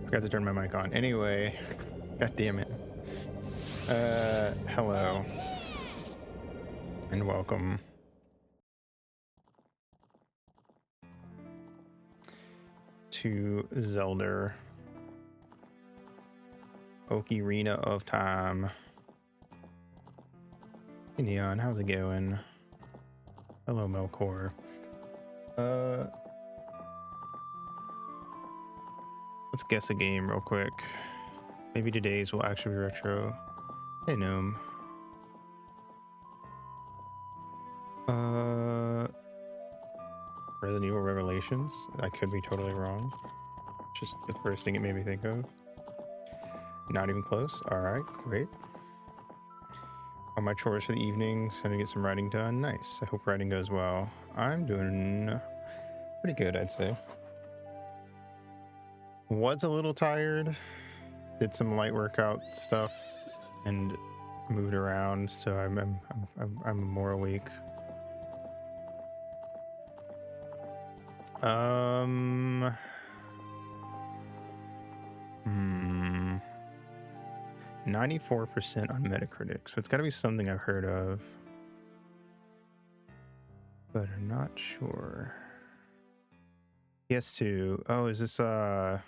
Forgot to turn my mic on. Anyway, god damn it. Hello and welcome to Zelda Ocarina of Time. Hey Neon, how's it going? Hello Melkor. Let's guess a game real quick. Maybe today's will actually be retro. Hey Gnome. Resident Evil Revelations. I could be totally wrong. Just the first thing it made me think of. Not even close. Alright, great. On my chores for the evening, so to get some writing done. Nice. I hope writing goes well. I'm doing pretty good, I'd say. Was a little tired. Did some light workout stuff and moved around, so I'm more awake. 94% on Metacritic, so it's got to be something I've heard of, but I'm not sure. PS2. Oh, is this Haunted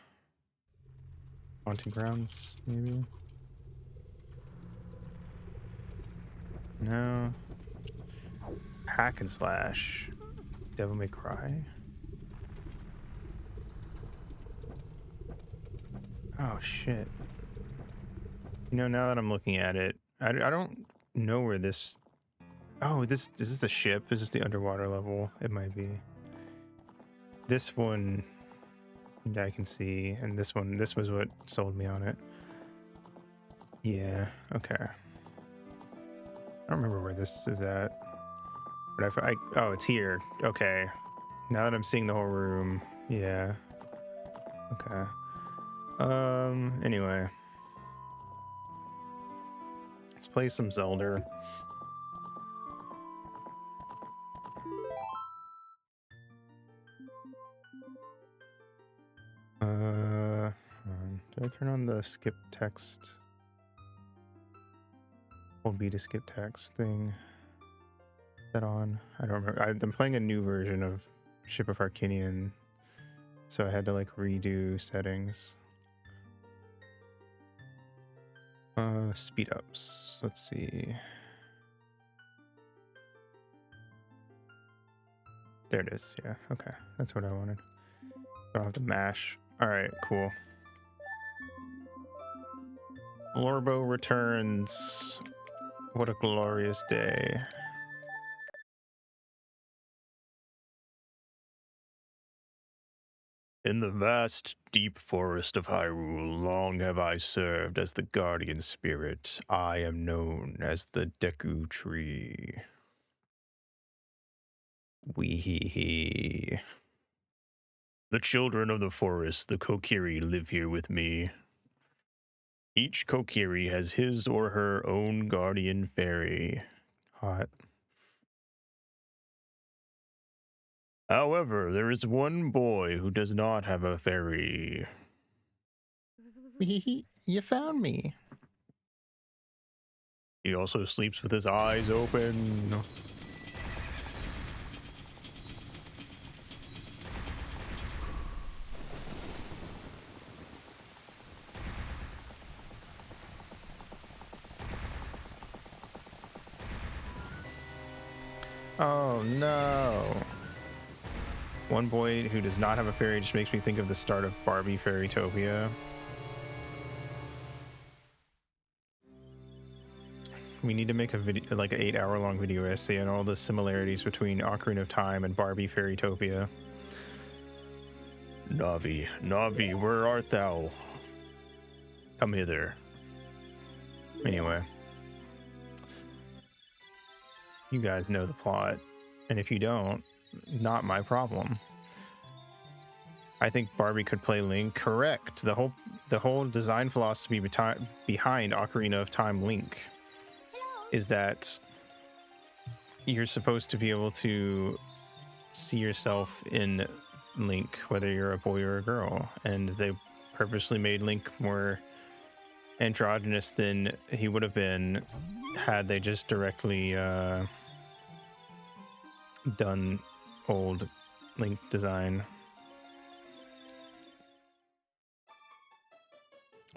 Grounds? Maybe. No. Hack and slash. Devil May Cry. Oh shit. You know, now that I'm looking at it, I don't know where this... Oh, is this a ship? Is this the underwater level? It might be. This one I can see, and this was what sold me on it. Yeah, okay. I don't remember where this is at. But oh, it's here. Okay. Now that I'm seeing the whole room, yeah. Okay. Anyway. Let's play some Zelda. Did I turn on the skip text? Hold B to skip text thing. Is that on? I don't remember. I'm playing a new version of Ship of Arcanian, so I had to like redo settings. Speed ups. Let's see. There it is. Yeah. Okay. That's what I wanted. Don't have to mash. All right. Cool. Lorbo returns. What a glorious day. In the vast, deep forest of Hyrule, long have I served as the guardian spirit. I am known as the Deku Tree. Wee hee hee. The children of the forest, the Kokiri, live here with me. Each Kokiri has his or her own guardian fairy. Hot. However, there is one boy who does not have a fairy. You found me. He also sleeps with his eyes open. Oh no. One boy who does not have a fairy just makes me think of the start of Barbie Fairytopia. We need to make a video, like an 8-hour-long video essay on all the similarities between Ocarina of Time and Barbie Fairytopia. Navi, Navi, where art thou? Come hither. Anyway. You guys know the plot, and if you don't, not my problem. I think Barbie could play Link. Correct. The whole design philosophy behind Ocarina of Time Link is that you're supposed to be able to see yourself in Link, whether you're a boy or a girl, and they purposely made Link more androgynous than he would have been had they just directly done old Link design.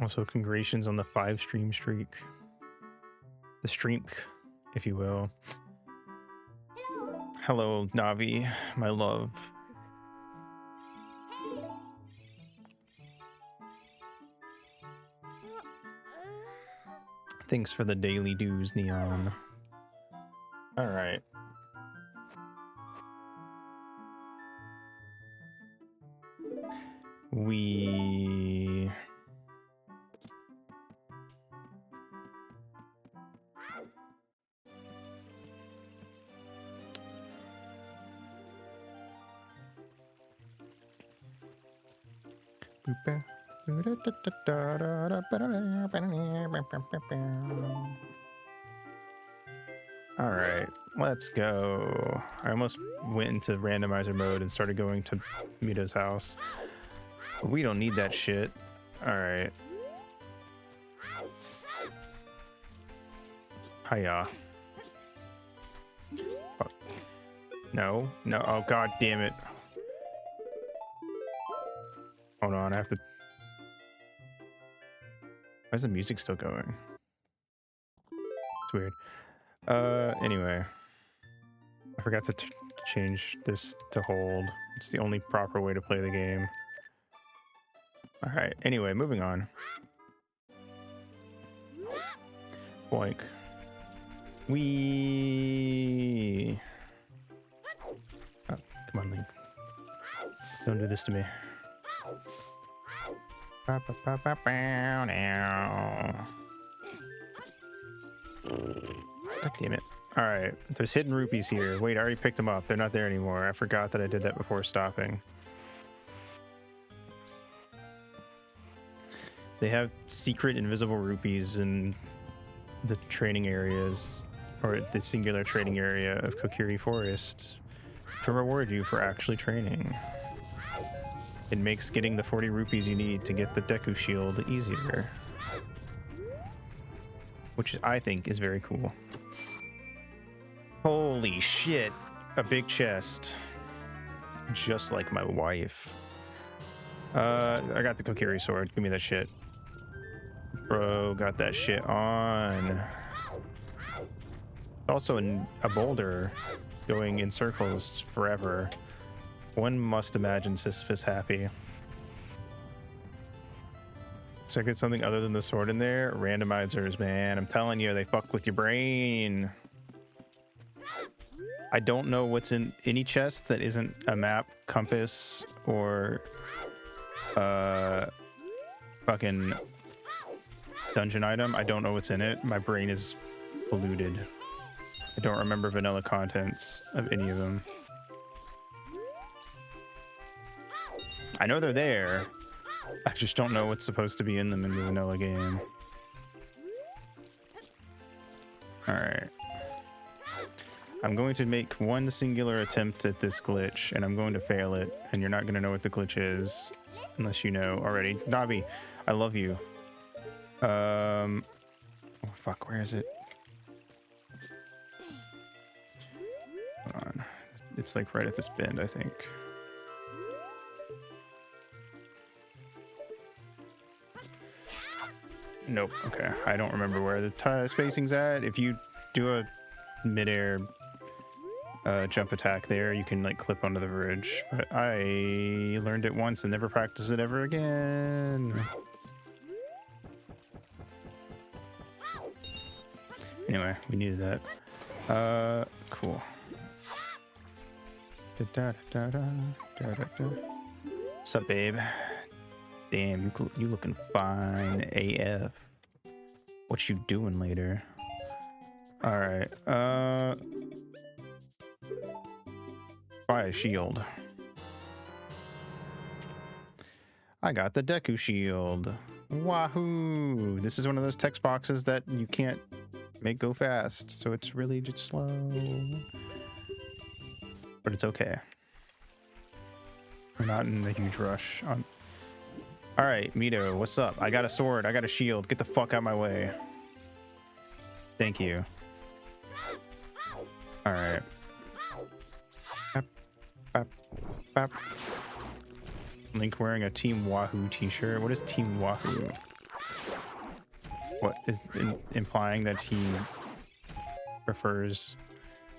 Also, congratulations on the 5-stream streak. The streak, if you will. Hello, Navi, my love. Thanks for the daily dues, Neon. All right. We... All right, let's go. I almost went into randomizer mode and started going to Mita's house. We don't need that shit. All right. Hiya. Oh. No, no. Oh, god damn it. Hold on, I have to... Why is the music still going? It's weird. Anyway. I forgot to change this to hold. It's the only proper way to play the game. Alright, anyway, moving on. Boink. Wee. Oh, come on, Link. Don't do this to me. God damn it. Alright, there's hidden rupees here. Wait, I already picked them up. They're not there anymore. I forgot that I did that before stopping. They have secret invisible rupees in the training areas, or the singular training area of Kokiri Forest, to reward you for actually training. It makes getting the 40 rupees you need to get the Deku Shield easier. Which I think is very cool. Holy shit, a big chest. Just like my wife. I got the Kokiri sword, give me that shit. Bro, got that shit on. Also a boulder going in circles forever. One must imagine Sisyphus happy. So I get something other than the sword in there. Randomizers, man. I'm telling you, they fuck with your brain. I don't know what's in any chest that isn't a map, compass, or fucking dungeon item. I don't know what's in it. My brain is polluted. I don't remember vanilla contents of any of them. I know they're there. I just don't know what's supposed to be in them in the vanilla game. Alright. I'm going to make one singular attempt at this glitch, and I'm going to fail it, and you're not going to know what the glitch is unless you know already. Navi, I love you. Oh, fuck, where is it? Hold on. It's like right at this bend, I think. Nope. Okay. I don't remember where the spacing's at. If you do a midair jump attack there, you can like clip onto the bridge. But I learned it once and never practiced it ever again. Anyway, we needed that. Cool. Sup, babe? Damn, you looking fine AF. What you doing later? Alright, buy a shield. I got the Deku Shield. Wahoo! This is one of those text boxes that you can't make go fast, so it's really just slow. But it's okay. We're not in a huge rush on... All right, Mito, what's up? I got a sword. I got a shield. Get the fuck out my way. Thank you. All right. Bap, bap, bap. Link wearing a Team Wahoo t-shirt. What is Team Wahoo? What is implying that he prefers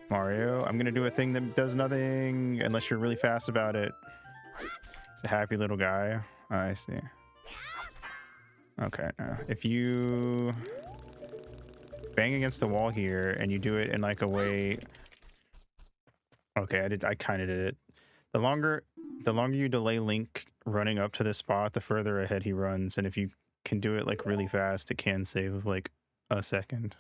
Mario? I'm gonna do a thing that does nothing unless you're really fast about it. It's a happy little guy. Oh, I see. Okay, if you bang against the wall here and you do it in like a way, okay, I kind of did it. The longer you delay Link running up to this spot, the further ahead he runs, and if you can do it like really fast, it can save like a second.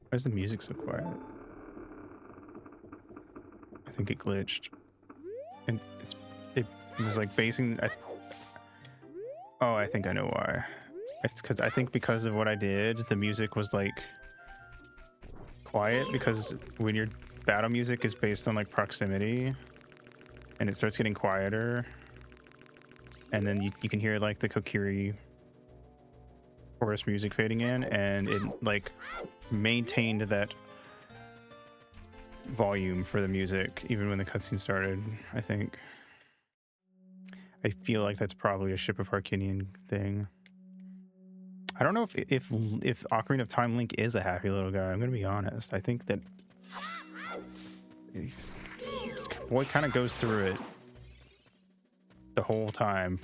Why is the music so quiet? I think it glitched. And it was like basing... Oh, I think I know why. It's because I think because of what I did, the music was like quiet, because when your battle music is based on like proximity and it starts getting quieter, and then you can hear like the Kokiri chorus music fading in, and it like maintained that volume for the music even when the cutscene started. I feel like that's probably a Ship of Harkinian thing. I don't know if Ocarina of Time Link is a happy little guy. I'm gonna be honest. I think that this boy kind of goes through it the whole time,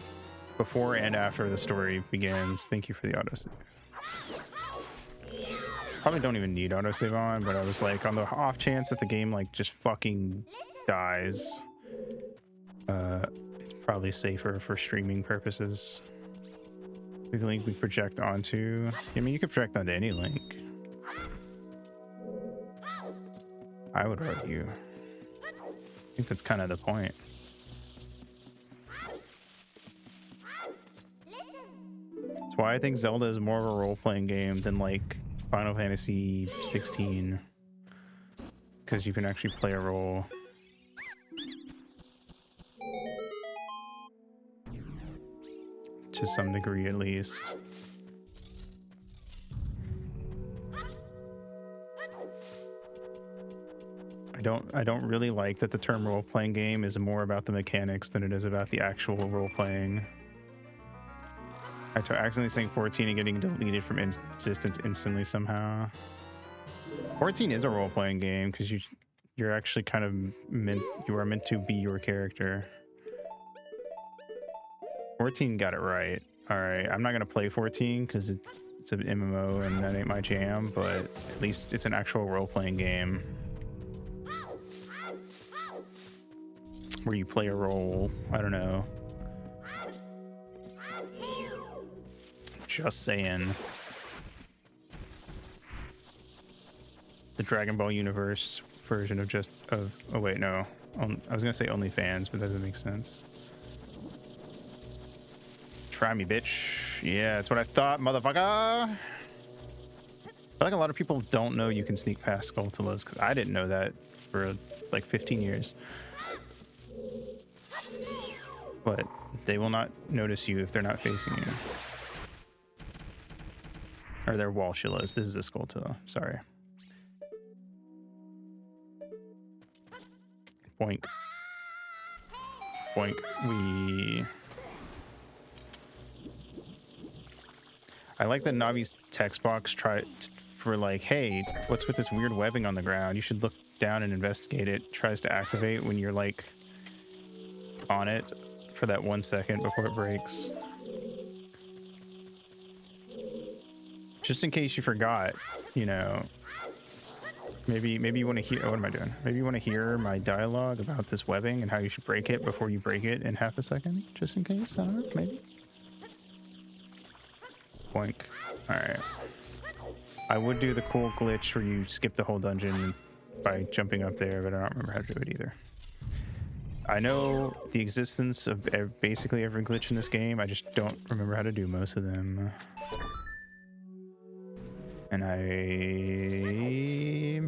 before and after the story begins. Thank you for the autosave. Probably don't even need autosave on, but I was like, on the off chance that the game like just fucking dies, it's probably safer for streaming purposes. The link we project onto, I mean, you could project onto any link, I would argue. I think that's kind of the point. That's why I think Zelda is more of a role-playing game than like Final Fantasy 16, because you can actually play a role. To some degree, at least. I don't really like that the term role-playing game is more about the mechanics than it is about the actual role-playing. I accidentally saying 14 and getting deleted from existence instantly somehow. 14 is a role-playing game because you're actually kind of meant to be your character. 14 got it right. All right, I'm not gonna play 14 because it's an MMO and that ain't my jam, but at least it's an actual role-playing game where you play a role. I don't know. Just saying. The Dragon Ball Universe version of oh wait, no. I was gonna say OnlyFans, but that doesn't make sense. Try me, bitch. Yeah, that's what I thought, motherfucker. I feel like a lot of people don't know you can sneak past Skulltulas, because I didn't know that for like 15 years. But they will not notice you if they're not facing you. Or they're Walshulas. This is a Skulltula. Sorry. Boink. Boink. I like that Navi's text box for like, hey, what's with this weird webbing on the ground? You should look down and investigate it. Tries to activate when you're like on it for that 1 second before it breaks. Just in case you forgot, you know, maybe you want to hear, oh, what am I doing? Maybe you want to hear my dialogue about this webbing and how you should break it before you break it in half a second, just in case. I don't know, maybe. Boink. Alright. I would do the cool glitch where you skip the whole dungeon by jumping up there, but I don't remember how to do it either. I know the existence of basically every glitch in this game, I just don't remember how to do most of them. And I'm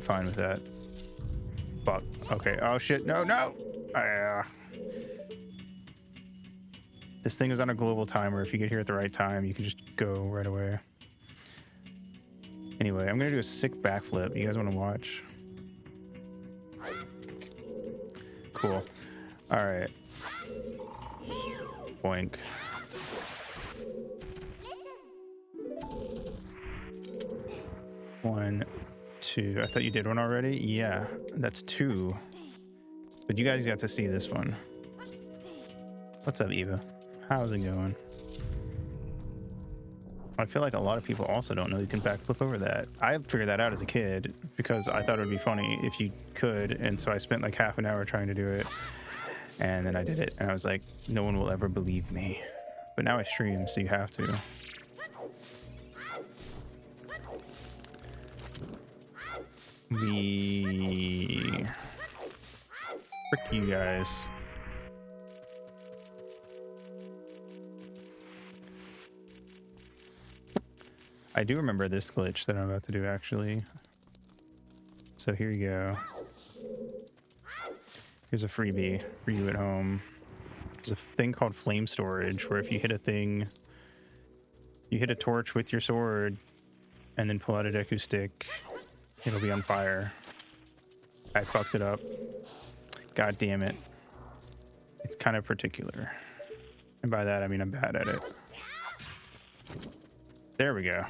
fine with that. Fuck. Okay. Oh shit. No, no! This thing is on a global timer. If you get here at the right time, you can just go right away. Anyway, I'm gonna do a sick backflip. You guys want to watch? Cool. All right. Boink. One, two. I thought you did one already. Yeah, that's two. But you guys got to see this one. What's up, Eva? How's it going? I feel like a lot of people also don't know you can backflip over that. I figured that out as a kid because I thought it would be funny if you could, and so I spent like half an hour trying to do it, and then I did it, and I was like, no one will ever believe me. But now I stream, so you have to. Frick you guys. I do remember this glitch that I'm about to do, actually. So here you go. Here's a freebie for you at home. There's a thing called flame storage, where if you hit a thing, you hit a torch with your sword, and then pull out a Deku stick, it'll be on fire. I fucked it up. God damn it. It's kind of particular. And by that, I mean I'm bad at it. There we go.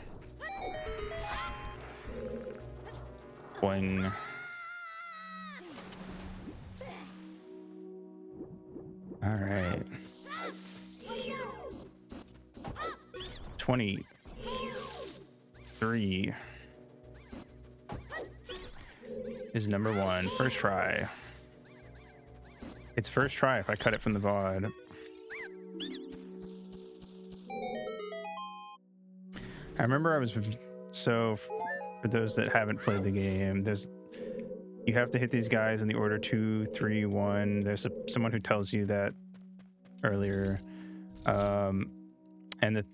Boing. All right. 23 is number one. First try. It's first try if I cut it from the VOD. I remember I was so. For those that haven't played the game, you have to hit these guys in the order 2, 3, 1. There's someone who tells you that earlier, and the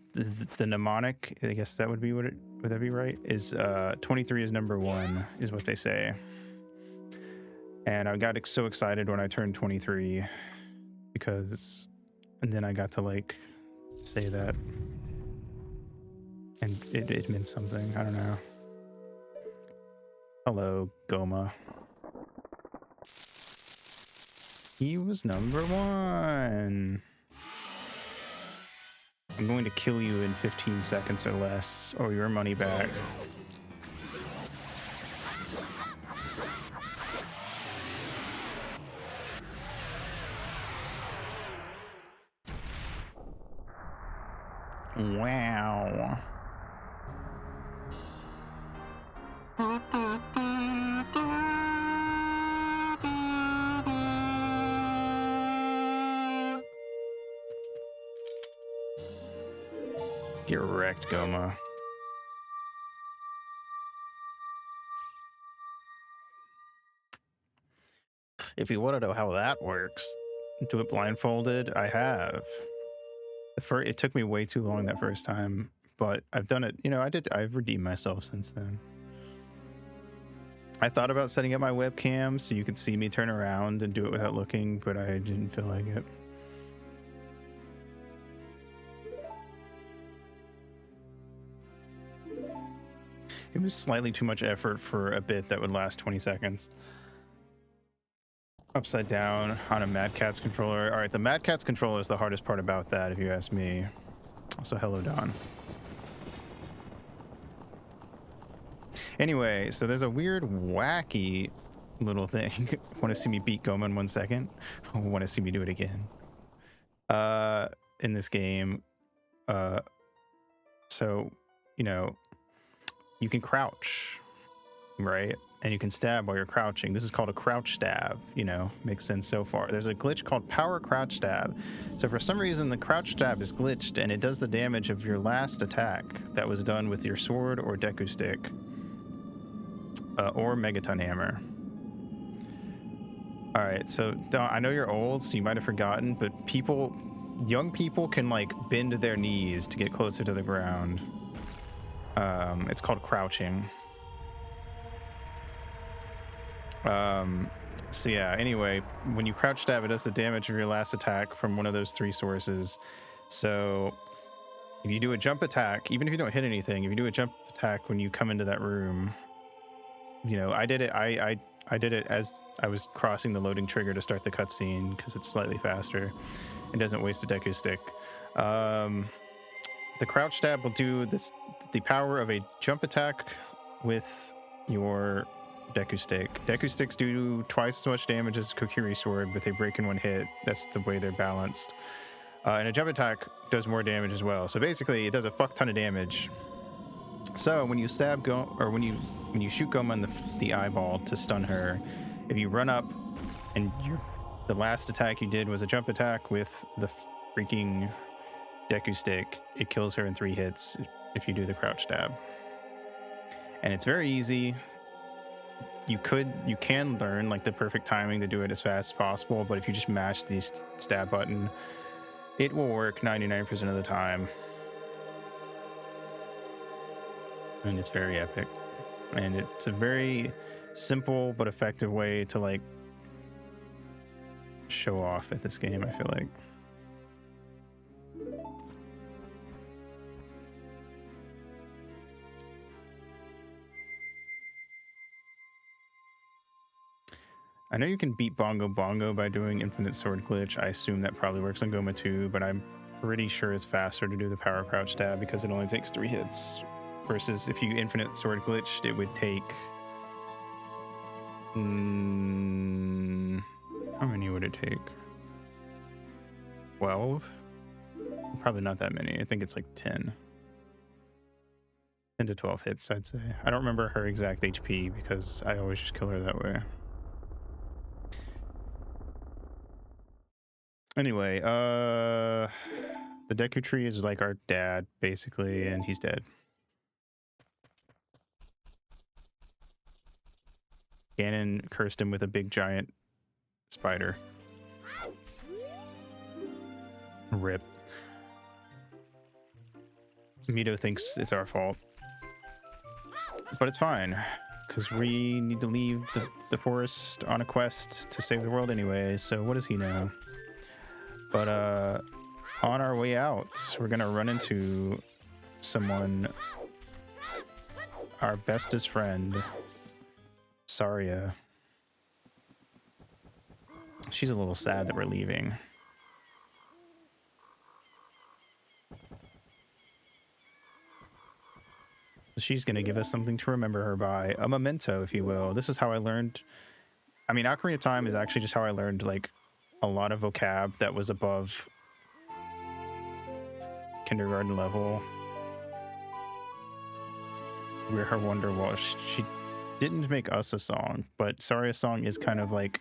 mnemonic, I guess that would be would that be right? Is 23 is number 1 is what they say. And I got so excited when I turned 23 and then I got to like say that, and it meant something. I don't know. Hello, Goma. He was number 1. I'm going to kill you in 15 seconds or less, or your money back. Wow. Get wrecked, Goma. If you want to know how that works, do it blindfolded. I have. It took me way too long that first time, but I've done it. You know, I've redeemed myself since then. I thought about setting up my webcam so you could see me turn around and do it without looking, but I didn't feel like it. It was slightly too much effort for a bit that would last 20 seconds. Upside down on a Mad Catz controller. All right, the Mad Catz controller is the hardest part about that, if you ask me. Also, hello, Don. Anyway, so there's a weird, wacky little thing. Want to see me beat Goma in 1 second? Want to see me do it again? In this game. So, you know, you can crouch, right? And you can stab while you're crouching. This is called a crouch stab, you know, makes sense so far. There's a glitch called power crouch stab. So for some reason, the crouch stab is glitched and it does the damage of your last attack that was done with your sword or Deku stick or Megaton hammer. All right, so Don, I know you're old, so you might have forgotten, but young people can like bend their knees to get closer to the ground. It's called crouching. So yeah, anyway, when you crouch stab, it does the damage of your last attack from one of those 3 sources. So if you do a jump attack, even if you don't hit anything, if you do a jump attack when you come into that room, you know, I did it. I did it as I was crossing the loading trigger to start the cutscene because it's slightly faster. It doesn't waste a Deku stick. The crouch stab will do this, the power of a jump attack with your Deku stick. Deku sticks do twice as much damage as Kokiri sword, but they break in one hit. That's the way they're balanced. And a jump attack does more damage as well. So basically, it does a fuck ton of damage. So when you stab when you shoot Goma in the eyeball to stun her, if you run up and the last attack you did was a jump attack with the freaking Deku stick, it kills her in 3 hits if you do the crouch stab. And it's very easy. You can learn like the perfect timing to do it as fast as possible, but if you just mash the stab button, it will work 99% of the time. And it's very epic. And it's a very simple but effective way to like show off at this game, I feel like. I know you can beat Bongo Bongo by doing Infinite Sword Glitch. I assume that probably works on Goma too, but I'm pretty sure it's faster to do the power crouch stab because it only takes 3 hits. Versus if you Infinite Sword Glitched, it would take... how many would it take? 12? Probably not that many. I think it's like 10. 10 to 12 hits, I'd say. I don't remember her exact HP because I always just kill her that way. Anyway, the Deku Tree is like our dad, basically, and he's dead. Ganon cursed him with a big giant spider. Rip. Mito thinks it's our fault. But it's fine, because we need to leave the forest on a quest to save the world anyway, so what does he know? But on our way out, we're gonna run into someone, our bestest friend, Saria. She's a little sad that we're leaving. She's gonna give us something to remember her by, a memento, if you will. This is how I learned. I mean, Ocarina of Time is actually just how I learned like a lot of vocab that was above kindergarten level. We're her wonder wall. She didn't make us a song, but Saria's song is kind of like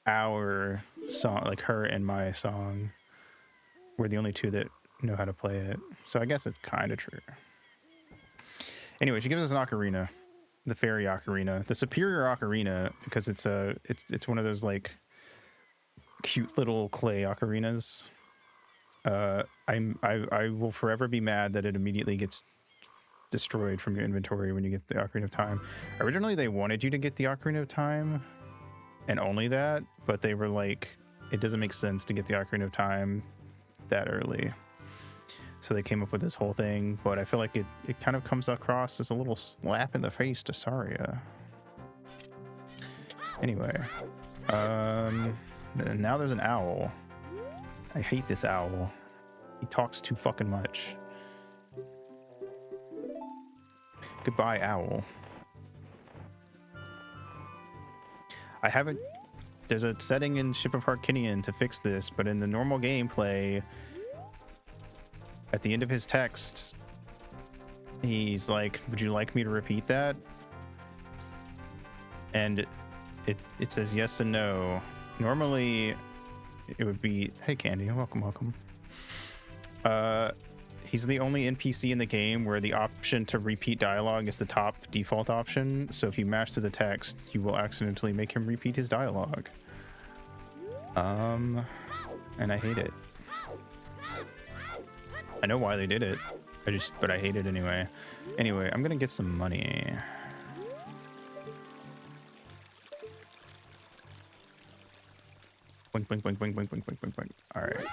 our song, like her and my song. We're the only 2 that know how to play it, so I guess it's kind of true. Anyway, she gives us an ocarina, the fairy ocarina, the superior ocarina, because it's one of those like cute little clay ocarinas. I will forever be mad that it immediately gets destroyed from your inventory when you get the Ocarina of Time. Originally, they wanted you to get the Ocarina of Time and only that, but they were like, it doesn't make sense to get the Ocarina of Time that early. So they came up with this whole thing, but I feel like it kind of comes across as a little slap in the face to Saria. Anyway, now there's an owl. I hate this owl. He talks too fucking much. Goodbye, owl. I haven't... There's a setting in Ship of Harkinian to fix this, but in the normal gameplay, at the end of his text, he's like, would you like me to repeat that? And it says yes and no. Normally, it would be, hey Candy, welcome. He's the only NPC in the game where the option to repeat dialogue is the top default option. So if you mash to the text, you will accidentally make him repeat his dialogue. And I hate it. I know why they did it. But I hate it anyway. Anyway, I'm gonna get some money. Wink, wink, wink, wink, wink, wink, wink, wink, wink. All right.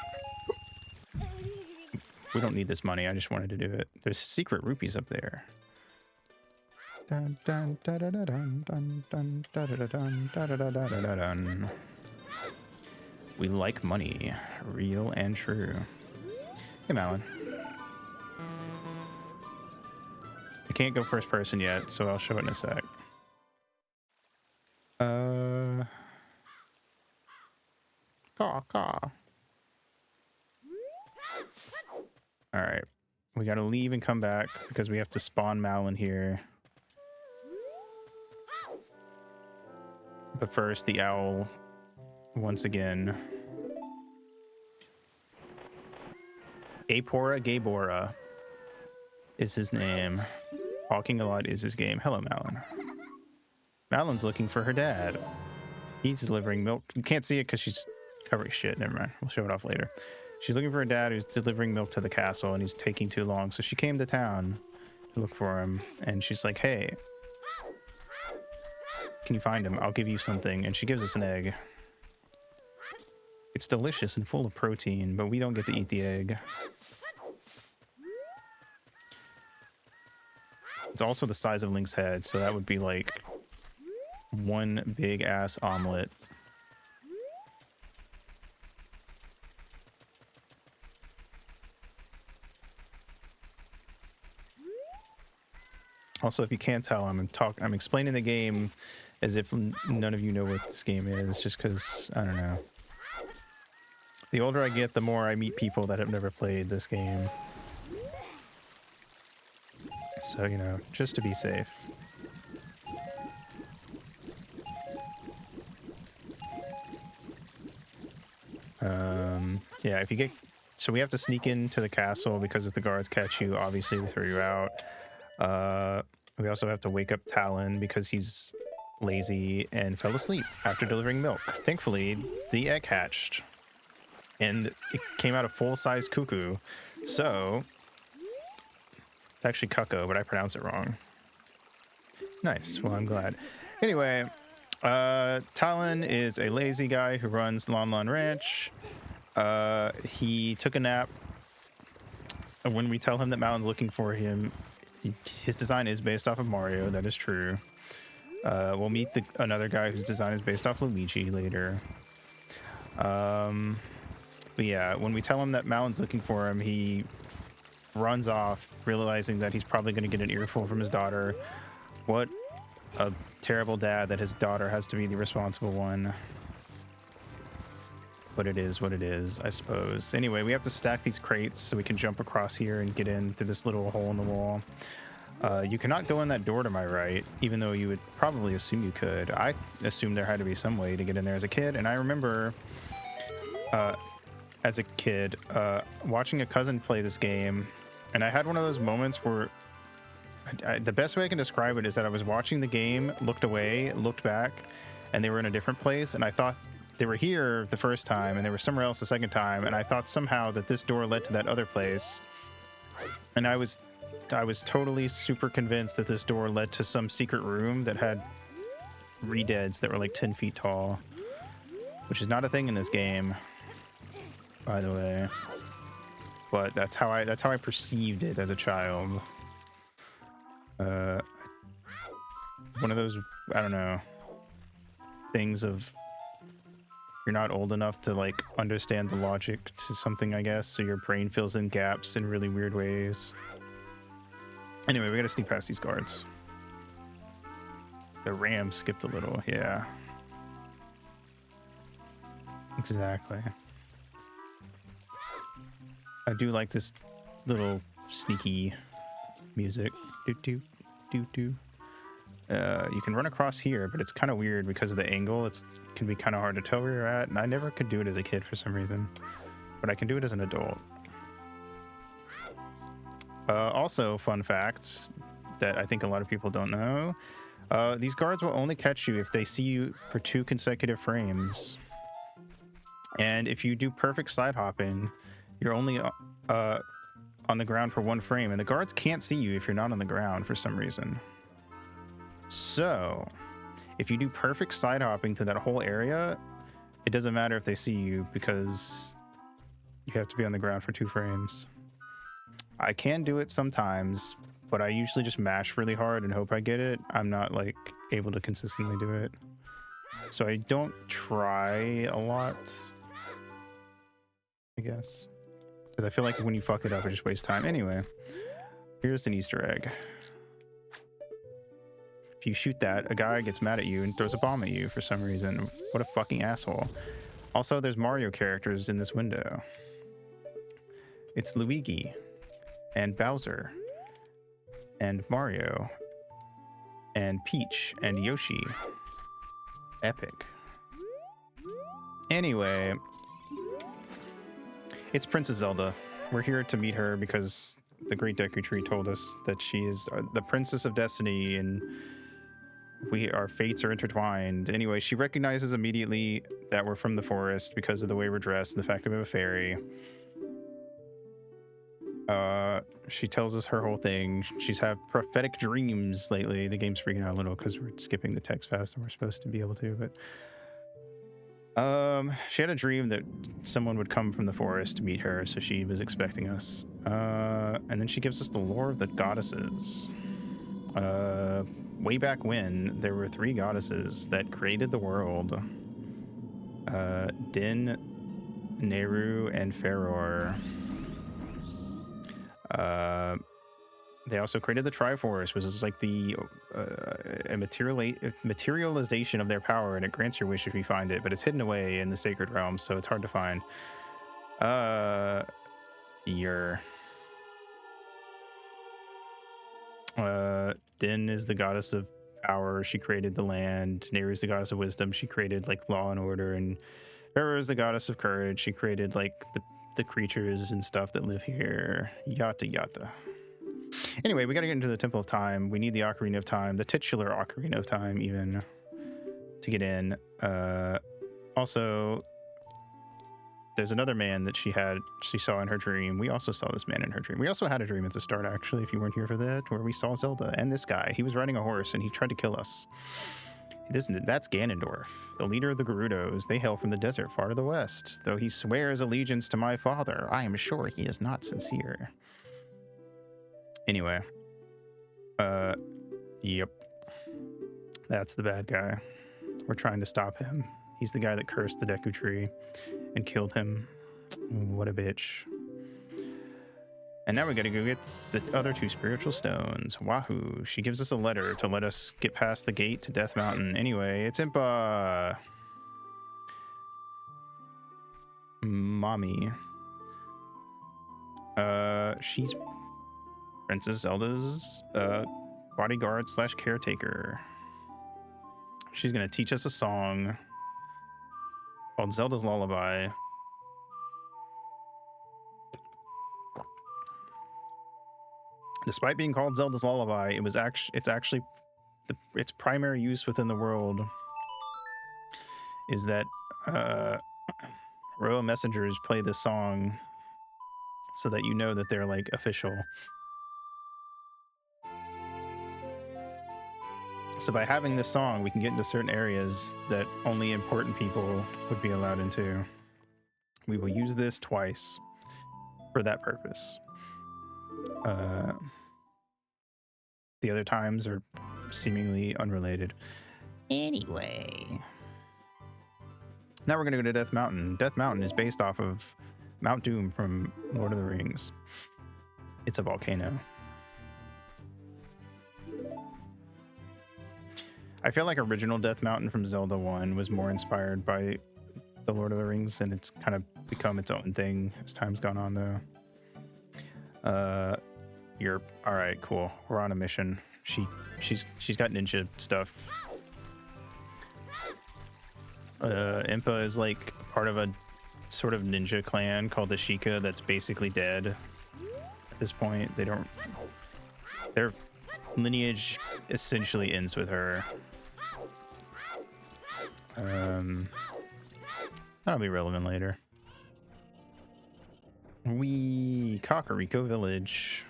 We don't need this money. I just wanted to do it. There's secret rupees up there. Dun, dun, dun, dun, dun, dun, dun, dun, dun, dun, dun, dun, dun, dun, dun. We like money. Real and true. Hey, Malin. I can't go first person yet, so I'll show it in a sec. Caw. All right. We got to leave and come back because we have to spawn Malin here. But first, the owl once again. Gabora is his name. Talking a lot is his game. Hello, Malin. Malin's looking for her dad. He's delivering milk. You can't see it because she's covering shit. Never mind. We'll show it off later. She's looking for her dad who's delivering milk to the castle, and he's taking too long. So she came to town to look for him, and she's like, hey, can you find him? I'll give you something. And she gives us an egg. It's delicious and full of protein, but we don't get to eat the egg. It's also the size of Link's head, so that would be like one big ass omelet. Also, if you can't tell, I'm explaining the game as if none of you know what this game is, just because, I don't know. The older I get, the more I meet people that have never played this game. So, you know, just to be safe. Yeah, if you get... So we have to sneak into the castle because if the guards catch you, obviously they throw you out. We also have to wake up Talon because he's lazy and fell asleep after delivering milk. Thankfully, the egg hatched. And it came out a full-size cuckoo. So... It's actually Cuckoo, but I pronounced it wrong. Nice. Well, I'm glad. Anyway, Talon is a lazy guy who runs Lon Lon Ranch. He took a nap. When we tell him that Malin's looking for him, his design is based off of Mario. That is true. We'll meet another guy whose design is based off Luigi later. But yeah, when we tell him that Malin's looking for him, he runs off, realizing that he's probably going to get an earful from his daughter. What a terrible dad that his daughter has to be the responsible one. But it is what it is, I suppose. Anyway, we have to stack these crates so we can jump across here and get in through this little hole in the wall. You cannot go in that door to my right, even though you would probably assume you could. I assumed there had to be some way to get in there as a kid, and I remember as a kid watching a cousin play this game, and I had one of those moments where the best way I can describe it is that I was watching the game, looked away, looked back, and they were in a different place, and I thought they were here the first time and they were somewhere else the second time, and I thought somehow that this door led to that other place, and I was totally super convinced that this door led to some secret room that had redeads that were like 10 feet tall, which is not a thing in this game, by the way. But that's how I perceived it as a child. One of those, I don't know, things of you're not old enough to like understand the logic to something, I guess, so your brain fills in gaps in really weird ways. Anyway, we gotta sneak past these guards. The ram skipped a little, yeah. Exactly. I do like this little sneaky music. Do do do do. You can run across here, but it's kind of weird because of the angle. It can be kind of hard to tell where you're at, and I never could do it as a kid for some reason, but I can do it as an adult. Also, fun facts that I think a lot of people don't know. These guards will only catch you if they see you for 2 consecutive frames. And if you do perfect side hopping, you're only on the ground for 1 frame, and the guards can't see you if you're not on the ground for some reason. So, if you do perfect side hopping to that whole area, it doesn't matter if they see you because you have to be on the ground for 2 frames. I can do it sometimes, but I usually just mash really hard and hope I get it. I'm not like able to consistently do it. So I don't try a lot, I guess. Because I feel like when you fuck it up, it just wastes time. Anyway, here's an Easter egg. If you shoot that, a guy gets mad at you and throws a bomb at you for some reason. What a fucking asshole. Also, there's Mario characters in this window. It's Luigi and Bowser and Mario and Peach and Yoshi. Epic. Anyway, it's Princess Zelda. We're here to meet her because the Great Deku Tree told us that she is the Princess of Destiny and our fates are intertwined. Anyway, she recognizes immediately that we're from the forest because of the way we're dressed and the fact that we have a fairy. She tells us her whole thing. She's had prophetic dreams lately. The game's freaking out a little because we're skipping the text fast and we're supposed to be able to, but she had a dream that someone would come from the forest to meet her, so she was expecting us. And then she gives us the lore of the goddesses. Way back when, there were 3 goddesses that created the world. Din, Nehru, and Feror. They also created the Triforce, which is like the materialization of their power, and it grants your wish if you find it, but it's hidden away in the sacred realm, so it's hard to find. Din is the goddess of power. She created the land. Nehru is the goddess of wisdom. She created like law and order, and Feror is the goddess of courage. She created like the creatures and stuff that live here. Yada yada. Anyway, we got to get into the Temple of Time. We need the Ocarina of Time, the titular Ocarina of Time, even, to get in. Also, there's another man that she saw in her dream. We also saw this man in her dream. We also had a dream at the start, actually, if you weren't here for that, where we saw Zelda and this guy. He was riding a horse and he tried to kill us. That's Ganondorf, the leader of the Gerudos. They hail from the desert far to the west. Though he swears allegiance to my father, I am sure he is not sincere. Anyway, yep, that's the bad guy. We're trying to stop him. He's the guy that cursed the Deku Tree and killed him. What a bitch. And now we gotta go get the other 2 spiritual stones. Wahoo. She gives us a letter to let us get past the gate to Death Mountain. Anyway, it's Impa. Mommy. She's Princess Zelda's bodyguard / caretaker. She's gonna teach us a song called Zelda's Lullaby. Despite being called Zelda's Lullaby, it's actually its primary use within the world is that royal messengers play this song so that you know that they're like official. So by having this song, we can get into certain areas that only important people would be allowed into. We will use this twice for that purpose. The other times are seemingly unrelated. Anyway. Now we're going to go to Death Mountain. Death Mountain is based off of Mount Doom from Lord of the Rings. It's a volcano. I feel like original Death Mountain from Zelda 1 was more inspired by the Lord of the Rings, and it's kind of become its own thing as time's gone on, though. You're all right. Cool. We're on a mission. She's got ninja stuff. Impa is like part of a sort of ninja clan called the Sheikah that's basically dead at this point. Their lineage essentially ends with her. That'll be relevant later. Kakariko Village.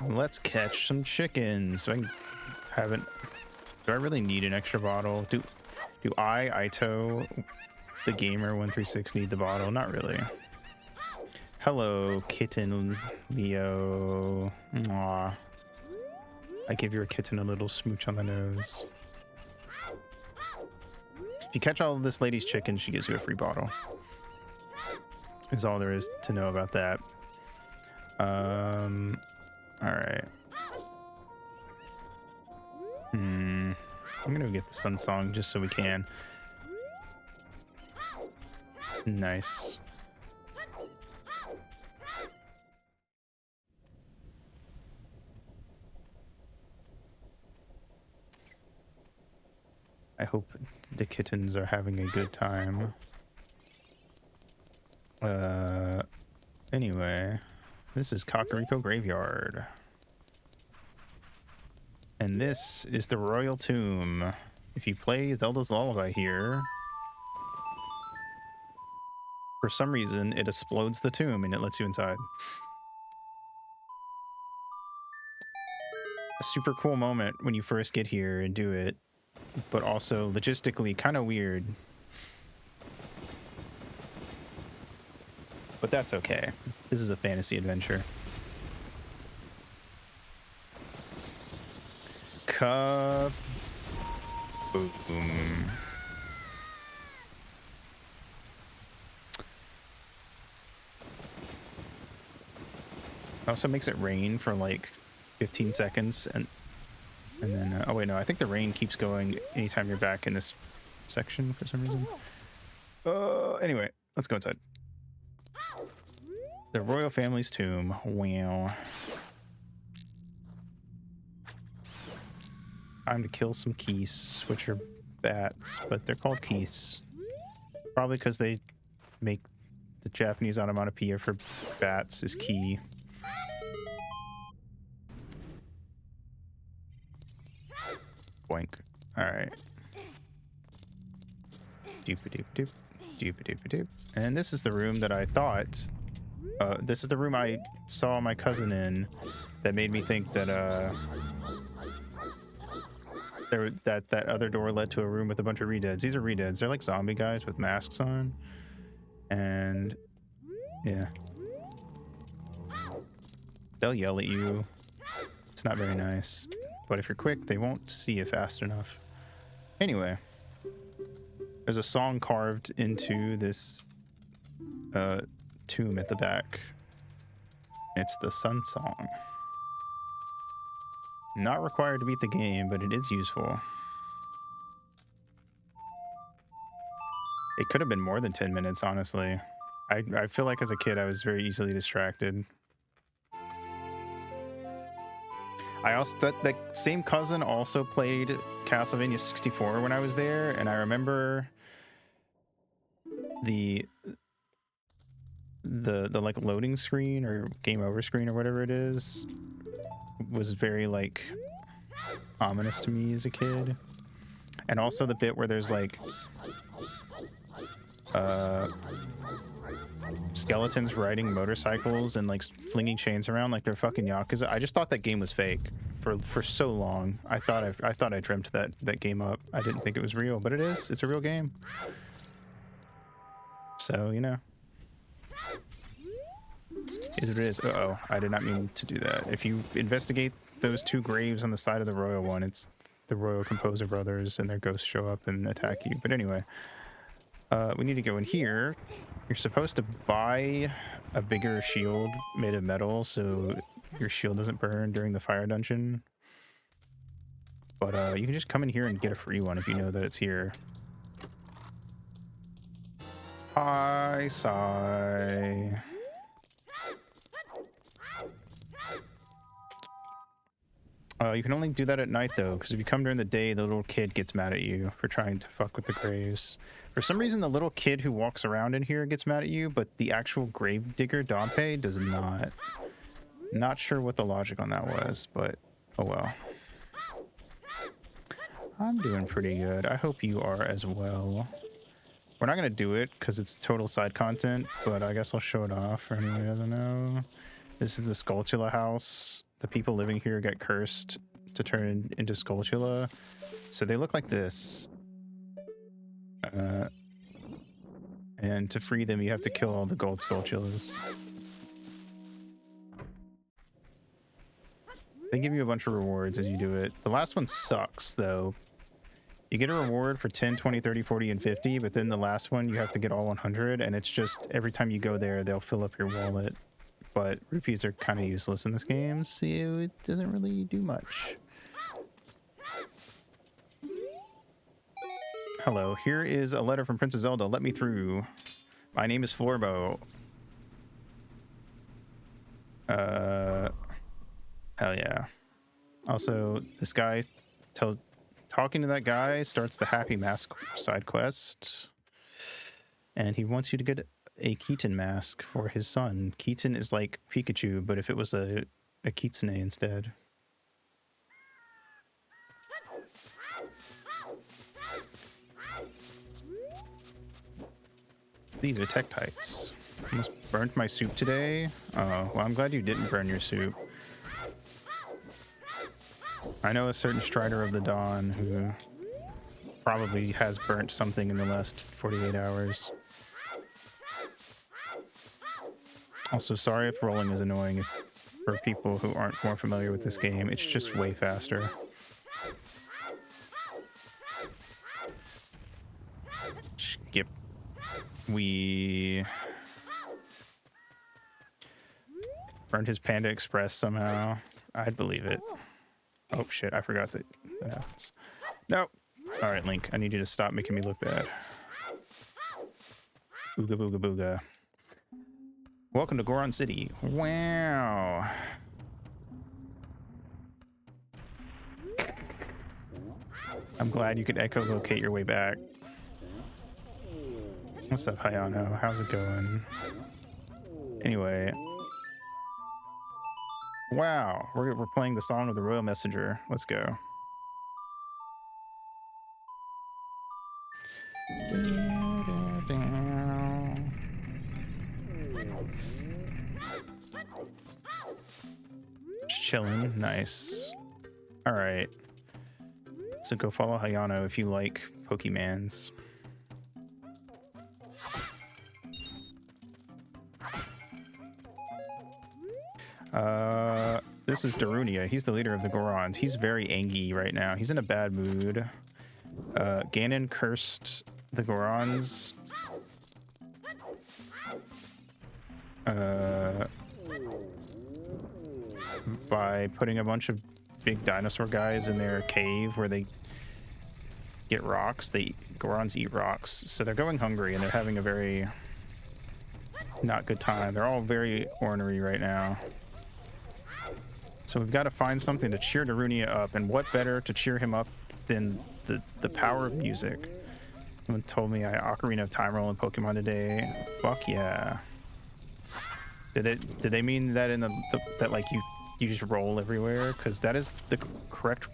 Let's catch some chickens. So I can haven't. Do I really need an extra bottle? Do Ito, the gamer 136, need the bottle? Not really. Hello, kitten Leo. Mwah. I give your kitten a little smooch on the nose. If you catch all of this lady's chicken, she gives you a free bottle. Is all there is to know about that. All right. I'm gonna get the sun song just so we can. Nice. I hope the kittens are having a good time. Anyway, this is Kakariko Graveyard. And this is the Royal Tomb. If you play Zelda's Lullaby here, for some reason it explodes the tomb and it lets you inside. A super cool moment when you first get here and do it, but also logistically kind of weird. But that's okay. This is a fantasy adventure. Boom. Also makes it rain for like 15 seconds and then oh wait, no, I think the rain keeps going anytime you're back in this section for some reason. Anyway, let's go inside. The royal family's tomb. Wow. Time to kill some geese, which are bats, but they're called geese. Probably because they make the Japanese onomatopoeia for bats is key. Boink. Alright. Doop-a-doop-doop. Doop-a-doop-a-doop. And this is the room that I thought... this is the room I saw my cousin in that made me think that, that other door led to a room with a bunch of redeads. These are redeads. They're like zombie guys with masks on. And... yeah. They'll yell at you. It's not very nice. But if you're quick, they won't see you fast enough. Anyway. There's a song carved into this tomb at the back. It's the Sun Song. Not required to beat the game, but it is useful. It could have been more than 10 minutes, honestly. I feel like as a kid I was very easily distracted. I also, that same cousin also played Castlevania 64 when I was there, and I remember the like loading screen or game over screen or whatever it is was very like ominous to me as a kid. And also the bit where there's like skeletons riding motorcycles and like flinging chains around like they're fucking Yakuza. I just thought that game was fake for so long. I thought I dreamt that game up. I didn't think it was real, but it is. It's a real game. So, you know. Is what it is. Uh-oh, I did not mean to do that. If you investigate those two graves on the side of the royal one, it's the royal composer brothers and their ghosts show up and attack you. But anyway, we need to go in here. You're supposed to buy a bigger shield made of metal so your shield doesn't burn during the fire dungeon. But you can just come in here and get a free one if you know that it's here. Hi, Sai. You can only do that at night, though, because if you come during the day, the little kid gets mad at you for trying to fuck with the graves. For some reason, the little kid who walks around in here gets mad at you, but the actual grave digger, Dompe, does not. Not sure what the logic on that was, but oh well. I'm doing pretty good. I hope you are as well. We're not going to do it because it's total side content, but I guess I'll show it off for anyone who doesn't know. This is the Skulltula house. the people living here got cursed to turn into Skulltula. So they look like this. And to free them, you have to kill all the gold Skulltulas. They give you a bunch of rewards as you do it. The last one sucks, though. You get a reward for 10, 20, 30, 40, and 50, but then the last one, you have to get all 100, and it's just every time you go there, they'll fill up your wallet. But rupees are kind of useless in this game, so it doesn't really do much. Hello, here is a letter from Princess Zelda. Let me through. My name is Florbo. Hell yeah. Also, this guy talking to that guy starts the Happy Mask side quest. And he wants you to get a Keaton mask for his son. Keaton is like Pikachu, but if it was a Kitsune instead. These are Tektites. Almost burnt my soup today. Oh, well, I'm glad you didn't burn your soup. I know a certain Strider of the Dawn who probably has burnt something in the last 48 hours. Also, sorry if rolling is annoying for people who aren't more familiar with this game. It's just way faster. Skip. We burned his Panda Express somehow. I'd believe it. Oh shit, I forgot that happens. No! Alright, Link, I need you to stop making me look bad. Booga booga booga. Welcome to Goron City. Wow. I'm glad you could echolocate your way back. What's up, Hayano? How's it going? Anyway. Wow, we're playing the Song of the Royal Messenger. Let's go. Just chilling. Nice. Alright. So go follow Hayano if you like Pokemans. This is Darunia. He's the leader of the Gorons. He's very angry right now. He's in a bad mood. Ganon cursed the Gorons. By putting a bunch of big dinosaur guys in their cave where they get rocks. Gorons eat rocks. So they're going hungry and they're having a very not good time. They're all very ornery right now. So we've got to find something to cheer Darunia up, and what better to cheer him up than the power of music. Someone told me I Ocarina of Time roll in Pokemon today. Fuck yeah. Did they mean that in that like you just roll everywhere? Because that is the correct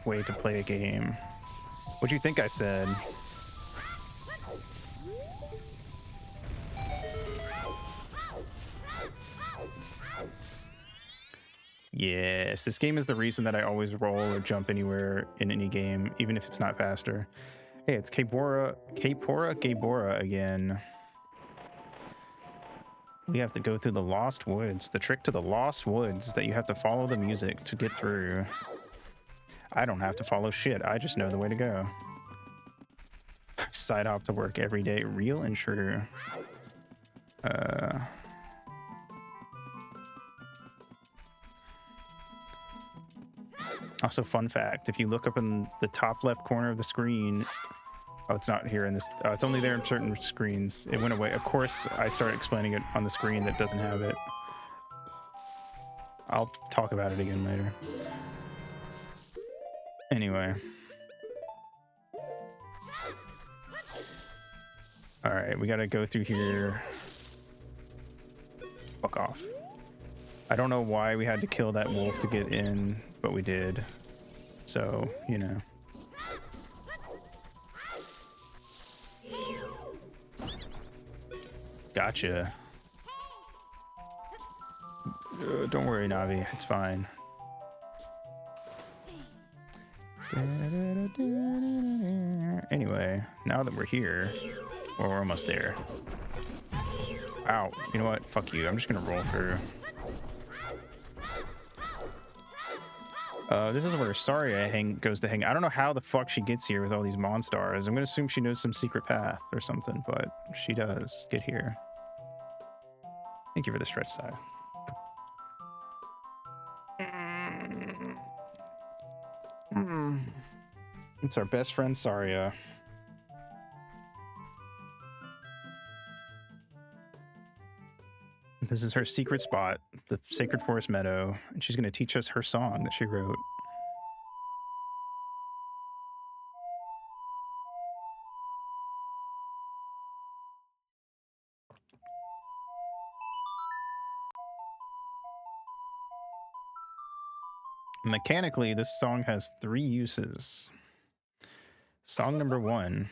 way to play a game. What do you think I said? Yes, this game is the reason that I always roll or jump anywhere in any game, even if it's not faster. Hey, it's Kapora Gabora again. We have to go through the Lost Woods. The trick to the Lost Woods is that you have to follow the music to get through. I don't have to follow shit. I just know the way to go. Side hop to work every day. Real and true. Also, fun fact, if you look up in the top left corner of the screen, oh, it's not here in this, it's only there in certain screens. It went away. Of course, I started explaining it on the screen that doesn't have it. I'll talk about it again later. Anyway. All right, we gotta go through here. Fuck off. I don't know why we had to kill that wolf to get in, but we did. So, you know. Gotcha. Don't worry, Navi. It's fine. Anyway, now that we're here, well, we're almost there. Ow. You know what? Fuck you. I'm just gonna roll through. This is where Saria goes to hang. I don't know how the fuck she gets here with all these Monstars. I'm gonna assume she knows some secret path or something, but she does get here. Thank you for the stretch side. It's our best friend Saria. This is her secret spot, the Sacred Forest Meadow, and she's going to teach us her song that she wrote. Mechanically, this song has 3 uses. Song number 1,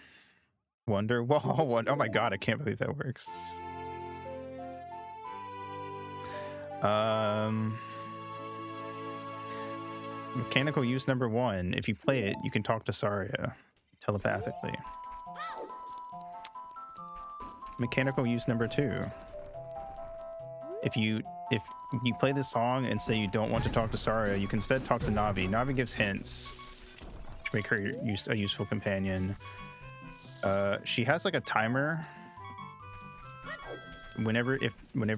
Wonder Wall. Oh my god, I can't believe that works. Mechanical use number 1. If you play it, you can talk to Saria telepathically. Mechanical use number 2. If you play this song and say you don't want to talk to Saria, you can instead talk to Navi. Navi gives hints to make her a useful companion. She has like a timer. Whenever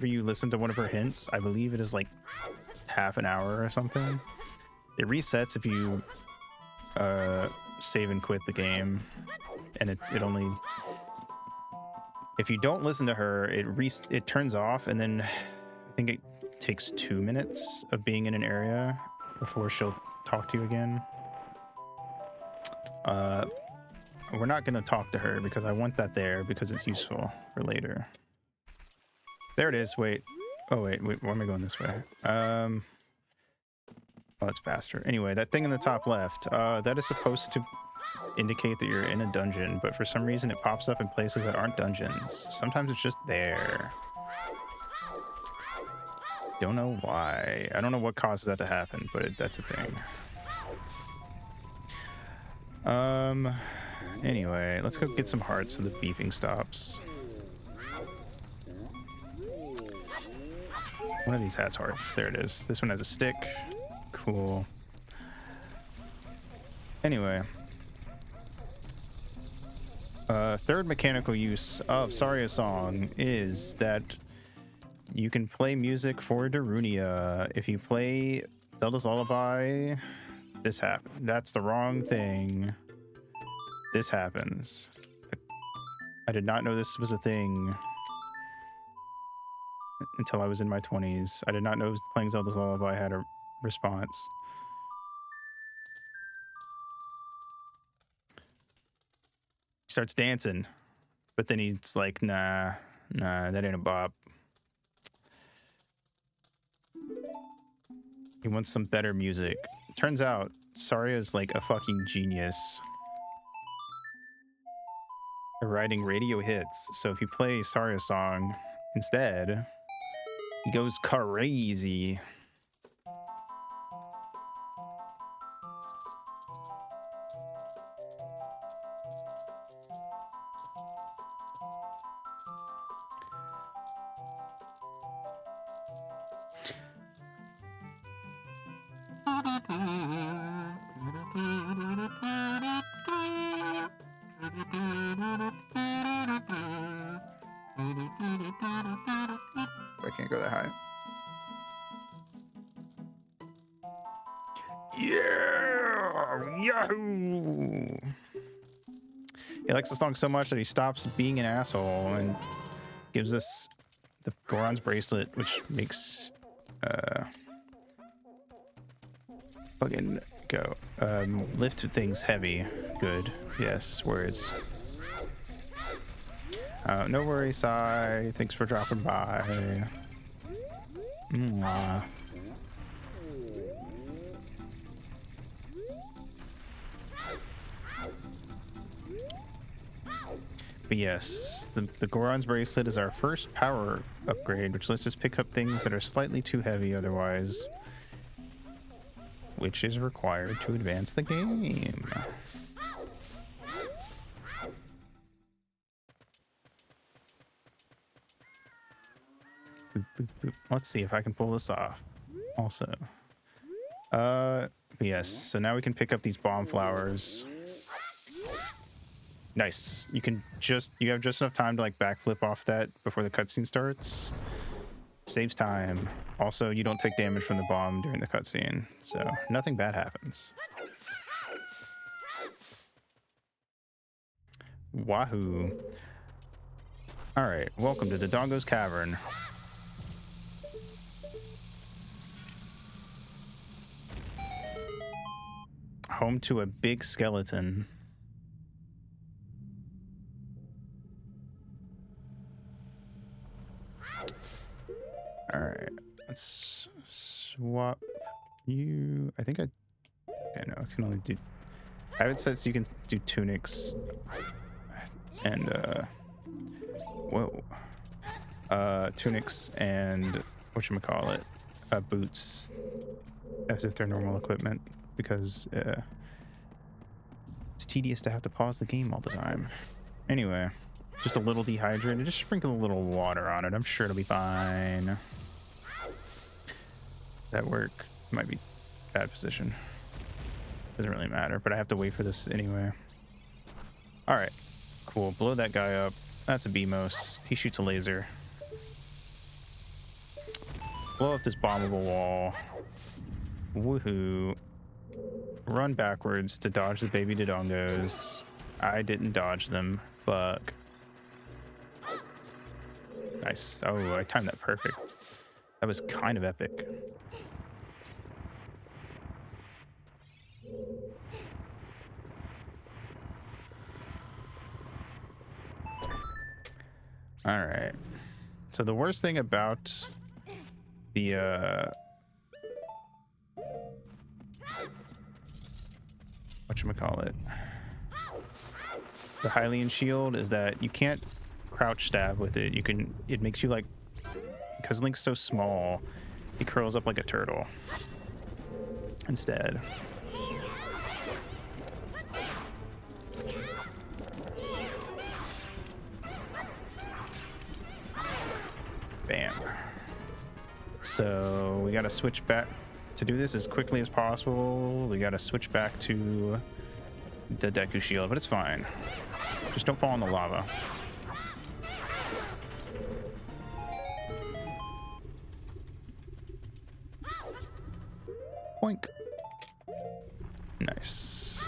you listen to one of her hints, I believe it is like half an hour or something. It resets if you save and quit the game, and it only, if you don't listen to her, it turns off, and then I think it takes 2 minutes of being in an area before she'll talk to you again. We're not gonna talk to her because I want that there because it's useful for later. There it is. Wait. Oh wait. Why am I going this way? Oh, it's faster. Anyway, that thing in the top left, that is supposed to indicate that you're in a dungeon, but for some reason it pops up in places that aren't dungeons. Sometimes it's just there. Don't know why. I don't know what causes that to happen, but that's a thing. Anyway, let's go get some hearts so the beeping stops. One of these has hearts. There it is. This one has a stick. Cool. Anyway. Third mechanical use of Saria's song is that you can play music for Darunia. If you play Zelda's Lullaby, this happens. That's the wrong thing. This happens. I did not know this was a thing until I was in my 20s. I did not know playing Zelda's Lullaby had a response. He starts dancing, but then he's like, nah, that ain't a bop. He wants some better music. Turns out, Saria's like a fucking genius at writing radio hits. So if you play Saria's song instead, he goes crazy. I can't go that high. Yeah! Yahoo! He likes the song so much that he stops being an asshole and gives us the Goron's bracelet, which makes fucking go. Lift things heavy. Good. Yes, words. No worries, Sai. Thanks for dropping by. Mwah. But yes, the Goron's bracelet is our first power upgrade, which lets us pick up things that are slightly too heavy otherwise, which is required to advance the game. Boop, boop, boop. Let's see if I can pull this off. Also, yes. So now we can pick up these bomb flowers. Nice. You have just enough time to like backflip off that before the cutscene starts. Saves time. Also, you don't take damage from the bomb during the cutscene, so nothing bad happens. Wahoo. All right, welcome to Dodongo's Cavern. Home to a big skeleton. All right, let's swap you. I think okay, no, I can only do. I have it set so you can do tunics and tunics and whatchamacallit, boots as if they're normal equipment, because it's tedious to have to pause the game all the time. Anyway, just a little dehydrated. Just sprinkle a little water on it. I'm sure it'll be fine. That work might be bad position. Doesn't really matter, but I have to wait for this anyway. All right, cool. Blow that guy up. That's a BMOS. He shoots a laser. Blow up this bombable wall. Woohoo. Run backwards to dodge the baby Dodongos. I didn't dodge them. Fuck. Nice. Oh, I timed that perfect. That was kind of epic. All right. So the worst thing about the whatchamacallit, the Hylian shield, is that you can't crouch stab with it. It makes you like, because Link's so small, he curls up like a turtle instead. Bam. So we got to switch back to do this as quickly as possible. We got to switch back to the Deku shield, but it's fine. Just don't fall in the lava. Boink. Nice.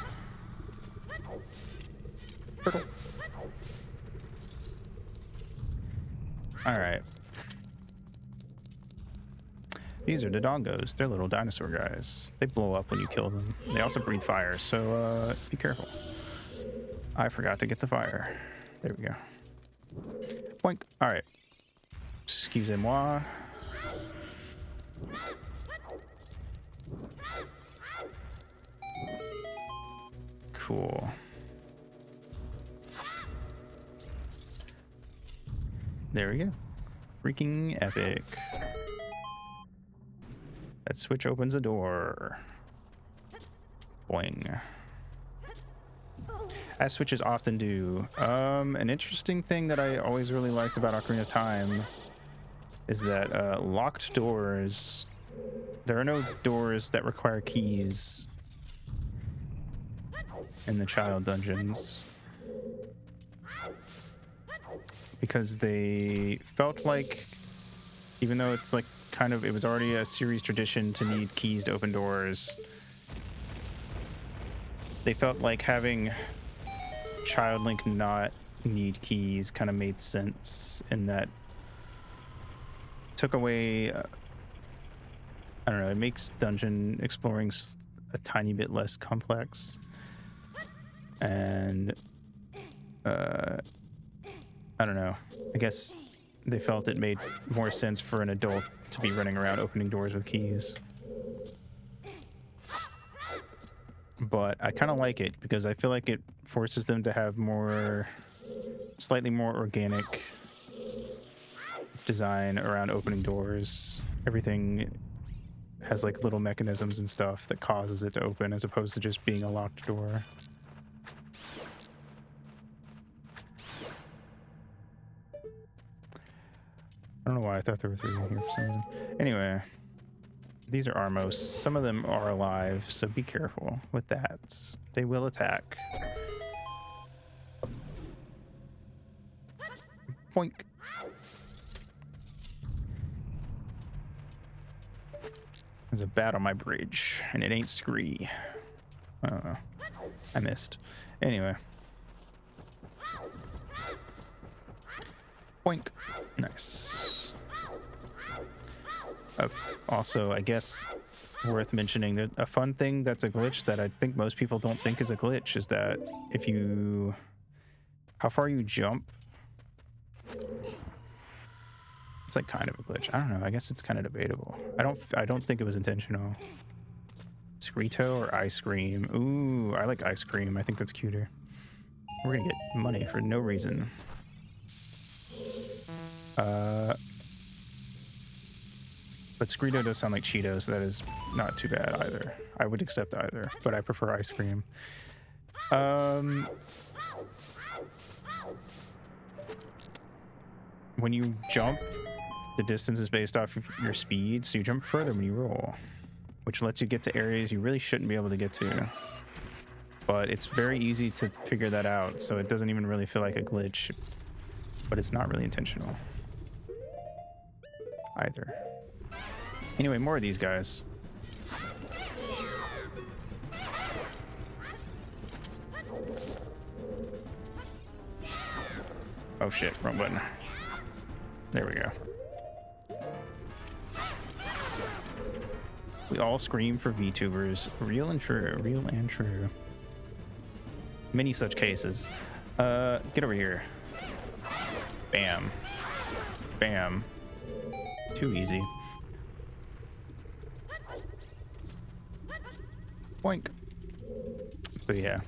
Turtle. All right. These are Dodongos. They're little dinosaur guys. They blow up when you kill them. They also breathe fire, so be careful. I forgot to get the fire. There we go. Boink. All right. Excusez-moi. Cool. There we go. Freaking epic. That switch opens a door. Boing. As switches often do. An interesting thing that I always really liked about Ocarina of Time is that locked doors, there are no doors that require keys in the child dungeons, because they felt like, even though it's like kind of, it was already a series tradition to need keys to open doors, they felt like having Child Link not need keys kind of made sense, in that took away I don't know, it makes dungeon exploring a tiny bit less complex, and I don't know, I guess they felt it made more sense for an adult to be running around opening doors with keys. But I kind of like it because I feel like it forces them to have more slightly more organic design around opening doors. Everything has like little mechanisms and stuff that causes it to open as opposed to just being a locked door. I don't know why I thought there were 3 in here for some reason. Anyway, these are Armos. Some of them are alive, so be careful with that. They will attack. Poink. There's a bat on my bridge, and it ain't Scree. I missed. Anyway. Poink. Nice. Also, I guess worth mentioning that a fun thing that's a glitch that I think most people don't think is a glitch is that if you... how far you jump... it's like kind of a glitch. I don't know. I guess it's kind of debatable. I don't think it was intentional. Screeto or ice cream? Ooh, I like ice cream. I think that's cuter. We're gonna get money for no reason. But Screeto does sound like Cheetos. So that is not too bad either. I would accept either, but I prefer ice cream. When you jump, the distance is based off of your speed, so you jump further when you roll, which lets you get to areas you really shouldn't be able to get to. But it's very easy to figure that out, so it doesn't even really feel like a glitch, but it's not really intentional either. Anyway, more of these guys. Oh shit, wrong button. There we go. We all scream for VTubers. Real and true. Real and true. Many such cases. Get over here. Bam. Bam. Too easy. Boink. But yeah.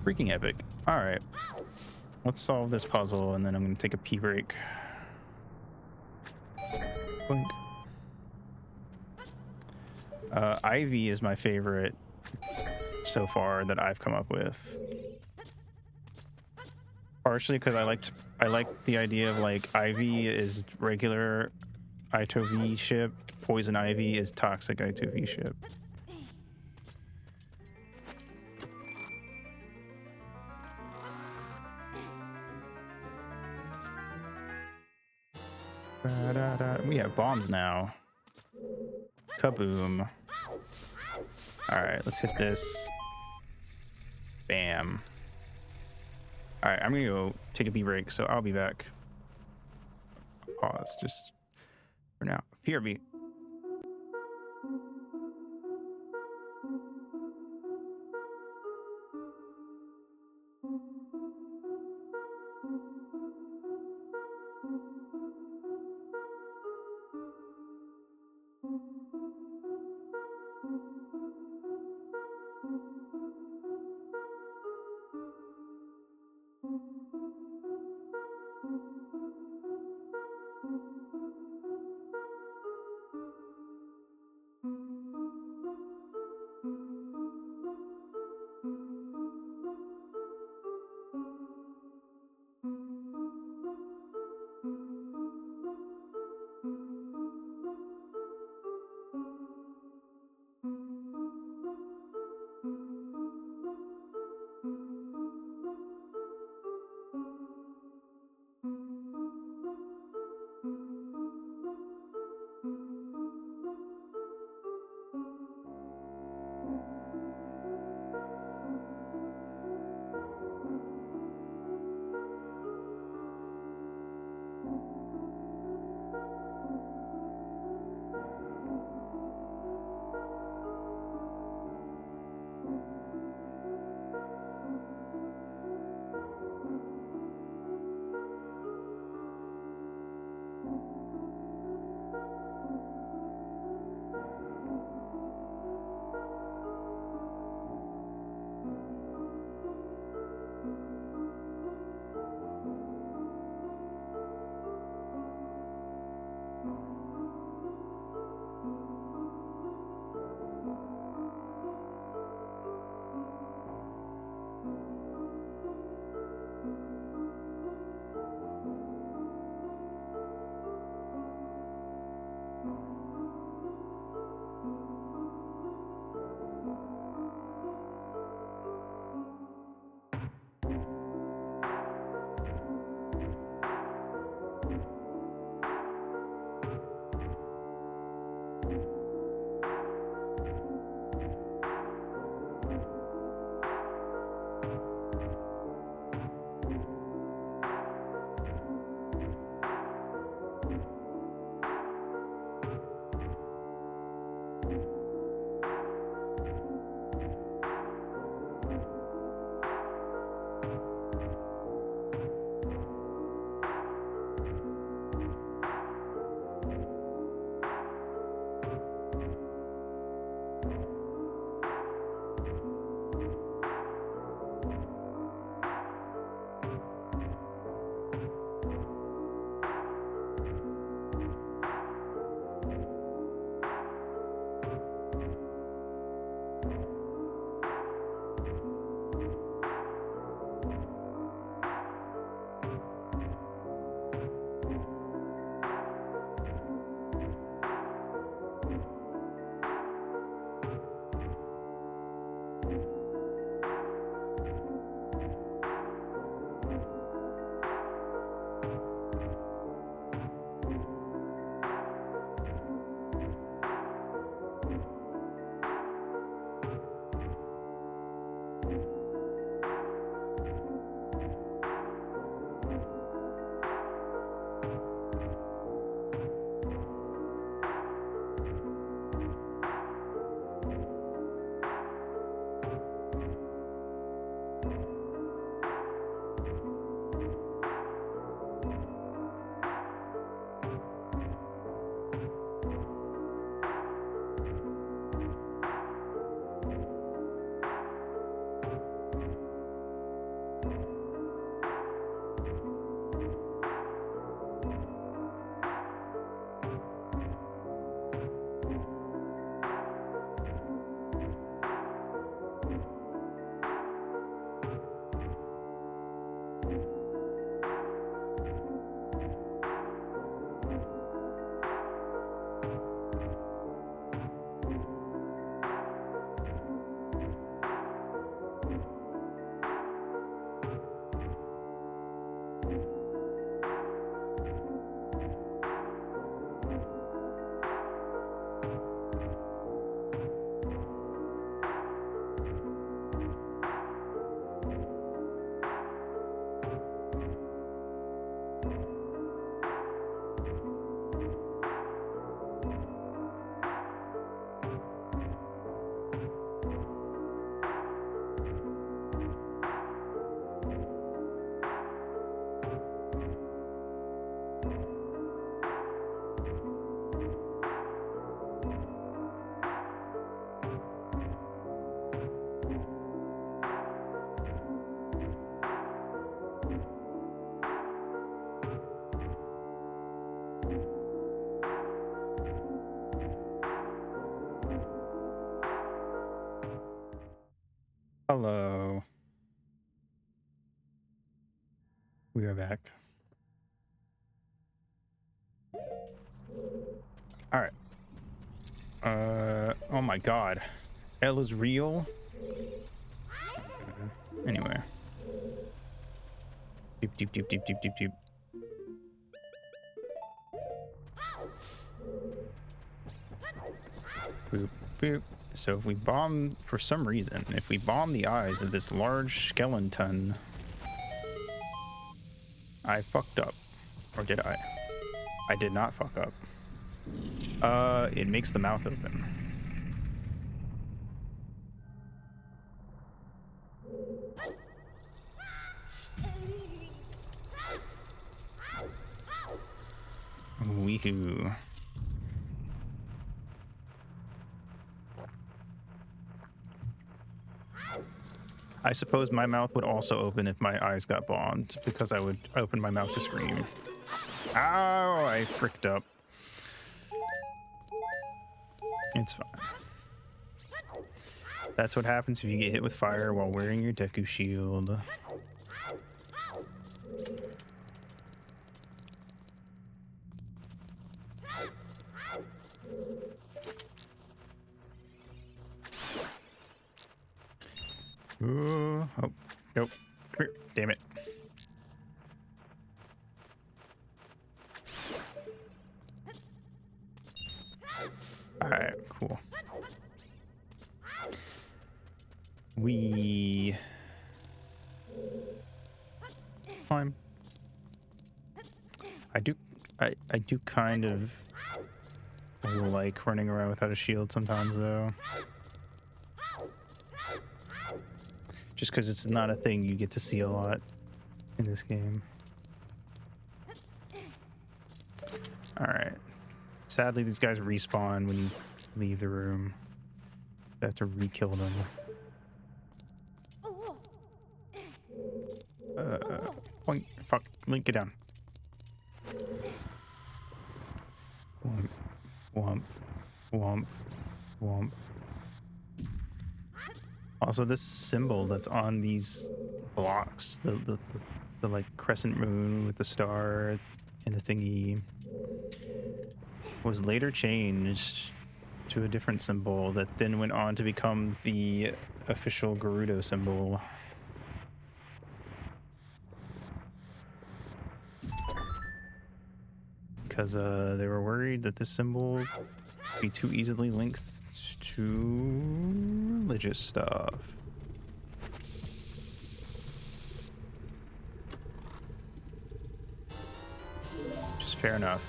Freaking epic. Alright. Let's solve this puzzle and then I'm going to take a pee break. Boink. Ivy is my favorite so far that I've come up with. Partially because I like the idea of like Ivy is regular Ito-V ship, Poison Ivy is toxic Ito-V ship. We have bombs now. Kaboom. Alright, let's hit this. Bam. Alright, I'm gonna go take a pee break, so I'll be back. Pause, just for now. PRB. Hello. We are back. All right. Oh my god. Ella's real? Anyway. Deep, deep, deep, deep, deep, deep, deep. Boop, boop. So if we bomb, for some reason, if we bomb the eyes of this large skeleton, I fucked up. Or did I? I did not fuck up. It makes the mouth open. Weehoo. I suppose my mouth would also open if my eyes got bombed, because I would open my mouth to scream. Ow! I fricked up. It's fine. That's what happens if you get hit with fire while wearing your Deku shield. Ooh, oh, nope. Come here. Damn it. Alright, cool. We climb. I do kind of like running around without a shield sometimes, though. Just because it's not a thing you get to see a lot in this game. Alright. Sadly, these guys respawn when you leave the room. You have to re-kill them. Point. Fuck. Link, get down. Womp. Womp. Womp. Womp. Also, this symbol that's on these blocks, the like crescent moon with the star and the thingy, was later changed to a different symbol that then went on to become the official Gerudo symbol. Because they were worried that this symbol would be too easily linked to religious stuff. Which is fair enough.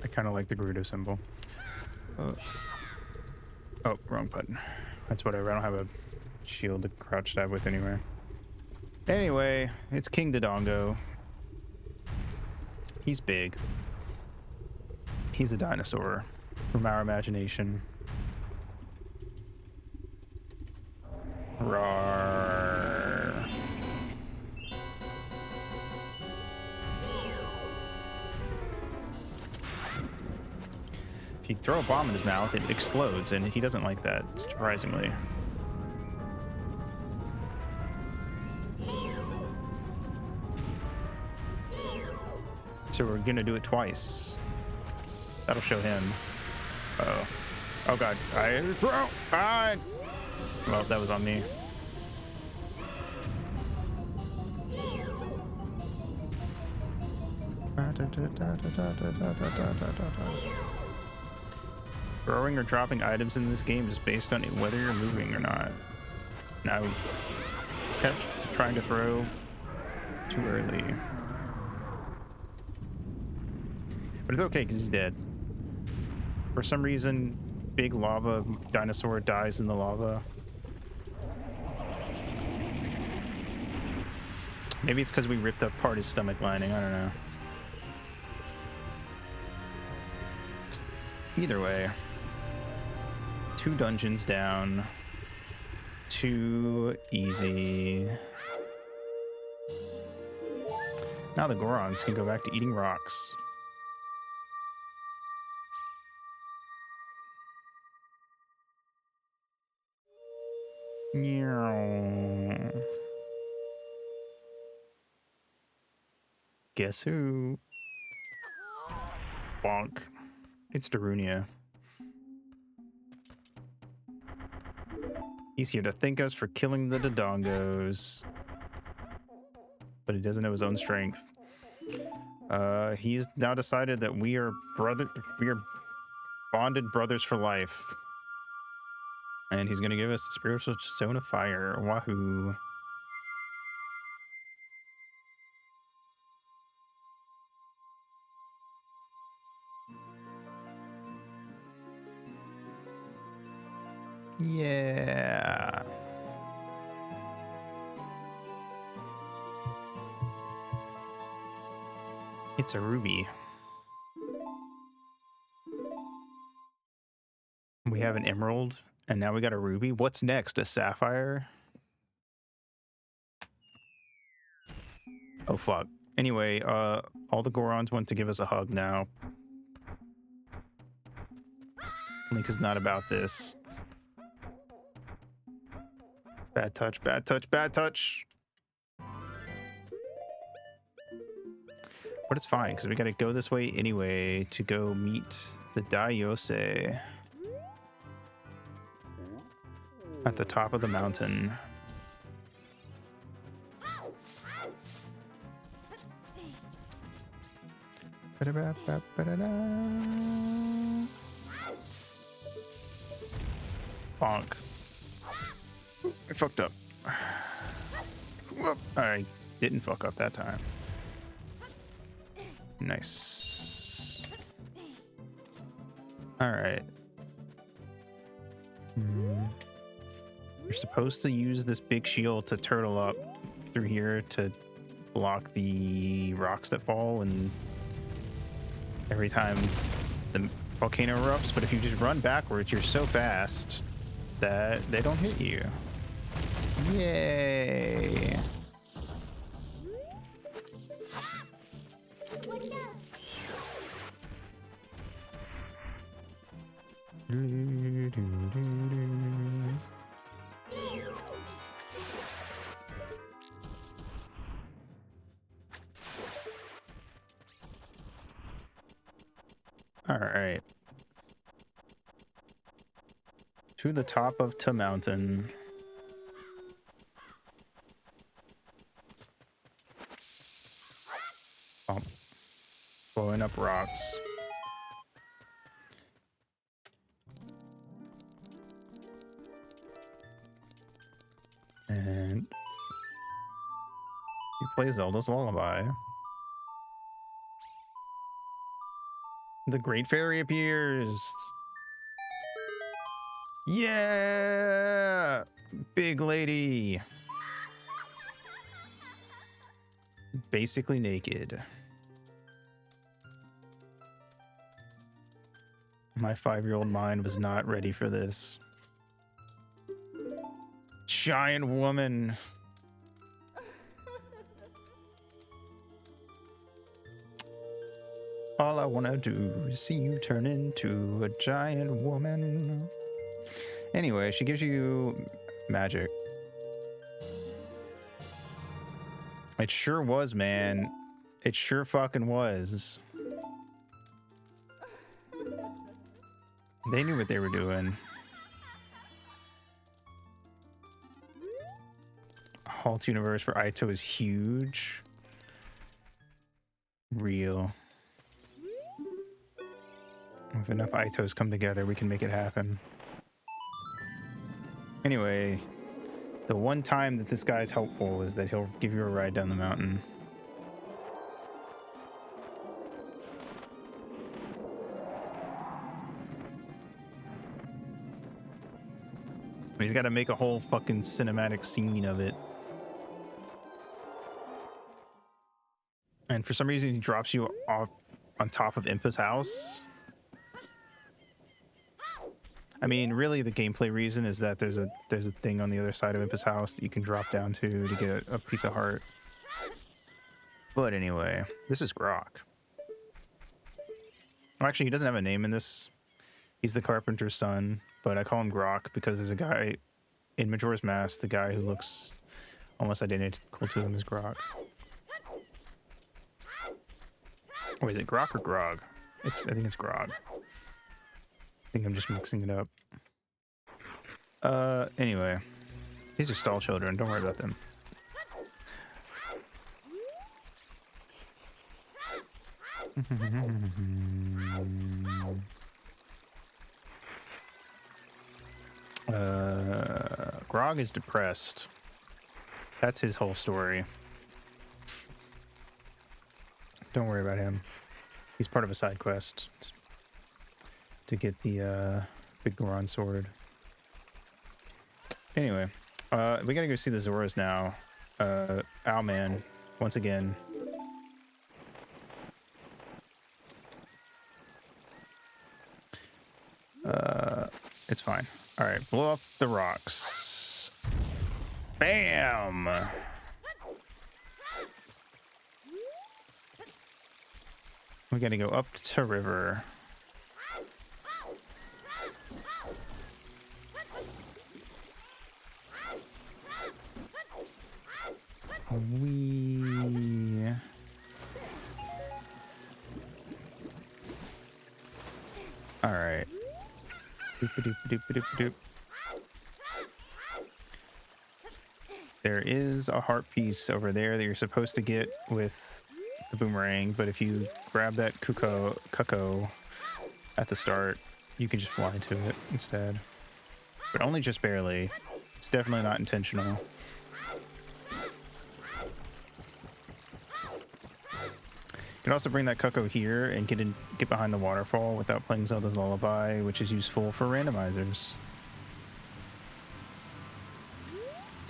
I kind of like the Gerudo symbol. Oh, wrong button. That's whatever. I don't have a shield to crouch stab with anyway. Anyway, it's King Dodongo. He's big. He's a dinosaur from our imagination. Roar. If you throw a bomb in his mouth, it explodes, and he doesn't like that, surprisingly. So we're gonna do it twice. That'll show him. Uh-oh. Oh god. Well, that was on me. Throwing or dropping items in this game is based on whether you're moving or not. Now, kept trying to throw too early. But it's okay because he's dead. For some reason, big lava dinosaur dies in the lava. Maybe it's because we ripped up part of his stomach lining. I don't know. Either way, 2 dungeons down. Too easy. Now the Gorons can go back to eating rocks. Guess who? Bonk. It's Darunia. He's here to thank us for killing the Dodongos. But he doesn't know his own strength. He's now decided that we are bonded brothers for life. And he's gonna give us the spiritual stone of fire. Wahoo. Yeah. It's a ruby. We have an emerald, and now we got a ruby. What's next? A sapphire? Oh, fuck. Anyway, all the Gorons want to give us a hug now. Link is not about this. Bad touch, bad touch, bad touch. But it's fine, because we gotta go this way anyway to go meet the Daiyose at the top of the mountain. Bonk. I fucked up. Whoop. I didn't fuck up that time. Nice. All right. You're supposed to use this big shield to turtle up through here to block the rocks that fall and every time the volcano erupts, but if you just run backwards, you're so fast that they don't hit you. Yay! All right. To the top of Ta Mountain. Oh. Blowing up rocks. And you play Zelda's Lullaby. The Great Fairy appears. Yeah! Big lady. Basically naked. My 5-year-old mind was not ready for this. Giant woman. All I want to do is see you turn into a giant woman. Anyway, she gives you magic. It sure was, man. It sure fucking was. They knew what they were doing. Halt universe where Aito is huge. Real. If enough Aitos come together, we can make it happen. Anyway, the one time that this guy's helpful is that he'll give you a ride down the mountain. But he's got to make a whole fucking cinematic scene of it. And for some reason, he drops you off on top of Impa's house. I mean, really, the gameplay reason is that there's a thing on the other side of Impa's house that you can drop down to get a piece of heart. But anyway, this is Grok. Well, actually, he doesn't have a name in this. He's the carpenter's son, but I call him Grok because there's a guy in Majora's Mask, the guy who looks almost identical to him is Grok. Or is it Grok or Grog? I think it's Grog. I think I'm just mixing it up. Anyway. These are stall children. Don't worry about them. Grog is depressed. That's his whole story. Don't worry about him. He's part of a side quest to get the big Goron sword. Anyway, we gotta go see the Zoras now. Owlman, once again. It's fine. All right, blow up the rocks. Bam! We gotta go up to river. All right. Doop-a-doop-a-doop-a-doop-a-doop. There is a heart piece over there that you're supposed to get with the boomerang, but if you grab that cuckoo at the start, you can just fly to it instead. But only just barely. It's definitely not intentional. You can also bring that Cuckoo here and get behind the waterfall without playing Zelda's Lullaby, which is useful for randomizers.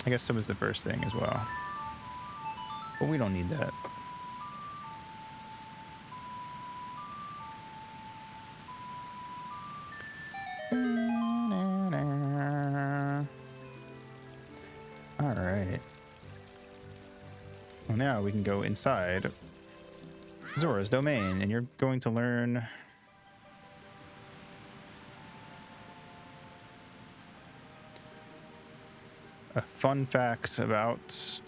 I guess so was the first thing as well. But we don't need that. Alright. Well, now we can go inside Zora's domain, and you're going to learn a fun fact about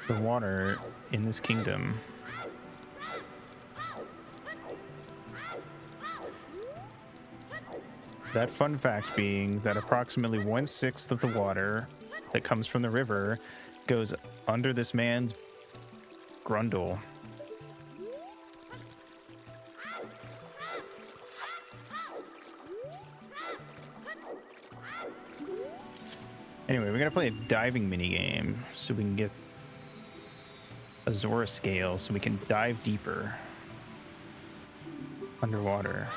the water in this kingdom. That fun fact being that approximately 1/6 of the water that comes from the river goes under this man's grundle. Anyway, we're gonna play a diving mini game so we can get a Zora scale so we can dive deeper underwater.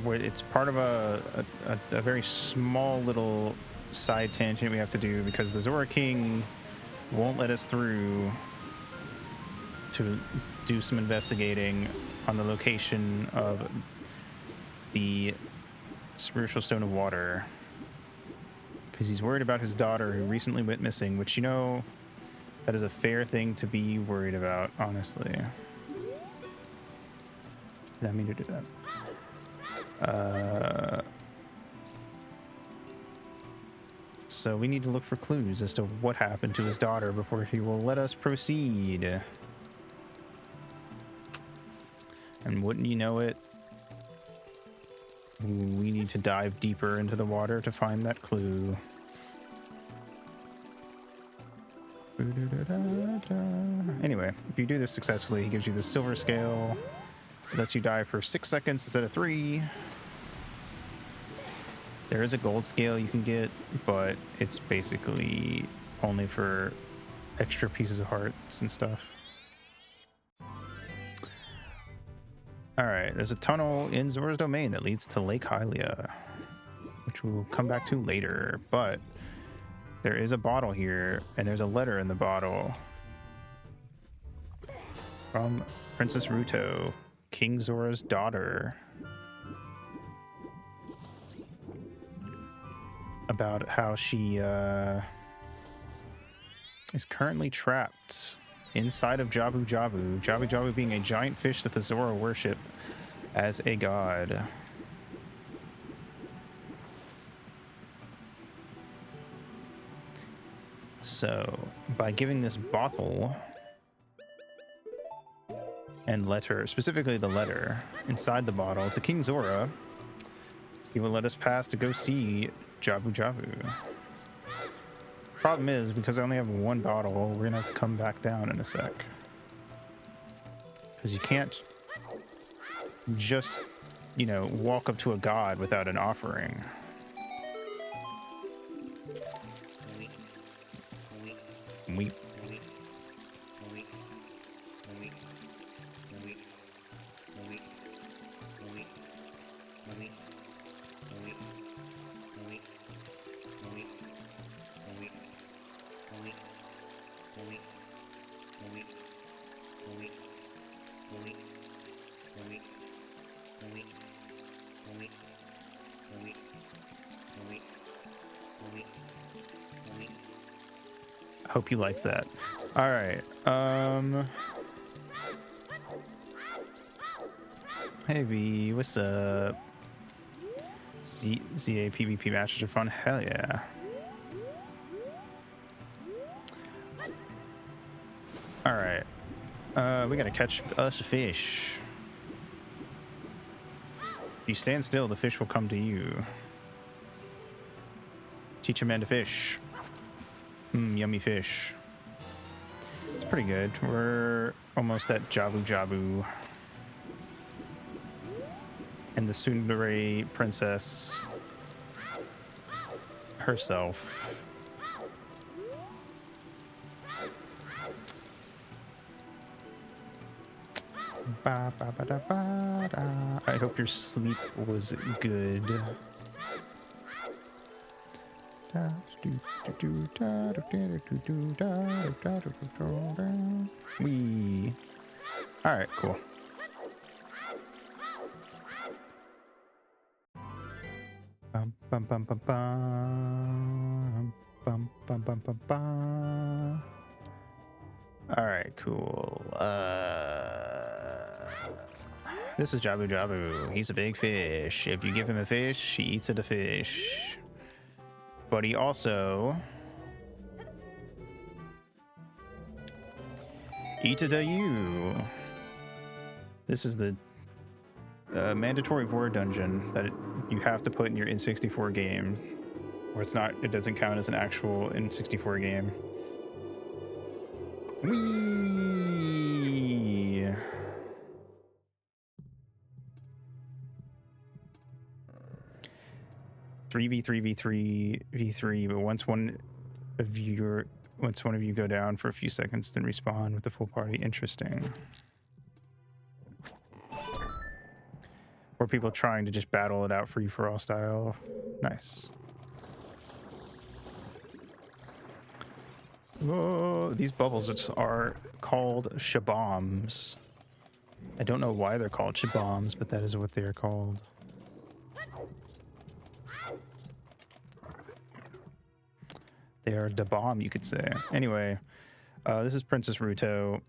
It's part of a very small little side tangent we have to do because the Zora King won't let us through to do some investigating on the location of the spiritual stone of water because he's worried about his daughter who recently went missing, which, you know, that is a fair thing to be worried about, honestly. Did I mean to do that? So we need to look for clues as to what happened to his daughter before he will let us proceed. And wouldn't you know it, we need to dive deeper into the water to find that clue. Anyway, if you do this successfully, he gives you the silver scale. It lets you dive for 6 seconds instead of 3. There is a gold scale you can get, but it's basically only for extra pieces of hearts and stuff. Alright, there's a tunnel in Zora's domain that leads to Lake Hylia, which we'll come back to later, but there is a bottle here, and there's a letter in the bottle from Princess Ruto, King Zora's daughter, about how she is currently trapped inside of Jabu Jabu. Jabu Jabu being a giant fish that the Zora worship as a god. So, by giving this bottle and letter, specifically the letter inside the bottle to King Zora, he will let us pass to go see Jabu Jabu. Problem is, because I only have one bottle, we're gonna have to come back down in a sec. Because you can't just, you know, walk up to a god without an offering. Weep. Hope you liked that. All right. Hey V, what's up? ZA PvP matches are fun. Hell yeah. All right. We gotta catch us a fish. If you stand still, the fish will come to you. Teach a man to fish. Yummy fish. It's pretty good. We're almost at Jabu Jabu. and the tsundere princess herself. Ba, ba, ba, da, ba, da. I hope your sleep was good. Wee. All right, cool. Bum bum bum bum bum bum bum bum bum bum. All right, cool. This is Jabu Jabu. He's a big fish. If you give him a fish, he eats it a fish. But he also eats it a you. This is the mandatory war dungeon that you have to put in your N64 game, or it's not. It doesn't count as an actual N64 game. Whee! Three v3, but once one of you go down for a few seconds, then respawn with the full party. Interesting. Or people trying to just battle it out free for all style. Nice. Whoa, these bubbles are called shabombs. I don't know why they're called shabombs, but that is what they are called. They are da bomb, you could say. Anyway, this is Princess Ruto.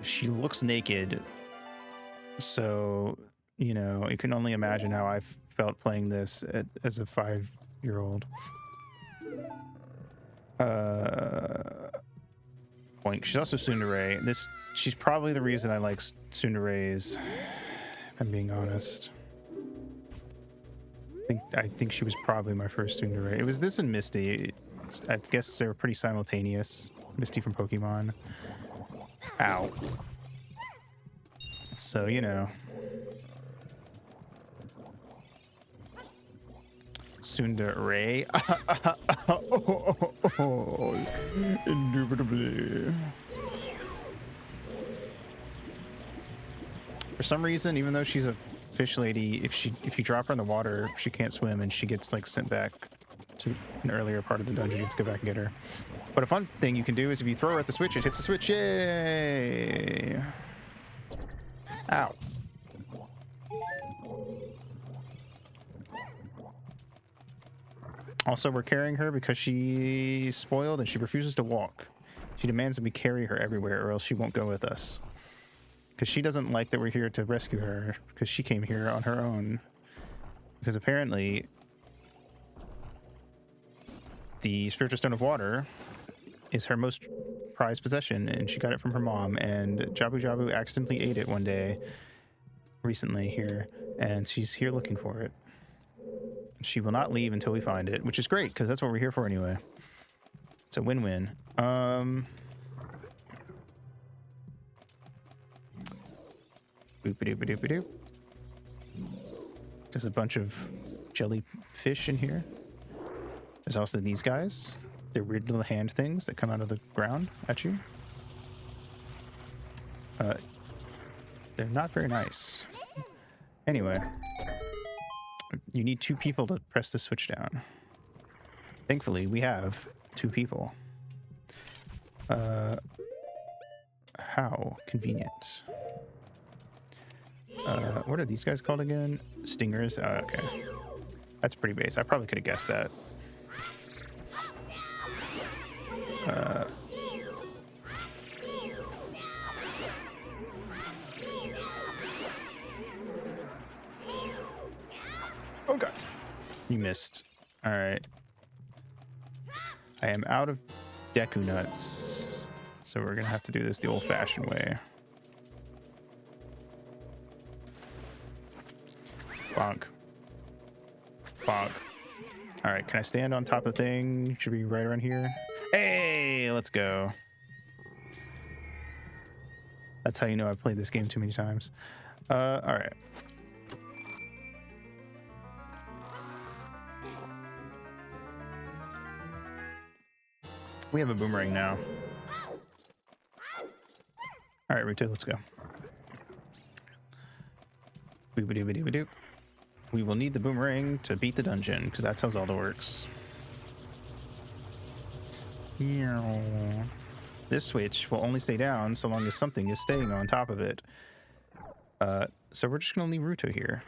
She looks naked, so you know you can only imagine how I felt playing this as a 5-year-old. Point. She's also tsundere. She's probably the reason I like tsunderes, if I'm being honest. I think she was probably my first tsundere. It was this and Misty. I guess they were pretty simultaneous. Misty from Pokemon. Ow. So, you know. Tsundere. Indubitably. For some reason, even though she's a fish lady, if you drop her in the water, she can't swim and she gets like sent back to an earlier part of the dungeon. You have to go back and get her. But a fun thing you can do is if you throw her at the switch, it hits the switch. Yay! Ow. Also, we're carrying her because she's spoiled and she refuses to walk. She demands that we carry her everywhere or else she won't go with us. Because she doesn't like that we're here to rescue her, because she came here on her own. Because apparently the Spiritual Stone of Water is her most prized possession, and she got it from her mom, and Jabu Jabu accidentally ate it one day recently here, and she's here looking for it. She will not leave until we find it, which is great, because that's what we're here for anyway. It's a win-win. Boop-a-doop-a-doop-a-doop. There's a bunch of jellyfish in here. There's also these guys. They're weird little hand things that come out of the ground at you. They're not very nice. Anyway, you need 2 people to press the switch down. Thankfully, we have 2 people. How convenient. What are these guys called again? Stingers? Oh, okay. That's pretty base. I probably could have guessed that. Oh god. You missed. Alright. I am out of Deku nuts. So we're gonna have to do this the old-fashioned way. Bonk. Bonk. Alright, can I stand on top of the thing? Should be right around here. Hey, let's go. That's how you know I've played this game too many times. All right. We have a boomerang now. All right, Ruto, let's go. Boop-a-doo-ba-doo-ba-doo. We will need the boomerang to beat the dungeon, because that's how Zelda works. This switch will only stay down so long as something is staying on top of it. So we're just going to leave Ruto here.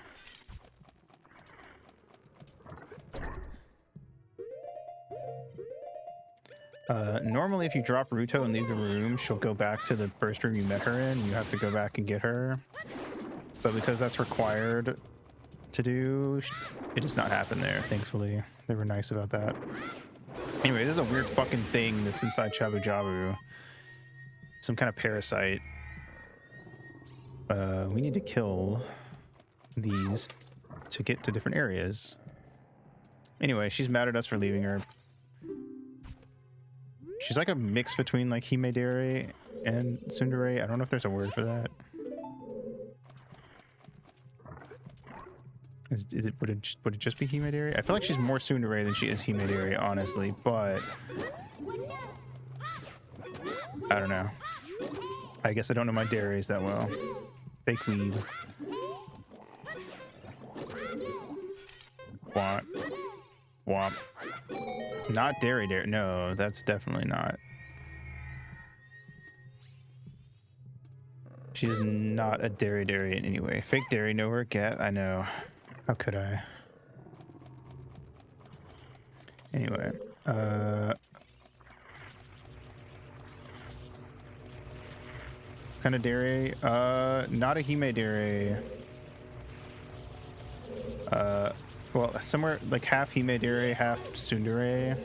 Normally, if you drop Ruto and leave the room, she'll go back to the first room you met her in. You have to go back and get her. But because that's required to do, it does not happen there, thankfully. They were nice about that. Anyway, there's a weird fucking thing that's inside Jabu Jabu. Some kind of parasite. We need to kill these to get to different areas. Anyway, she's mad at us for leaving her. She's like a mix between like Himedare and Tsundere. I don't know if there's a word for that. Is it would it just be Himedare? I feel like she's more Tsundere than she is Himedare, honestly, but I don't know. I guess I don't know my Dares that well. Fake weed. Womp. Womp. It's not Dairy. No, that's definitely not. She is not a Dairy in any way. Fake Dairy, nowhere get. I know. How could I? Anyway, kind of Dairy. Not a Himedare. Well, somewhere like half Himedare, half Tsundere.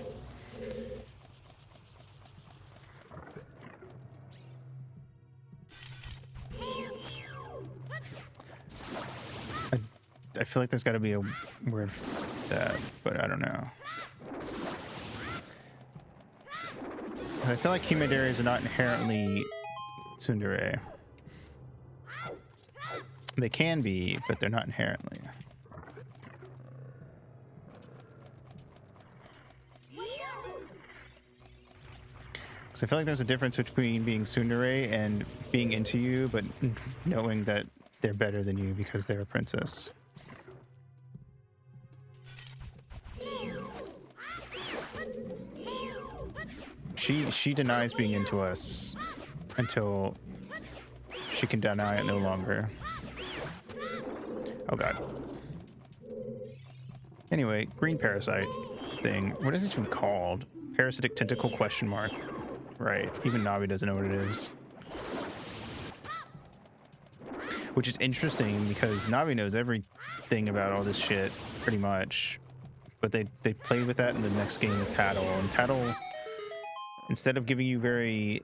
I feel like there's got to be a word for that, but I don't know. I feel like Himedares are not inherently Tsundere. They can be, but they're not inherently. So I feel like there's a difference between being Tsundere and being into you, but knowing that they're better than you because they're a princess. She denies being into us until she can deny it no longer. Oh god. Anyway, green parasite thing. What is this even called? Parasitic tentacle question mark. Right. Even Navi doesn't know what it is. Which is interesting because Navi knows everything about all this shit, pretty much. But they played with that in the next game with Tattle. And Tattle, instead of giving you very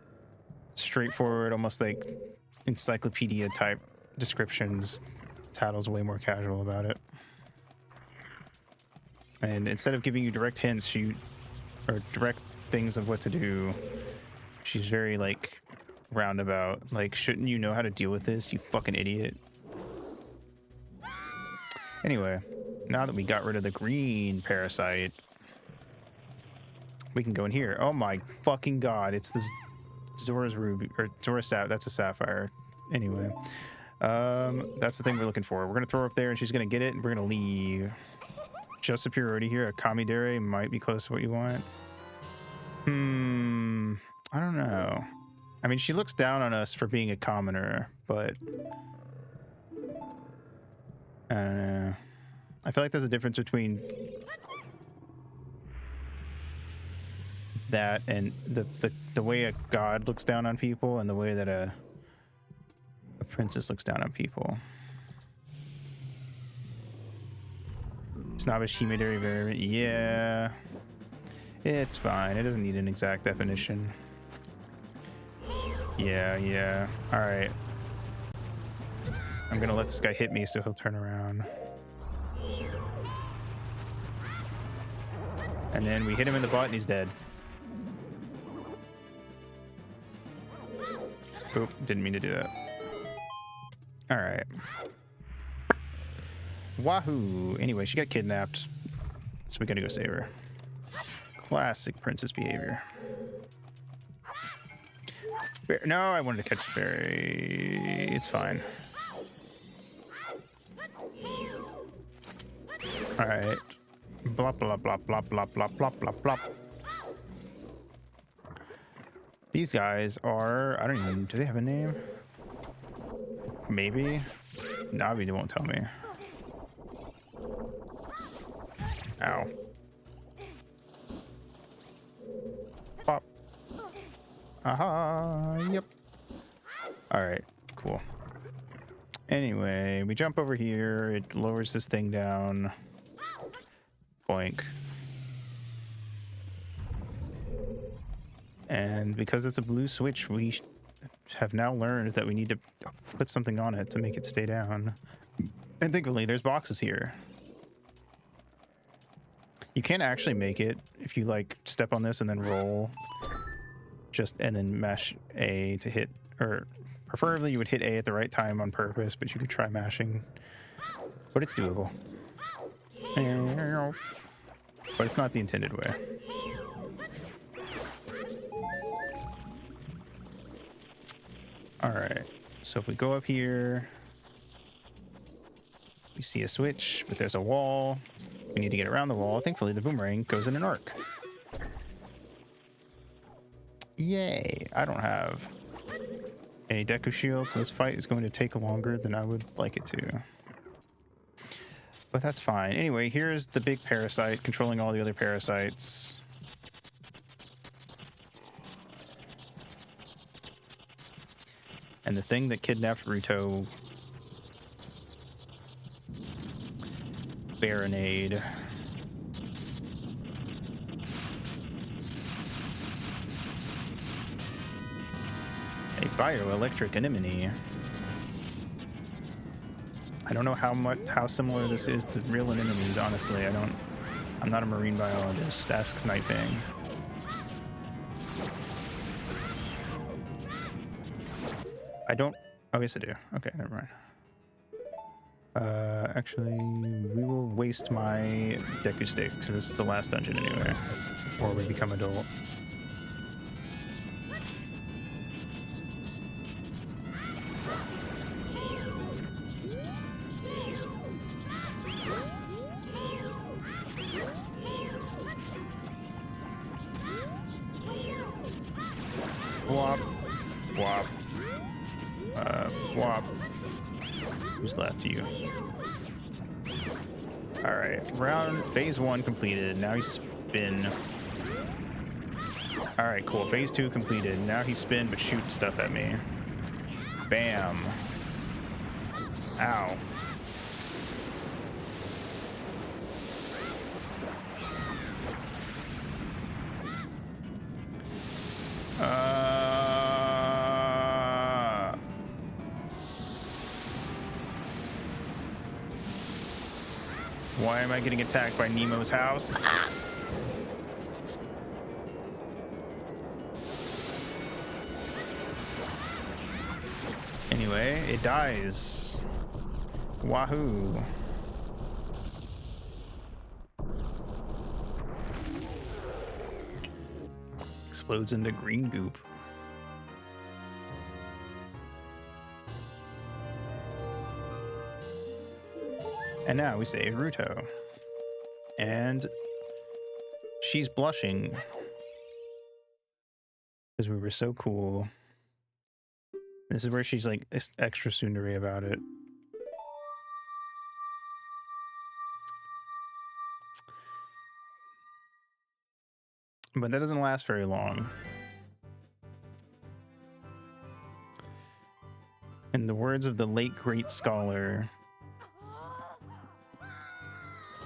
straightforward, almost like encyclopedia type descriptions, Tattle's way more casual about it. And instead of giving you direct hints, or direct things of what to do, she's very like roundabout. Like, shouldn't you know how to deal with this, you fucking idiot? Anyway, now that we got rid of the green parasite, we can go in here. Oh my fucking god, it's this Zora's ruby, or Zora's that's a sapphire. Anyway, that's the thing we're looking for. We're gonna throw her up there and she's gonna get it and we're gonna leave. Just superiority here. A Kamidare might be close to what you want. I don't know. I mean, she looks down on us for being a commoner, but I don't know. I feel like there's a difference between that and the way a god looks down on people and the way that a princess looks down on people. Snobbish Himedare variant. Yeah. It's fine. It doesn't need an exact definition. Yeah. Alright. I'm gonna let this guy hit me so he'll turn around. And then we hit him in the butt and he's dead. Oop, didn't mean to do that. All right. Wahoo! Anyway, she got kidnapped, so we gotta go save her. Classic princess behavior. No, I wanted to catch the fairy. It's fine. All right. Blah blah blah blah blah blah blah blah blah. These guys are, I don't even, do they have a name? Maybe. Navi, they won't tell me. Ow. Pop. Aha. Yep. All right. Cool. Anyway, we jump over here. It lowers this thing down. Boink. And because it's a blue switch, we have now learned that we need to put something on it to make it stay down. And thankfully, there's boxes here. You can actually make it if you like step on this and then roll, and then mash A to hit, or preferably you would hit A at the right time on purpose, but you could try mashing. But it's doable. But it's not the intended way. All right, so if we go up here, we see a switch, but there's a wall. We need to get around the wall. Thankfully, the boomerang goes in an arc. Yay! I don't have any Deku shields, so this fight is going to take longer than I would like it to. But that's fine. Anyway, here's the big parasite controlling all the other parasites. And the thing that kidnapped Ruto, Baronade. A bioelectric anemone. I don't know how similar this is to real anemones, honestly. I'm not a marine biologist. Ask Nightfang. Oh, yes I do. Okay, never mind. Actually, we will waste my Deku Stick, because this is the last dungeon anyway, before we become adult. Whop. Whop. Whop. Who's left? You. Alright, phase 1 completed. Now he's spin. Alright, cool. Phase 2 completed. Now he's spin, but shoot stuff at me. Bam. Ow. Why am I getting attacked by Nemo's house? Anyway, it dies. Wahoo. Explodes into green goop. And now we save Ruto. And she's blushing because we were so cool. This is where she's like extra tsundere about it. But that doesn't last very long. In the words of the late great scholar,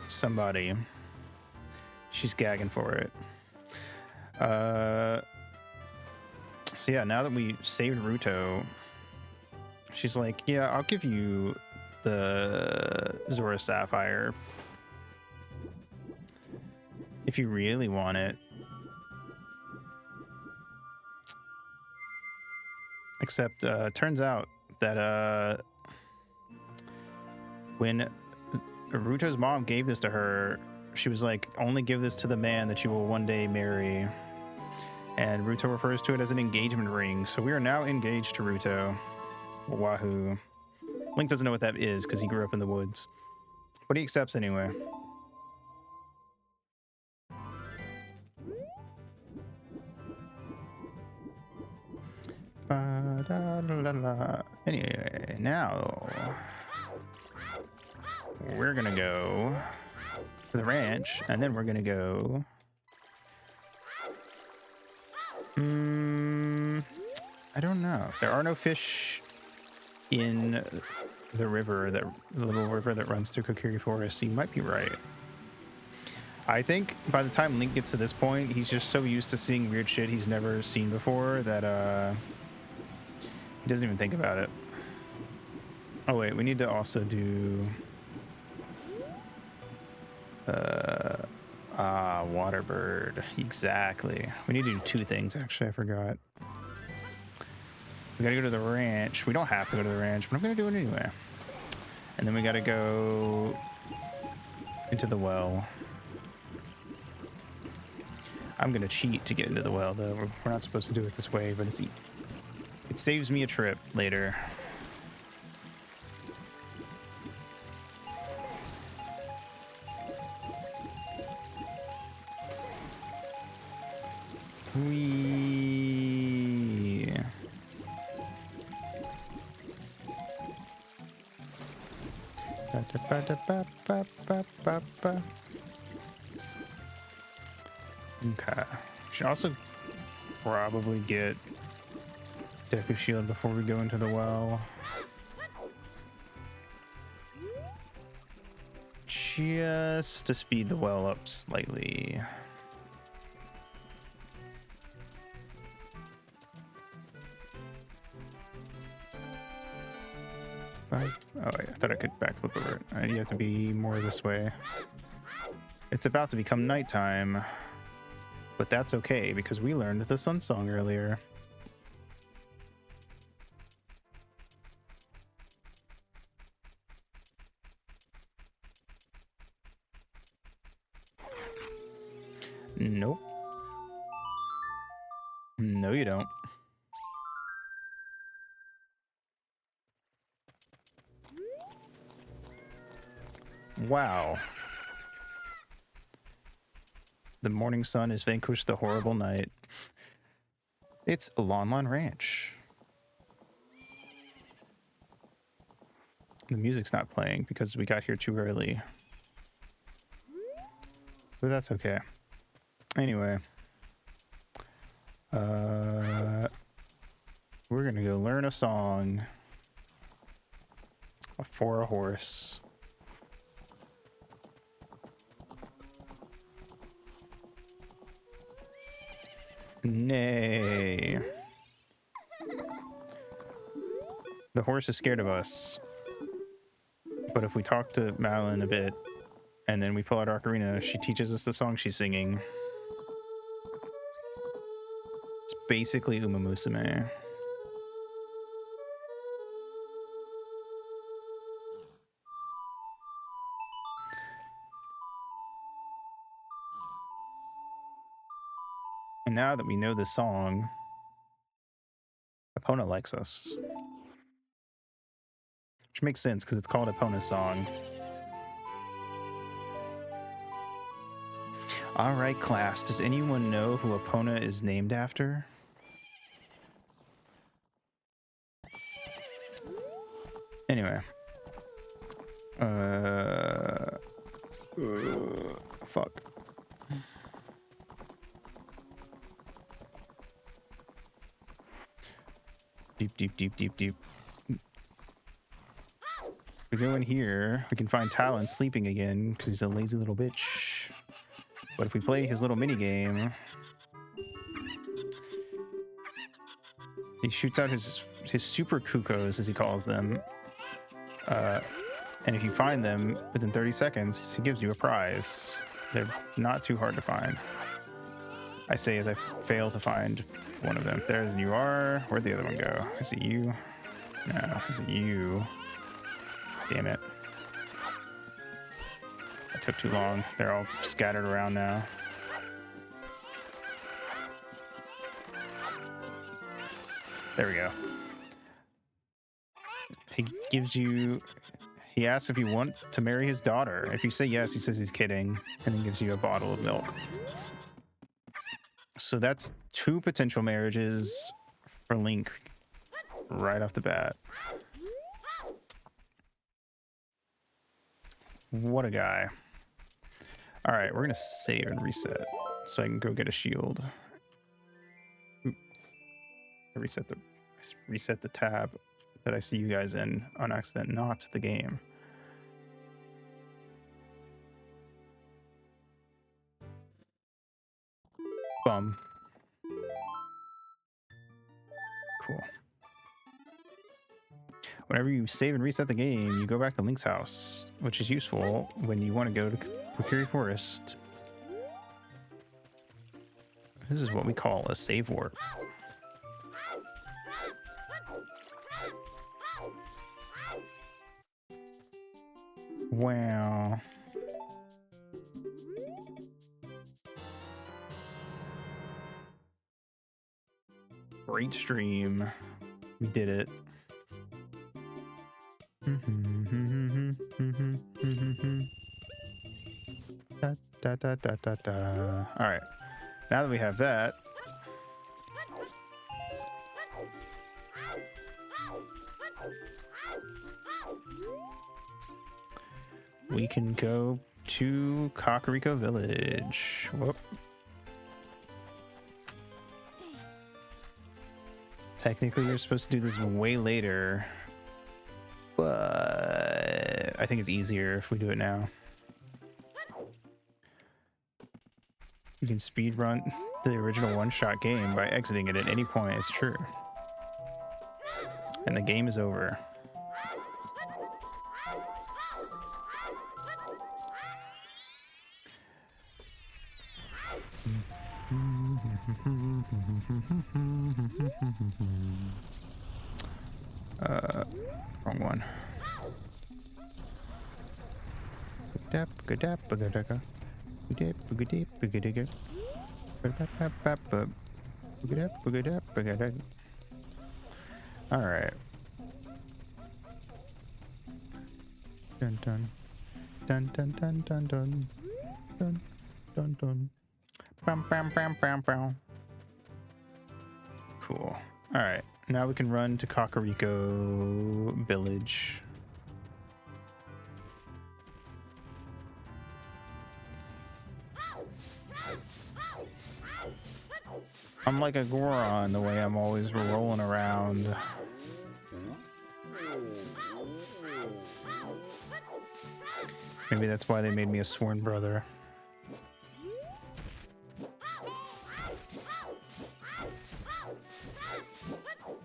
somebody, she's gagging for it. So yeah, now that we saved Ruto, she's like, yeah, I'll give you the Zora Sapphire if you really want it. Except turns out that When Naruto's mom gave this to her, she was like, only give this to the man that you will one day marry. And Naruto refers to it as an engagement ring. So we are now engaged to Naruto. Wahoo. Link doesn't know what that is because he grew up in the woods. But he accepts anyway. Anyway, now we're gonna go to the ranch, and then we're gonna go. I don't know. There are no fish in the river, the little river that runs through Kokiri Forest. So you might be right. I think by the time Link gets to this point, he's just so used to seeing weird shit he's never seen before that he doesn't even think about it. Oh wait, we need to also do Waterbird. Exactly. We need to do two things actually, I forgot. We gotta go to the ranch. We don't have to go to the ranch, but I'm gonna do it anyway. And then we gotta go into the well. I'm gonna cheat to get into the well though. We're not supposed to do it this way, but it saves me a trip later. Wee. Okay. Should also probably get Deku Shield before we go into the well. Just to speed the well up slightly. Oh wait, I thought I could backflip over it. You have to be more this way. It's about to become nighttime, but that's okay because we learned the sun song earlier. Nope. No, you don't. Wow. The morning sun has vanquished the horrible night. It's Lon Lon Ranch. The music's not playing because we got here too early. But that's okay. Anyway. We're gonna go learn a song for a horse. Nay. The horse is scared of us. But if we talk to Malin a bit, and then we pull out Ocarina, she teaches us the song she's singing. It's basically Uma Musume. And now that we know the song, Epona likes us. Which makes sense because it's called Epona's song. Alright, class. Does anyone know who Epona is named after? Anyway. Fuck. Deep, deep, deep, deep, deep. We go in here, we can find Talon sleeping again because he's a lazy little bitch. But if we play his little mini game, he shoots out his super Kukos, as he calls them. And if you find them within 30 seconds, he gives you a prize. They're not too hard to find. I say as I fail to find one of them. There's you are. Where'd the other one go? Is it you? No, is it you? Damn it. That took too long. They're all scattered around now. There we go. He gives you... He asks if you want to marry his daughter. If you say yes, he says he's kidding, and then gives you a bottle of milk. So that's 2 potential marriages for Link right off the bat. What a guy. All right, we're going to save and reset so I can go get a shield. Oop. I reset the tab that I see you guys in on accident, not the game. Bum. Cool. Whenever you save and reset the game, you go back to Link's house, which is useful when you want to go to Kokiri Forest. This is what we call a save warp. Wow. Great stream. We did it. Da, da, da, da, da. All right. Now that we have that, we can go to Kakariko Village. Whoop. Technically, you're supposed to do this way later, but I think it's easier if we do it now. You can speedrun the original one-shot game by exiting it at any point. It's true. And the game is over. Wrong one. All right. Dun dun dun dun dun dun dun dun dun dun. Bam bam bam bam bam. Cool. All right. Now we can run to Kakariko Village. I'm like a Goron the way I'm always rolling around. Maybe that's why they made me a sworn brother.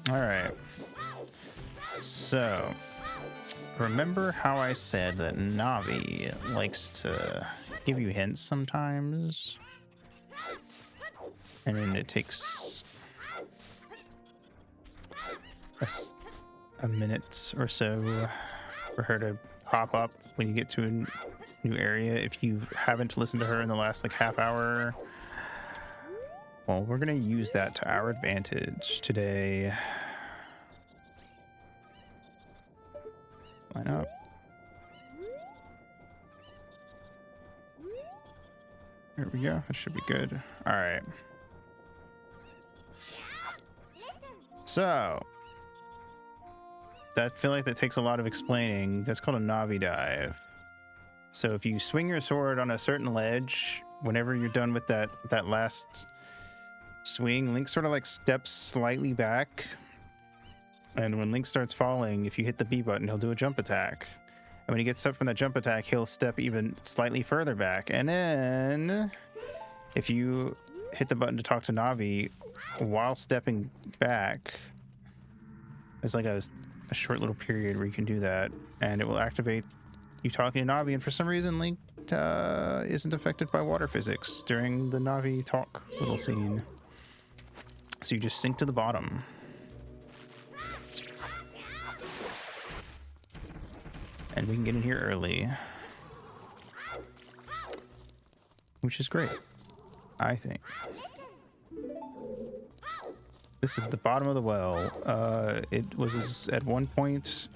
All right. So, remember how I said that Navi likes to give you hints sometimes? And then it takes a minute or so for her to pop up when you get to a new area. If you haven't listened to her in the last like half hour, well, we're gonna use that to our advantage today. Line up. There we go. That should be good. All right. So, I feel like that takes a lot of explaining. That's called a Navi dive. So if you swing your sword on a certain ledge, whenever you're done with that last swing, Link sort of like steps slightly back. And when Link starts falling, if you hit the B button, he'll do a jump attack. And when he gets up from that jump attack, he'll step even slightly further back. And then if you hit the button to talk to Navi while stepping back, there's like a short little period where you can do that, and it will activate you talking to Navi. And for some reason, Link isn't affected by water physics during the Navi talk little scene. So you just sink to the bottom. And we can get in here early. which is great, I think. This is the bottom of the well. It was at one point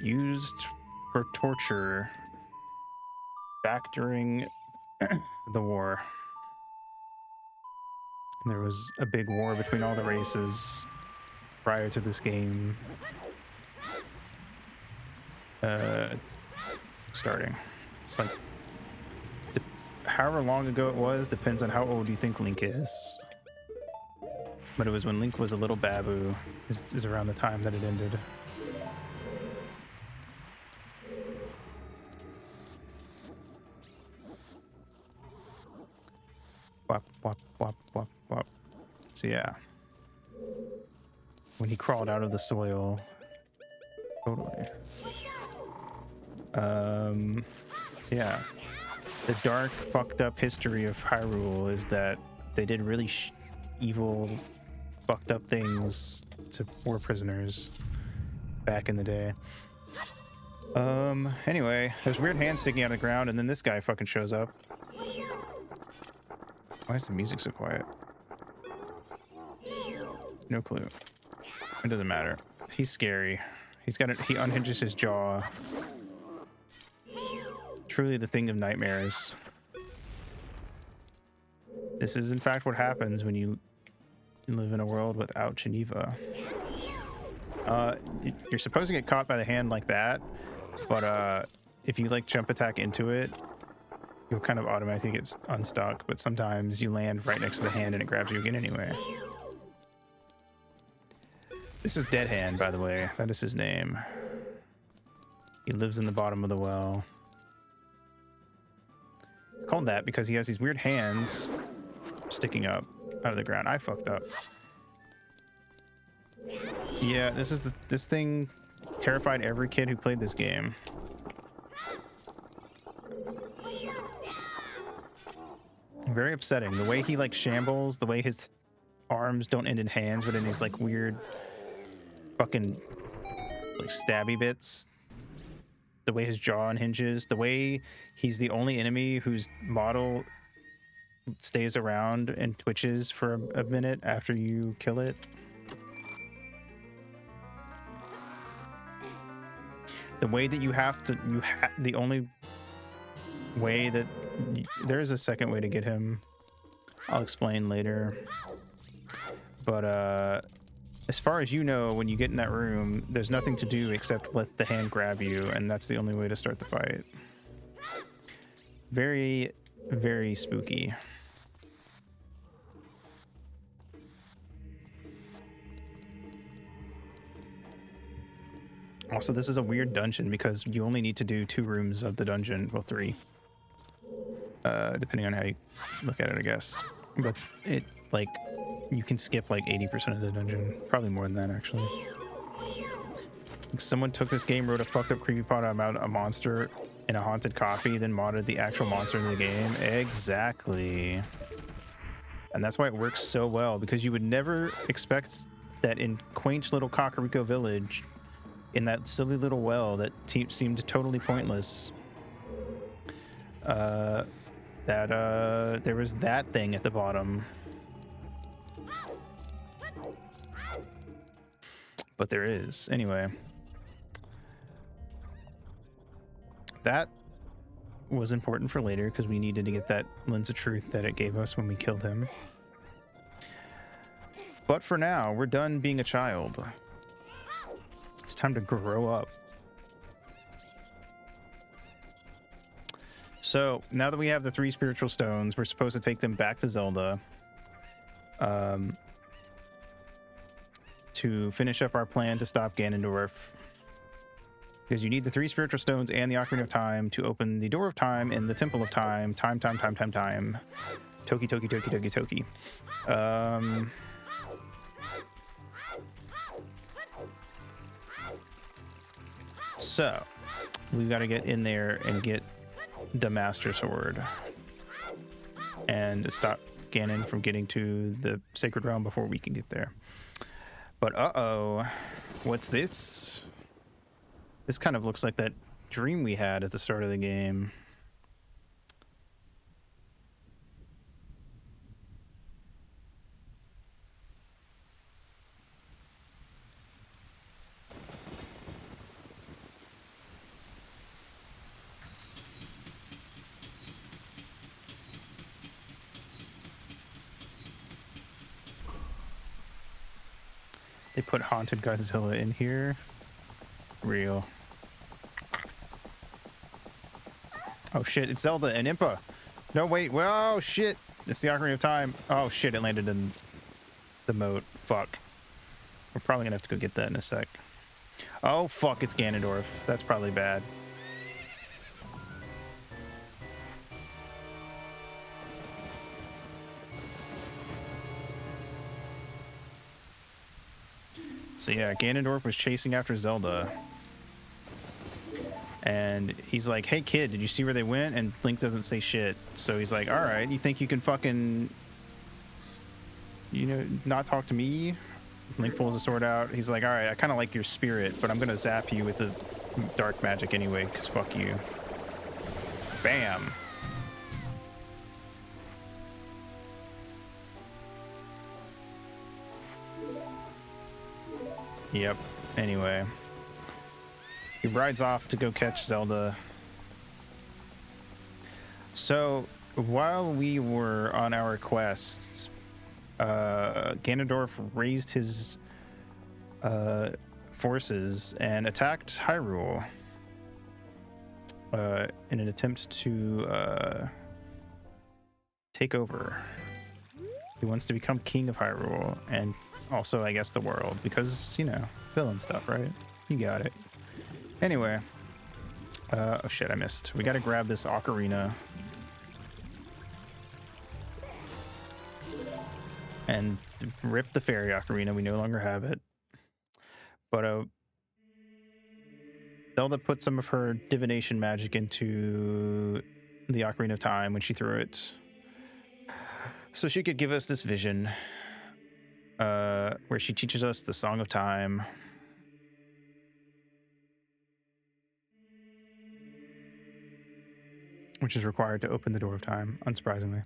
used for torture back during the war. There was a big war between all the races prior to this game starting. It's like, however long ago it was, depends on how old you think Link is. But it was when Link was a little babu, is around the time that it ended. Wop, wop, wop, wop, wop. So yeah. When he crawled out of the soil. Totally. So yeah. The dark, fucked up history of Hyrule is that they did really evil, fucked up things to war prisoners back in the day. Anyway, there's weird hands sticking out of the ground, and then this guy fucking shows up. Why is the music so quiet? No clue. It doesn't matter. He's scary. He unhinges his jaw. Truly the thing of nightmares. This is in fact what happens when you live in a world without Geneva. You're supposed to get caught by the hand like that, but if you like jump attack into it, you'll kind of automatically get unstuck, but sometimes you land right next to the hand and it grabs you again anyway. This is Dead Hand, by the way. That is his name. He lives in the bottom of the well. It's called that because he has these weird hands sticking up out of the ground. I fucked up. Yeah, this thing terrified every kid who played this game. Very upsetting. The way he like shambles, the way his arms don't end in hands, but in these like weird fucking like stabby bits. The way his jaw unhinges, the way he's the only enemy whose model stays around and twitches for a minute after you kill it. The way that you have to, the only way that there is a second way to get him. I'll explain later. But as far as you know, when you get in that room, there's nothing to do except let the hand grab you, and that's the only way to start the fight. Very, very spooky. Also, this is a weird dungeon because you only need to do 2 rooms of the dungeon. Well, 3. Depending on how you look at it, I guess. But it, like, you can skip like 80% of the dungeon. Probably more than that, actually. Someone took this game, wrote a fucked up creepypasta about a monster in a haunted copy, then modded the actual monster in the game. Exactly. And that's why it works so well, because you would never expect that in quaint little Kakariko Village, in that silly little well that seemed totally pointless, that there was that thing at the bottom. But there is. Anyway. That was important for later because we needed to get that lens of truth that it gave us when we killed him. But for now, we're done being a child. It's time to grow up. So now that we have the 3 spiritual stones, we're supposed to take them back to Zelda to finish up our plan to stop Ganondorf. Because you need the 3 spiritual stones and the Ocarina of Time to open the Door of Time and the Temple of Time. Time. Toki. So, we've got to get in there and get the Master Sword and stop Ganon from getting to the Sacred Realm before we can get there. But uh-oh, what's this? This kind of looks like that dream we had at the start of the game. They put Haunted Godzilla in here. Real. Oh shit, it's Zelda and Impa. No, wait. Well, oh shit. It's the Ocarina of Time. Oh shit, it landed in the moat. Fuck. We're probably gonna have to go get that in a sec. Oh fuck, it's Ganondorf. That's probably bad. So yeah, Ganondorf was chasing after Zelda. And he's like, hey kid, did you see where they went? And Link doesn't say shit. So he's like, all right, you think you can fucking, you know, not talk to me? Link pulls a sword out. He's like, all right, I kind of like your spirit, but I'm going to zap you with the dark magic anyway, because fuck you. Bam. Yep. Anyway. He rides off to go catch Zelda. So, while we were on our quests, Ganondorf raised his forces and attacked Hyrule in an attempt to take over. He wants to become king of Hyrule and also, I guess, the world because, you know, villain stuff, right? You got it. Anyway. Oh shit, I missed. We gotta grab this ocarina. And rip the fairy ocarina. We no longer have it. But Zelda put some of her divination magic into the Ocarina of Time when she threw it. So she could give us this vision where she teaches us the Song of Time. Which is required to open the door of time, unsurprisingly.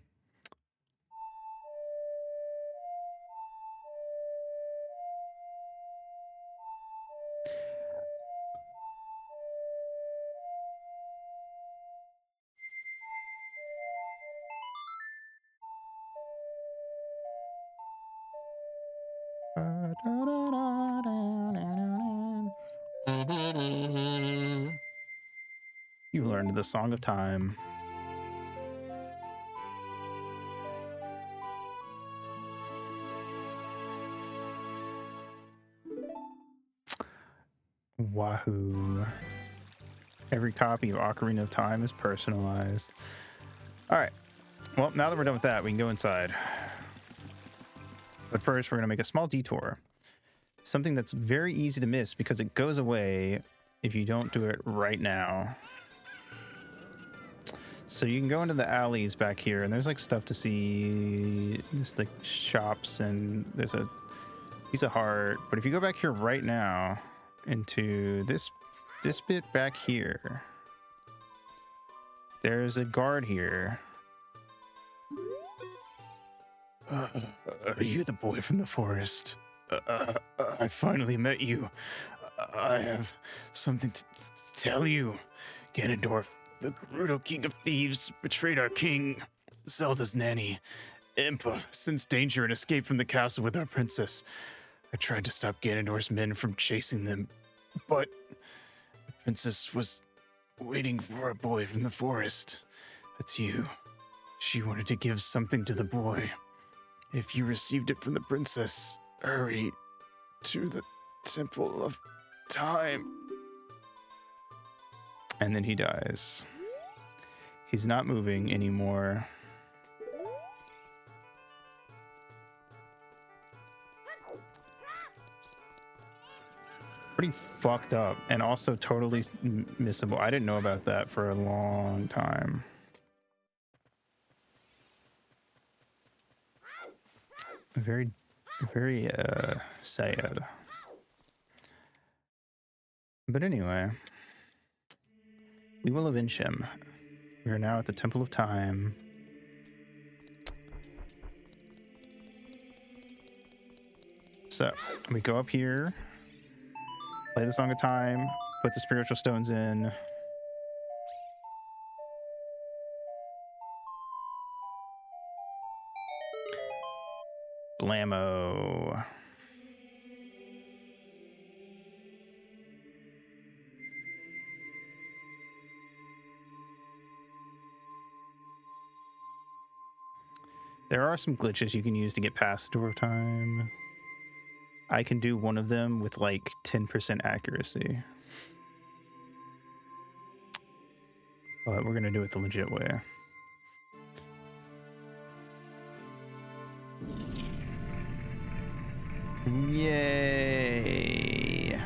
You learned the Song of Time. Wahoo. Every copy of Ocarina of Time is personalized. All right. Well, now that we're done with that, we can go inside. But first, we're going to make a small detour. Something that's very easy to miss because it goes away if you don't do it right now. So you can go into the alleys back here, and there's like stuff to see. There's like shops, and there's a piece of heart. But if you go back here right now into this bit back here, there's a guard here. Are you the boy from the forest? I finally met you. I have something to tell you. Ganondorf, the Gerudo King of Thieves, betrayed our king, Zelda's nanny. Impa sensed danger and escaped from the castle with our princess. I tried to stop Ganondorf's men from chasing them, but the princess was waiting for a boy from the forest. That's you. She wanted to give something to the boy. If you received it from the princess, hurry to the Temple of Time. And then he dies. He's not moving anymore. Pretty fucked up and also totally missable. I didn't know about that for a long time. Very, very sad. But anyway, we will avenge him. We are now at the Temple of Time. So we go up here, play the Song of Time, put the spiritual stones in. Blammo. There are some glitches you can use to get past Door of Time. I can do one of them with like 10% accuracy. But we're gonna do it the legit way. Yay!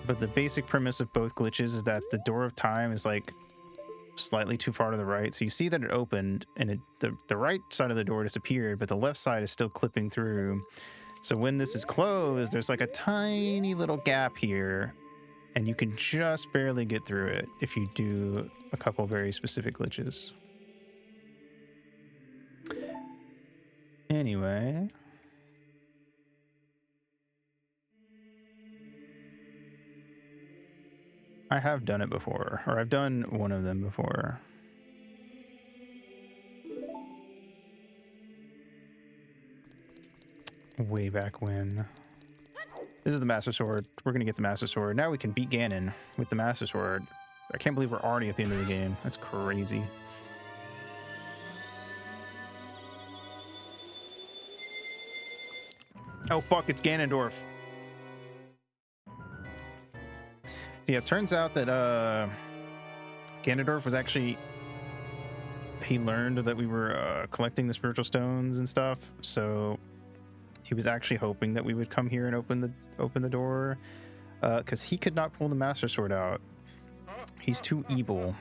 But the basic premise of both glitches is that the Door of Time is like slightly too far to the right. So you see that it opened and the right side of the door disappeared, but the left side is still clipping through. So when this is closed, there's like a tiny little gap here, and you can just barely get through it if you do a couple very specific glitches. Anyway. I have done it before, or I've done one of them before. Way back when. This is the Master Sword. We're gonna get the Master Sword. Now we can beat Ganon with the Master Sword. I can't believe we're already at the end of the game. That's crazy. Oh fuck, it's Ganondorf. So yeah, it turns out that Ganondorf was actually, he learned that we were collecting the spiritual stones and stuff, so he was actually hoping that we would come here and open the door, because he could not pull the Master Sword out. He's too evil.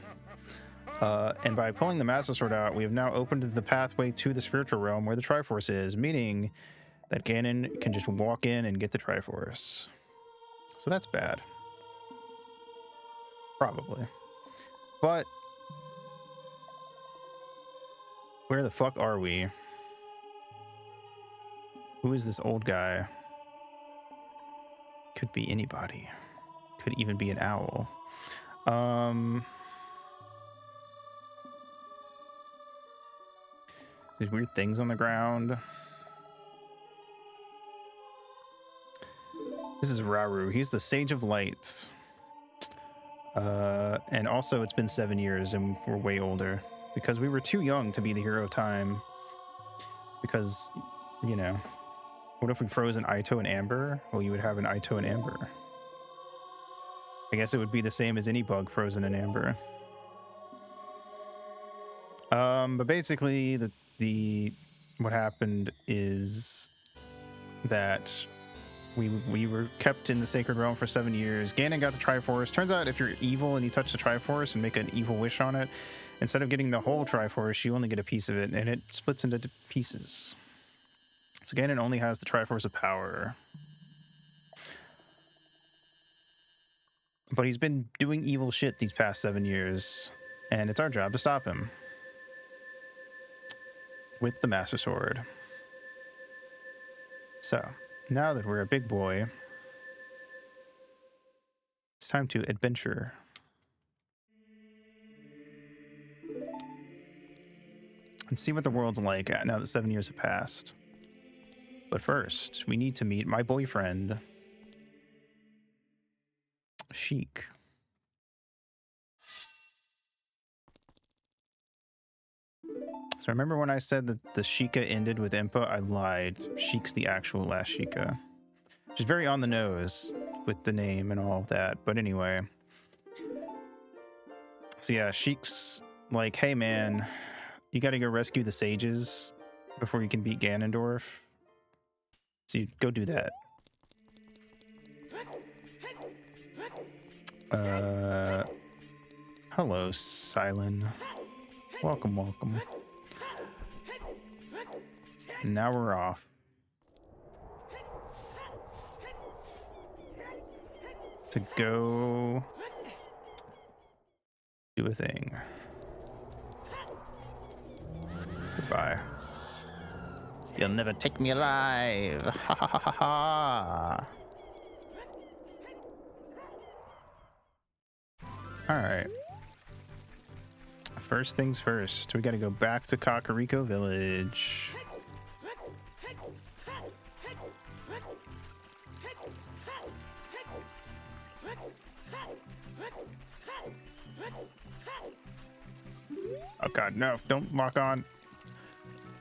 And by pulling the Master Sword out, we have now opened the pathway to the spiritual realm where the Triforce is, meaning that Ganon can just walk in and get the Triforce. So that's bad. Probably. But where the fuck are we? Who is this old guy? Could be anybody. Could even be an owl. There's weird things on the ground. This is Rauru. He's the Sage of Light. And also it's been 7 years and we're way older because we were too young to be the hero of time. Because, you know, what if we froze an Aito and Amber? Well, you would have an Aito and Amber. I guess it would be the same as any bug frozen in Amber. But basically what happened is that we were kept in the Sacred Realm for 7 years. Ganon got the Triforce. Turns out if you're evil and you touch the Triforce and make an evil wish on it, instead of getting the whole Triforce, you only get a piece of it, and it splits into pieces. So Ganon only has the Triforce of Power. But he's been doing evil shit these past 7 years, and it's our job to stop him. With the Master Sword. So, now that we're a big boy, it's time to adventure. And see what the world's like now that 7 years have passed. But first, we need to meet my boyfriend, Sheik. So remember when I said that the Sheikah ended with Impa? I lied. Sheik's the actual last Sheikah. Which is very on the nose with the name and all of that. But anyway. So yeah, Sheik's like, hey man, you gotta go rescue the sages before you can beat Ganondorf. So you go do that. Hello, Silent. Welcome, welcome. Now we're off. To go do a thing. Goodbye. You'll never take me alive. Ha ha ha ha ha. Alright. First things first, we gotta go back to Kakariko Village. Oh god, no, don't lock on.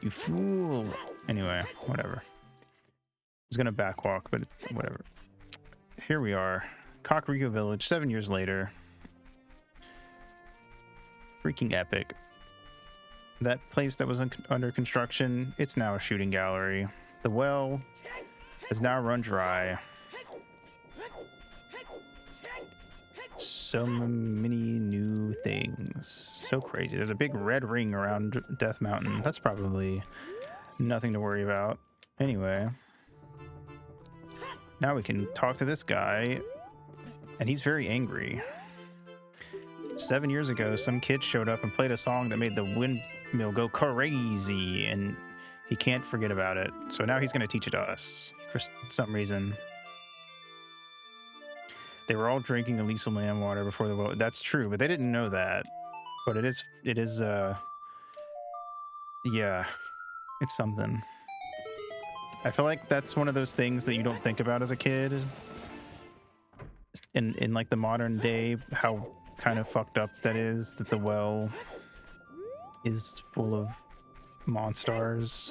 You fool. Anyway, whatever. I was gonna backwalk, but whatever. Here we are. Kakariko Village, 7 years later. Freaking epic. That place that was under construction, it's now a shooting gallery. The well has now run dry. So many new things. So crazy. There's a big red ring around Death Mountain. That's probably nothing to worry about. Anyway. Now we can talk to this guy. And he's very angry. 7 years ago, some kid showed up and played a song that made the windmill go crazy. And he can't forget about it. So now he's going to teach it to us for some reason. They were all drinking Elisa Lamb water before the vote. That's true, but they didn't know that. But it is, yeah, it's something. I feel like that's one of those things that you don't think about as a kid. In like the modern day, how kind of fucked up that is, that the well is full of monsters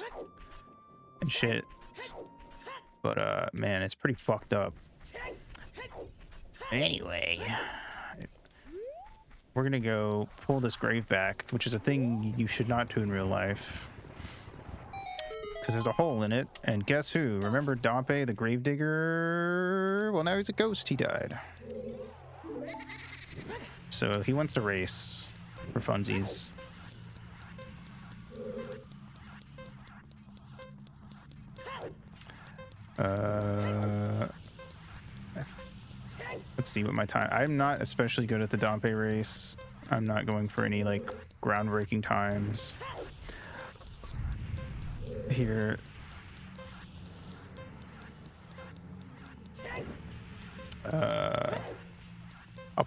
and shit. But, man, it's pretty fucked up. Anyway, we're gonna go pull this grave back, which is a thing you should not do in real life. Because there's a hole in it, and guess who? Remember Dompe, the gravedigger? Well, now he's a ghost. He died. So he wants to race for funsies. Let's see what my time... I'm not especially good at the Dompe race. I'm not going for any, like, groundbreaking times here. I'll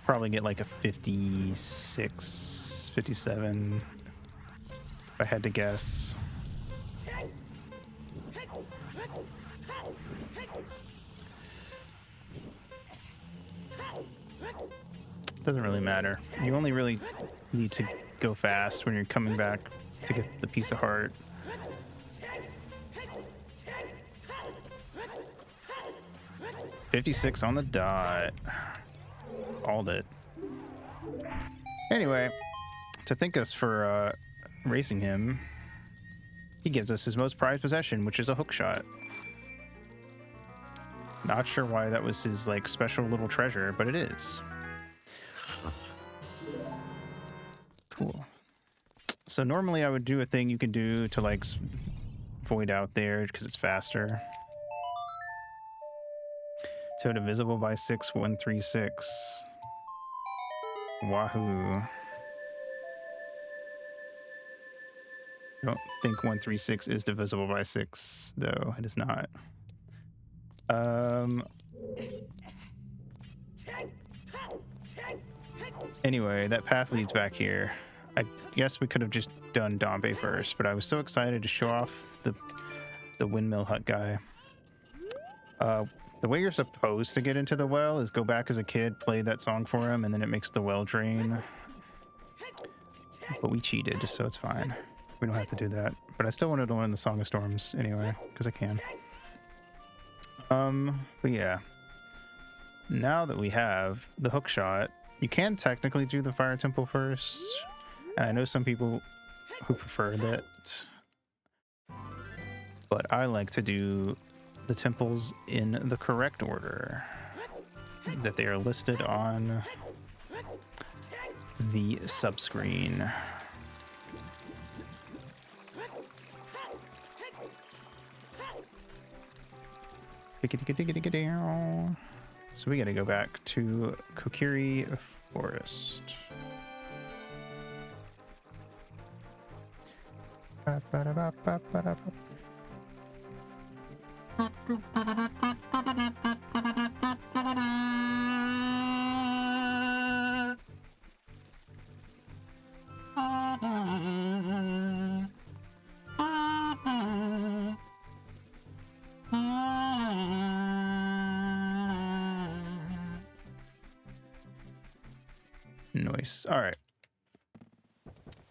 probably get, like, a 56, 57, if I had to guess. Doesn't really matter. You only really need to go fast when you're coming back to get the piece of heart. $56 on the dot. Called it. Anyway, to thank us for racing him, he gives us his most prized possession, which is a hook shot. Not sure why that was his like special little treasure, but it is. Cool. So normally I would do a thing you can do to like void out there because it's faster. So divisible by 6, 136. Wahoo. I don't think 136 is divisible by 6, though. It is not. Anyway, that path leads back here. I guess we could have just done Dompe first, but I was so excited to show off the windmill hut guy. The way you're supposed to get into the well is go back as a kid, play that song for him, and then it makes the well drain. But we cheated, so it's fine. We don't have to do that. But I still wanted to learn the Song of Storms anyway, because I can. But yeah. Now that we have the hook shot, you can technically do the Fire Temple first. And I know some people who prefer that. But I like to do the temples in the correct order that they are listed on the subscreen. So we gotta go back to Kokiri Forest. Nice. All right.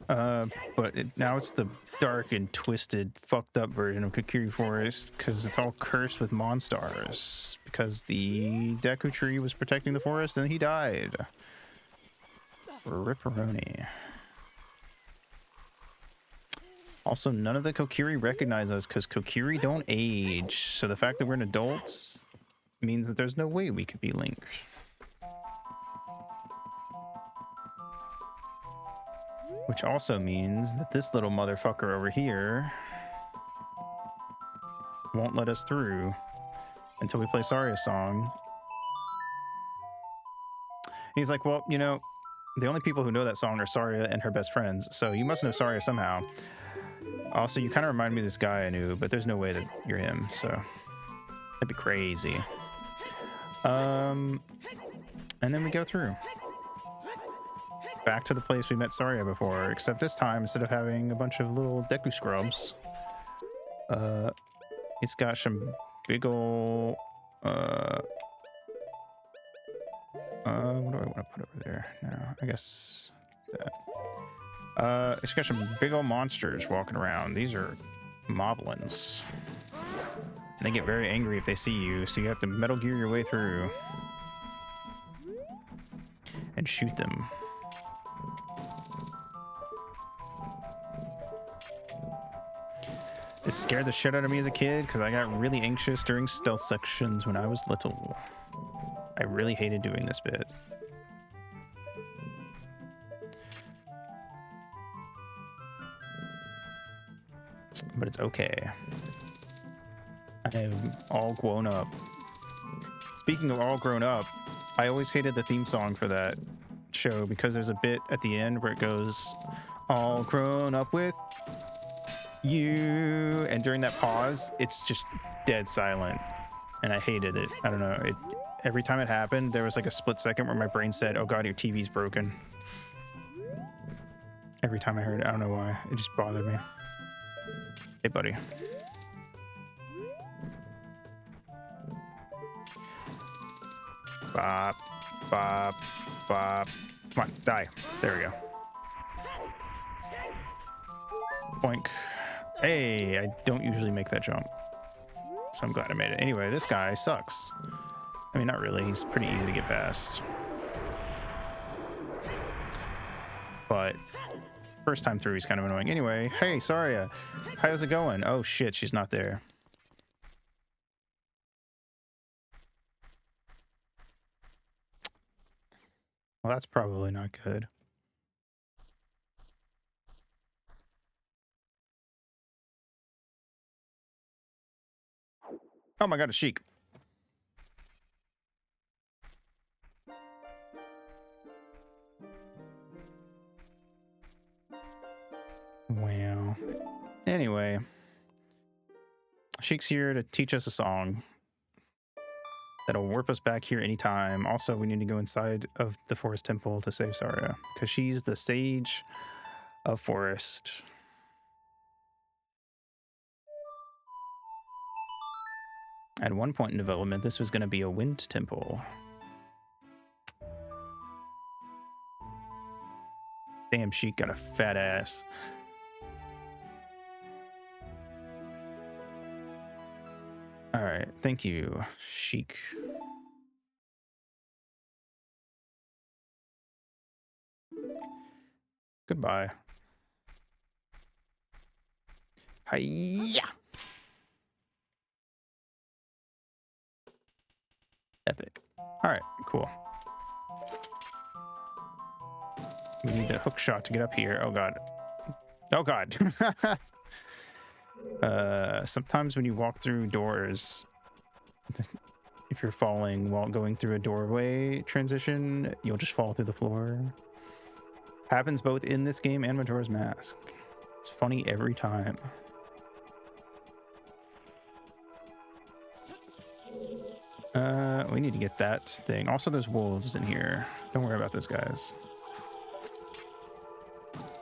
Now it's the dark and twisted, fucked up version of Kokiri Forest because it's all cursed with monsters. Because the Deku tree was protecting the forest and he died. Ripperoni. Also, none of the Kokiri recognize us because Kokiri don't age. So the fact that we're adults means that there's no way we could be Link. Which also means that this little motherfucker over here won't let us through until we play Saria's song. He's like, well, you know, the only people who know that song are Saria and her best friends, so you must know Saria somehow. Also, you kind of remind me of this guy I knew, but there's no way that you're him, so that'd be crazy. And then we go through. Back to the place we met Saria before, except this time, instead of having a bunch of little Deku scrubs, it's got some big ol' what do I want to put over there now? I guess that. It's got some big old monsters walking around. These are moblins. And they get very angry if they see you, so you have to Metal Gear your way through and shoot them. This scared the shit out of me as a kid because I got really anxious during stealth sections when I was little. I really hated doing this bit. But it's okay. I am all grown up. Speaking of all grown up, I always hated the theme song for that show because there's a bit at the end where it goes, all grown up with you, and during that pause it's just dead silent and I hated it. I don't know, every time it happened there was like a split second where my brain said, oh god, your TV's broken. Every time I heard it, I don't know why, it just bothered me. Hey buddy. Bop, bop, bop. Come on, die. There we go. Boink. Hey, I don't usually make that jump, so I'm glad I made it. Anyway, this guy sucks. I mean, not really. He's pretty easy to get past. But first time through, he's kind of annoying. Anyway, hey, Saria. How's it going? Oh, shit, she's not there. Well, that's probably not good. Oh my god, a Sheik. Wow. Anyway, Sheik's here to teach us a song that'll warp us back here anytime. Also, we need to go inside of the forest temple to save Saria, because she's the sage of forest. At one point in development, this was going to be a wind temple. Damn, Sheik got a fat ass. All right, thank you, Sheik. Goodbye. Hiya! Epic. All right, cool. We need a hook shot to get up here. Oh god. Oh god. Sometimes when you walk through doors, if you're falling while going through a doorway transition, you'll just fall through the floor. Happens both in this game and Majora's Mask. It's funny every time. We need to get that thing. Also, there's wolves in here. Don't worry about those guys.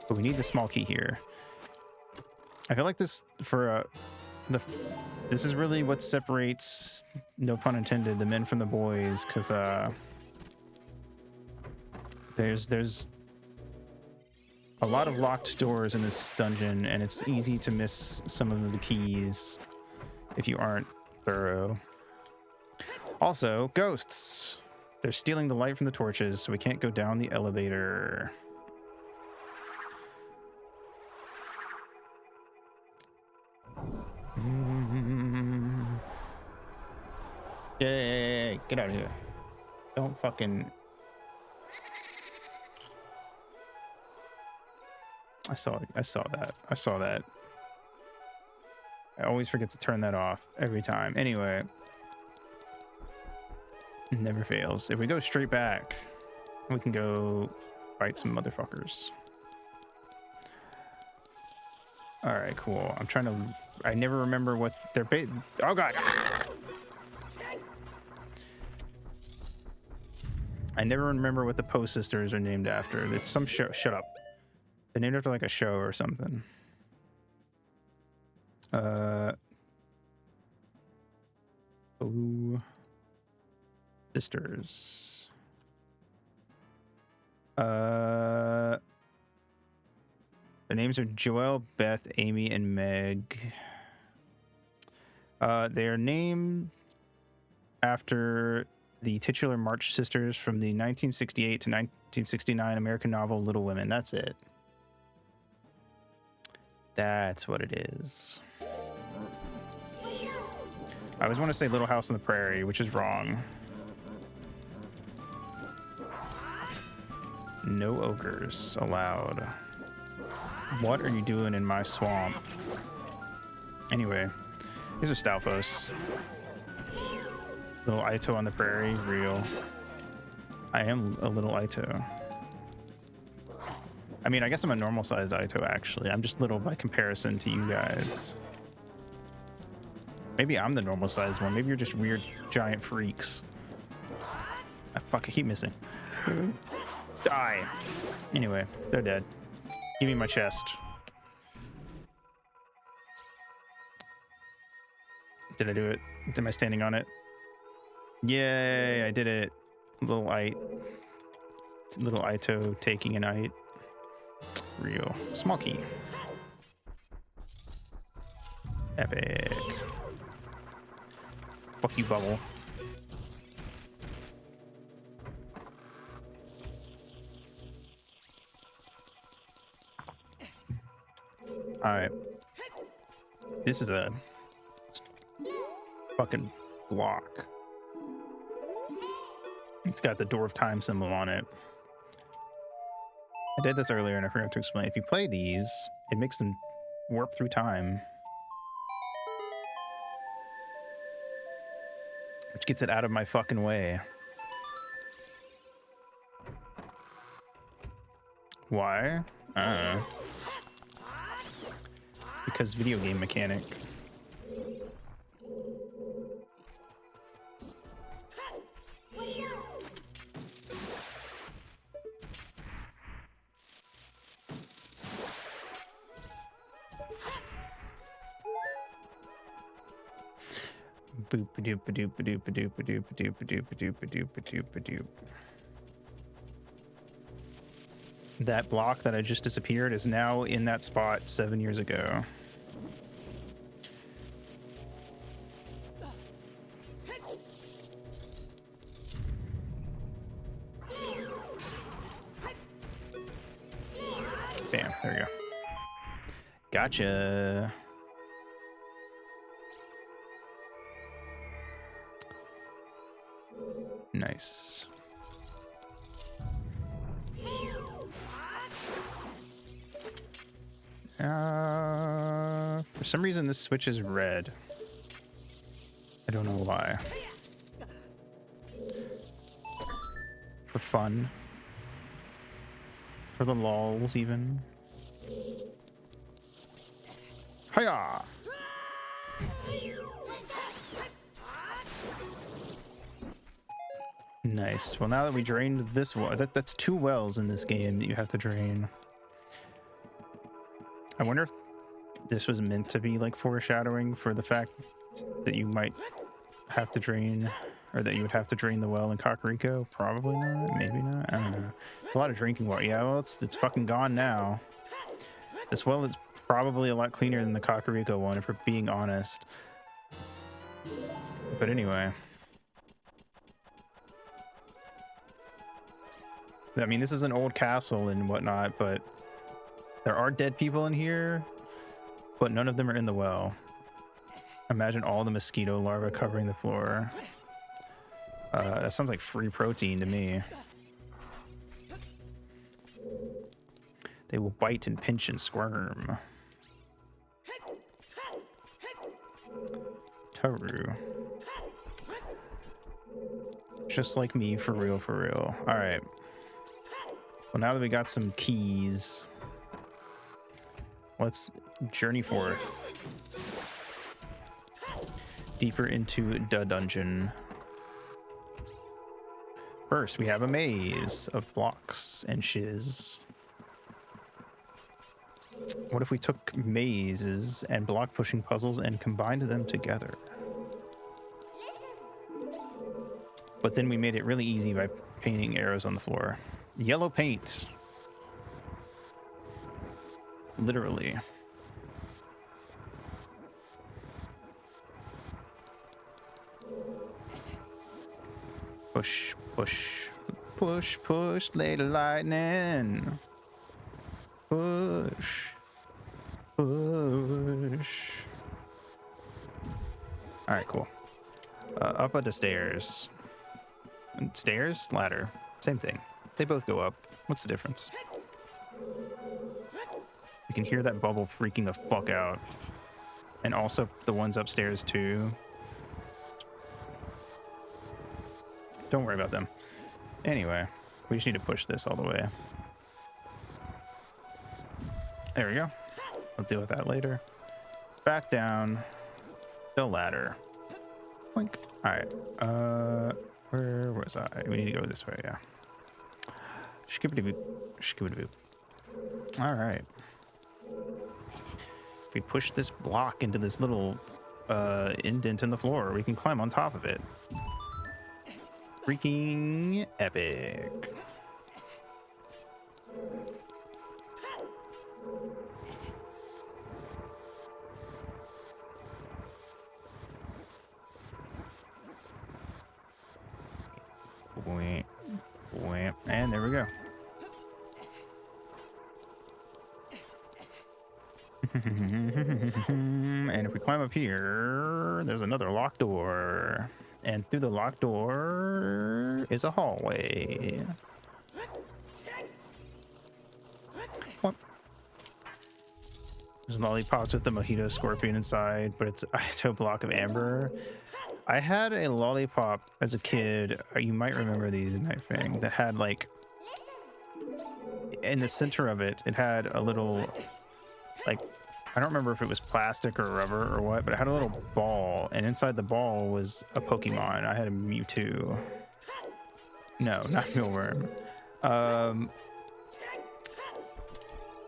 But we need the small key here. I feel like this this is really what separates, no pun intended, the men from the boys, because there's a lot of locked doors in this dungeon, and it's easy to miss some of the keys if you aren't thorough. Also, ghosts. They're stealing the light from the torches, so we can't go down the elevator. Yay, get out of here. Don't fucking... I saw that. I always forget to turn that off every time. Anyway. It never fails. If we go straight back, we can go fight some motherfuckers. Alright, cool. I'm trying to... I never remember what they're... Oh, God. I never remember what the Poe sisters are named after. It's some show. Shut up. They're named after like a show or something. Poe sisters. The names are Joelle, Beth, Amy, and Meg. They are named after the titular March sisters from the 1968 to 1969 American novel Little Women. That's it. That's what it is. I always want to say Little House on the Prairie, which is wrong. No ogres allowed. What are you doing in my swamp? Anyway, these are Stalfos. Little Ito on the prairie, real. I am a little Ito. I mean, I guess I'm a normal sized Ito actually. I'm just little by comparison to you guys. Maybe I'm the normal sized one. Maybe you're just weird giant freaks. I keep missing. Die. Anyway, they're dead. Give me my chest. Did I do it? Am I standing on it? Yay, I did it. Little Ito taking an ite. Real. Small key. Epic. Fuck you, Bubble. Alright. This is a fucking block. It's got the Door of Time symbol on it. I did this earlier and I forgot to explain. If you play these, it makes them warp through time. Which gets it out of my fucking way. Why? I don't know. Because video game mechanic. Boop a doop a doop a doop a doop a doop a doop a doop a doop a doop a doop a doop. That block that I just disappeared is now in that spot 7 years ago. Bam, there we go. Gotcha. Nice. For some reason this switch is red. I don't know why. For fun. For the lols even. Hiya! Nice. Well, now that we drained this one, that's 2 wells in this game that you have to drain. I wonder if this was meant to be like foreshadowing for the fact that you might have to drain Or that you would have to drain the well in Kakariko? Probably not. Maybe not. I don't know. A lot of drinking water. Yeah, well, it's fucking gone now. This well is probably a lot cleaner than the Kakariko one, if we're being honest. But anyway. I mean, this is an old castle and whatnot, but there are dead people in here, but none of them are in the well. Imagine all the mosquito larvae covering the floor. That sounds like free protein to me. They will bite and pinch and squirm. Toru. Just like me, for real, for real. All right. Well, now that we got some keys, let's journey forth. Deeper into the dungeon. First, we have a maze of blocks and shiz. What if we took mazes and block pushing puzzles and combined them together? But then we made it really easy by painting arrows on the floor. Yellow paint. Literally. Push, push, push, push, Lady Lightning. Push, push. All right, cool. Up the stairs. Stairs? Ladder. Same thing. They both go up. What's the difference? You can hear that bubble freaking the fuck out. And also the ones upstairs too. Don't worry about them. Anyway, we just need to push this all the way. There we go. We'll deal with that later. Back down the ladder. Boink. All right. Where was I? We need to go this way. Yeah. Skibbity-boop. Skibbity-boop. All right. If we push this block into this little indent in the floor, we can climb on top of it. Freaking epic. And there we go. And if we climb up here, there's another locked door. And through the locked door is a hallway. What? There's lollipops with the mojito scorpion inside, but it's a block of amber. I had a lollipop as a kid. You might remember these in that thing that had like in the center of it, it had a little like, I don't remember if it was plastic or rubber or what, but it had a little ball, and inside the ball was a Pokemon. I had a Mewtwo. No, not Mealworm.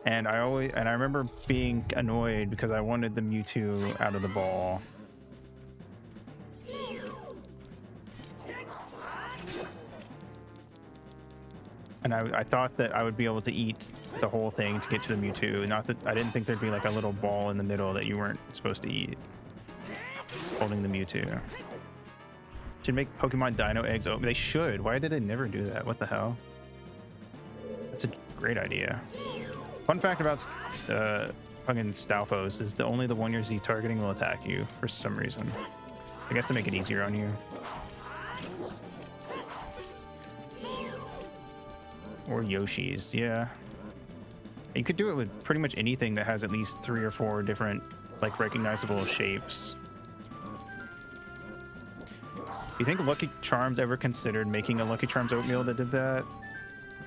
And I remember being annoyed because I wanted the Mewtwo out of the ball. And I thought that I would be able to eat the whole thing to get to the Mewtwo. Not that I didn't think there'd be like a little ball in the middle that you weren't supposed to eat. Holding the Mewtwo. Should make Pokemon Dino eggs. Oh, they should. Why did they never do that? What the hell? That's a great idea. Fun fact about fucking Stalfos is only the one you're Z targeting will attack you for some reason. I guess to make it easier on you. Or Yoshi's, yeah. You could do it with pretty much anything that has at least 3 or 4 different, like, recognizable shapes. You think Lucky Charms ever considered making a Lucky Charms oatmeal that did that?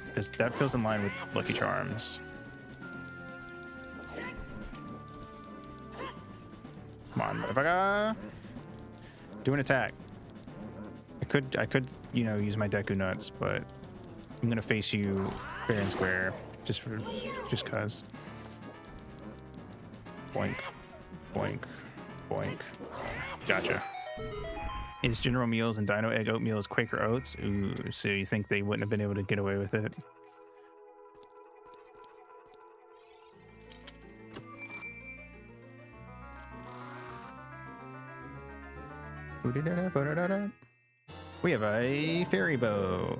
Because that feels in line with Lucky Charms. Come on, motherfucker! Do an attack. I could, you know, use my Deku Nuts, but I'm gonna face you fair and square, just cause. Boink, boink, boink. Gotcha. Is General Mills and Dino Egg oatmeal as Quaker Oats? Ooh, so you think they wouldn't have been able to get away with it? We have a fairy bow.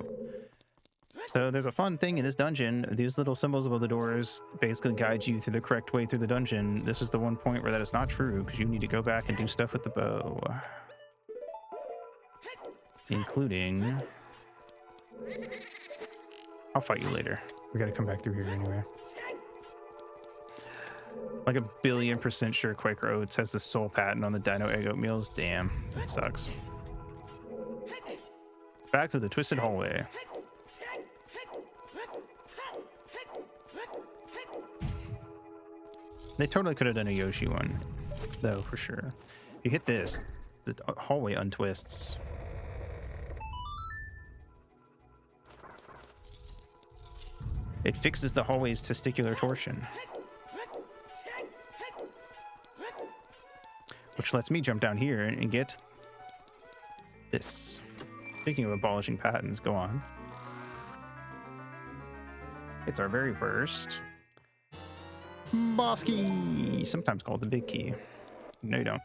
So there's a fun thing in this dungeon. These little symbols above the doors basically guide you through the correct way through the dungeon. This is the one point where that is not true, because you need to go back and do stuff with the bow. Including... I'll fight you later. We gotta come back through here anyway. Like 1,000,000,000% sure Quaker Oats has the sole patent on the Dino Egg oatmeals. Damn, that sucks. Back to the twisted hallway. They totally could have done a Yoshi one, though, for sure. If you hit this, the hallway untwists. It fixes the hallway's testicular torsion. Which lets me jump down here and get this. Speaking of abolishing patents, go on. It's our very first boss key, sometimes called the big key. No, you don't.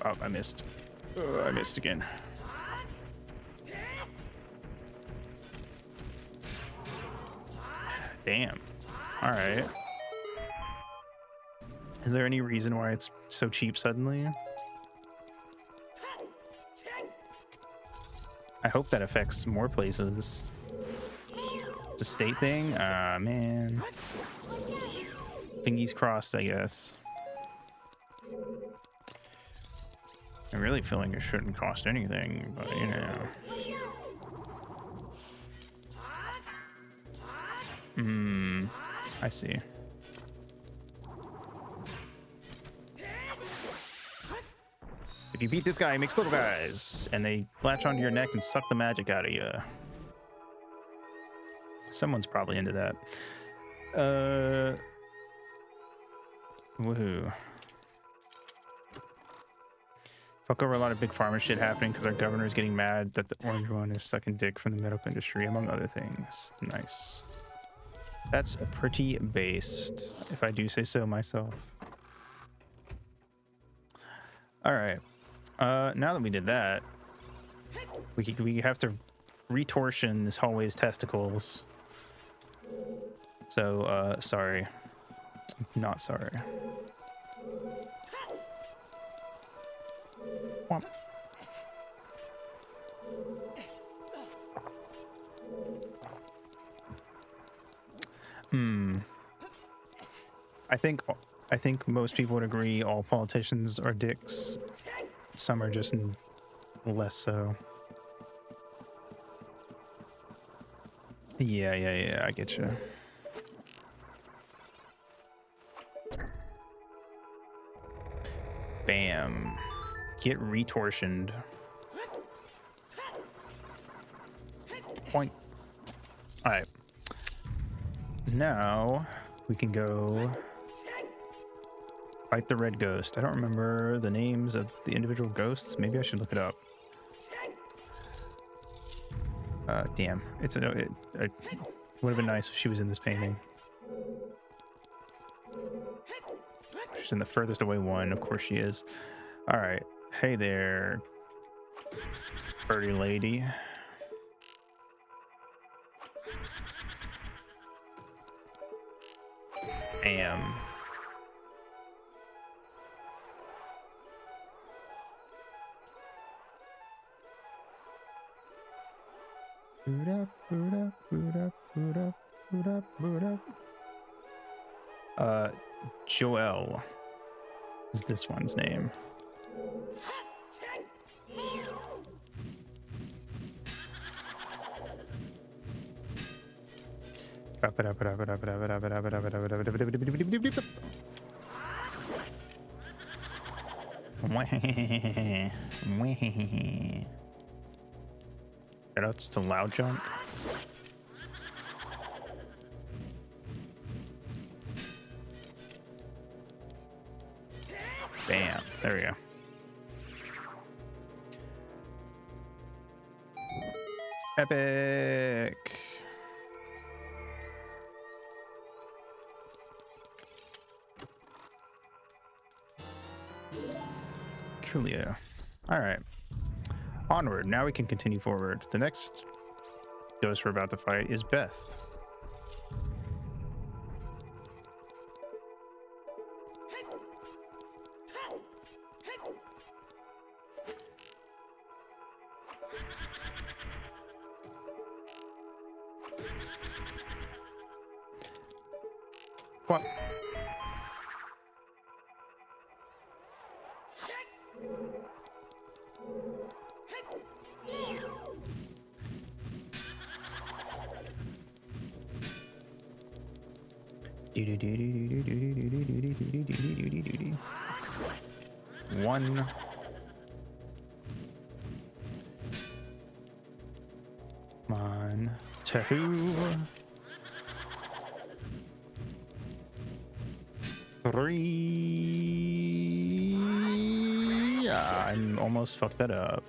Oh, I missed. Oh, I missed again. Damn. All right. Is there any reason why it's so cheap suddenly? I hope that affects more places. It's a state thing? Ah, man. Fingers crossed, I guess. I'm really feeling it shouldn't cost anything, but you know. I see. If you beat this guy, he makes little guys, and they latch onto your neck and suck the magic out of you. Someone's probably into that. Woohoo. Fuck over a lot of big pharma shit happening because our governor is getting mad that the orange one is sucking dick from the medical industry, among other things. Nice. That's pretty based, if I do say so myself. All right. Now that we did that, we have to retorsion this hallway's testicles. So, sorry. Not sorry. Womp. I think most people would agree all politicians are dicks. Some are just less so. Yeah, I get you. Bam. Get retorsioned. Point. Alright. Now we can go fight the red ghost. I don't remember the names of the individual ghosts. Maybe I should look it up. Damn. It would have been nice if she was in this painting. She's in the furthest away one. Of course she is. All right. Hey there, birdie lady. Bam. Boot up, boot up, boot up, boot up, boot up, boot up. Joel is this one's name. Shoutouts to Loud Junk. Bam. There we go. Epic. Coolio. All right. Onward. Now we can continue forward. The next ghost we're about to fight is Beth. What? One. Come on. Two. Three. Yeah, I almost fucked that up,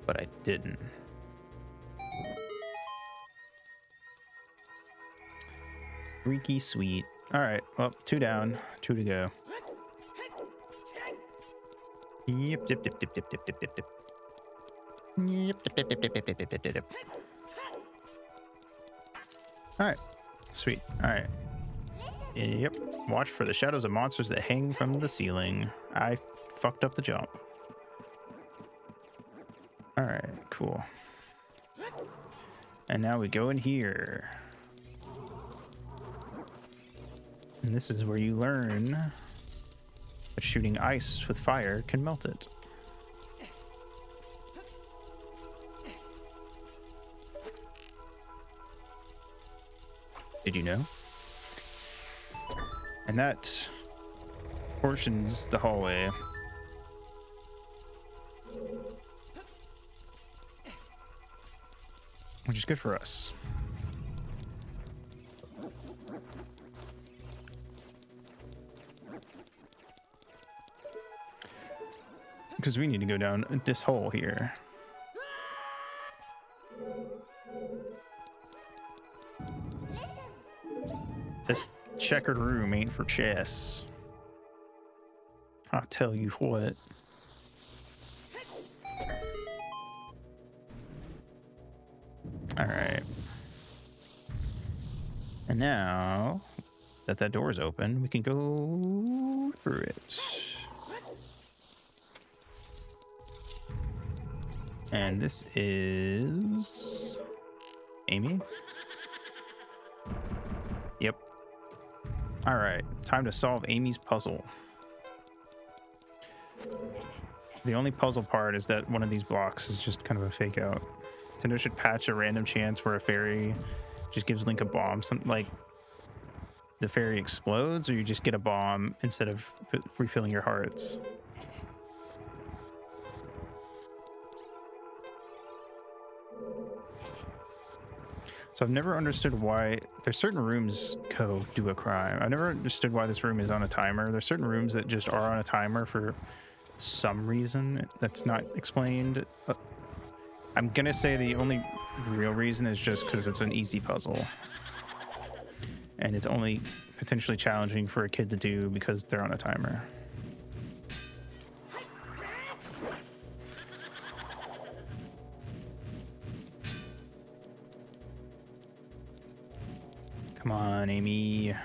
but I didn't. Freaky sweet. All right, well, 2 down, 2 to go. Yep, dip, dip, dip, dip, dip, dip, dip, dip. Yep, dip, dip, dip, dip, dip, dip, dip, dip, dip. All right, sweet. All right. Yep. Watch for the shadows of monsters that hang from the ceiling. I fucked up the jump. All right, cool. And now we go in here. And this is where you learn that shooting ice with fire can melt it. Did you know? And that portions the hallway. Which is good for us. Because we need to go down this hole here. This checkered room ain't for chess. I'll tell you what. All right. And now that that door is open, we can go through it. And this is Amy. Yep. All right, time to solve Amy's puzzle. The only puzzle part is that one of these blocks is just kind of a fake out. Nintendo should patch a random chance where a fairy just gives Link a bomb. Something like the fairy explodes, or you just get a bomb instead of refilling your hearts. So I've never understood why there's certain rooms go do a crime. I've never understood why this room is on a timer. There's certain rooms that just are on a timer for some reason that's not explained. I'm gonna say the only real reason is just because it's an easy puzzle. And it's only potentially challenging for a kid to do because they're on a timer. Come on, Amy.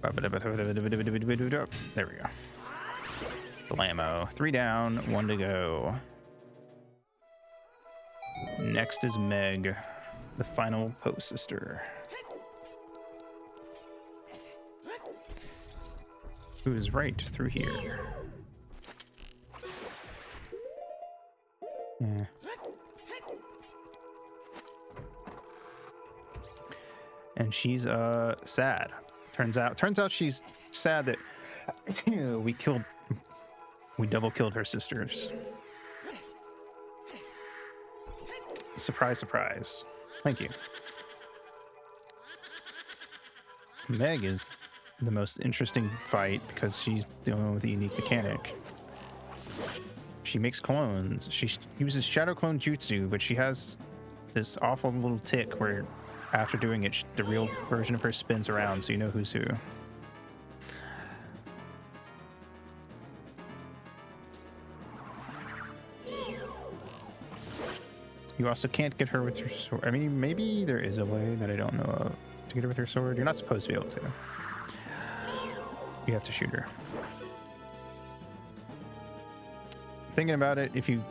There we go. Blammo. 3 down, 1 to go. Next is Meg, the final post sister. Who is right through here. Yeah. And she's sad. Turns out she's sad that we double killed her sisters. Surprise, surprise. Thank you. Meg is the most interesting fight because she's dealing with a unique mechanic. She makes clones. She uses shadow clone jutsu, but she has this awful little tick where after doing it, the real version of her spins around so you know who's who. You also can't get her with your sword. I mean, maybe there is a way that I don't know of to get her with her sword. You're not supposed to be able to. You have to shoot her. Thinking about it, if you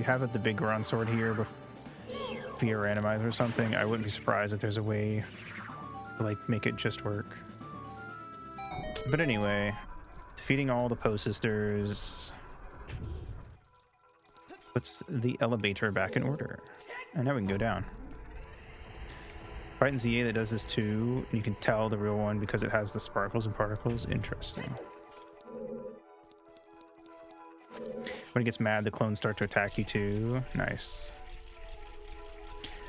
have the big Goron sword here via randomizer or something, I wouldn't be surprised if there's a way to like make it just work. But anyway, defeating all the Poe sisters puts the elevator back in order. And now we can go down. Fighting ZA that does this too. And you can tell the real one because it has the sparkles and particles. Interesting. When it gets mad, the clones start to attack you too. Nice.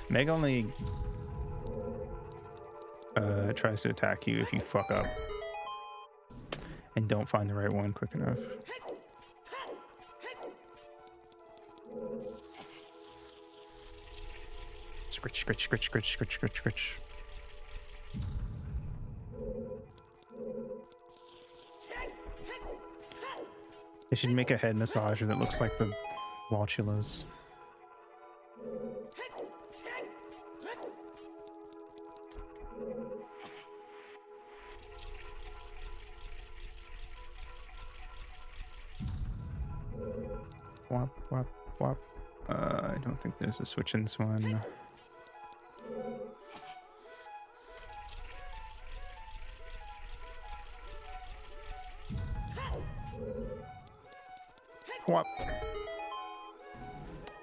Meg only tries to attack you if you fuck up and don't find the right one quick enough. Scritch, scritch, scritch, scritch, scritch, scritch, scritch. They should make a head massager that looks like the Walchulas. Wop, wop, wop. I don't think there's a switch in this one. Wop.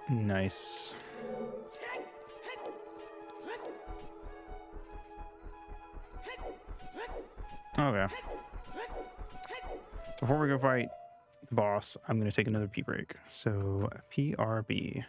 Nice. Okay. Before we go fight the boss, I'm going to take another pee break. So, PRB.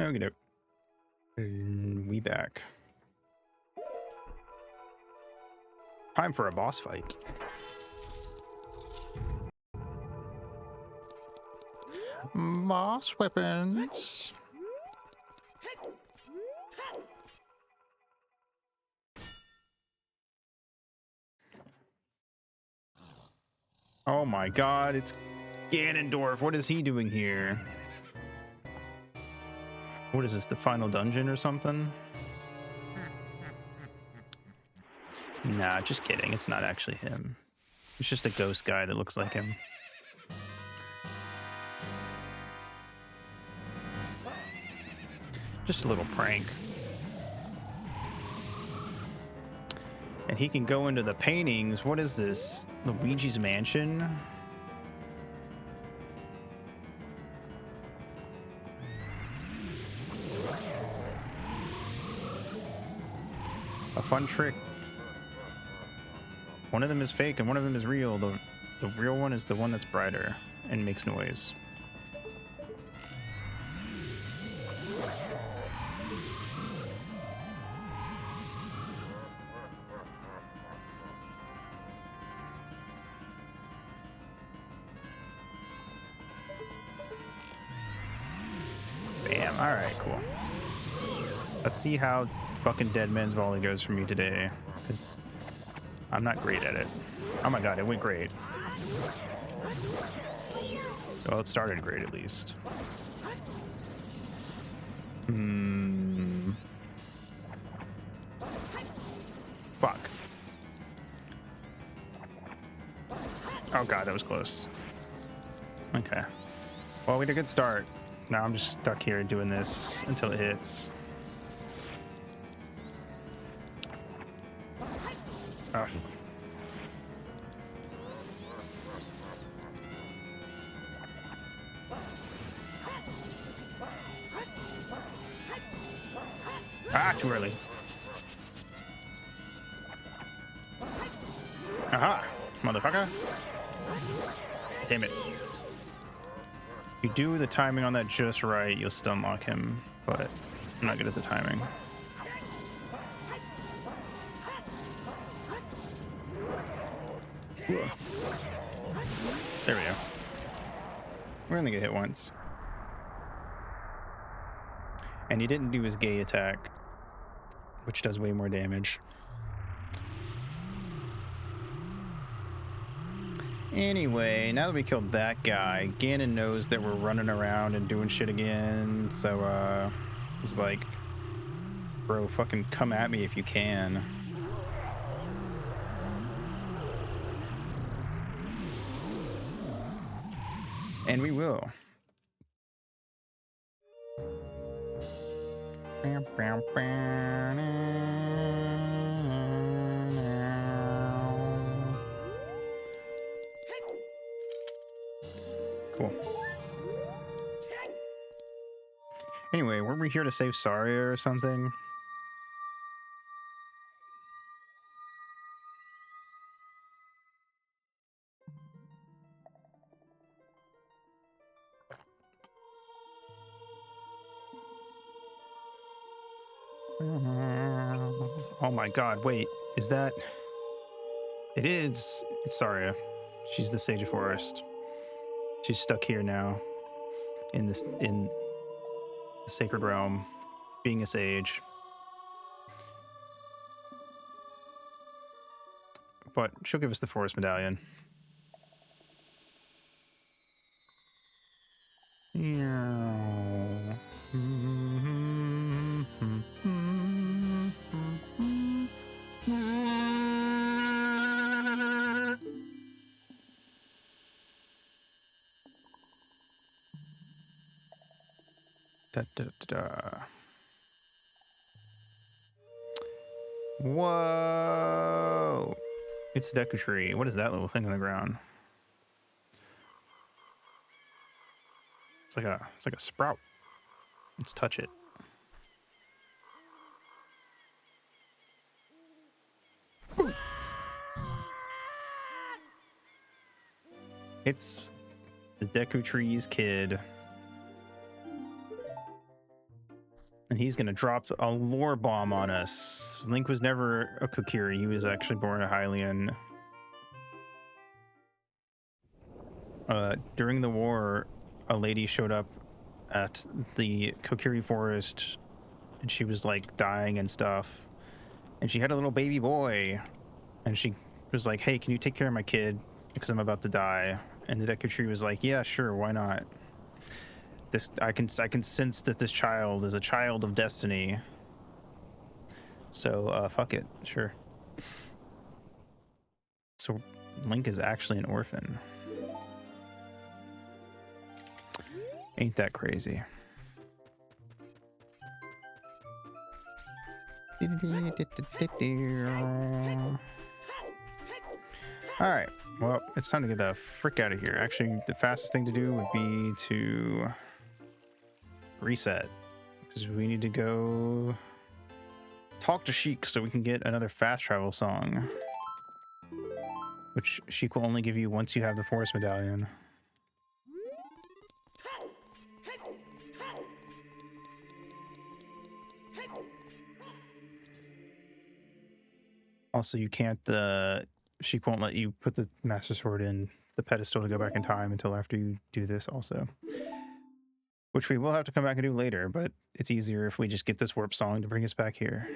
Okay. And we back. Time for a boss fight. Boss weapons. Oh my god, it's Ganondorf. What is he doing here? What is this, the final dungeon or something? Nah, just kidding. It's not actually him. It's just a ghost guy that looks like him. Just a little prank. And he can go into the paintings. What is this? Luigi's Mansion? A fun trick. One of them is fake and one of them is real. The real one is the one that's brighter and makes noise. Bam. All right, cool. Let's see how fucking Dead Man's Volley goes for me today, because I'm not great at it. Oh my god, it went great. Well, it started great at least. Fuck. Oh god, that was close. Okay. Well, we had a good start. Now I'm just stuck here doing this until it hits. Oh. Ah, too early. Aha, motherfucker. Damn it. If you do the timing on that just right, you'll stun lock him, but I'm not good at the timing. There we go. We're gonna get hit once. And he didn't do his gay attack, which does way more damage. Anyway, now that we killed that guy, Ganon knows that we're running around and doing shit again, so he's like, bro, fucking come at me if you can. And we will. Cool. Anyway, weren't we here to save Saria or something? Oh my god, wait, is that... It is. It's Saria. She's the Sage of Forest. She's stuck here now in the Sacred Realm, being a sage. But she'll give us the Forest Medallion. Da, da, da, da. Whoa! It's Deku Tree. What is that little thing on the ground? It's like a sprout. Let's touch it. Ooh. It's the Deku Tree's kid. he's gonna drop a lore bomb on us. Link was never a Kokiri. He was actually born a Hylian. During the war, a lady showed up at the Kokiri forest, and she was like dying and stuff. And she had a little baby boy, and she was like, "Hey, can you take care of my kid because I'm about to die?" And the Deku Tree was like, "Yeah, sure, why not? This I can sense that this child is a child of destiny. So fuck it, sure." So Link is actually an orphan. Ain't that crazy? Alright, well, it's time to get the frick out of here. Actually, the fastest thing to do would be to reset, because we need to go talk to Sheik so we can get another fast travel song, which Sheik will only give you once you have the Forest Medallion. Also, you can't, Sheik won't let you put the Master Sword in the pedestal to go back in time until after you do this also. Which we will have to come back and do later, but it's easier if we just get this warp song to bring us back here.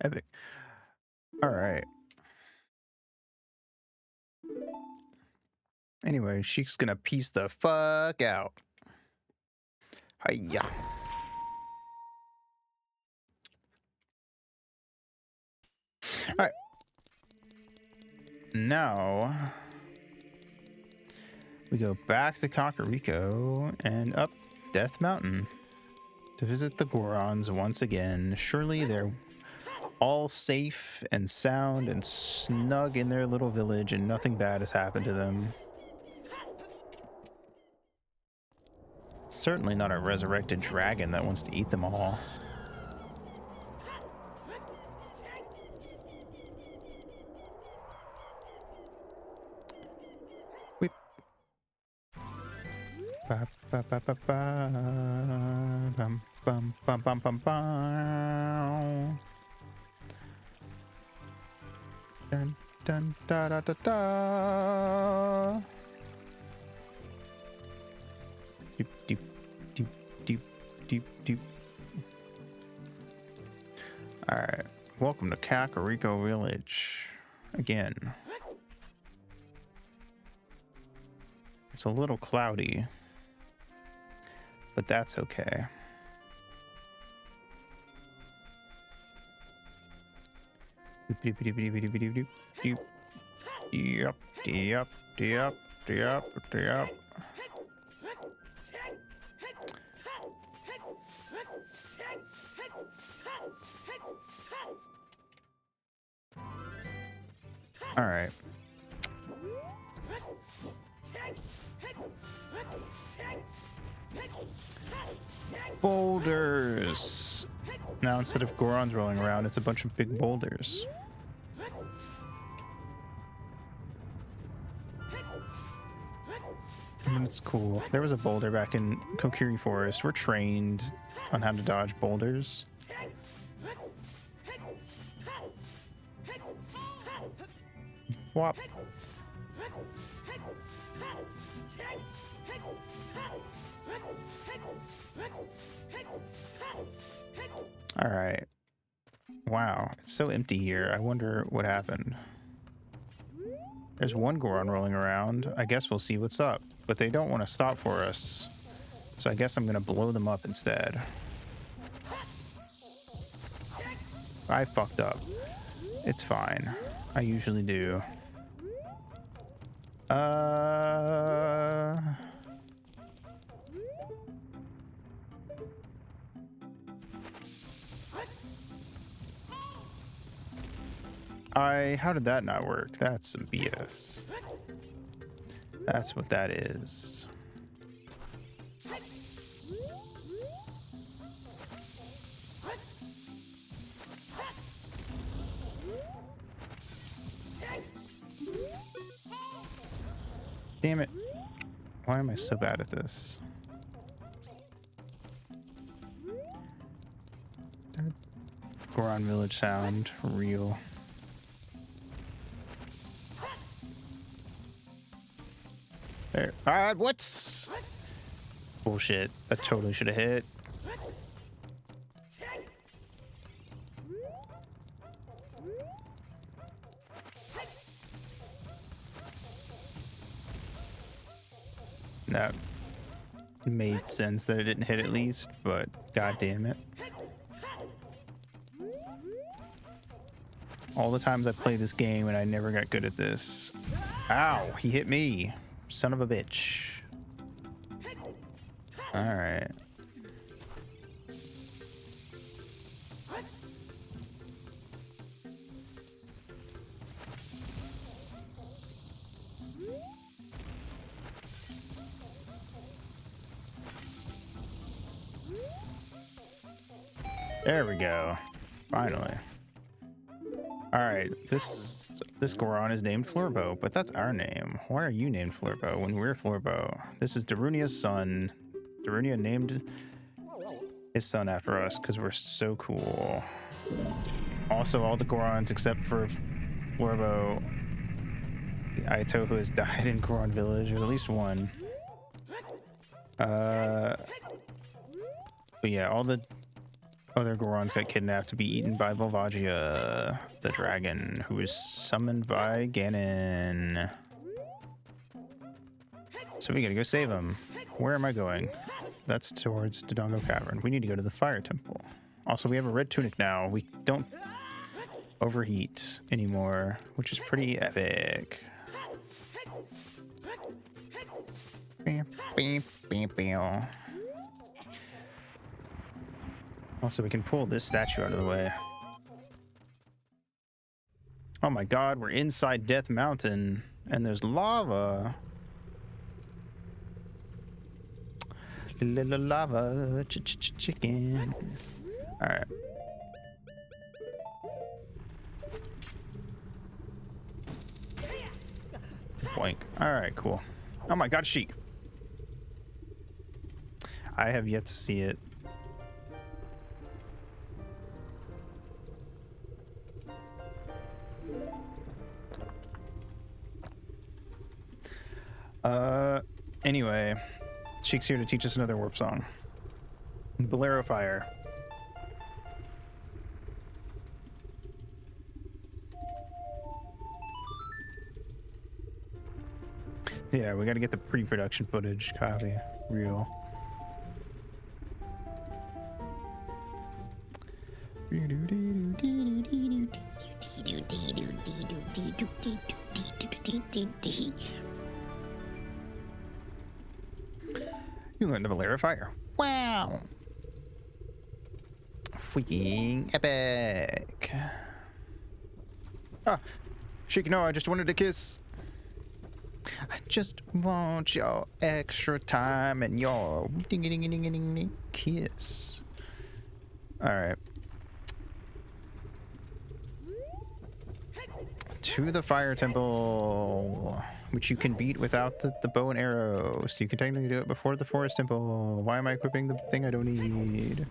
Epic. All right. Anyway, Sheik's gonna piece the fuck out. Hiya. All right. Now we go back to Kakariko and up Death Mountain to visit the Gorons once again. Surely they're all safe and sound and snug in their little village and nothing bad has happened to them. Certainly not a resurrected dragon that wants to eat them all. Whip. Ba, ba, ba, ba, ba. Bum, bum, bum, bum, bum, bum. Dun, dun, da, da, da, da. Doop, doop, doop, doop, doop, doop. Alright, welcome to Kakariko Village. Again. It's a little cloudy, but that's okay. Doop, doop, doop, doop, doop, doop, doop, doop. Yup, yup, yup, yup, yup. All right. Boulders. Now instead of Gorons rolling around, it's a bunch of big boulders. I mean, it's cool. There was a boulder back in Kokiri Forest. We're trained on how to dodge boulders. Whop. All right. Wow, it's so empty here. I wonder what happened. There's one Goron rolling around. I guess we'll see what's up. But they don't want to stop for us. So I guess I'm going to blow them up instead. I fucked up. It's fine. I usually do. How did that not work? That's some BS. That's what that is. Damn it. Why am I so bad at this? Goron Village sound, real. There. What's bullshit? That totally should have hit. That made sense that it didn't hit at least, but god damn it. All the times I play this game and I never got good at this. Ow, he hit me. Son of a bitch. Alright. There we go. Finally. Alright, this Goron is named Florbo, but that's our name. Why are you named Florbo when we're Florbo? This is Darunia's son. Darunia named his son after us because we're so cool. Also, all the Gorons except for Florbo, Aito, who has died in Goron Village. There's at least one. But yeah, all the other Gorons got kidnapped to be eaten by Volvagia, the dragon, who was summoned by Ganon. So we gotta go save him. Where am I going? That's towards Dodongo Cavern. We need to go to the Fire Temple. Also, we have a red tunic now. We don't overheat anymore, which is pretty epic. Also, we can pull this statue out of the way. Oh my god, we're inside Death Mountain, and there's lava. Lava chicken. Alright. Boink. Alright, cool. Oh my god, Sheik. I have yet to see it. Anyway, Sheik's here to teach us another warp song. Bolero Fire. Yeah, we gotta get the pre-production footage copy. Real. You learned the Bolero Fire. Wow. Freaking epic. Ah, Sheik, no, I just wanted to kiss. I just want your extra time and your ding-a-ding-a-ding-a-ding kiss. Alright. To the Fire Temple, which you can beat without the bow and arrow. So you can technically do it before the Forest Temple. Why am I equipping the thing I don't need?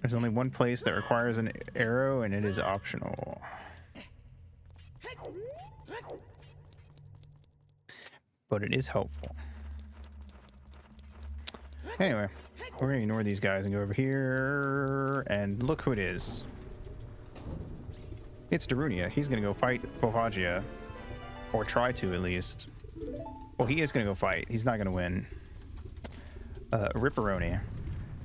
There's only one place that requires an arrow, and it is optional. But it is helpful. Anyway, we're gonna ignore these guys and go over here, and look who it is. It's Darunia. He's gonna go fight Volvagia, or try to at least. Well, he is gonna go fight. He's not gonna win. Ripperoni.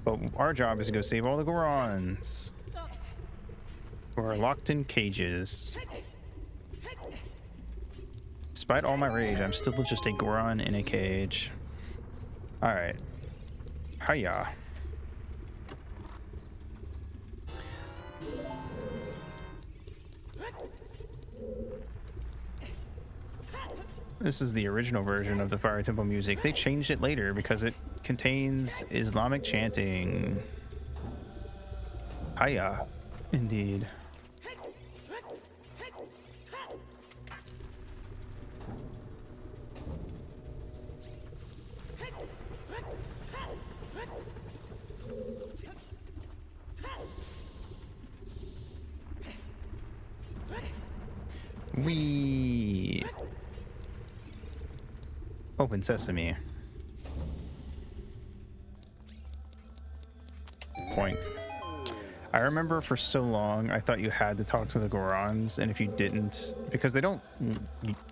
But our job is to go save all the Gorons who are locked in cages. Despite all my rage, I'm still just a Goron in a cage. Alright. Hiya. this is the original version of the Fire Temple music. They changed it later because it contains Islamic chanting. Hiya, indeed. We open sesame. Point. I remember for so long I thought you had to talk to the Gorons, and if you didn't, because they don't,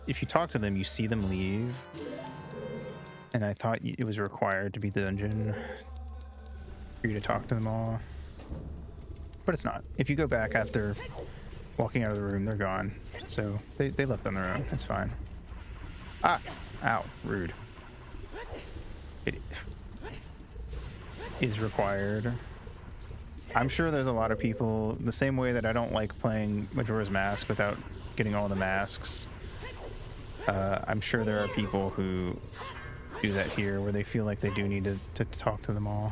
if you talk to them, you see them leave. And I thought it was required to be the dungeon for you to talk to them all. But it's not. If you go back after walking out of the room, they're gone. So they left on their own. It's fine. Ah! Ow. Rude. It is required. I'm sure there's a lot of people, the same way that I don't like playing Majora's Mask without getting all the masks. I'm sure there are people who do that here, where they feel like they do need to talk to them all.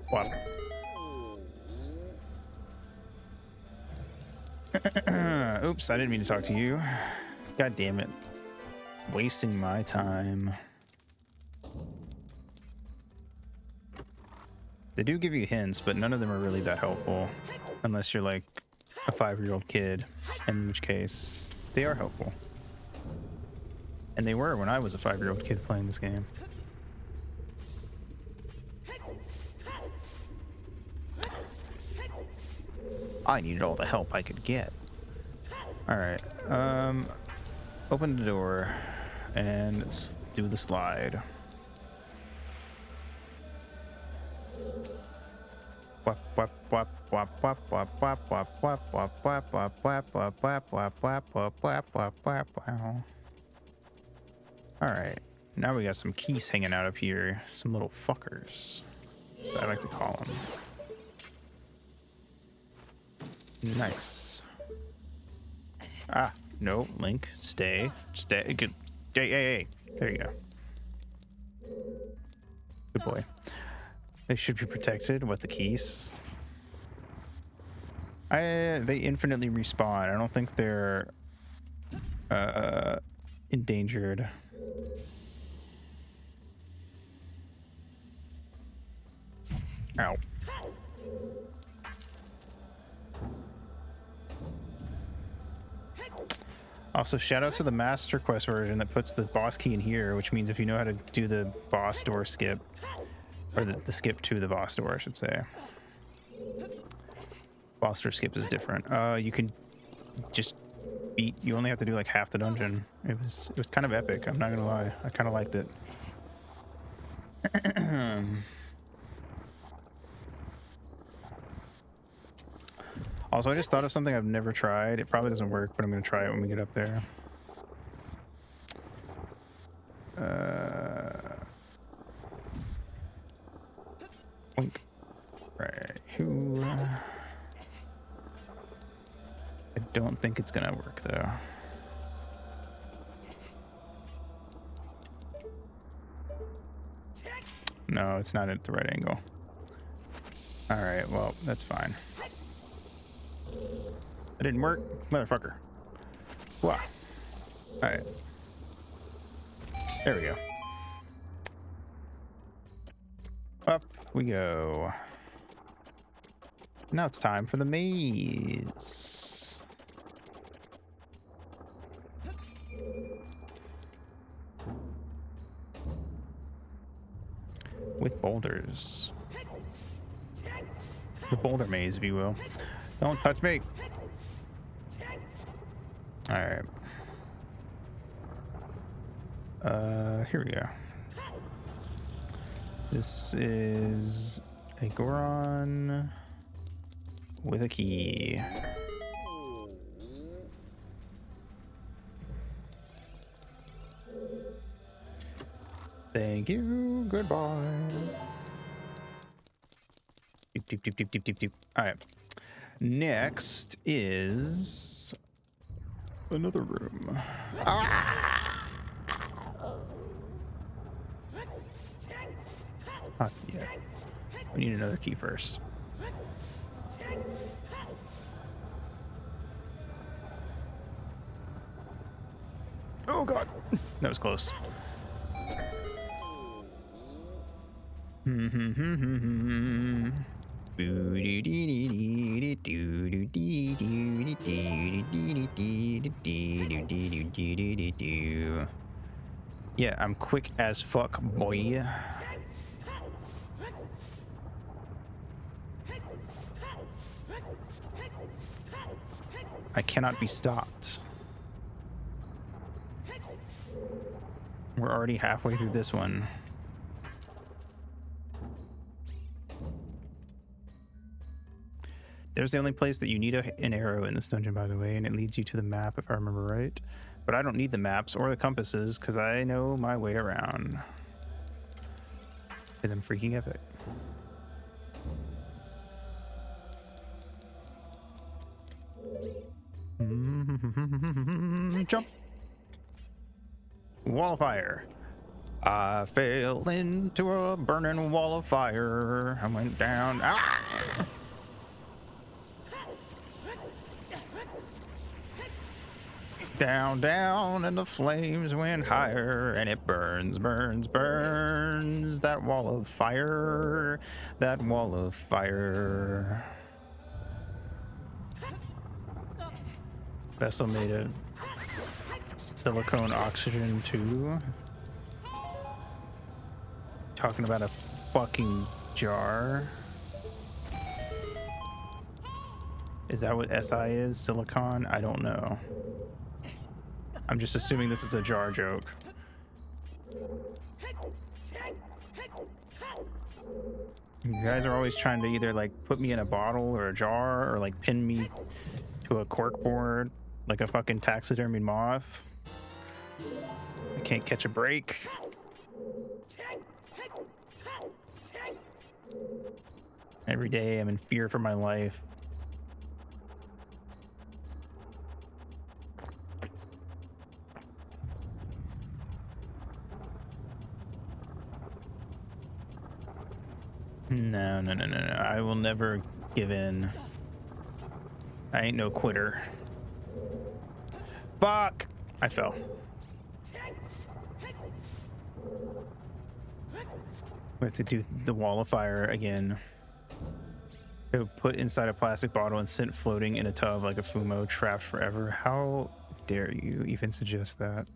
What? Oops, I didn't mean to talk to you. God damn it. Wasting my time. They do give you hints, but none of them are really that helpful. Unless you're like a 5-year-old kid, in which case they are helpful. And they were when I was a 5-year-old kid playing this game. I needed all the help I could get. Alright, open the door and let's do the slide. Alright, now we got some keys hanging out up here. Some little fuckers, I like to call them. Nice. Ah, no, Link, stay. Good. Hey. There you go. Good boy. They should be protected with the keys. They infinitely respawn. I don't think they're endangered. Ow. Also, shout out to the Master Quest version that puts the boss key in here, which means if you know how to do the boss door skip, or the skip to the boss door, I should say. Boss door skip is different. You can just beat. You only have to do like half the dungeon. It was kind of epic. I'm not gonna lie. I kind of liked it. Also, I just thought of something I've never tried. It probably doesn't work, but I'm going to try it when we get up there. Right. I don't think it's going to work, though. No, it's not at the right angle. All right, well, that's fine. That didn't work, motherfucker. Wow. All right. There we go. Up we go. Now it's time for the maze. With boulders. The boulder maze, if you will. Don't touch me. All right. Here we go. This is a Goron with a key. Thank you. Goodbye. Deep, deep, deep, deep, deep, deep, deep. All right. Next is another room. Ah! Yeah. We need another key first. Oh god, that was close. Yeah, I'm quick as fuck, boy. I cannot be stopped. We're already halfway through this one. There's the only place that you need an arrow in this dungeon, by the way, and it leads you to the map, if I remember right. But I don't need the maps or the compasses, because I know my way around. And I'm freaking epic. Jump! Wall of fire. I fell into a burning wall of fire. I went down. Ah! Down, down, and the flames went higher, and it burns, burns, burns. That wall of fire. That wall of fire. Vessel made of silicone oxygen too. Talking about a fucking jar. Is that what SI is? Silicon? I don't know. I'm just assuming this is a jar joke. You guys are always trying to either like put me in a bottle or a jar or like pin me to a cork board like a fucking taxidermy moth. I can't catch a break. Every day I'm in fear for my life. No, no, no, no, no. I will never give in. I ain't no quitter. Fuck! I fell. We have to do the wall of fire again. Put inside a plastic bottle and sent floating in a tub like a fumo, trapped forever. How dare you even suggest that?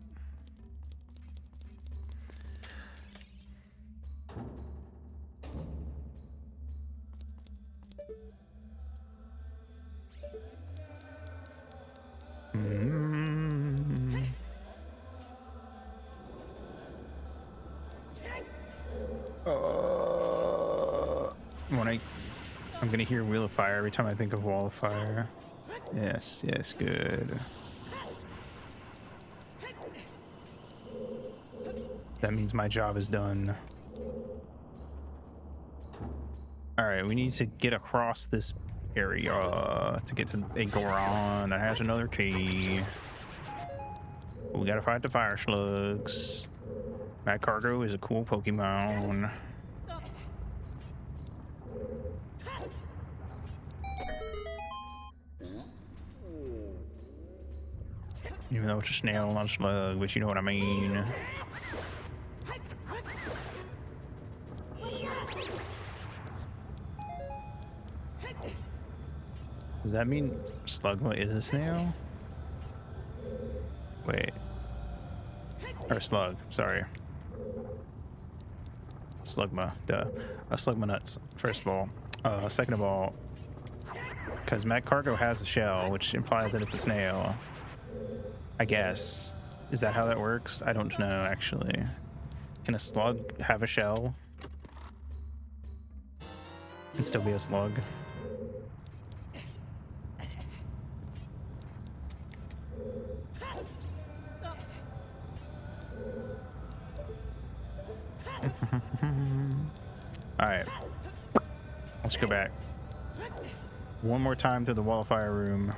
I'm gonna hear Wheel of Fire every time I think of Wall of Fire. Yes, yes, good. That means my job is done. Alright, we need to get across this area to get to a Goron that has another key. We gotta fight the fire slugs. Mad Cargo is a cool Pokemon. Even though it's a snail, not a slug, but you know what I mean. Does that mean Slugma is a snail? Wait. Or slug, sorry. Slugma, duh. Slugma nuts, first of all. Second of all, because Mad Cargo has a shell, which implies that it's a snail. I guess. Is that how that works? I don't know, actually. Can a slug have a shell and still be a slug? Let's go back. One more time through the wall of fire room.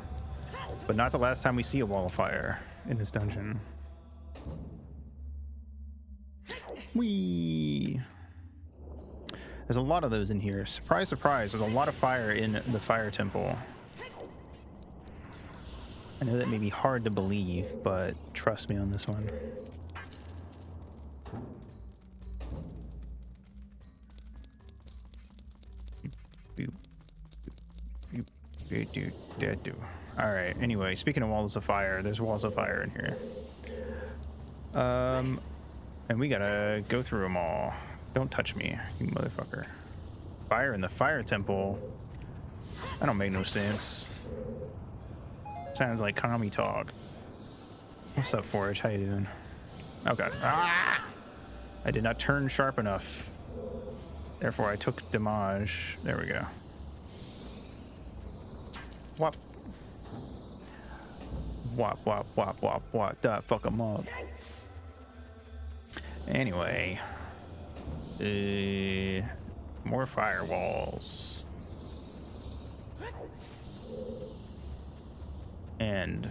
But not the last time we see a wall of fire in this dungeon. Whee! There's a lot of those in here. Surprise, surprise, there's a lot of fire in the fire temple. I know that may be hard to believe, but trust me on this one. Alright, anyway, speaking of walls of fire, there's walls of fire in here. And we gotta go through them all. Don't touch me, you motherfucker. Fire in the fire temple? That don't make no sense. Sounds like commie talk. What's up, Forge? How you doing? Oh god. Ah! I did not turn sharp enough. Therefore, I took damage. There we go. Wop. Wop, wop, wop, wop, wop. Duh, fuck them up. Anyway. More firewalls. And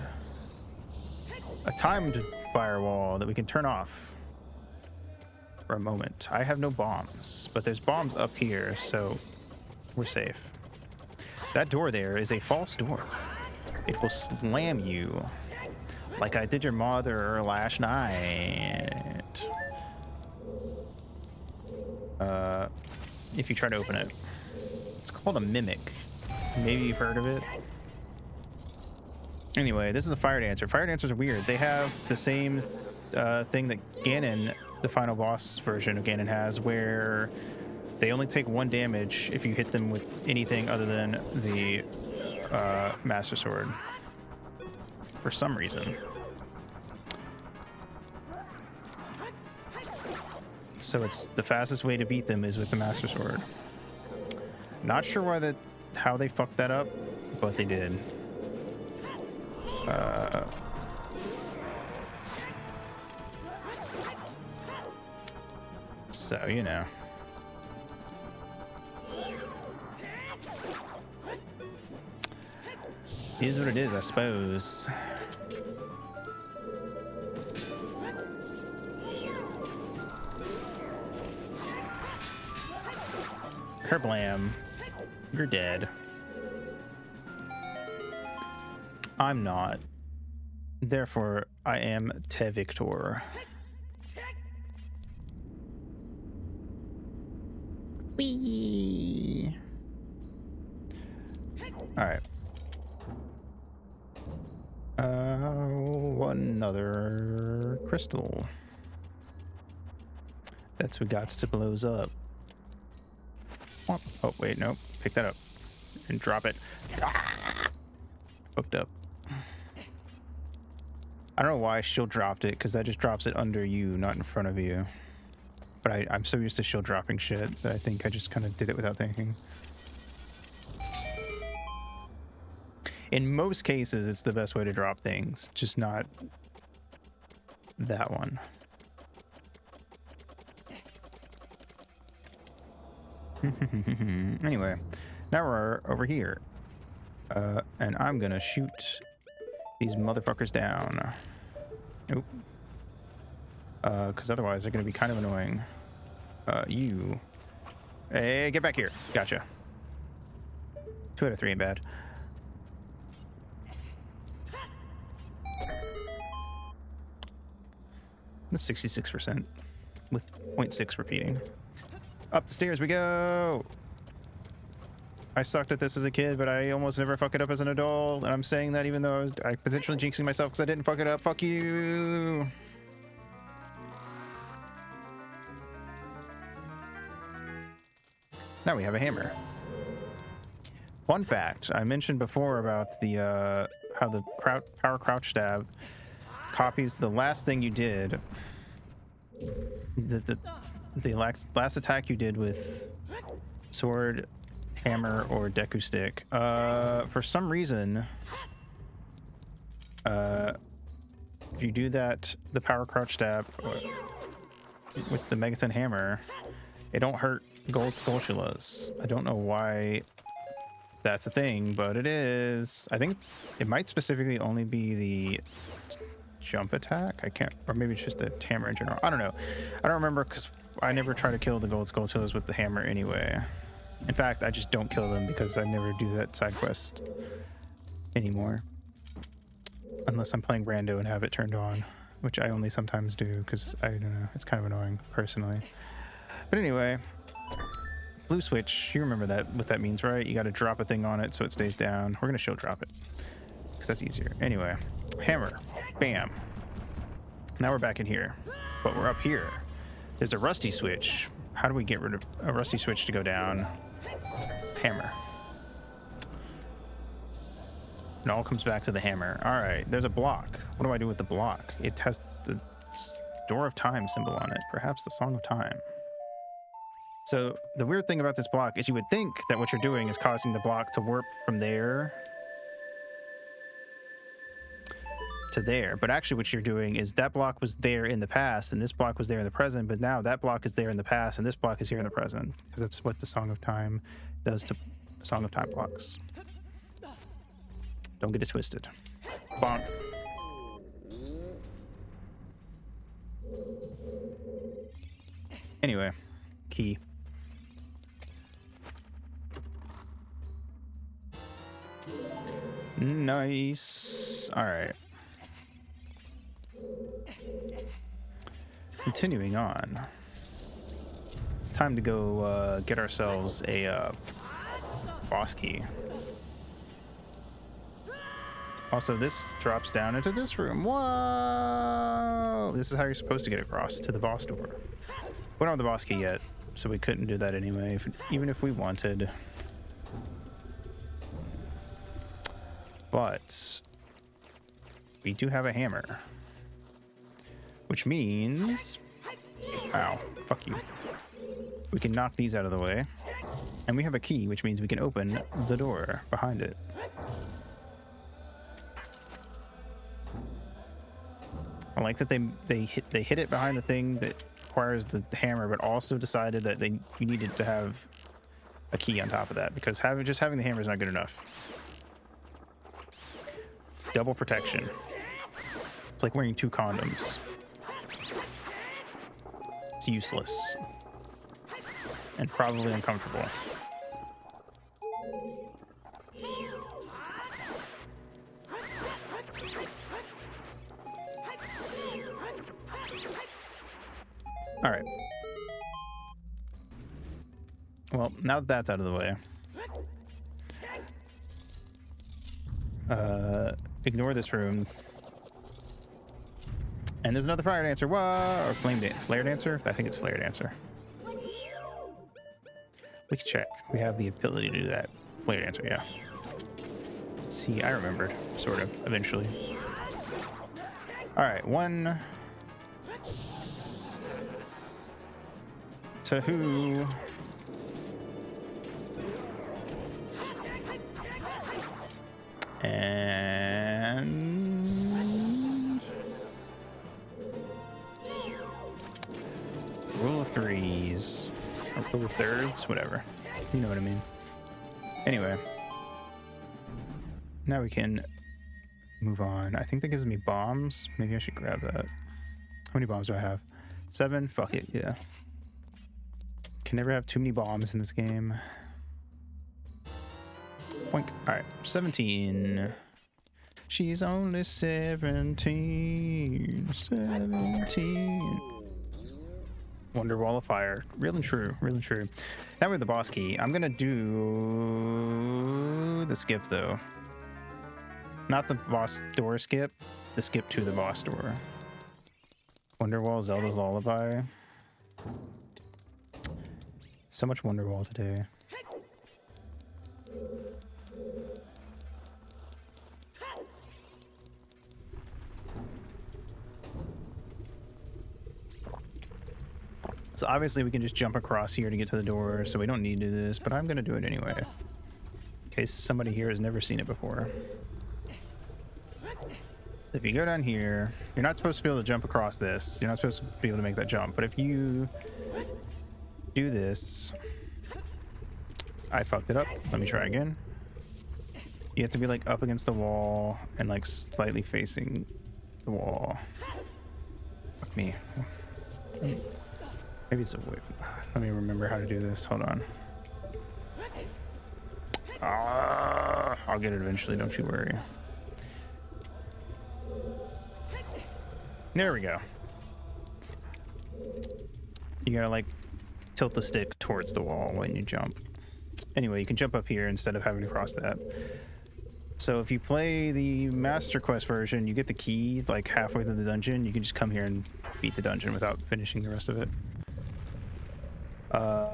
a timed firewall that we can turn off for a moment. I have no bombs, but there's bombs up here, so we're safe. That door there is a false door. It will slam you like I did your mother last night. If you try to open it. It's called a mimic. Maybe you've heard of it. Anyway, this is a fire dancer. Fire dancers are weird. They have the same thing that Ganon, the final boss version of Ganon, has, where they only take 1 damage if you hit them with anything other than the Master Sword. For some reason. So it's the fastest way to beat them is with the Master Sword. Not sure why how they fucked that up, but they did. So, you know. Is what it is, I suppose. Kerblam. You're dead. I'm not. Therefore, I am Te Victor. Whee! Alright. Another crystal. That's what got to blows up. Oh, wait, no. Pick that up. And drop it. Hooked up. I don't know why shield dropped it, because that just drops it under you, not in front of you. But I'm so used to shield dropping shit that I think I just kind of did it without thinking. In most cases, it's the best way to drop things, just not that one. Anyway, now we're over here. And I'm gonna shoot these motherfuckers down. Nope. Because otherwise they're gonna be kind of annoying. You. Hey, get back here. Gotcha. 2 out of 3 ain't bad. That's 66% with 0.6 repeating. Up the stairs we go. I sucked at this as a kid, but I almost never fuck it up as an adult. And I'm saying that even though I potentially jinxing myself because I didn't fuck it up. Fuck you. Now we have a hammer. Fun fact, I mentioned before about the how the power crouch stab copies the last thing you did. The last attack you did with sword, hammer, or Deku stick. For some reason, if you do that, the power crouch stab with the Megaton hammer, it don't hurt Gold Skulltulas. I don't know why that's a thing, but it is. I think it might specifically only be the jump attack. I can't, or maybe it's just a hammer in general. I don't know. I don't remember because I never try to kill the Gold Skulltulas with the hammer anyway. In fact, I just don't kill them because I never do that side quest anymore. Unless I'm playing rando and have it turned on, which I only sometimes do because I don't know, it's kind of annoying personally. But anyway, blue switch, you remember that, what that means, right? You got to drop a thing on it so it stays down. We're going to shield drop it because that's easier. Anyway, hammer, bam. Now we're back in here, but we're up here. There's a rusty switch. How do we get rid of a rusty switch to go down? Hammer. It all comes back to the hammer. All right, there's a block. What do I do with the block? It has the Door of Time symbol on it. Perhaps the Song of Time. So the weird thing about this block is you would think that what you're doing is causing the block to warp from there to there. But actually what you're doing is that block was there in the past and this block was there in the present, but now that block is there in the past and this block is here in the present. Because that's what the Song of Time does to Song of Time blocks. Don't get it twisted. Bonk. Anyway, key. Nice. All right. Continuing on. It's time to go get ourselves a boss key. Also, this drops down into this room. Whoa! This is how you're supposed to get across to the boss door. We don't have the boss key yet, so we couldn't do that anyway, even if we wanted. But we do have a hammer, which means, ow, fuck you. We can knock these out of the way, and we have a key, which means we can open the door behind it. I like that they hit it behind the thing that requires the hammer, but also decided that you needed to have a key on top of that because just having the hammer is not good enough. Double protection. It's like wearing 2 condoms. It's useless and probably uncomfortable. All right. Well, now that that's out of the way, ignore this room. And there's another fire dancer. Whoa! Or flare dancer? I think it's flare dancer. We can check. We have the ability to do that. Flare dancer, yeah. See, I remembered, sort of, eventually. All right, 1, 2. And rule of 3s or rule of 3rds, whatever, you know what I mean. Anyway, now we can move on. I think that gives me bombs. Maybe I should grab that. How many bombs do I have? 7. Fuck it, yeah. Can never have too many bombs in this game. Boink. All right, 17. She's only 17. 17. Wonder Wall of Fire. Real and true. Real and true. Now we're at the boss key. I'm gonna do the skip though. Not the boss door skip. The skip to the boss door. Wonderwall, Zelda's Lullaby. So much Wonderwall today. So obviously we can just jump across here to get to the door, so we don't need to do this, but I'm gonna do it anyway. In case somebody here has never seen it before. If you go down here, you're not supposed to be able to jump across this. You're not supposed to be able to make that jump, but if you do this, I fucked it up. Let me try again. You have to be like up against the wall and like slightly facing the wall. Fuck me. Maybe it's away from... Let me remember how to do this. Hold on. I'll get it eventually, don't you worry. There we go. You gotta like tilt the stick towards the wall when you jump. Anyway, you can jump up here instead of having to cross that. So if you play the Master Quest version, you get the key like halfway through the dungeon. You can just come here and beat the dungeon without finishing the rest of it.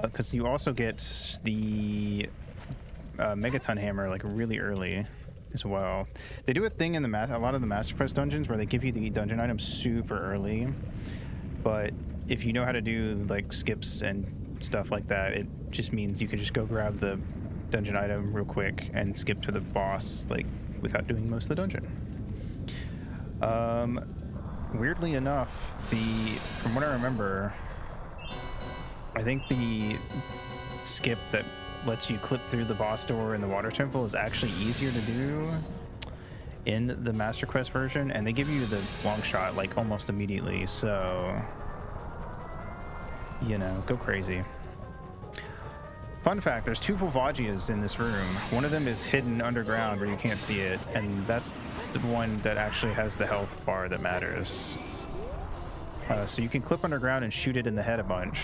Because you also get the Megaton Hammer like really early as well. They do a thing in a lot of the Master Quest dungeons where they give you the dungeon item super early, but if you know how to do like skips and stuff like that, it just means you can just go grab the dungeon item real quick and skip to the boss like without doing most of the dungeon. Weirdly enough, from what I remember, I think the skip that lets you clip through the boss door in the water temple is actually easier to do in the Master Quest version, and they give you the long shot like almost immediately, so you know, go crazy. Fun fact, there's 2 Volvagias in this room. One of them is hidden underground where you can't see it, and that's the one that actually has the health bar that matters. So you can clip underground and shoot it in the head a bunch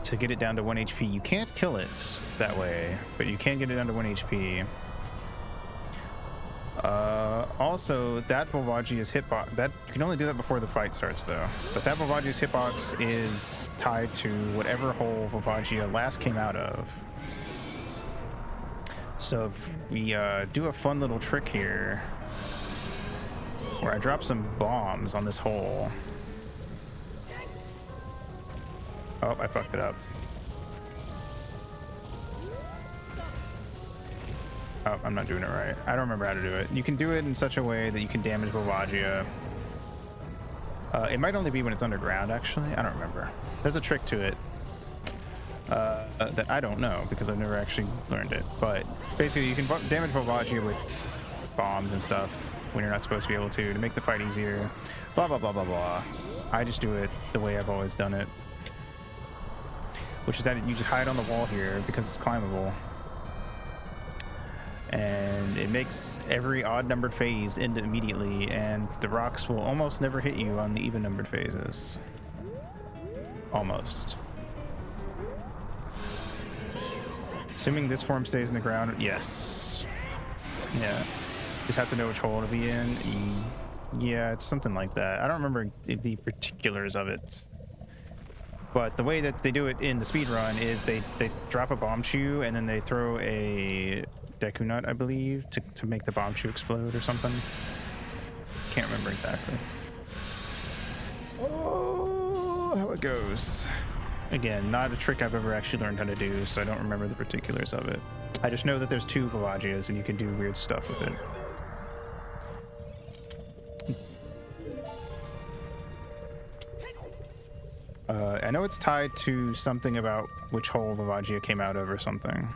to get it down to 1 HP. You can't kill it that way, but you can get it down to 1 HP. Also, that Volvagia's hitbox, that you can only do that before the fight starts though, but that Volvagia's hitbox is tied to whatever hole Volvagia last came out of. So if we do a fun little trick here where I drop some bombs on this hole. Oh, I fucked it up. Oh, I'm not doing it right. I don't remember how to do it. You can do it in such a way that you can damage Volvagia. It might only be when it's underground, actually. I don't remember. There's a trick to it that I don't know because I've never actually learned it. But basically, you can damage Volvagia with bombs and stuff when you're not supposed to be able to make the fight easier. Blah, blah, blah, blah, blah. I just do it the way I've always done it, which is that you just hide on the wall here because it's climbable. And it makes every odd numbered phase end immediately, and the rocks will almost never hit you on the even numbered phases. Almost. Assuming this form stays in the ground, yes. Yeah. Just have to know which hole to be in. Yeah, it's something like that. I don't remember the particulars of it. But the way that they do it in the speed run is they drop a bomb shoe and then they throw a Deku Nut, I believe, to make the bomb shoe explode or something. Can't remember exactly. Oh, how it goes. Again, not a trick I've ever actually learned how to do, so I don't remember the particulars of it. I just know that there's 2 Volvagias and you can do weird stuff with it. I know it's tied to something about which hole Volvagia came out of or something.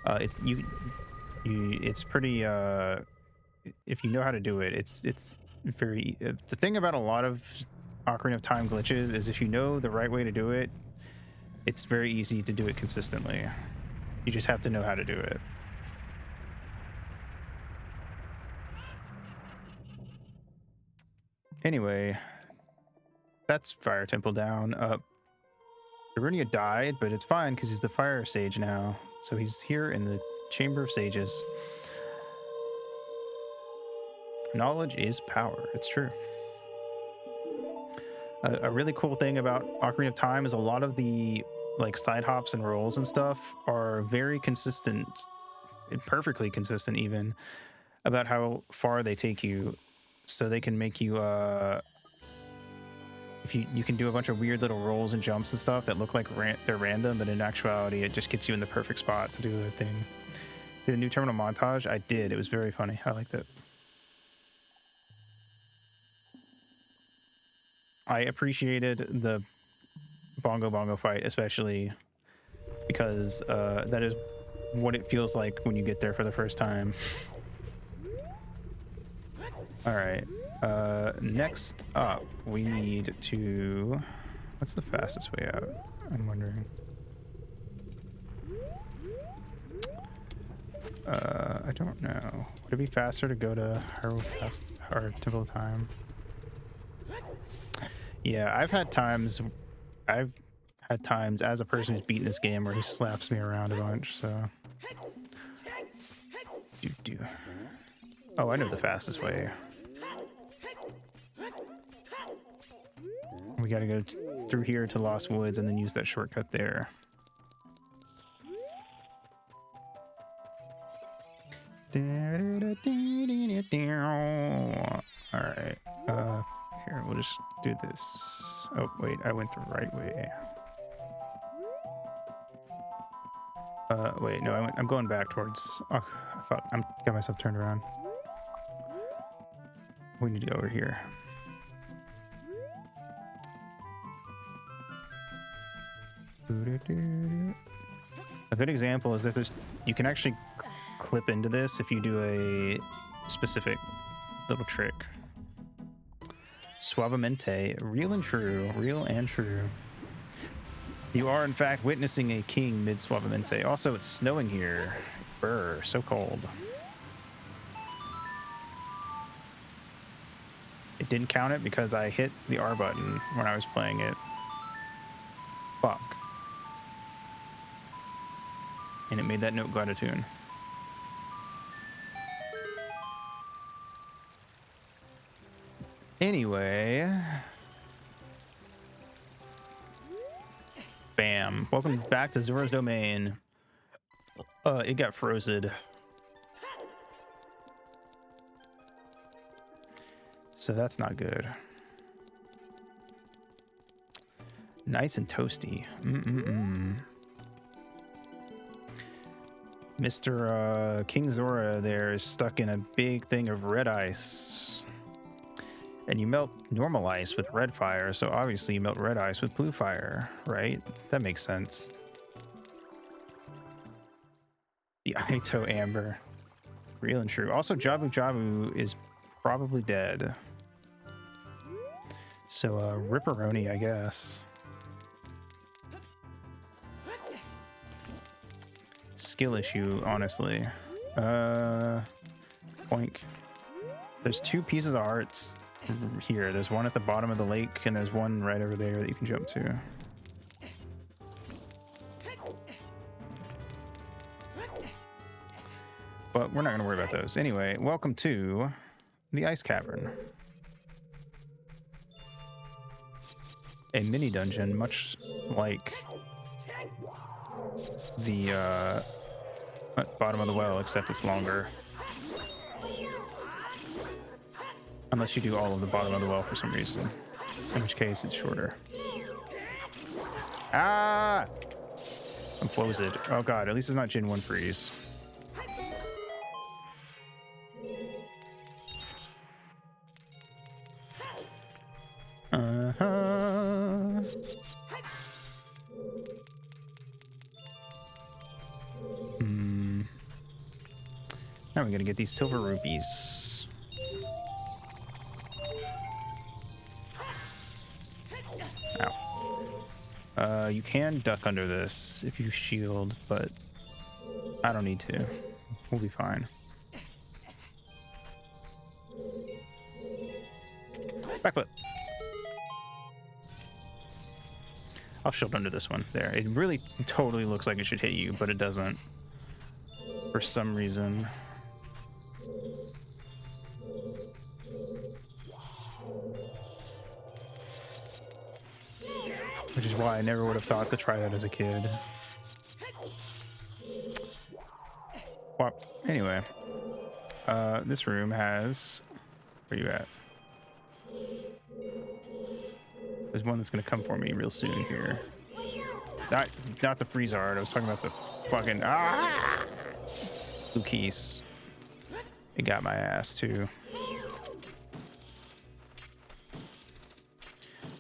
It's pretty. If you know how to do it, it's very. The thing about a lot of Ocarina of Time glitches is if you know the right way to do it, it's very easy to do it consistently. You just have to know how to do it. Anyway, that's Fire Temple down. Darunia died, but it's fine because he's the Fire Sage now. So he's here in the Chamber of Sages. Knowledge is power. It's true. A really cool thing about Ocarina of Time is a lot of the like side hops and rolls and stuff are very consistent, perfectly consistent even, about how far they take you. So they can make you if you can do a bunch of weird little rolls and jumps and stuff that look like they're random, but in actuality it just gets you in the perfect spot to do the thing. The new terminal montage, I did. It was very funny. I liked it. I appreciated the bongo bongo fight, especially because that is what it feels like when you get there for the first time. All right. Next up, we need to... What's the fastest way out? I'm wondering. I don't know. Would it be faster to go to her Temple of Time? Yeah, I've had times as a person who's beaten this game where he slaps me around a bunch, so... Oh, I know the fastest way. We gotta go through here to Lost Woods and then use that shortcut there. Alright, here, we'll just do this. Oh, wait, I went the right way. Wait, no, I'm going back towards... Oh, fuck, I got myself turned around. We need to go over here. A good example is that you can actually clip into this if you do a specific little trick. Suavemente, real and true, real and true. You are in fact witnessing a king mid Suavemente. Also, it's snowing here. Brr, so cold. It didn't count it because I hit the R button when I was playing it. Fuck. And it made that note go out of tune. Anyway. Bam. Welcome back to Zora's Domain. It got frozen. So that's not good. Nice and toasty. Mr. King Zora there is stuck in a big thing of red ice. And you melt normal ice with red fire, so obviously you melt red ice with blue fire, right? That makes sense. The Aito Amber. Real and true. Also, Jabu Jabu is probably dead. So, Ripperoni, I guess. Skill issue, honestly. Boink. There's two pieces of hearts here. There's one at the bottom of the lake, and there's one right over there that you can jump to. But we're not going to worry about those. Anyway, welcome to the Ice Cavern. A mini dungeon, much like the bottom of the well, except it's longer. Unless you do all of the bottom of the well for some reason, in which case it's shorter. Ah! I'm frozen. Oh god, at least it's not Gen 1 freeze. Now we're gonna get these silver rupees. Ow. You can duck under this if you shield, but I don't need to. We'll be fine. Backflip. I'll shield under this one. There. It really totally looks like it should hit you, but it doesn't. For some reason. Which is why I never would have thought to try that as a kid. Well, anyway. This room has... Where you at? There's one that's going to come for me real soon here. Not the freeze art. I was talking about the fucking... Ah! Blue keys. It got my ass, too.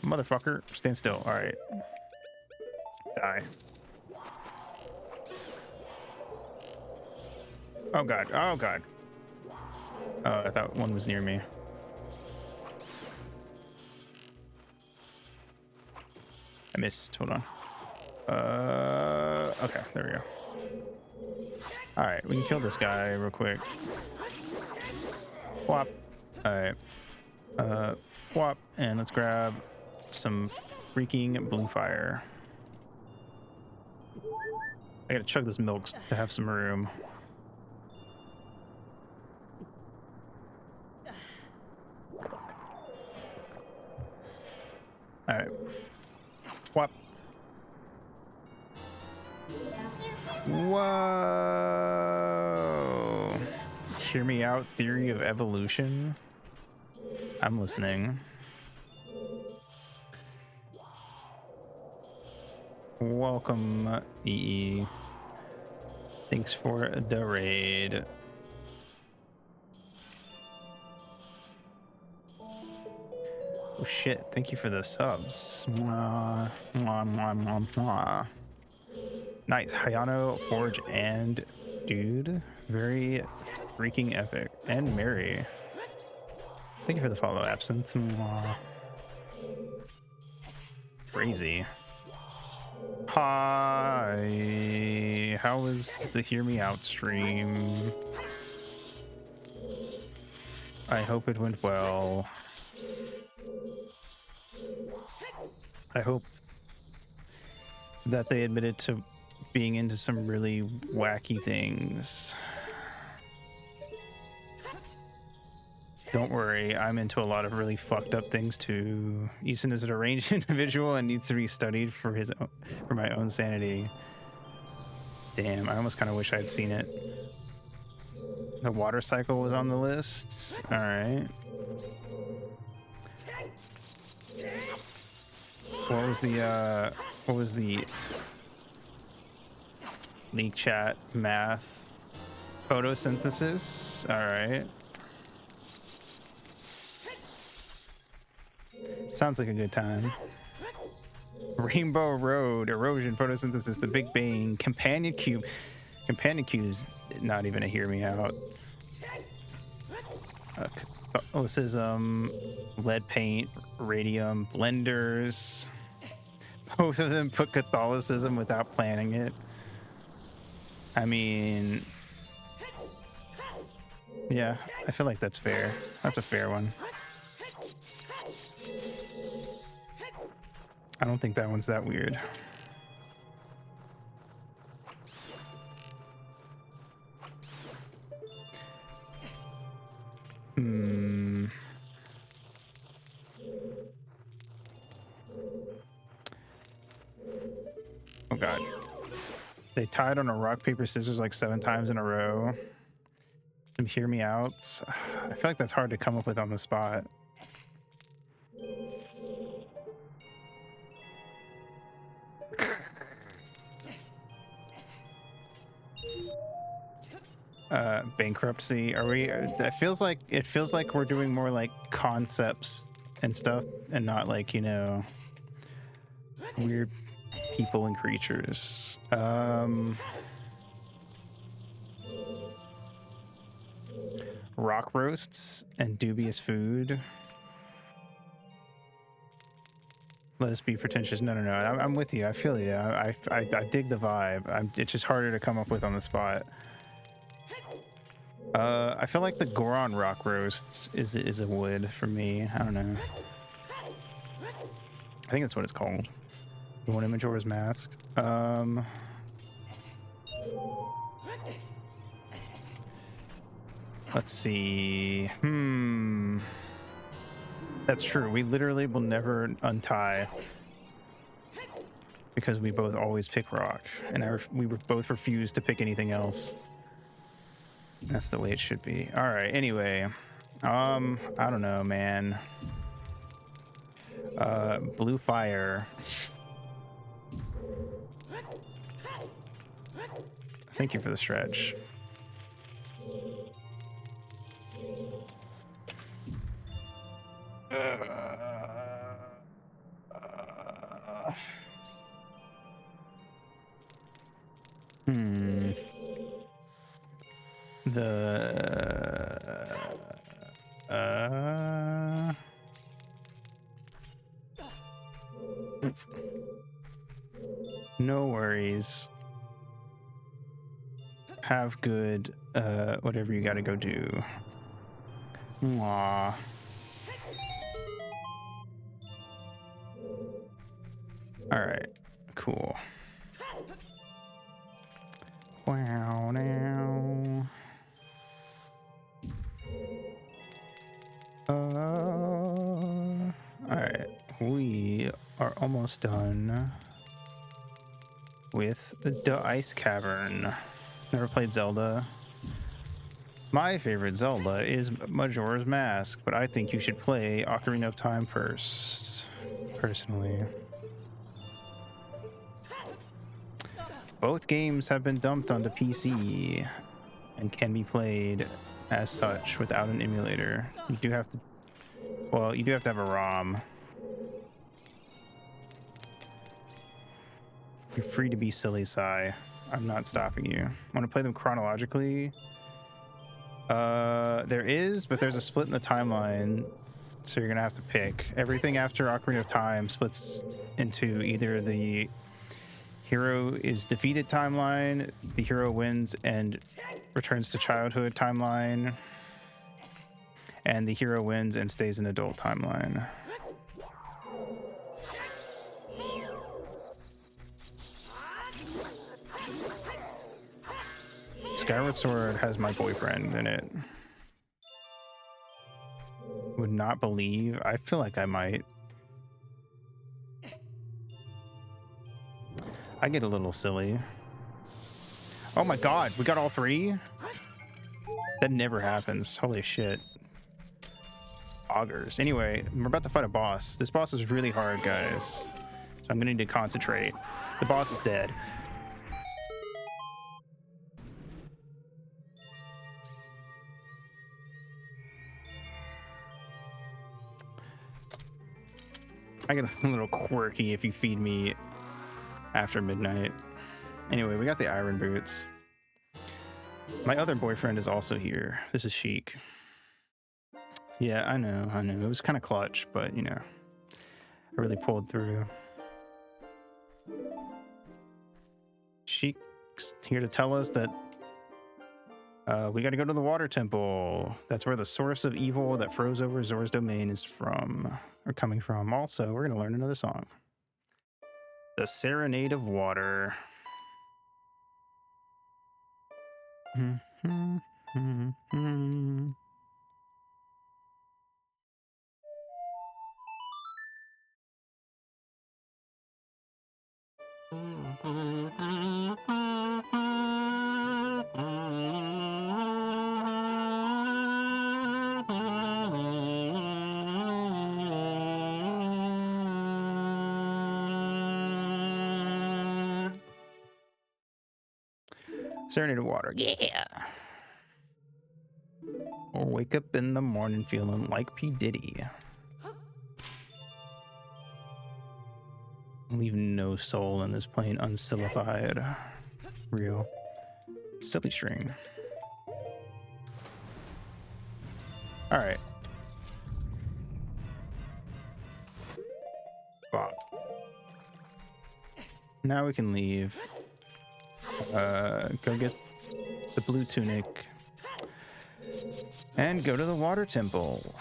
Motherfucker, stand still. All right. Die. Oh god. Oh god. Oh, I thought one was near me. I missed. Hold on. Okay, there we go. All right, we can kill this guy real quick. Whop. All right. Whop, and let's grab some freaking blue fire. I gotta chug this milk to have some room. All right. Whop. Whoa. Hear me out, theory of evolution. I'm listening. Welcome, EE. Thanks for the raid. Oh shit, thank you for the subs. Mwah, mwah, mwah, mwah, mwah. Nice, Hayano, Forge, and Dude. Very freaking epic. And Mary. Thank you for the follow, Absinthe. Mwah. Crazy. Hi. How was the Hear Me Out stream? I hope it went well. I hope that they admitted to being into some really wacky things. Don't worry, I'm into a lot of really fucked up things too. Easton is a deranged individual and needs to be studied for my own sanity. Damn, I almost kind of wish I had seen it. The water cycle was on the list. All right. What was the leak chat? Math, photosynthesis. All right. Sounds like a good time. Rainbow Road, erosion, photosynthesis, the Big Bang, companion cube. Companion cube's not even a hear me out. Catholicism, lead paint, radium, blenders. Both of them put Catholicism without planning it. I mean, yeah, I feel like that's fair. That's a fair one. I don't think that one's that weird. Oh god. They tied on a rock, paper, scissors like 7 times in a row. Hear me out. I feel like that's hard to come up with on the spot. Bankruptcy. Are we? It feels like we're doing more like concepts and stuff, and not like, you know, weird people and creatures. Rock roasts and dubious food. Let us be pretentious. No. I'm with you. I feel you. I dig the vibe. It's just harder to come up with on the spot. I feel like the Goron rock roast is a wood for me. I don't know. I think that's what it's called. The one in Majora's Mask. Let's see. That's true. We literally will never untie because we both always pick rock, and we both refuse to pick anything else. That's the way it should be. All right. Anyway, I don't know, man. Blue fire. Thank you for the stretch. The no worries. Have good whatever you gotta go do. Aw. Alright, cool. Wow, now. Alright, we are almost done with the Ice Cavern. Never played Zelda. My favorite Zelda is Majora's Mask, but I think you should play Ocarina of Time first, personally. Both games have been dumped onto PC and can be played as such without an emulator. You do have to, well, you do have to have a ROM. You're free to be silly, Sai. I'm not stopping you. Want to play them chronologically? There is, but there's a split in the timeline, so you're gonna have to pick. Everything after Ocarina of Time splits into either the hero is defeated timeline, the hero wins and returns to childhood timeline, and the hero wins and stays in adult timeline. Skyward Sword has my boyfriend in it. Would not believe. I feel like I might. I get a little silly. Oh my god, we got all three? That never happens. Holy shit. Augers. Anyway, we're about to fight a boss. This boss is really hard, guys. So I'm gonna need to concentrate. The boss is dead. I get a little quirky if you feed me after midnight. Anyway, we got the iron boots. My other boyfriend is also here. This is Sheik. Yeah, I know. It was kind of clutch, but you know, I really pulled through. Sheik's here to tell us that we got to go to the water temple. That's where the source of evil that froze over Zora's domain is from, or coming from. Also, we're going to learn another song. The Serenade of Water. Serenade of Water, yeah. Or wake up in the morning feeling like P. Diddy. Leave no soul in this plane unsillified. Real. Silly string. Alright. Bop. Now we can leave. Go get the blue tunic. And go to the water temple.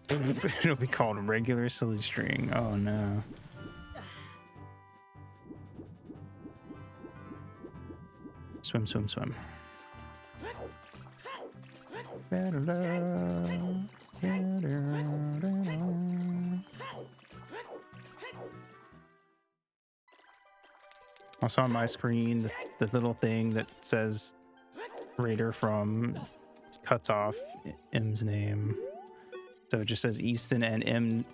It'll be called a regular silly string. Oh no. Swim, swim, swim. Also on my screen, the little thing that says Raider from cuts off M's name. So it just says Easton and M.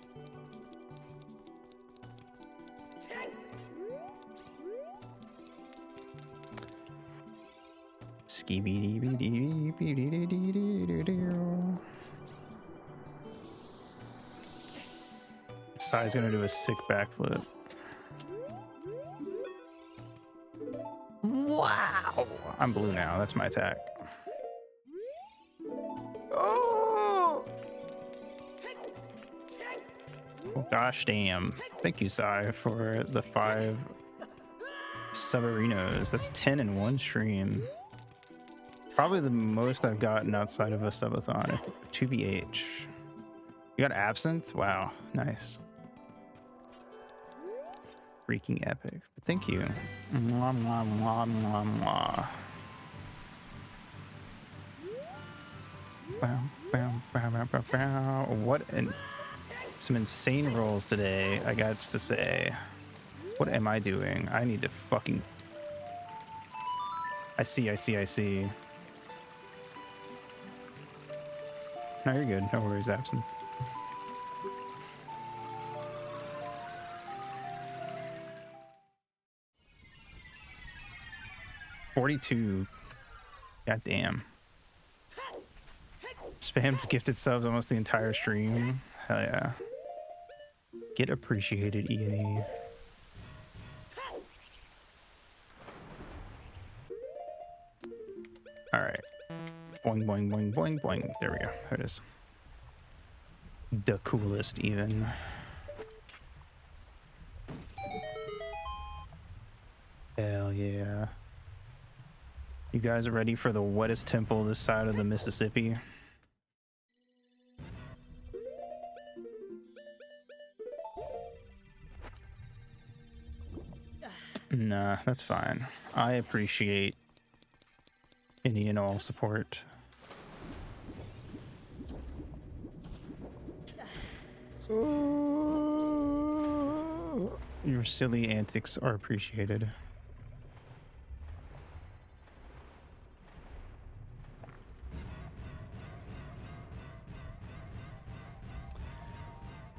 Sai's gonna do a sick backflip. Wow! I'm blue now. That's my attack. Oh! Oh gosh damn. Thank you, Sai, for the 5 subarinos. That's 10 in one stream. Probably the most I've gotten outside of a subathon. 2BH. You got absinthe? Wow, nice. Freaking epic. But thank you. Mwah, mwah, mwah, mwah, mwah. Bow, bow, bow, bow, bow, bow. What some insane rolls today, I got to say. What am I doing? I need to fucking... I see. No, you're good. No worries, absinthe. $42. God damn. Spam's gifted subs almost the entire stream. Hell yeah. Get appreciated, E&E. All right. Boing, boing, boing, boing, boing. There we go. There it is. The coolest, even. Hell yeah. You guys are ready for the wettest temple this side of the Mississippi? Nah, that's fine. I appreciate any and all support. Your silly antics are appreciated.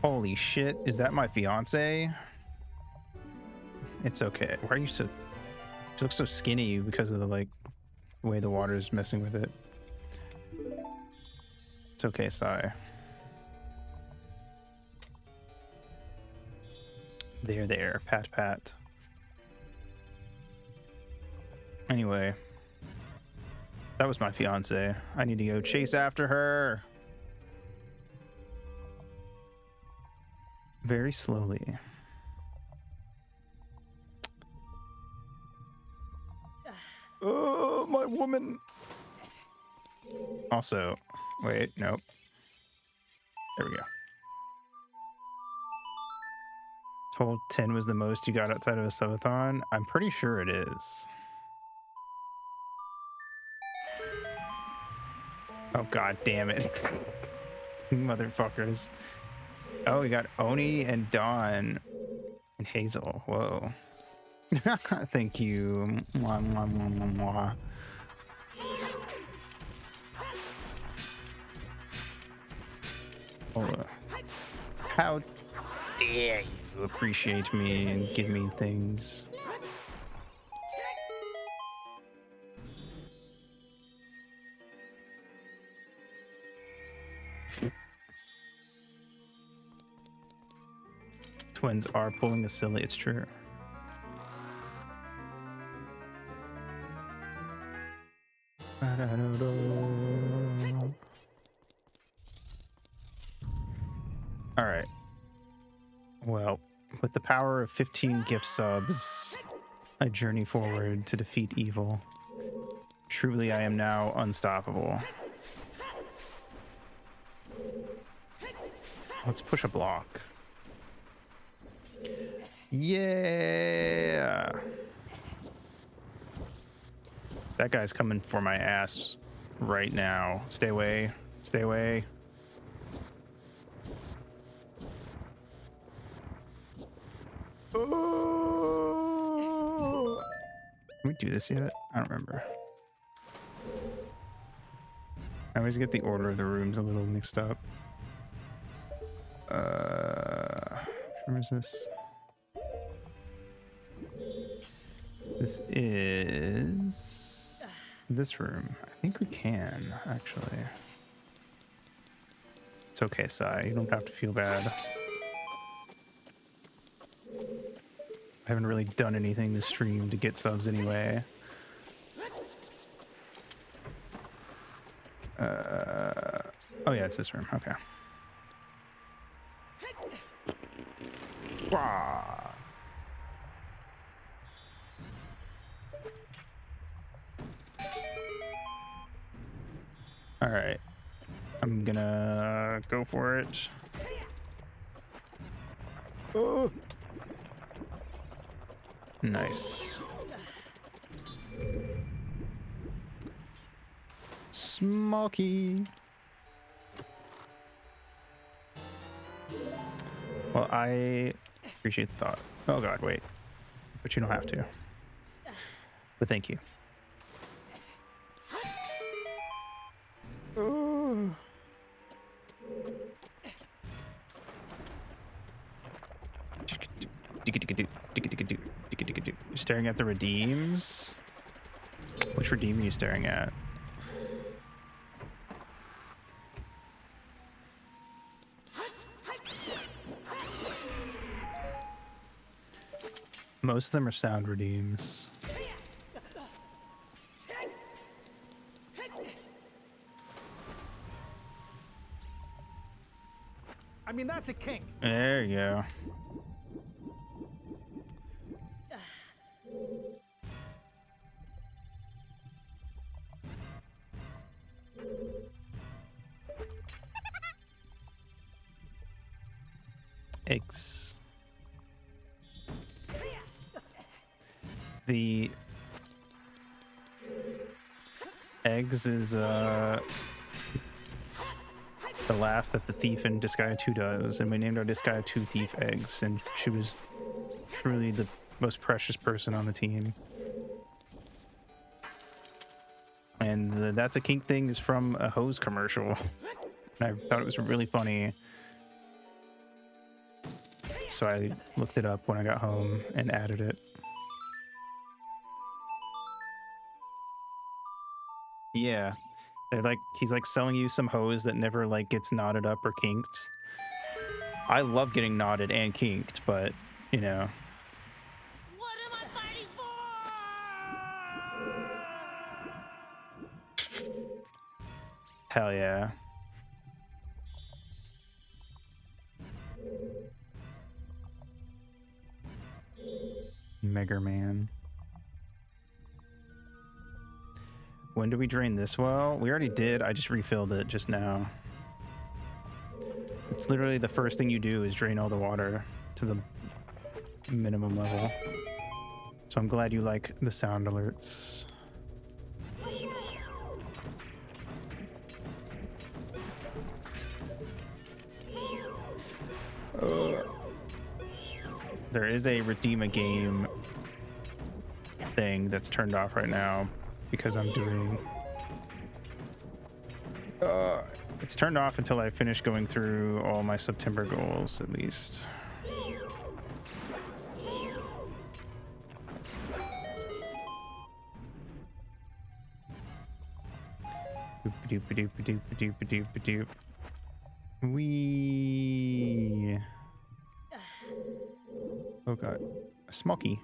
Holy shit, is that my fiance? It's okay. Why are you so... She looks so skinny because of the, like, way the water is messing with it. It's okay, Sai. There. Pat, pat. Anyway. That was my fiance. I need to go chase after her. Very slowly. Oh, my woman. Also, wait, nope. There we go. Told 10 was the most you got outside of a subathon. I'm pretty sure it is. Oh, god damn it. Motherfuckers. Oh, we got Oni and Dawn and Hazel. Whoa. Thank you. Mwah, mwah, mwah, mwah, mwah. Oh, how dare you appreciate me and give me things. Twins are pulling a silly, it's true. All right. Well, with the power of 15 gift subs, I journey forward to defeat evil. Truly, I am now unstoppable. Let's push a block. Yeah. That guy's coming for my ass right now. Stay away. Stay away. Oh. Can we do this yet? I don't remember. I always get the order of the rooms a little mixed up. Which room is this? This is this room. I think we can, actually. It's okay, Sai. You don't have to feel bad. I haven't really done anything this stream to get subs anyway. it's this room. Okay. Wah. All right. I'm gonna go for it. Oh. Nice. Smoky. Well, I appreciate the thought. Oh god, wait. But you don't have to. But thank you. Oh. You're staring at the redeems? Which redeem are you staring at? Most of them are sound redeems. I mean, that's a kink. There you go. Eggs. The eggs is the laugh that the thief in Disgaea 2 does, and we named our Disgaea 2 thief Eggs, and she was truly the most precious person on the team. And the That's a Kink thing is from a hose commercial. And I thought it was really funny. So I looked it up when I got home and added it. Yeah. They're like, he's like selling you some hose that never like gets knotted up or kinked. I love getting knotted and kinked, but you know. What am I fighting for? Hell yeah. Mega Man. When do we drain this well? We already did. I just refilled it just now. It's literally the first thing you do is drain all the water to the minimum level. So I'm glad you like the sound alerts. There is a redeem a game thing that's turned off right now because I'm doing it's turned off until I finish going through all my September goals, at least. Doop-a-doop-a-doop-a-doop-a-doop-a-doop. Wee. Oh god. Smoky.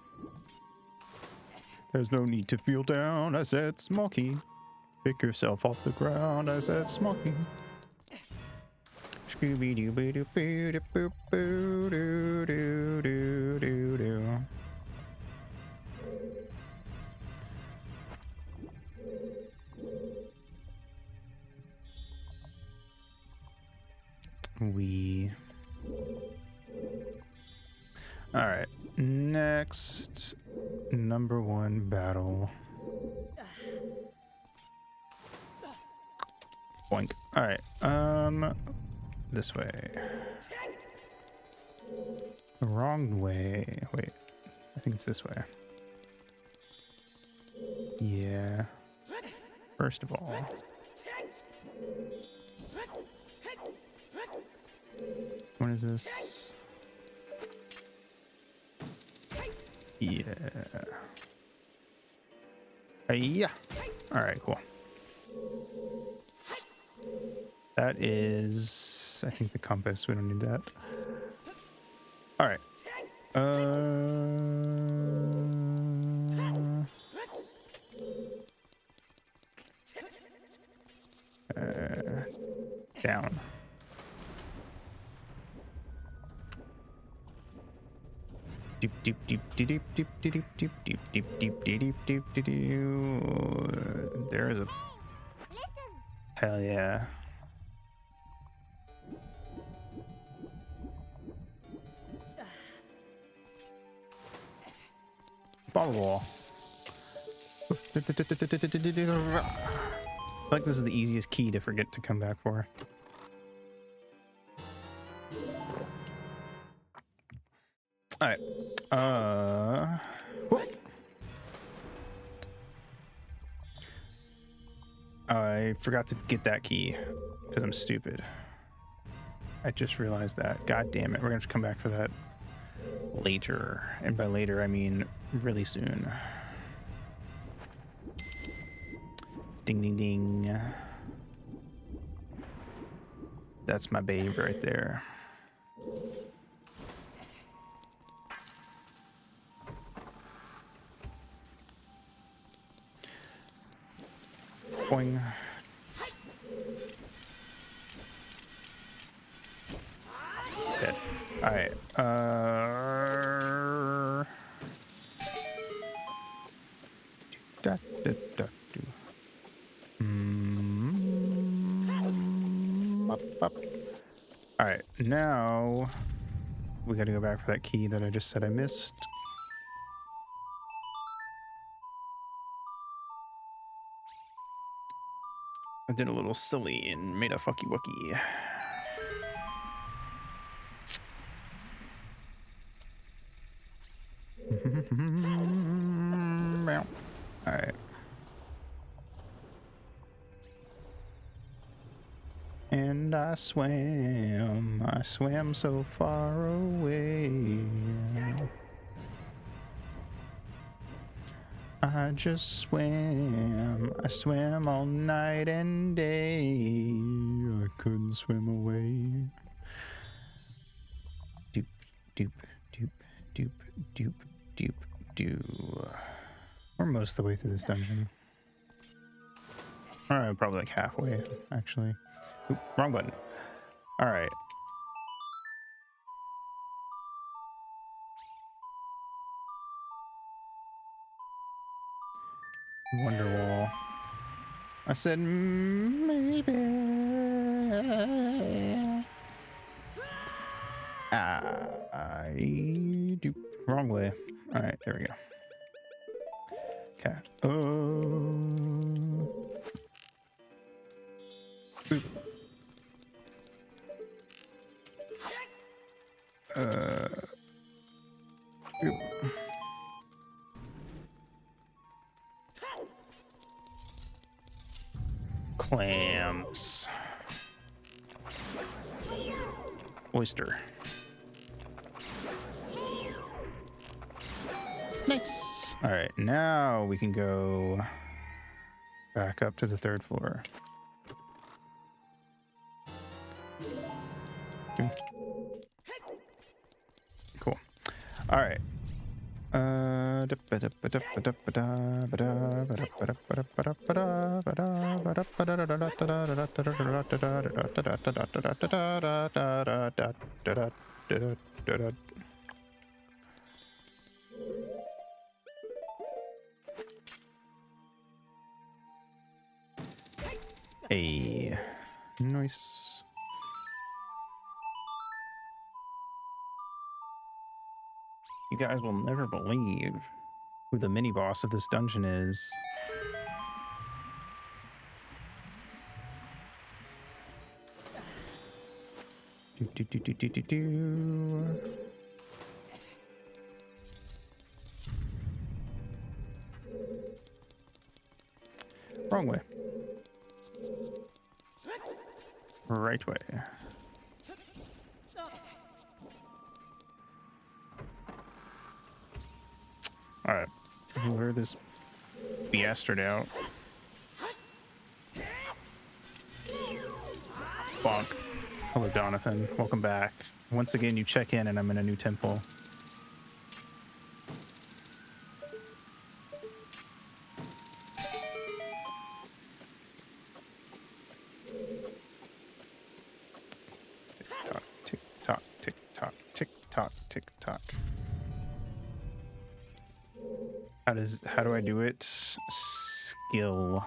There's no need to feel down, I said Smoky. Pick yourself off the ground, I said Smoky. Scooby-doo-boo-doo-boo-doo-doo-doo-doo-doo. All right, next number one battle. Boink. All right, this way. The wrong way. Wait, I think it's this way. Yeah. First of all. What is this? Yeah. Yeah. All right, cool. That is, I think, the compass. We don't need that. All right. Down. Doop doop doop doop doop doop doop doop doop doop doop doop doop doop. There is a Listen. hell yeah. Ball wall. I feel like this is the easiest key to forget to come back for. All right. Whoop. I forgot to get that key because I'm stupid. I just realized that. God damn it. We're going to have to come back for that later. And by later, I mean really soon. Ding, ding, ding. That's my babe right there. Boing. Dead. Alright. Da, da, da, do. Up. Alright, now we gotta go back for that key that I just said I missed. I did a little silly and made a fucky wucky. Alright. And I swam so far away. I just I swam all night and day. I couldn't swim away. Doop, doop, doop, doop, doop, doop, doo. We're most of the way through this dungeon. Alright, probably like halfway, actually. Oop, wrong button. Alright. Wonderwall. I said maybe. I do wrong way. All right, there we go. Okay. Oop. Oop. Clams. Oyster. Nice. All right, now we can go back up to the 3rd floor. Cool. All right. Hey, nice. You guys will never believe who the mini boss of this dungeon is. Wrong way. Right way. Alright. Wear this bastard out. Bonk. Hello, Jonathan. Welcome back. Once again, you check in and I'm in a new temple. Tick tock, tick tock, tick tock, tick tock. How do I do it? Skill.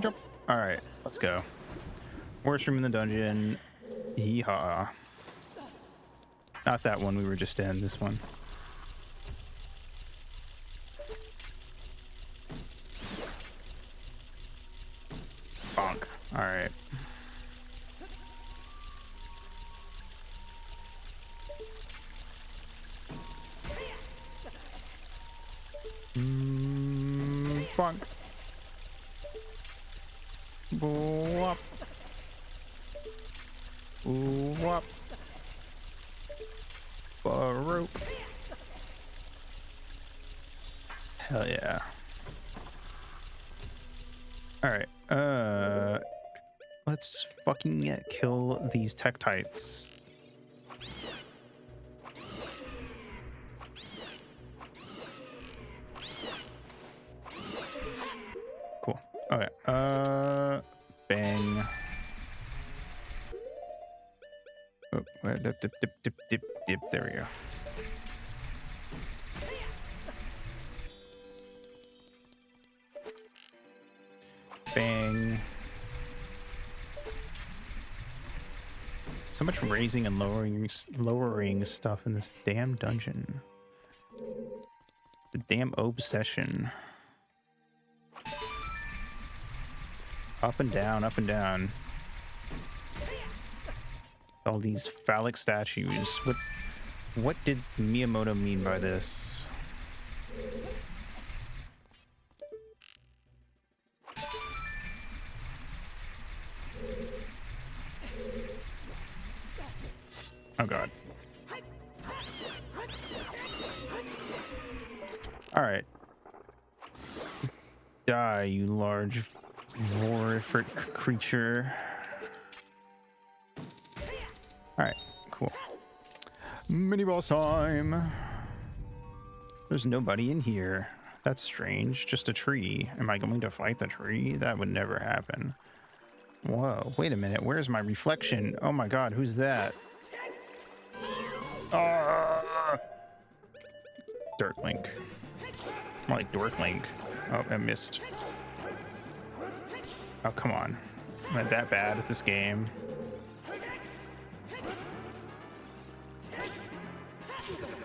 Jump. All right, let's go. Worst room in the dungeon. Yeehaw. Not that one we were just in, this one. Bonk. All right. Bonk. Wop. Wop. Baroop. Hell yeah. All right. Let's fucking kill these Tektites. Cool. Okay. Bang. Oh, dip, dip, dip, dip, dip, dip. There we go. Bang. So much raising and lowering stuff in this damn dungeon. The damn obsession. Up and down, up and down. All these phallic statues. What did Miyamoto mean by this? Oh god. All right. Die, you large horrific creature. All right, cool. Mini boss time. There's nobody in here. That's strange. Just a tree. Am I going to fight the tree? That would never happen. Whoa, wait a minute. Where's my reflection? Oh my god, who's that? Dark Link. More like Dork Link. Oh, I missed. Oh, come on. Am I that bad at this game?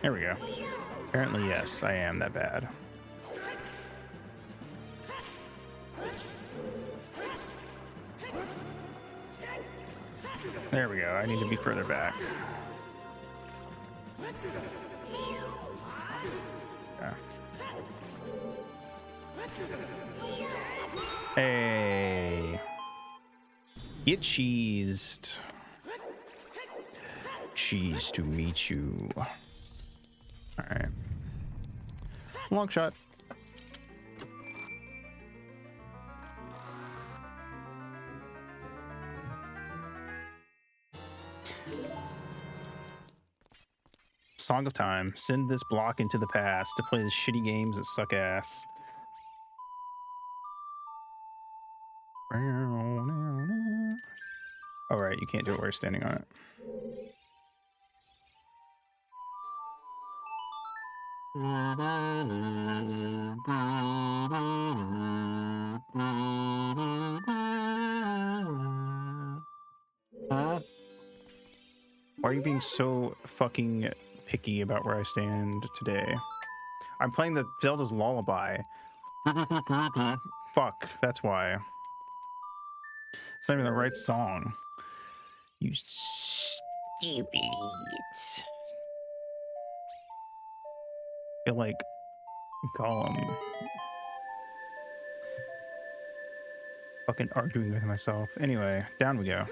There we go. Apparently, yes, I am that bad. There we go. I need to be further back. Yeah. Hey. Get cheesed. Cheese to meet you. Alright. Long shot. Song of Time. Send this block into the past to play the shitty games that suck ass. Oh, right. You can't do it while you're standing on it. Why are you being so fucking picky about where I stand today? I'm playing the Zelda's Lullaby. Fuck, that's why. It's not even the right song. You stupid idiots. I feel like Gollum. Fucking arguing with myself. Anyway, down we go.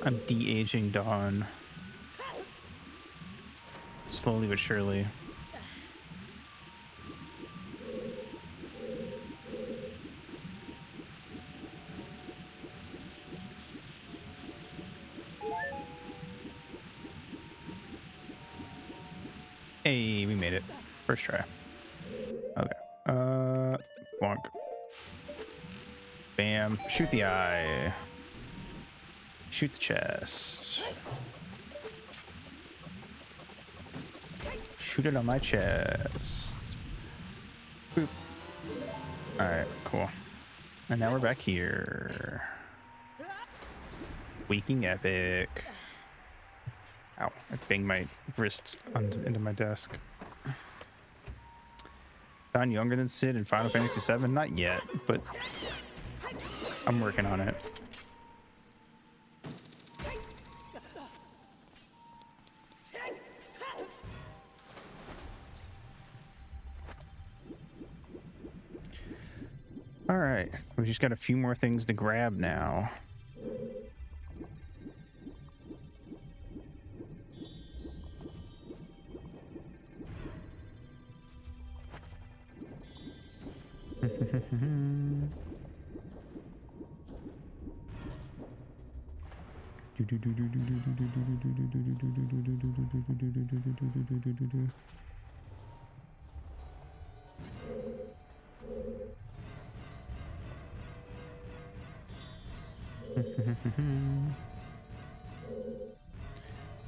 I'm de-aging Dawn. Slowly but surely. Hey, we made it. First try. Okay. Bonk. Bam. Shoot the eye. Shoot the chest. Shoot it on my chest. Boop. Alright, cool. And now we're back here. Waking epic. Ow, I banged my wrist into my desk. Found younger than Sid in Final Fantasy VII? Not yet, but I'm working on it. All right, we just got a few more things to grab now.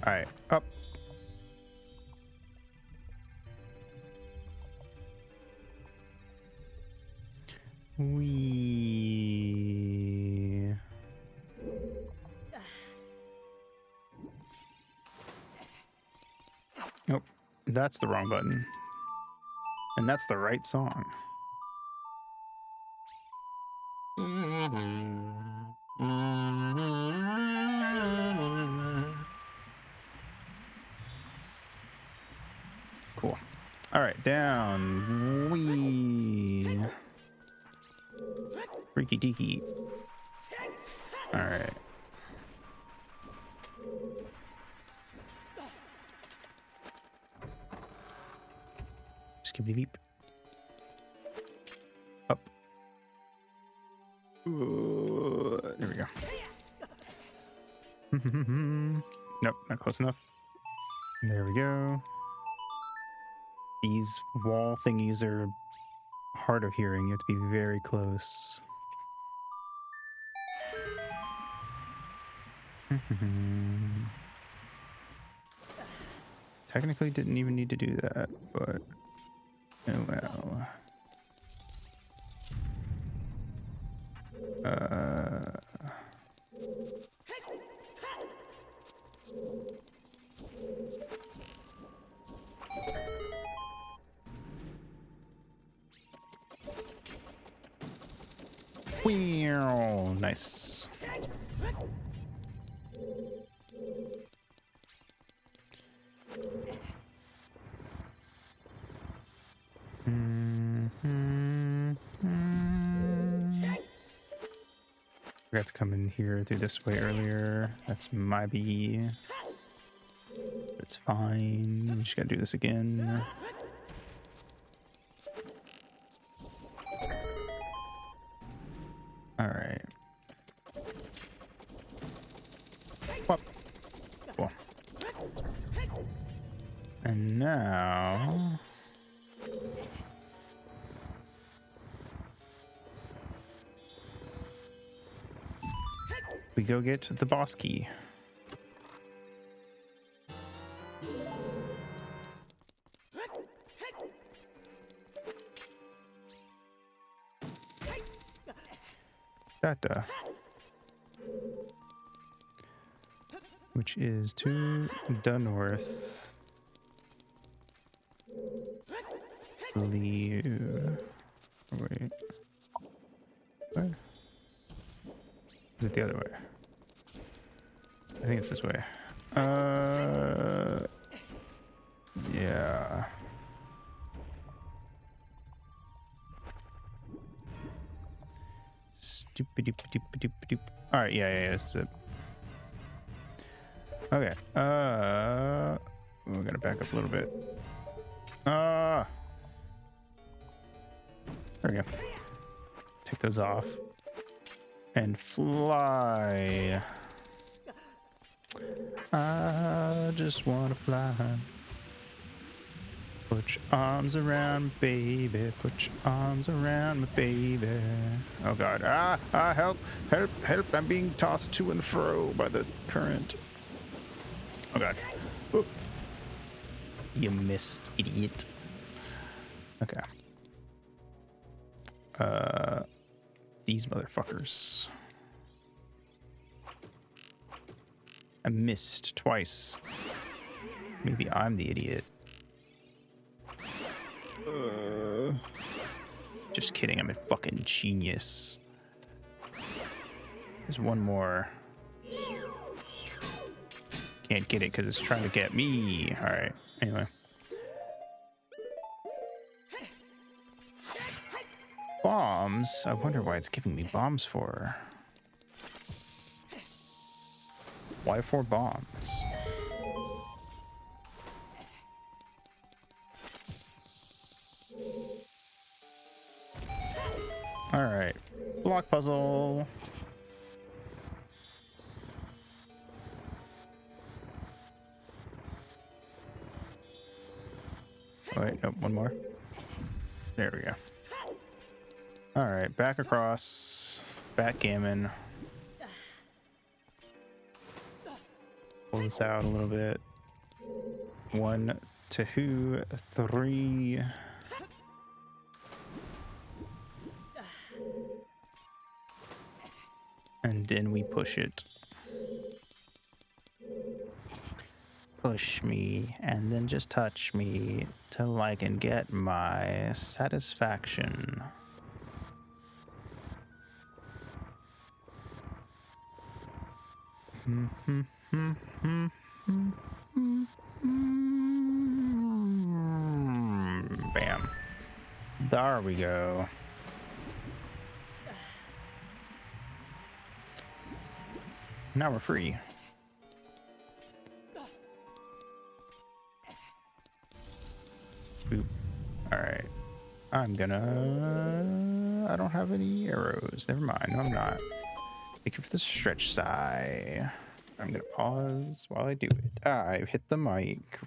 All right, up. We. Nope, that's the wrong button. And that's the right song. Cool. All right, down. Wee. Freaky deaky. All right. Skibbity beep. Up. There we go. Nope, not close enough. There we go. These wall thingies are hard of hearing. You have to be very close. Technically didn't even need to do that, but oh well. Wow, nice. Forgot to come in here through this way earlier. That's my B. It's fine. We just gotta do this again. All right. Whoop. Cool. And now we go get the boss key. Data. Which is to the north. Leave. Wait. What? Is it the other way? I think it's this way. Yeah. Stupid doop doop doop doop. All right, yeah, this is it. Okay. We're gonna back up a little bit. There we go. Take those off and fly. I just wanna fly. Put your arms around me, baby. Put your arms around me, baby. Oh God! Help! Help! Help! I'm being tossed to and fro by the current. Oh God! Oh. You missed, idiot. Okay. These motherfuckers. I missed twice. Maybe I'm the idiot. Just kidding, I'm a fucking genius. There's one more. Can't get it because it's trying to get me. Alright, anyway. Bombs? I wonder why it's giving me bombs for. Why 4 bombs? Alright. Block puzzle. Oh, wait, nope, one more. There we go. Alright, back across. Backgammon. Pull this out a little bit. 1, 2, 3. And then we push it. Push me, and then just touch me till I can get my satisfaction. Bam. There we go. Now we're free. Boop. Alright. I don't have any arrows. Never mind. No, I'm not. Thank you for the stretch sigh. I'm gonna pause while I do it. I hit the mic.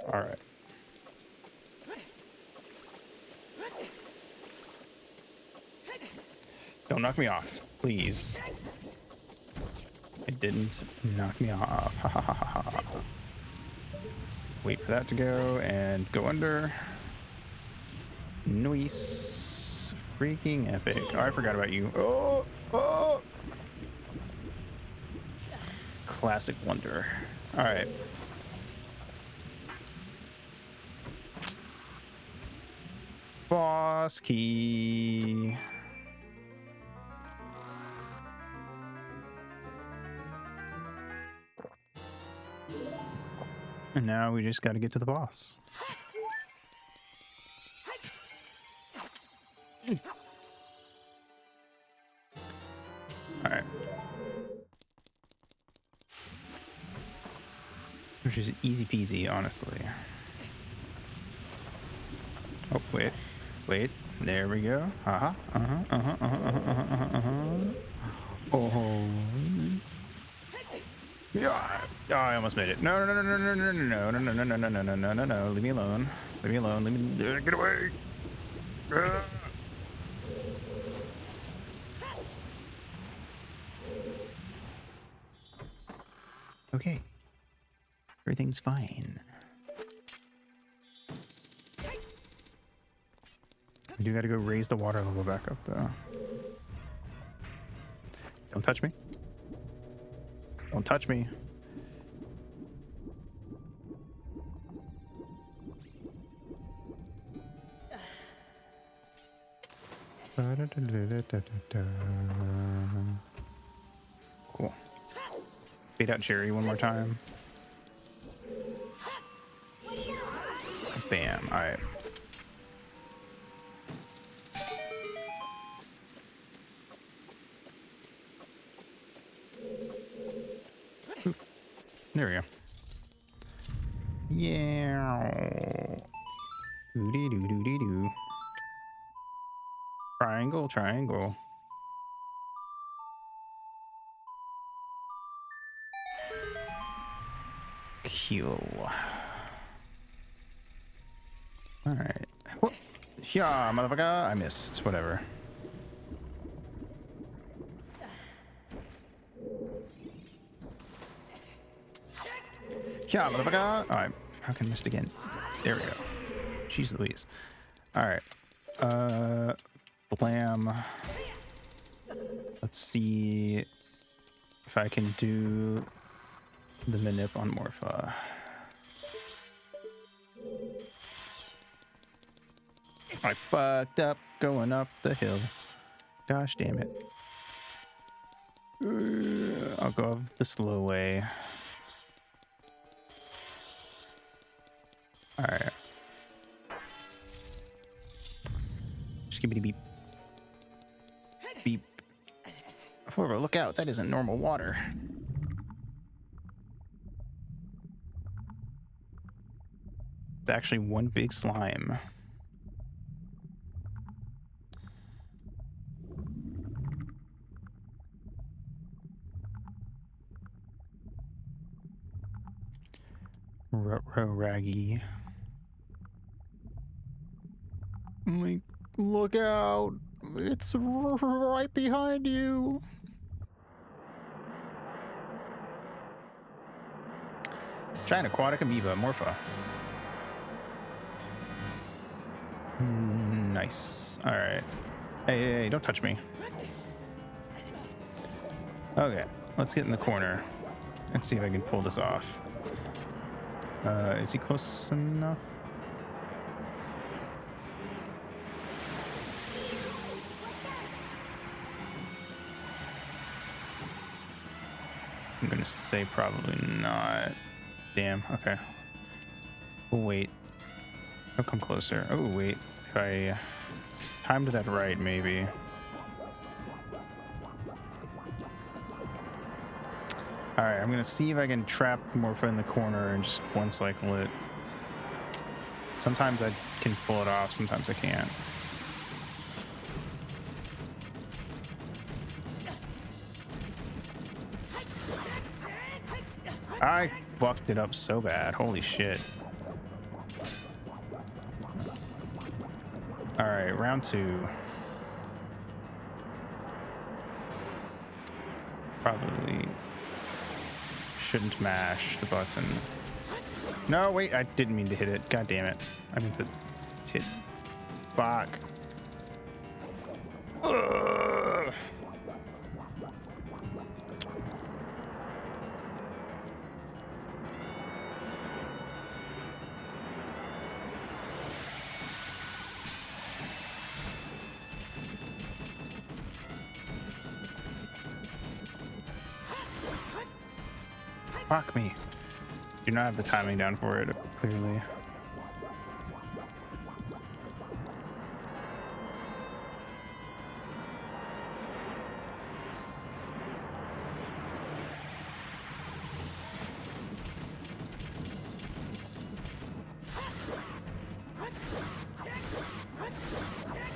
Alright. Don't knock me off, please. It didn't knock me off. Wait for that to go and go under. Nice. Freaking epic. Oh, I forgot about you. Oh, oh. Classic wonder. All right. Boss key. And now we just got to get to the boss. All right. Which is easy peasy, honestly. Oh, wait. Wait. There we go. Uh-huh. Uh-huh. Uh-huh. Uh-huh. Uh-huh. Uh-huh. Uh-huh. Oh. Yeah. Oh, I almost made it. No, no, no, no, no, no, no, no, no, no, no, no, no, no, no, no, no. Leave me alone. Leave me alone. Leave me. Get away. Okay. Everything's fine. I do gotta go raise the water level back up, though. Don't touch me. Don't touch me. Cool. Fade out Jerry one more time. Bam. All right. There we go. Yeah. Doo-dee-doo-doo-dee-doo. Triangle, triangle. heal. Alright. Yeah, motherfucker. I missed. Whatever. Yeah, motherfucker. Alright. How can I miss again? There we go. Jeez Louise. Alright. Blam. Let's see if I can do the manip on Morpha. I fucked up going up the hill. Gosh damn it. I'll go the slow way. Alright. Just give me the beep. Beep. Flora, look out. That isn't normal water. It's actually one big slime. Raggy. Like, look out. It's right behind you. Giant aquatic amoeba, Morpha. Nice. Alright. Hey, don't touch me. Okay, let's get in the corner. Let's see if I can pull this off. Is he close enough? I'm gonna say probably not. Damn, okay. We'll wait. He'll come closer. Oh, wait. If I timed that right, maybe. Alright, I'm gonna see if I can trap Morpha in the corner and just one cycle it. Sometimes I can pull it off, sometimes I can't. I fucked it up so bad. Holy shit. Alright, round 2. Probably shouldn't mash the button. No, wait, I didn't mean to hit it. God damn it. I meant to hit. Fuck. Ugh. Fuck me. Do not have the timing down for it, clearly.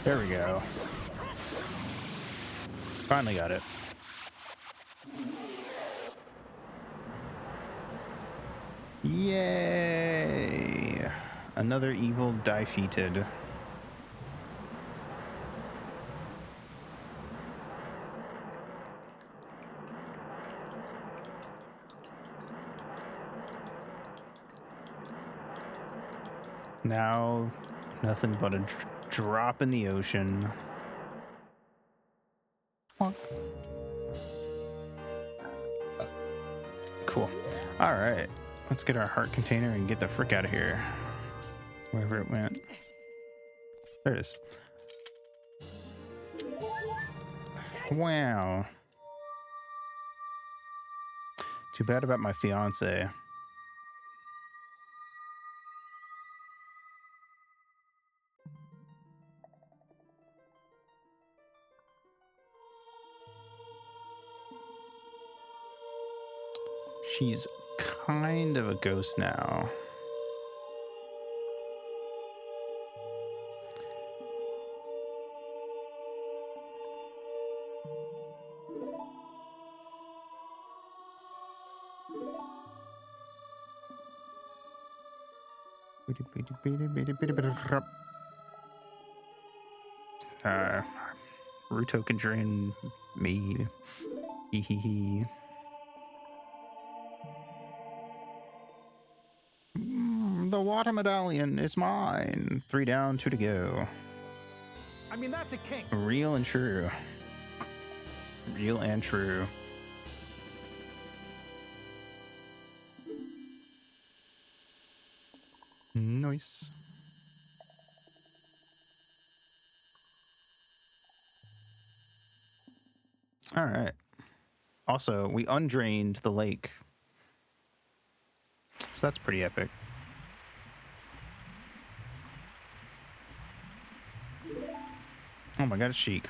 There we go. Finally got it. Yay! Another evil defeated. Now, nothing but a drop in the ocean. Cool. All right. Let's get our heart container and get the frick out of here. Wherever it went. There it is. Wow. Too bad about my fiance. She's kind of a ghost now. Ruto can drain me. Hee hee hee. The water medallion is mine. 3 down, 2 to go. I mean, that's a kink. Real and true. Real and true. Nice. All right. Also, we undrained the lake. So that's pretty epic. Oh my god, it's Sheik.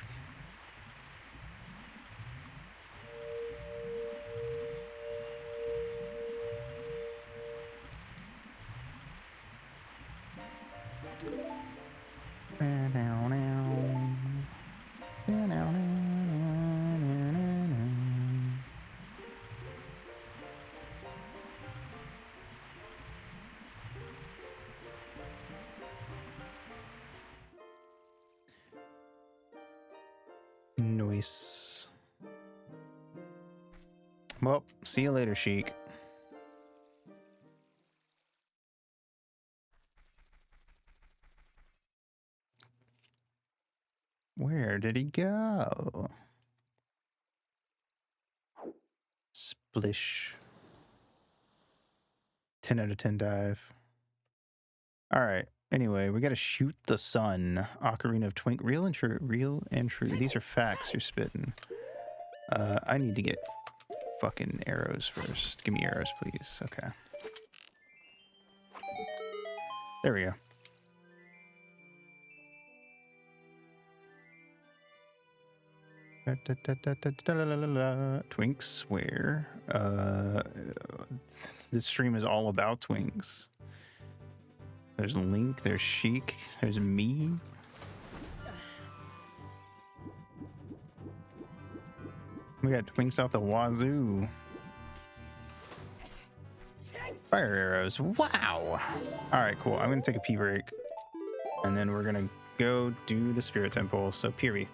Nice. Well, see you later, Sheik. Where did he go? Splish. 10 out of 10 dive. All right. Anyway, we got to shoot the sun. Ocarina of Twink. Real and true. Real and true. These are facts you're spitting. I need to get fucking arrows first. Give me arrows, please. Okay. There we go. Twinks, where? This stream is all about twinks. There's Link, there's Sheik, there's me. We got twinks out the wazoo. Fire arrows. Wow. All right, cool. I'm going to take a pee break. And then we're going to go do the spirit temple. So, Piri.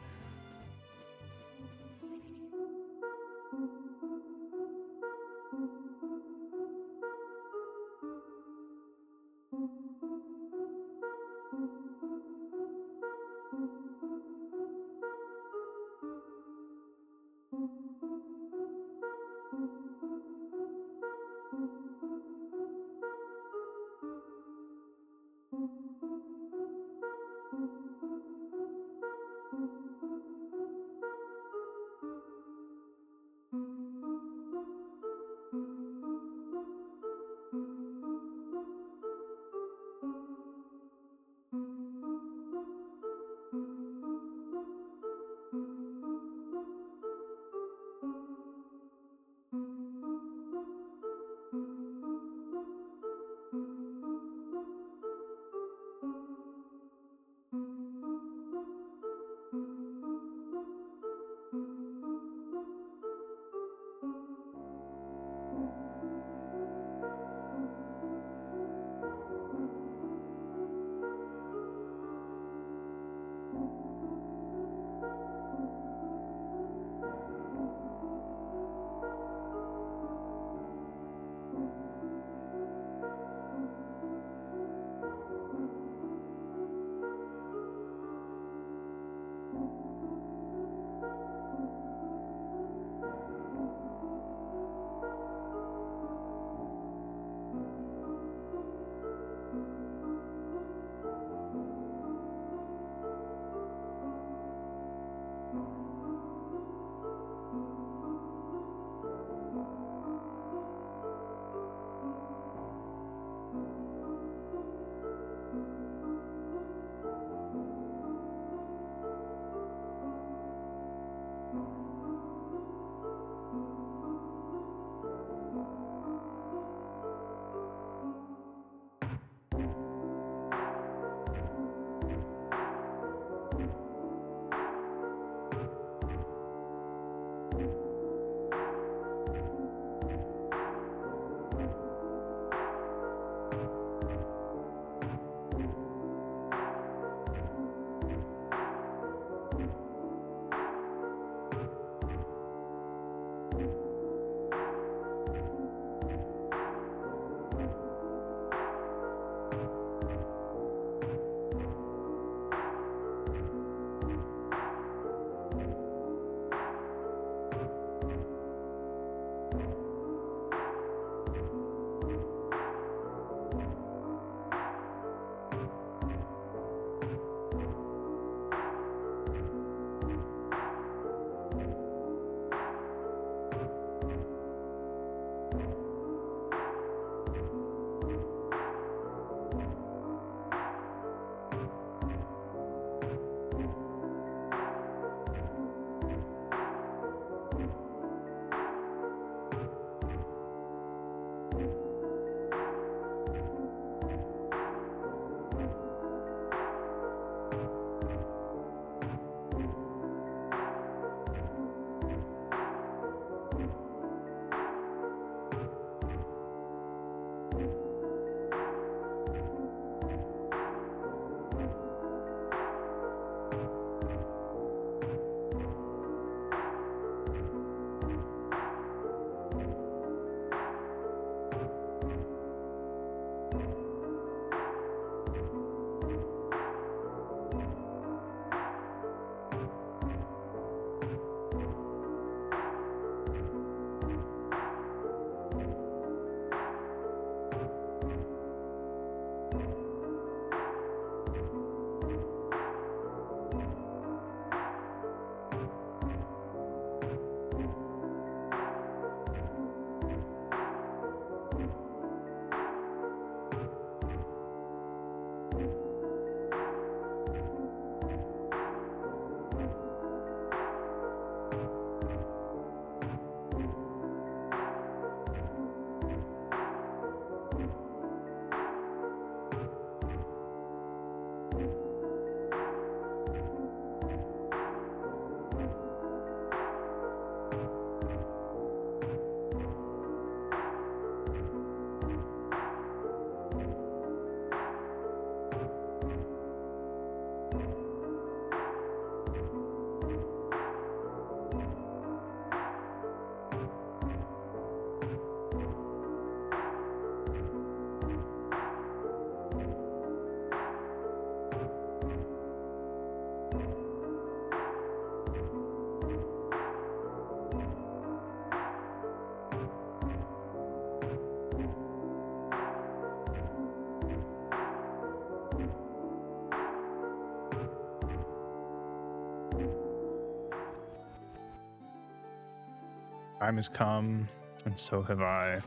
Time has come, and so have I.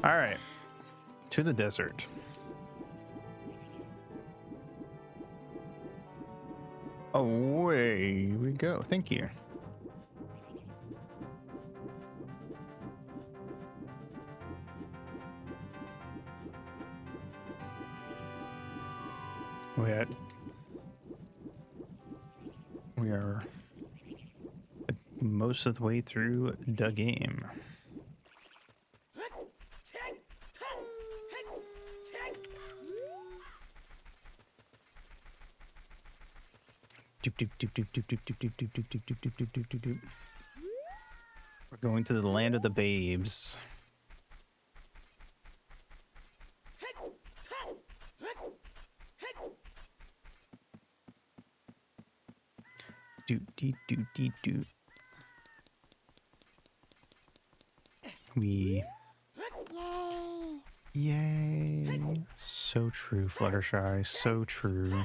All right, to the desert. Away we go. Thank you. We are most of the way through the game. We're going to the land of the babes. We. Yay! So true, Fluttershy. So true.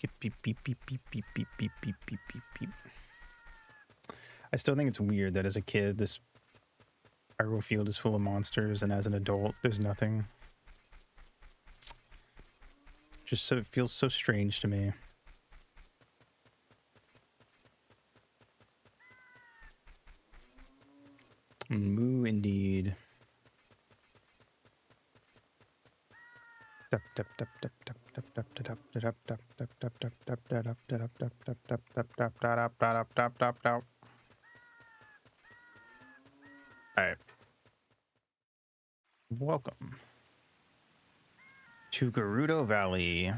Beep, beep, beep, beep, beep, beep, beep, beep, beep, beep, beep. I still think it's weird that as a kid, this Hyrule Field is full of monsters, and as an adult, there's nothing. Just so it feels so strange to me. Moo indeed. Alright. Welcome to Gerudo Valley.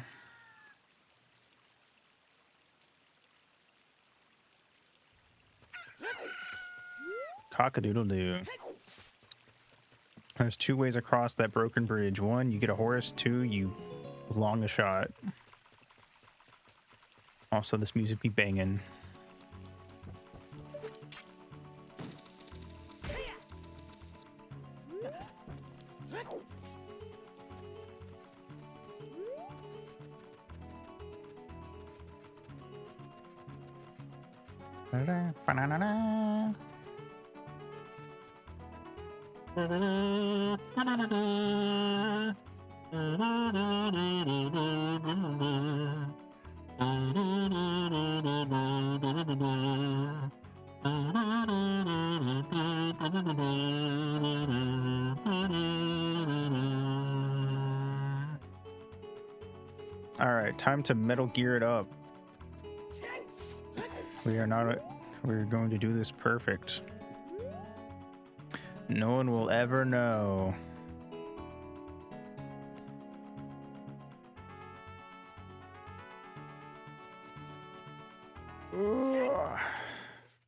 Cock-a-doodle-doo. There's two ways across that broken bridge. One, you get a horse. Two, you long a shot. Also, this music be banging. Ba-da-da-ba-da-da-da. All right, time to Metal Gear it up. We're going to do this perfect. No one will ever know.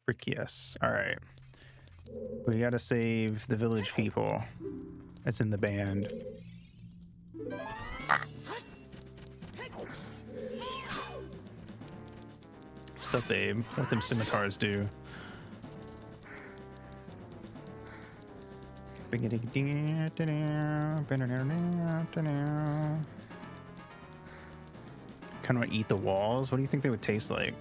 Frick yes. All right. We gotta save the village people. That's in the band. Sup, babe? What them scimitars do? Kind of want to eat the walls. What do you think they would taste like?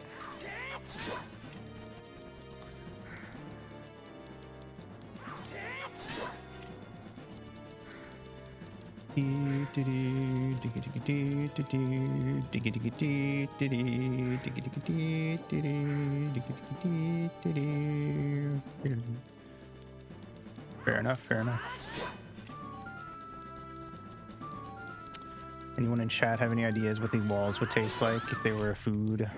Fair enough, fair enough. Anyone in chat have any ideas what the walls would taste like if they were a food?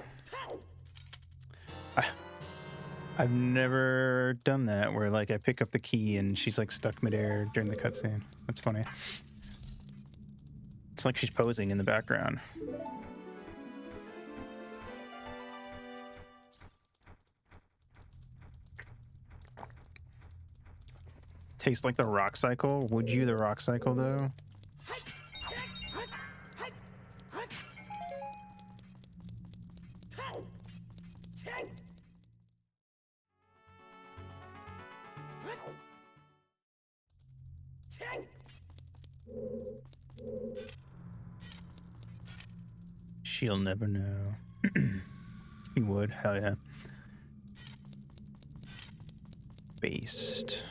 I've never done that where like I pick up the key and she's like stuck midair during the cutscene. That's funny. It's like she's posing in the background. Tastes like the rock cycle. Would you the rock cycle though? She'll never know. You would? Hell yeah. Based.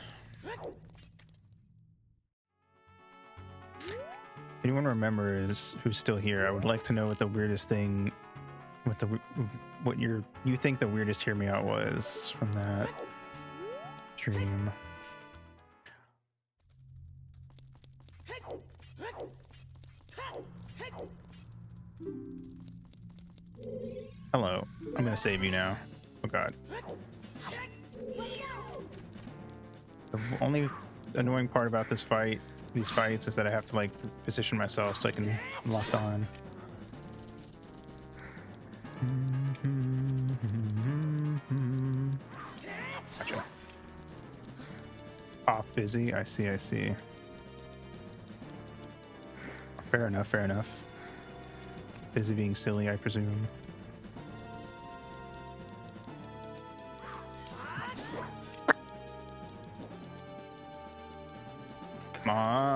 Anyone remembers who's still here? I would like to know what the weirdest thing, what you think the weirdest hear me out was from that stream. Hello. I'm gonna save you now. Oh god. The only annoying part about these fights, is that I have to like position myself so I can lock on. Gotcha. Off busy. I see. Fair enough. Busy being silly, I presume. Come on.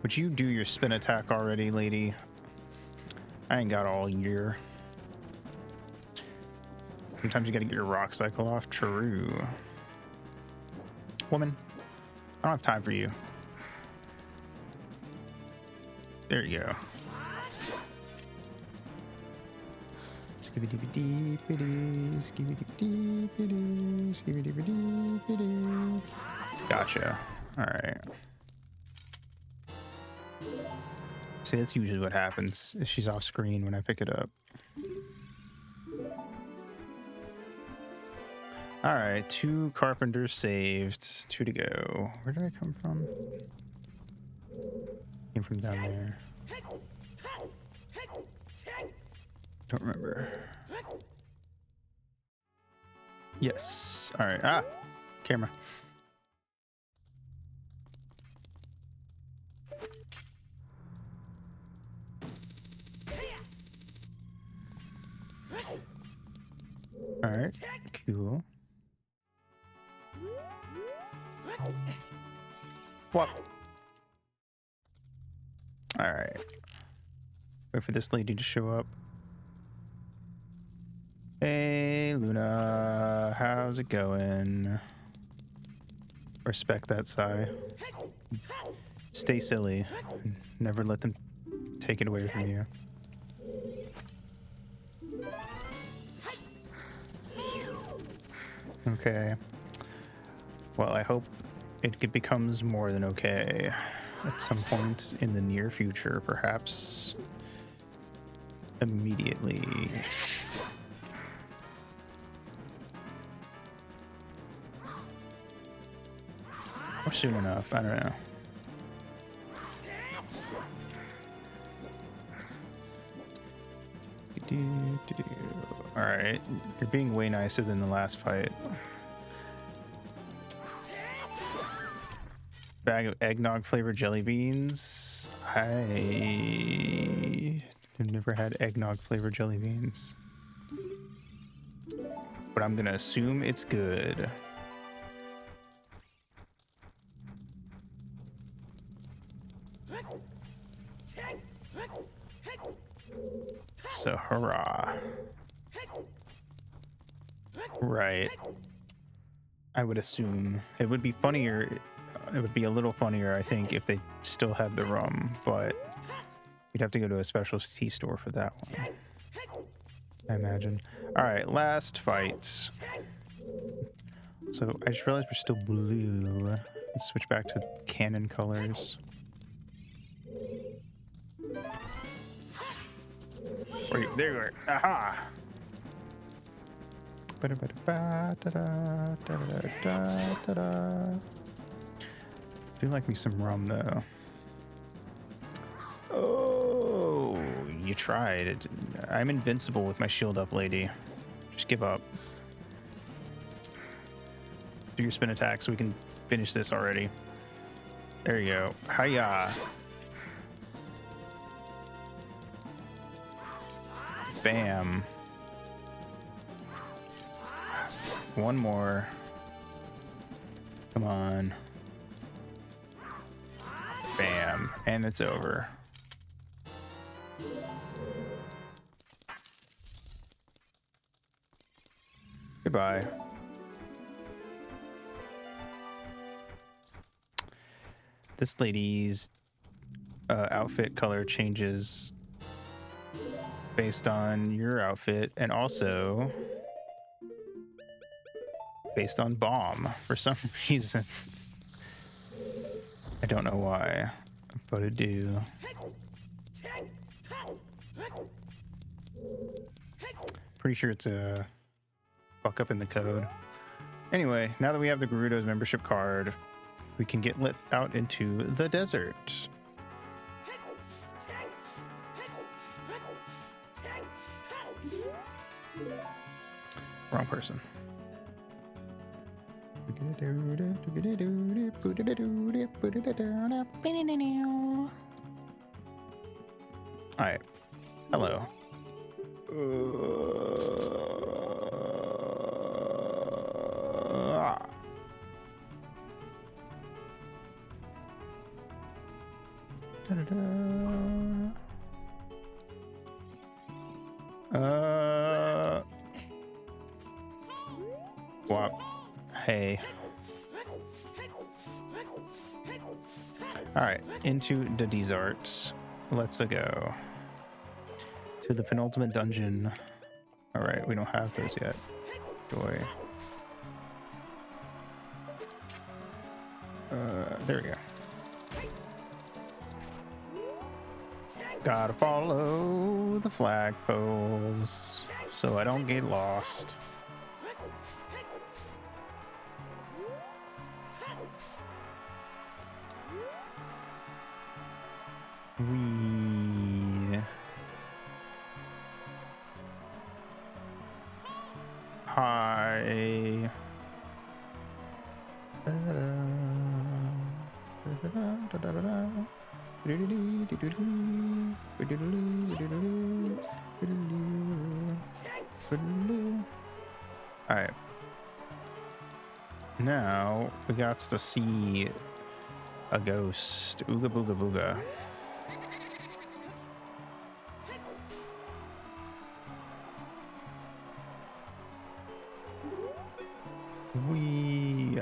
Would you do your spin attack already, lady? I ain't got all year. Sometimes you gotta get your rock cycle off. True. Woman, I don't have time for you. There you go. Gotcha. Alright. See, that's usually what happens. She's off screen when I pick it up. Alright, 2 carpenters saved. 2 to go. Where did I come from? Came from down there. Don't remember. Yes. Alright. Ah! Camera. Alright. Cool. What? Alright. Wait for this lady to show up. Hey, Luna. How's it going? Respect that sigh. Stay silly. Never let them take it away from you. Okay. Well, I hope it becomes more than okay at some point in the near future, perhaps immediately. Or soon enough, I don't know. Alright, you're being way nicer than the last fight. Bag of eggnog flavored jelly beans. I have never had eggnog flavored jelly beans, but I'm gonna assume it's good. So hurrah. Right. I would assume it would be funnier. It would be a little funnier, I think, if they still had the rum, but you'd have to go to a specialty store for that one, I imagine. All right, last fight. So I just realized we're still blue. Let's switch back to cannon colors. There you are. Aha! Do like me some rum though. Oh, you tried. I'm invincible with my shield up, lady. Just give up. Do your spin attack so we can finish this already. There you go. Hiya. Bam. One more. Come on. Bam. And it's over. Goodbye. This lady's outfit color changes based on your outfit and also based on bomb for some reason. I don't know why, but it do. Pretty sure it's a fuck up in the code. Anyway, now that we have the Gerudo's membership card, we can get lit out into the desert. Wrong person. Alright. Hello. What? Hey. Alright, into the desert. Let's go. To the penultimate dungeon. Alright, we don't have those yet. Joy. There we go. Gotta follow the flagpoles so I don't get lost. Hi. Alright. Now we got to see a ghost. Ooga booga booga.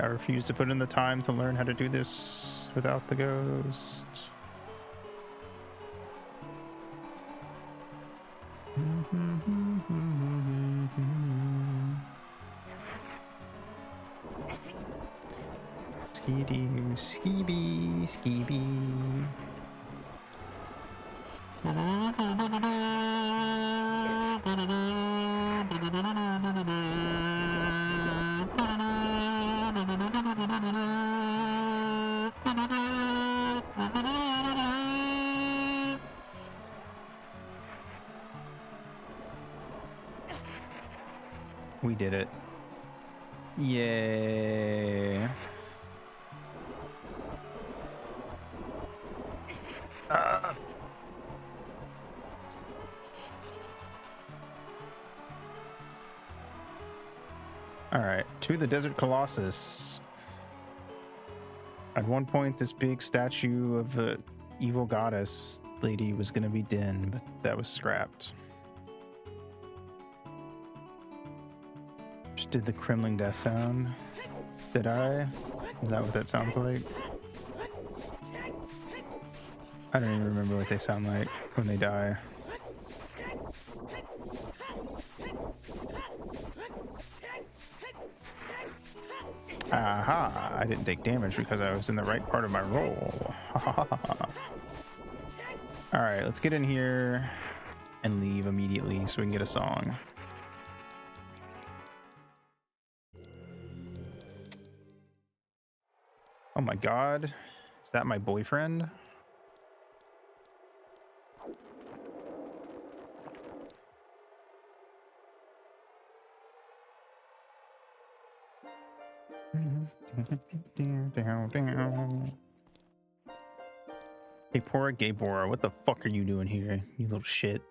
I refuse to put in the time to learn how to do this without the ghost. Skidoo, skibby, skibby. We did it. Yay. All right, to the Desert Colossus. At one point, this big statue of the evil goddess lady was going to be Din, but that was scrapped. Just did the Kremling death sound. Did I? Is that what that sounds like? I don't even remember what they sound like when they die. Aha! I didn't take damage because I was in the right part of my roll. Alright, let's get in here and leave immediately so we can get a song. Oh my god. Is that my boyfriend? Hey, poor Gabora, what the fuck are you doing here, you little shit?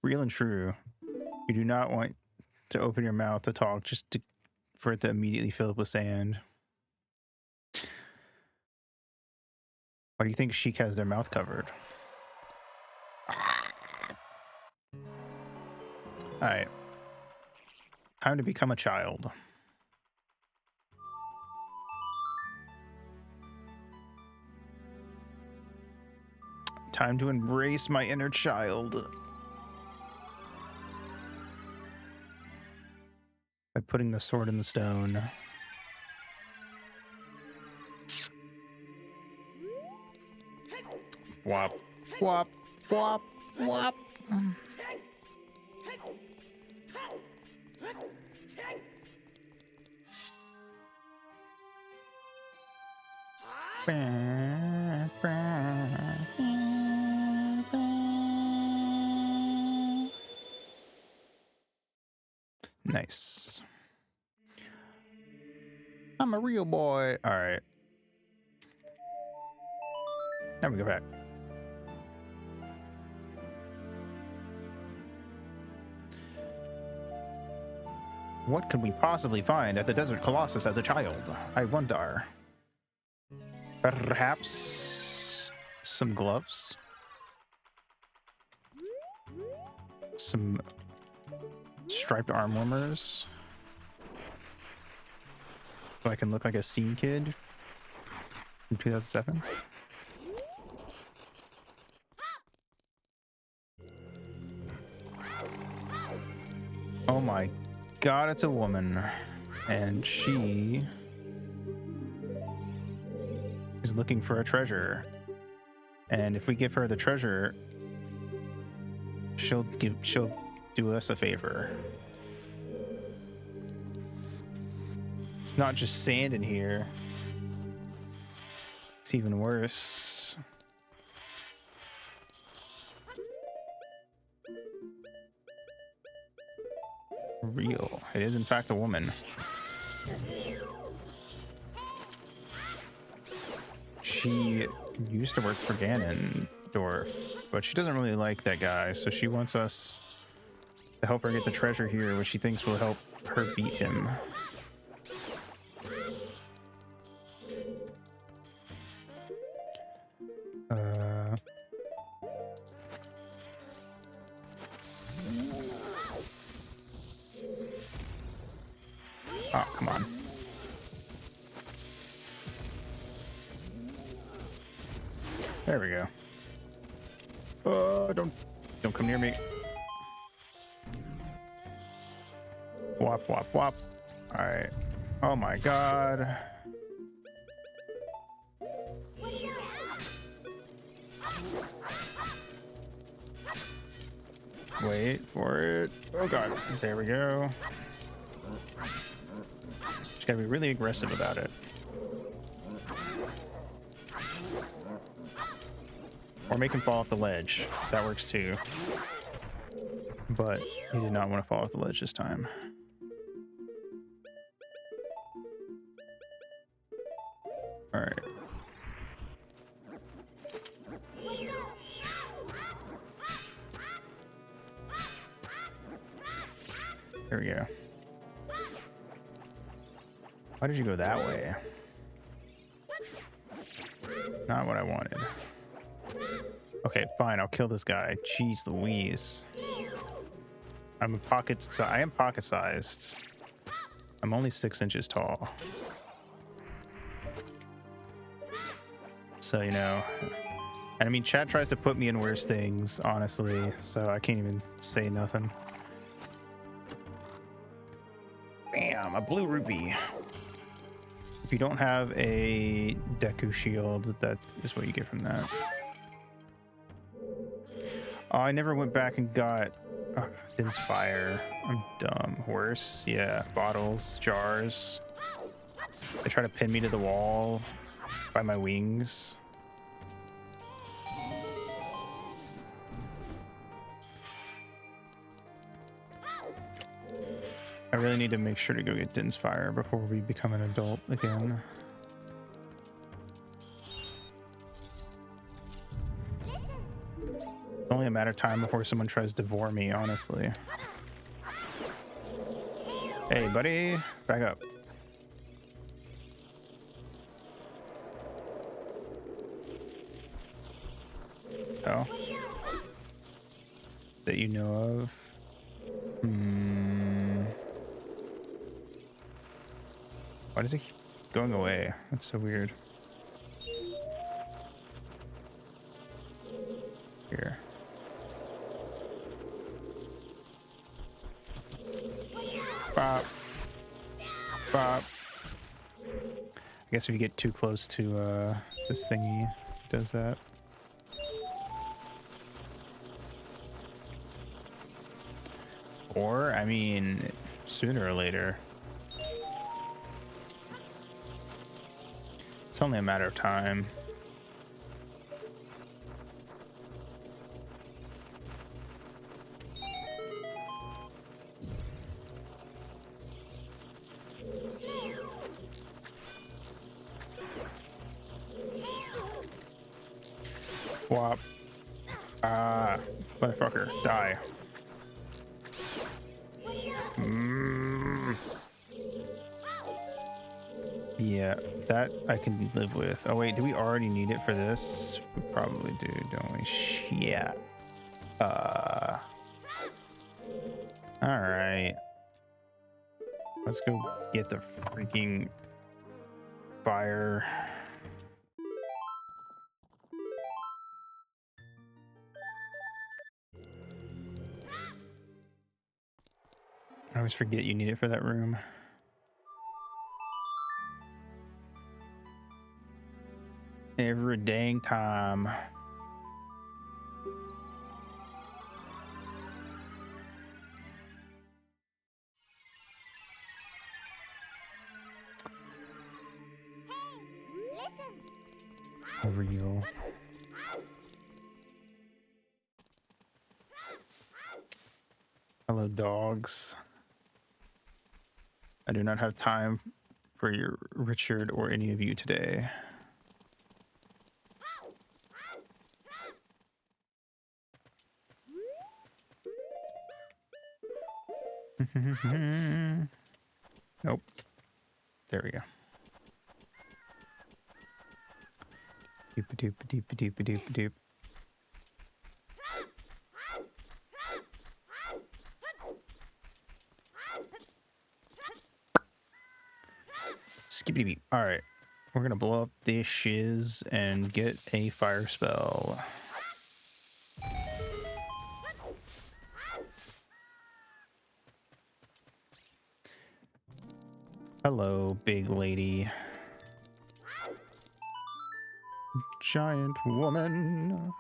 Real and true. You do not want to open your mouth to talk for it to immediately fill up with sand. Why do you think Sheik has their mouth covered? Alright. Time to become a child. Time to embrace my inner child. By putting the sword in the stone. Wop, wop, wop, wop. Nice. I'm a real boy. All right. Now we go back. What could we possibly find at the Desert Colossus as a child? I wonder. Perhaps some gloves? Some striped arm warmers? So I can look like a scene kid from 2007? Oh my god, it's a woman. And she is looking for a treasure. And if we give her the treasure, she'll do us a favor. It's not just sand in here. It's even worse. Real. It is in fact a woman. She used to work for Ganondorf, but she doesn't really like that guy, so she wants us to help her get the treasure here, which she thinks will help her beat him. Oh, come on. There we go. Don't come near me. Wop, wop, wop. All right. Oh my god. Wait for it. Oh god. There we go. Just gotta be really aggressive about it. Or make him fall off the ledge. That works too. But he did not want to fall off the ledge this time. Alright. There we go. Why did you go that way? Not what I wanted. Okay, fine. I'll kill this guy. Jeez Louise. I am pocket sized. I'm only 6 inches tall. So, you know. And I mean, chat tries to put me in worse things, honestly. So I can't even say nothing. Bam, a blue rupee. If you don't have a Deku shield, that is what you get from that. Oh, I never went back and got Din's Fire. I'm dumb. Worse. Yeah, bottles, jars. They try to pin me to the wall by my wings. I really need to make sure to go get Din's Fire before we become an adult again. It's only a matter of time before someone tries to devour me, honestly. Hey, buddy, back up. Oh. That you know of? Why does it keep going away? That's so weird. Here. Bop. Bop. I guess if you get too close to this thingy, it does that. Or, I mean, sooner or later. It's only a matter of time. Whop. Ah, motherfucker, die. Yeah, that I can live with. Oh wait, do we already need it for this? We probably do, don't we? Shit. Alright. Let's go get the freaking fire. I always forget you need it for that room. Every dang time. Real. Hello, dogs. I do not have time for your Richard or any of you today. Nope. There we go. Doop doop doop doop doop doop. Skippity beep. All right, we're gonna blow up this shiz and get a fire spell. Hello, big lady. Giant woman.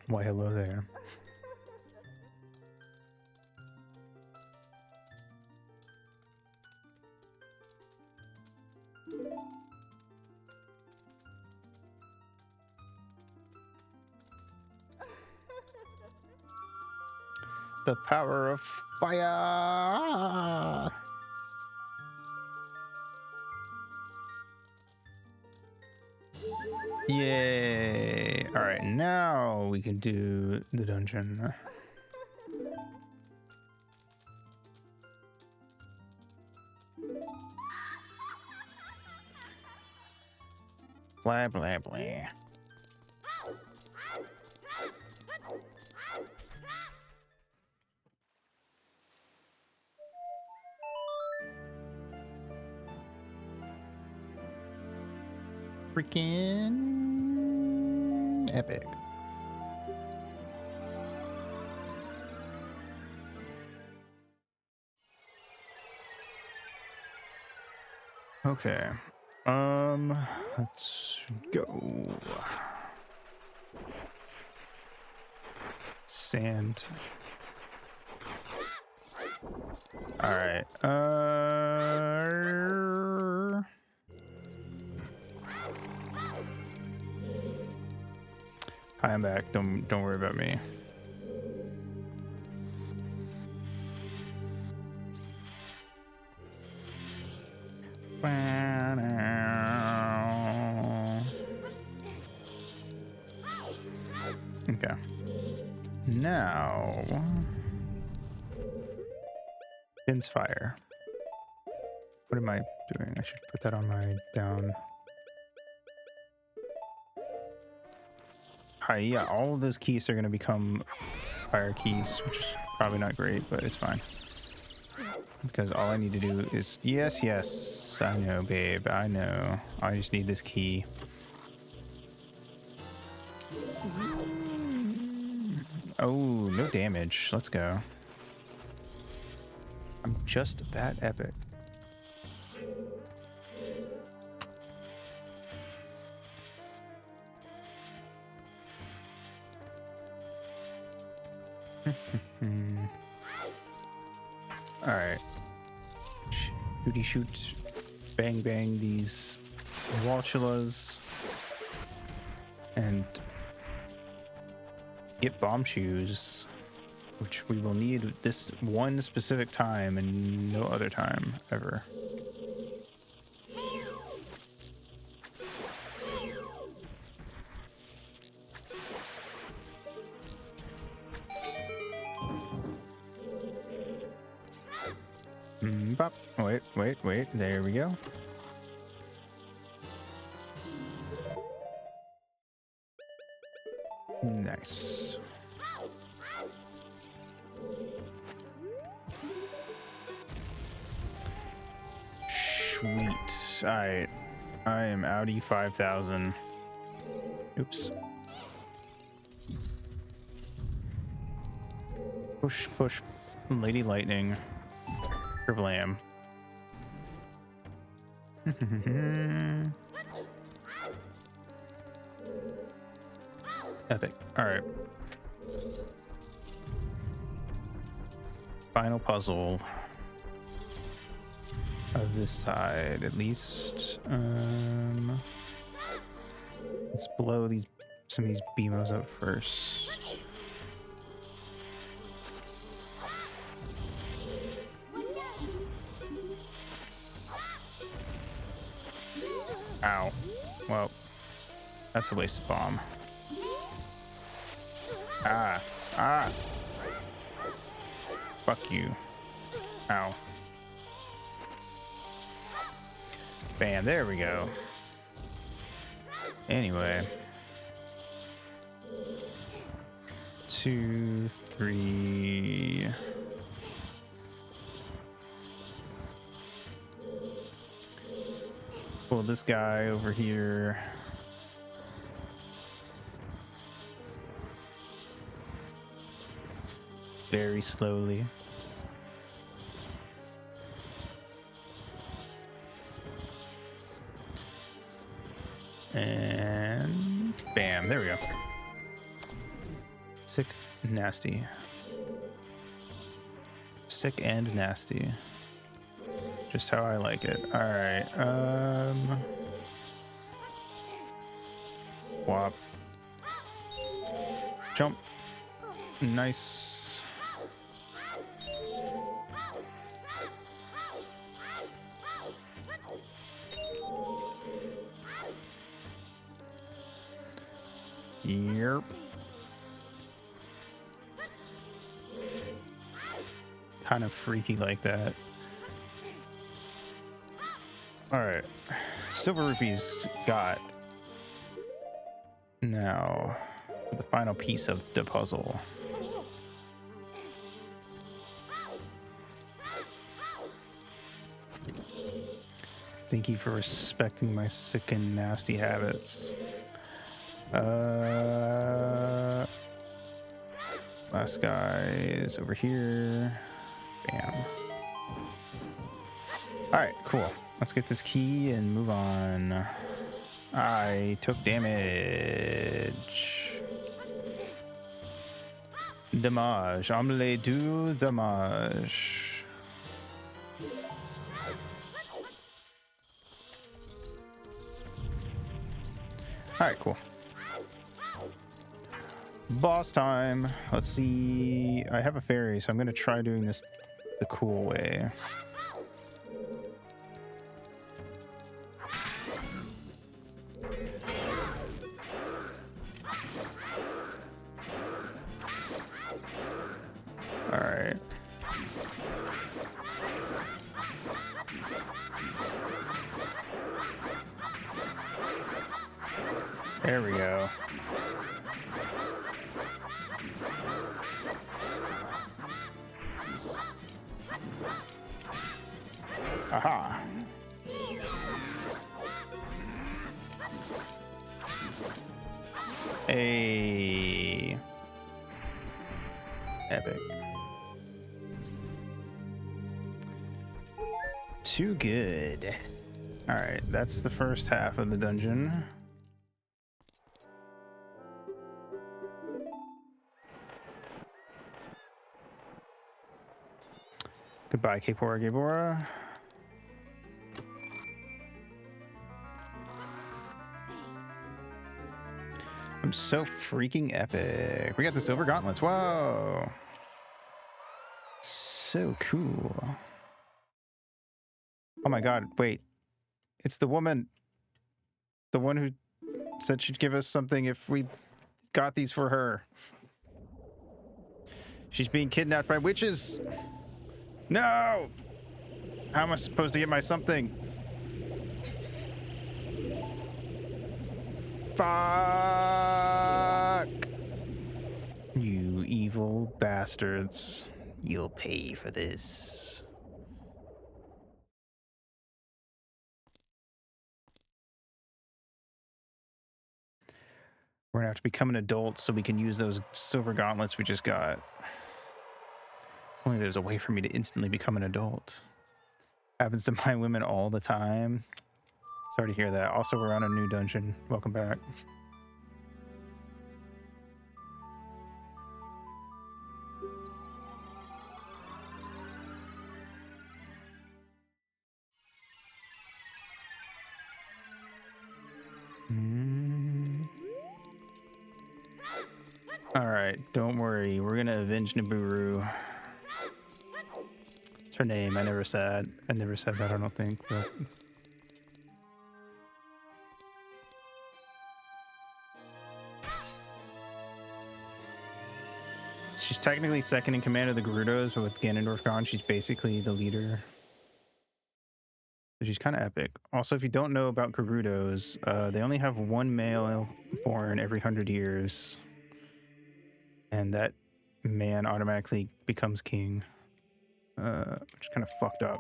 Why, hello there. The power of fire. Yay. All right, now we can do the dungeon. Blah, blah, blah. Freaking epic. Okay. Let's go. Sand. All right. Hi, I'm back. Don't worry about me. Okay. Now, Fin's fire. What am I doing? I should put that on my down. Hi, yeah, all of those keys are going to become fire keys, which is probably not great, but it's fine. Because all I need to do is... Yes, yes, I know, babe, I know. I just need this key. Oh, no damage. Let's go. I'm just that epic. All right. Shooty shoot. Bang bang these Walchulas. And get bomb shoes, which we will need this one specific time and no other time ever. Bop. Wait. There we go. Nice. Sweet. Alright. I am Audi 5000. Oops. Push. Lady Lightning. Kerblam. Epic. Alright. Final puzzle. Of this side, at least. Let's blow some of these BMOs up first. Ow. Well, that's a wasted bomb. Ah. Fuck you. Ow. Bam, there we go. Anyway. 2, 3. Pull this guy over here. Very slowly. And bam, there we go. Sick, nasty. Sick and nasty. Just how I like it. All right. Whop. Jump. Nice. Yerp. Kind of freaky like that. All right. Silver rupees got. Now, the final piece of the puzzle. Thank you for respecting my sick and nasty habits. Last guy is over here. Bam. All right, cool. Let's get this key and move on. I took damage. Damage. Omelette du damage. All right, cool. Boss time. Let's see. I have a fairy, so I'm going to try doing this the cool way. All right. There we go. Aha. Hey. Epic. Too good. All right, that's the first half of the dungeon. Goodbye, Kapora Gabora. I'm so freaking epic. We got the silver gauntlets. Whoa. So cool. Oh my god, wait. It's the woman. The one who said she'd give us something if we got these for her. She's being kidnapped by witches. No! How am I supposed to get my something? Fuck! You evil bastards. You'll pay for this. We're gonna have to become an adult so we can use those silver gauntlets we just got. Only there's a way for me to instantly become an adult. Happens to my women all the time. Sorry to hear that. Also, we're on a new dungeon. Welcome back. All right, don't worry. We're gonna avenge Nibiru. It's her name. I never said that. I don't think. But she's technically second in command of the Gerudos, but with Ganondorf gone, she's basically the leader. She's kind of epic. Also, if you don't know about Gerudos, they only have one male born every 100 years. And that man automatically becomes king. Which is kind of fucked up.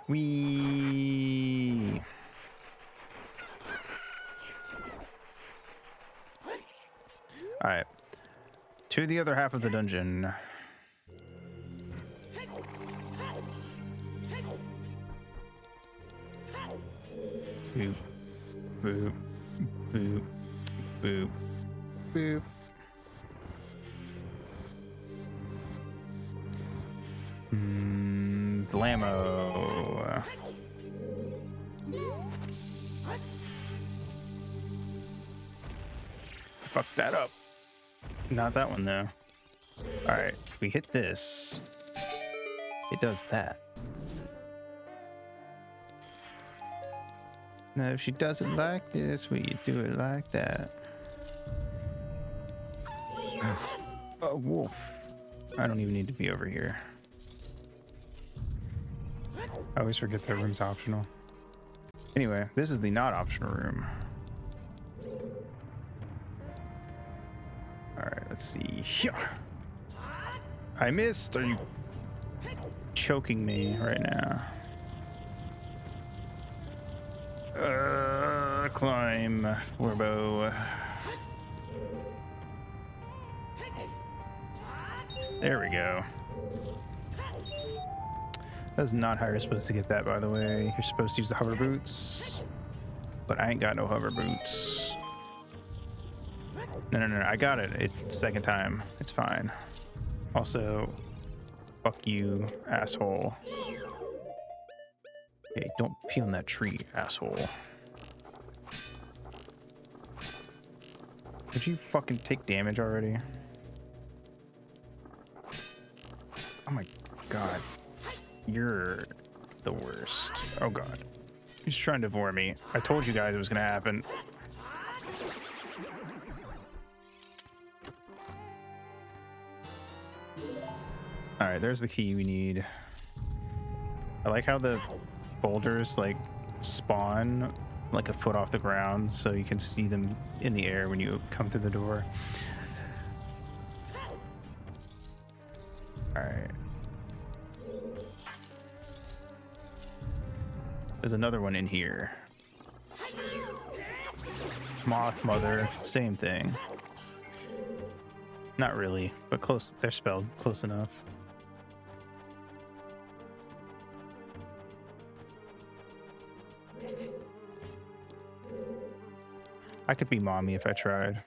We To the other half of the dungeon. Boop, boop, boop, boop, boop. Blammo. Fuck that up. Not that one though. Alright, if we hit this, it does that. Now if she does it like this, will you do it like that? Oh, wolf. I don't even need to be over here. I always forget that room's optional. Anyway, this is the not optional room. Alright, let's see. I missed. Are you choking me right now? Climb, Florbo. There we go. That's not how you're supposed to get that, by the way. You're supposed to use the hover boots. But I ain't got no hover boots. No. I got it. It's second time. It's fine. Also, fuck you, asshole. Hey, don't pee on that tree, asshole. Did you fucking take damage already? Oh my god. You're the worst. Oh god. He's trying to devour me. I told you guys it was gonna happen. Alright, there's the key we need. I like how the boulders like spawn like a foot off the ground so you can see them in the air when you come through the door. Alright. There's another one in here. Moth Mother, same thing. Not really, but close. They're spelled close enough. I could be mommy if I tried.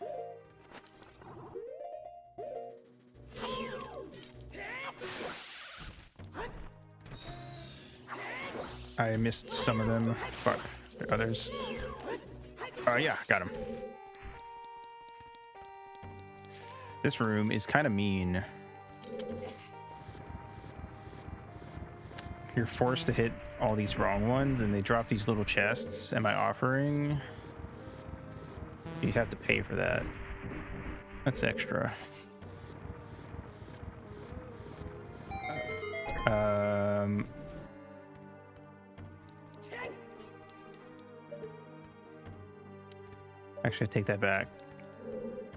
I missed some of them. Fuck. Others. Oh yeah, got him. This room is kind of mean. You're forced to hit all these wrong ones and they drop these little chests. Am I offering? You'd have to pay for that. That's extra. Actually, I take that back.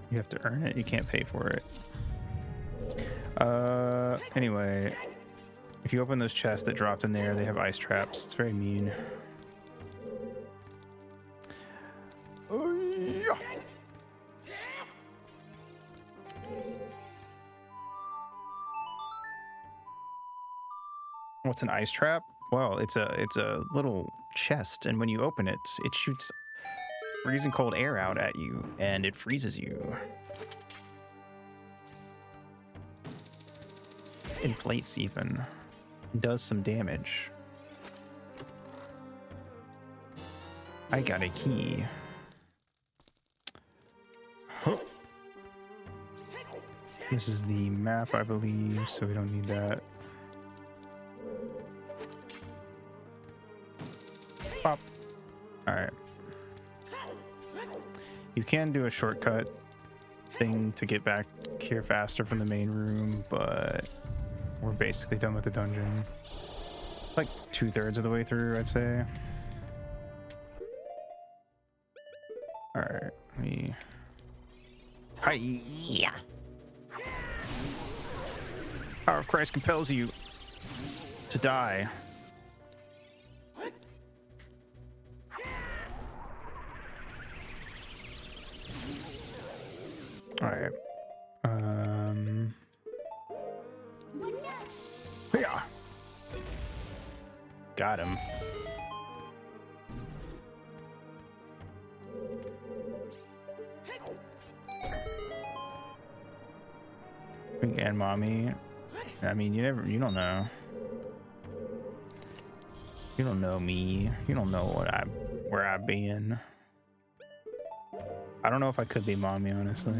You have to earn it. You can't pay for it. Anyway, if you open those chests that dropped in there, they have ice traps. It's very mean. What's an ice trap? Well, it's a little chest, and when you open it, it shoots freezing cold air out at you, and it freezes you in place. Even it does some damage. I got a key. Huh. This is the map, I believe, so we don't need that. Pop. All right. You can do a shortcut thing to get back here faster from the main room, but we're basically done with the dungeon. Like 2/3 of the way through, I'd say. All right, me. Hi. Power of Christ compels you to die. All right. Yeah. Got him. And mommy. I mean, you don't know. You don't know me. You don't know where I've been. I don't know if I could be mommy, honestly.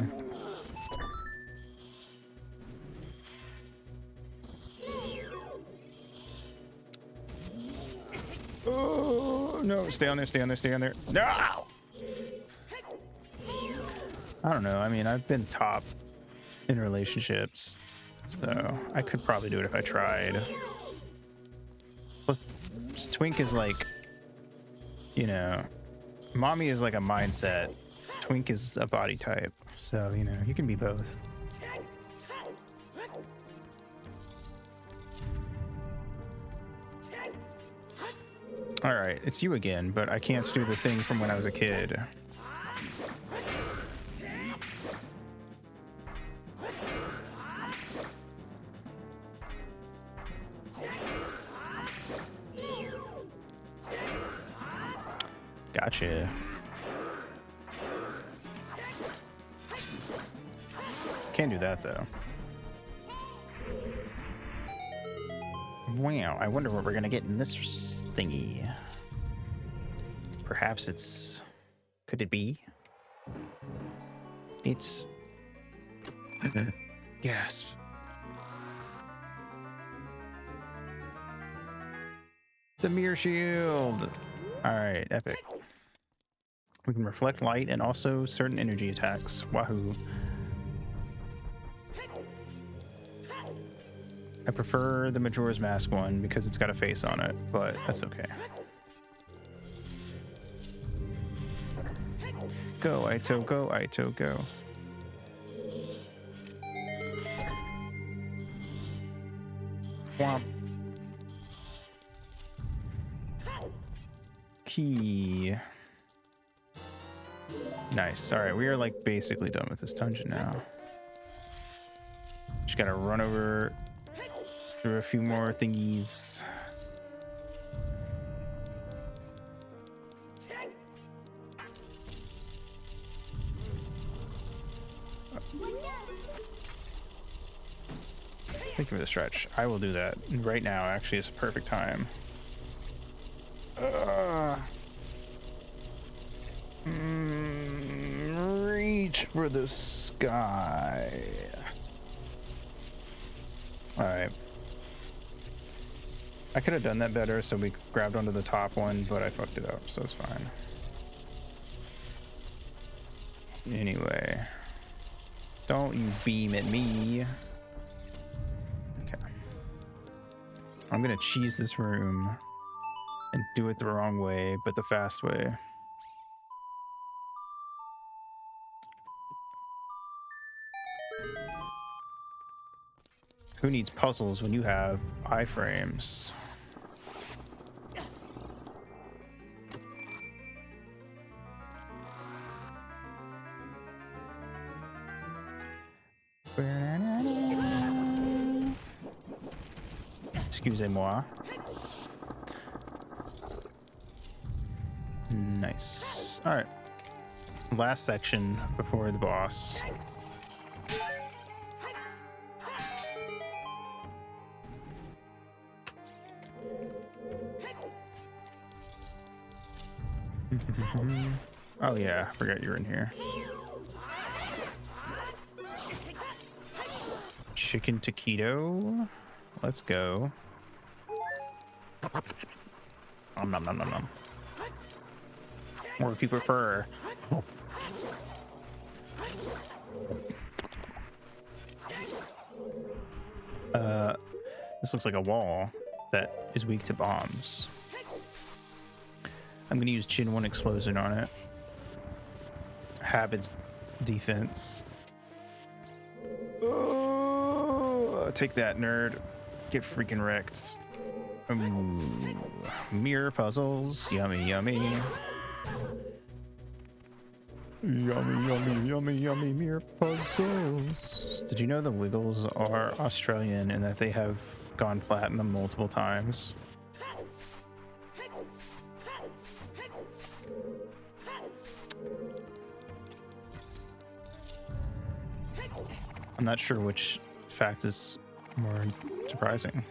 Oh no! Stay on there! Stay on there! Stay on there! No! I don't know. I mean, I've been top in relationships, so I could probably do it if I tried. Plus, Twink is like, you know, mommy is like a mindset. Twink is a body type, so you know you can be both. All right, it's you again, but I can't do the thing from when I was a kid. Gotcha. Can't do that though. Wow, I wonder what we're gonna get in this thingy. Perhaps it's... Could it be? It's... Gasp. The mirror shield! Alright, epic. We can reflect light and also certain energy attacks. Wahoo. I prefer the Majora's Mask one because it's got a face on it, but that's okay. Go, Aito, go, Aito, go. Womp. Key. Nice. All right, we are like basically done with this dungeon now. Just gotta run over through a few more thingies. Thank you for the stretch. I will do that right now. Actually, it's a perfect time. Reach for the sky. All right. I could have done that better, so we grabbed onto the top one, but I fucked it up, so it's fine. Anyway. Don't you beam at me. Okay. I'm gonna cheese this room and do it the wrong way, but the fast way. Who needs puzzles when you have iframes? Excusez-moi. Nice. All right. Last section before the boss. Oh yeah, I forgot you were in here. Chicken taquito. Let's go. Nom nom nom nom nom. Or if you prefer. This looks like a wall that is weak to bombs. I'm gonna use Chin 1 Explosion on it. Have its defense. Oh, take that, nerd. Get freaking wrecked. Mirror puzzles. Yummy, yummy. Yummy, yummy, yummy, yummy mere puzzles. Did you know the Wiggles are Australian and that they have gone platinum multiple times? I'm not sure which fact is more surprising.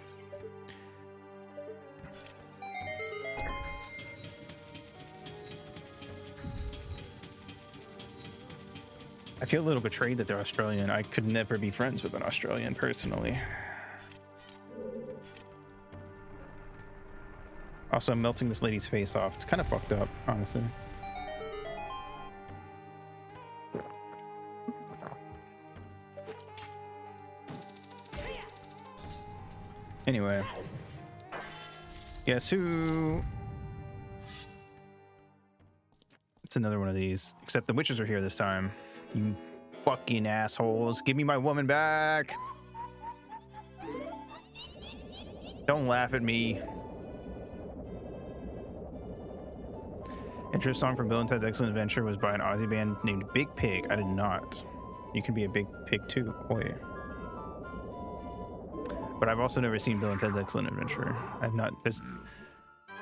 I feel a little betrayed that they're Australian. I could never be friends with an Australian personally. Also, I'm melting this lady's face off. It's kind of fucked up, honestly. Anyway. Guess who? It's another one of these. Except the witches are here this time. You fucking assholes. Give me my woman back. Don't laugh at me. Intro song from Bill and Ted's Excellent Adventure was by an Aussie band named Big Pig. I did not. You can be a big pig too. Boy. But I've also never seen Bill and Ted's Excellent Adventure. There's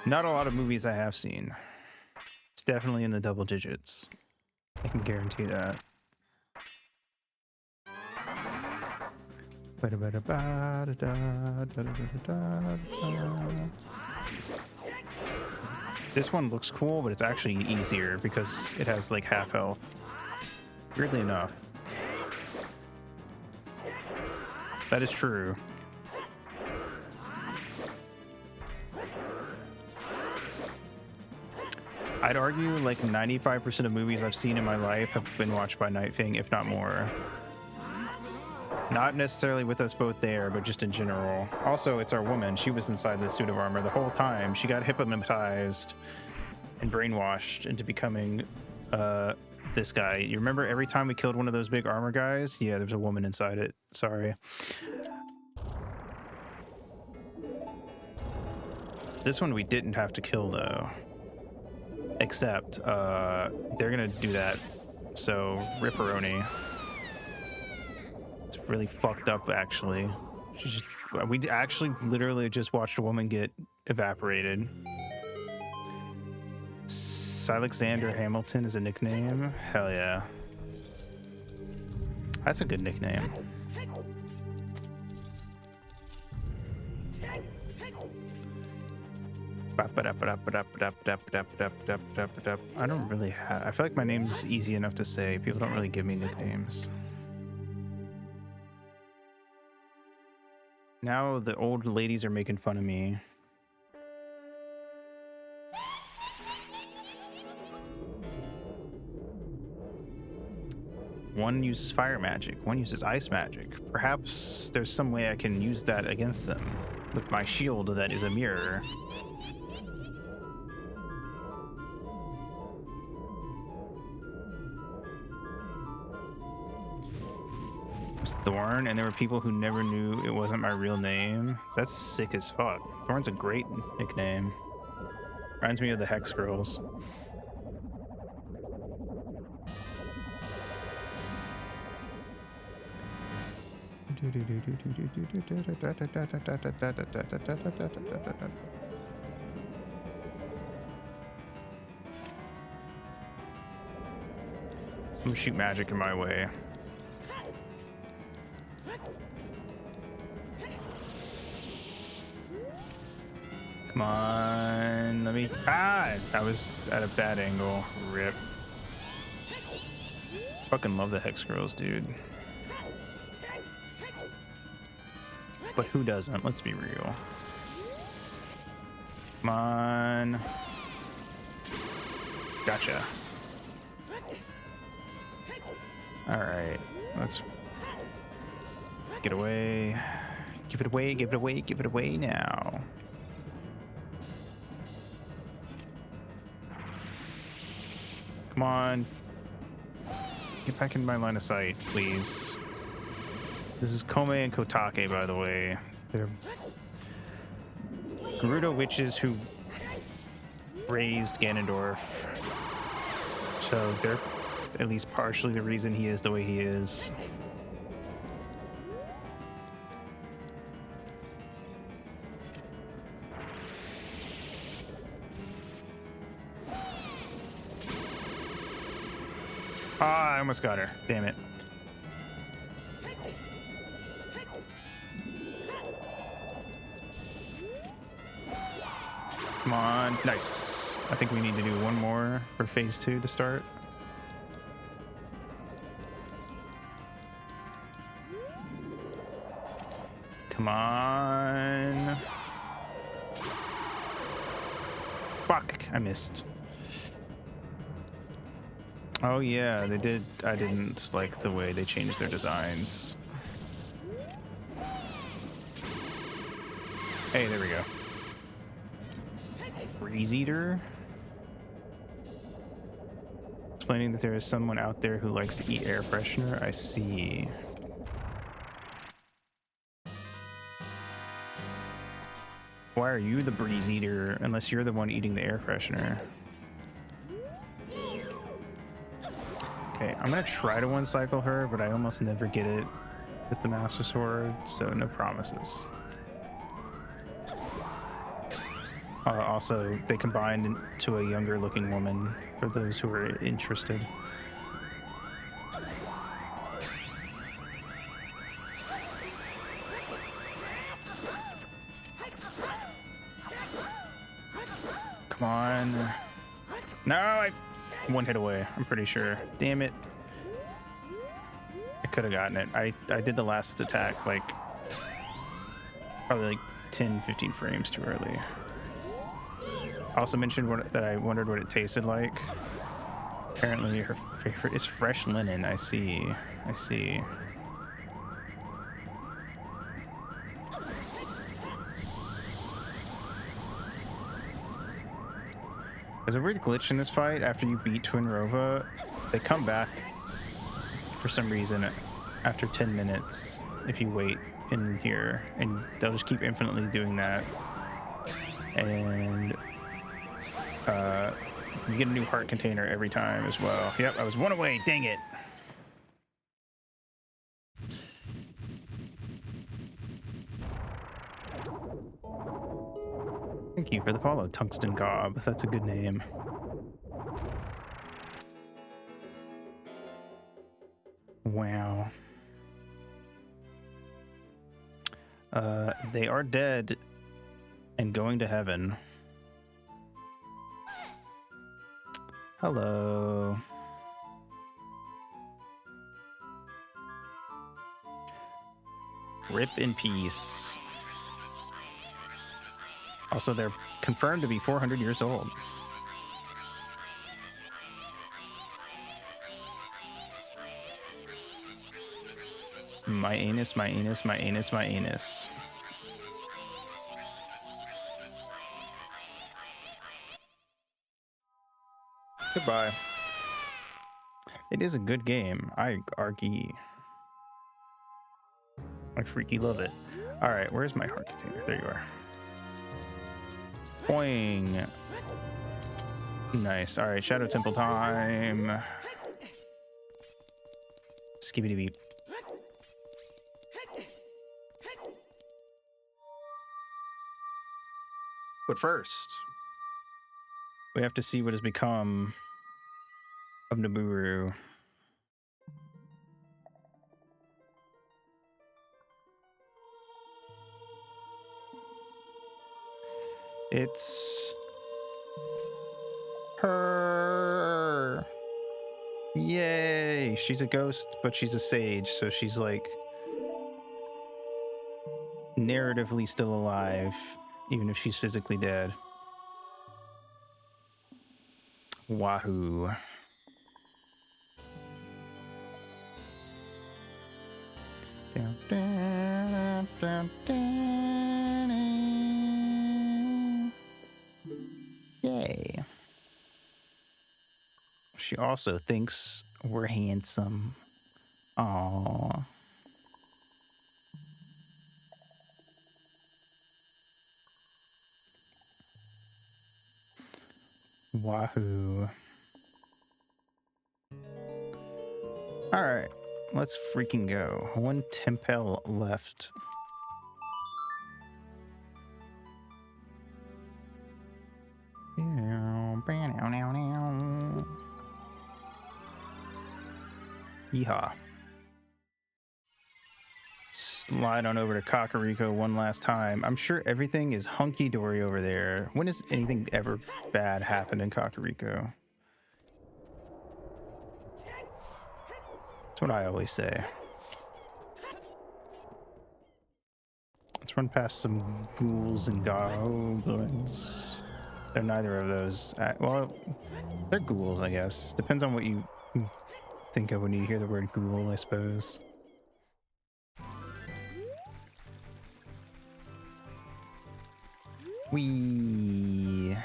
not a lot of movies I have seen. It's definitely in the double digits. I can guarantee that. This one looks cool, but it's actually easier because it has like half health. Weirdly enough. That is true. I'd argue like 95% of movies I've seen in my life have been watched by Nightfang, if not more. Not necessarily with us both there, but just in general. Also, it's our woman. She was inside the suit of armor the whole time. She got hypnotized and brainwashed into becoming this guy. You remember every time we killed one of those big armor guys? Yeah, there's a woman inside it. Sorry. This one we didn't have to kill, though. Except, they're gonna do that. So, ripperoni. It's really fucked up, actually. We actually literally just watched a woman get evaporated. Alexander Hamilton is a nickname? Hell yeah. That's a good nickname. I don't really have... I feel like my name's easy enough to say. People don't really give me nicknames. Now the old ladies are making fun of me. One uses fire magic, one uses ice magic. Perhaps there's some way I can use that against them with my shield that is a mirror. It's Thorn, and there were people who never knew it wasn't my real name. That's sick as fuck. Thorn's a great nickname. Reminds me of the Hex Girls. Someone shoot magic in my way. Come on, let me... Ah! I was at a bad angle. Rip. Fucking love the Hex Girls, dude. But who doesn't? Let's be real. Come on. Gotcha. Alright. Let's... get away. Give it away, give it away, give it away now. Come on. Get back in my line of sight, please. This is Kome and Kotake, by the way. They're Gerudo witches who raised Ganondorf. So they're at least partially the reason he is the way he is. Ah, I almost got her. Damn it. Come on. Nice. I think we need to do one more for phase 2 to start. Come on. Fuck, I missed. Oh yeah, they did. I didn't like the way they changed their designs. Hey, there we go. Breeze Eater. Explaining that there is someone out there who likes to eat air freshener. I see. Why are you the Breeze Eater unless you're the one eating the air freshener? Okay, I'm gonna try to one cycle her, but I almost never get it with the Master Sword, so no promises. Also, they combined into a younger looking woman for those who are interested. Come on. No, I one hit away, I'm pretty sure. Damn it. I could have gotten it. I did the last attack like probably like 10-15 frames too early. I also mentioned that I wondered what it tasted like. Apparently her favorite is fresh linen. I see. I see. There's a weird glitch in this fight. After you beat Twin Rova, they come back for some reason after 10 minutes if you wait in here, and they'll just keep infinitely doing that. And you get a new heart container every time as well. Yep, I was one away. Dang it. Thank you for the follow, Tungsten Gob. That's a good name. Wow. They are dead and going to heaven. Hello. Rip in peace. Also, they're confirmed to be 400 years old. My anus, my anus, my anus, my anus. Goodbye. It is a good game. I argue. I freaky love it. All right, where's my heart container? There you are. Boing. Nice. All right, Shadow Temple time. Skibbity beep. But first, we have to see what has become of Naburu. It's her. Yay! She's a ghost, but she's a sage, so she's like narratively still alive, even if she's physically dead. Wahoo. Down, down, down, down. Yay. She also thinks we're handsome. Aww. Wahoo. All right, let's freaking go. One Tempel left. Yeehaw. Slide on over to Kakariko one last time. I'm sure everything is hunky-dory over there. When does anything ever bad happen in Kakariko? That's what I always say. Let's run past some ghouls and goblins. They're neither of those. Well, they're ghouls, I guess. Depends on what you think of when you hear the word ghoul, I suppose. We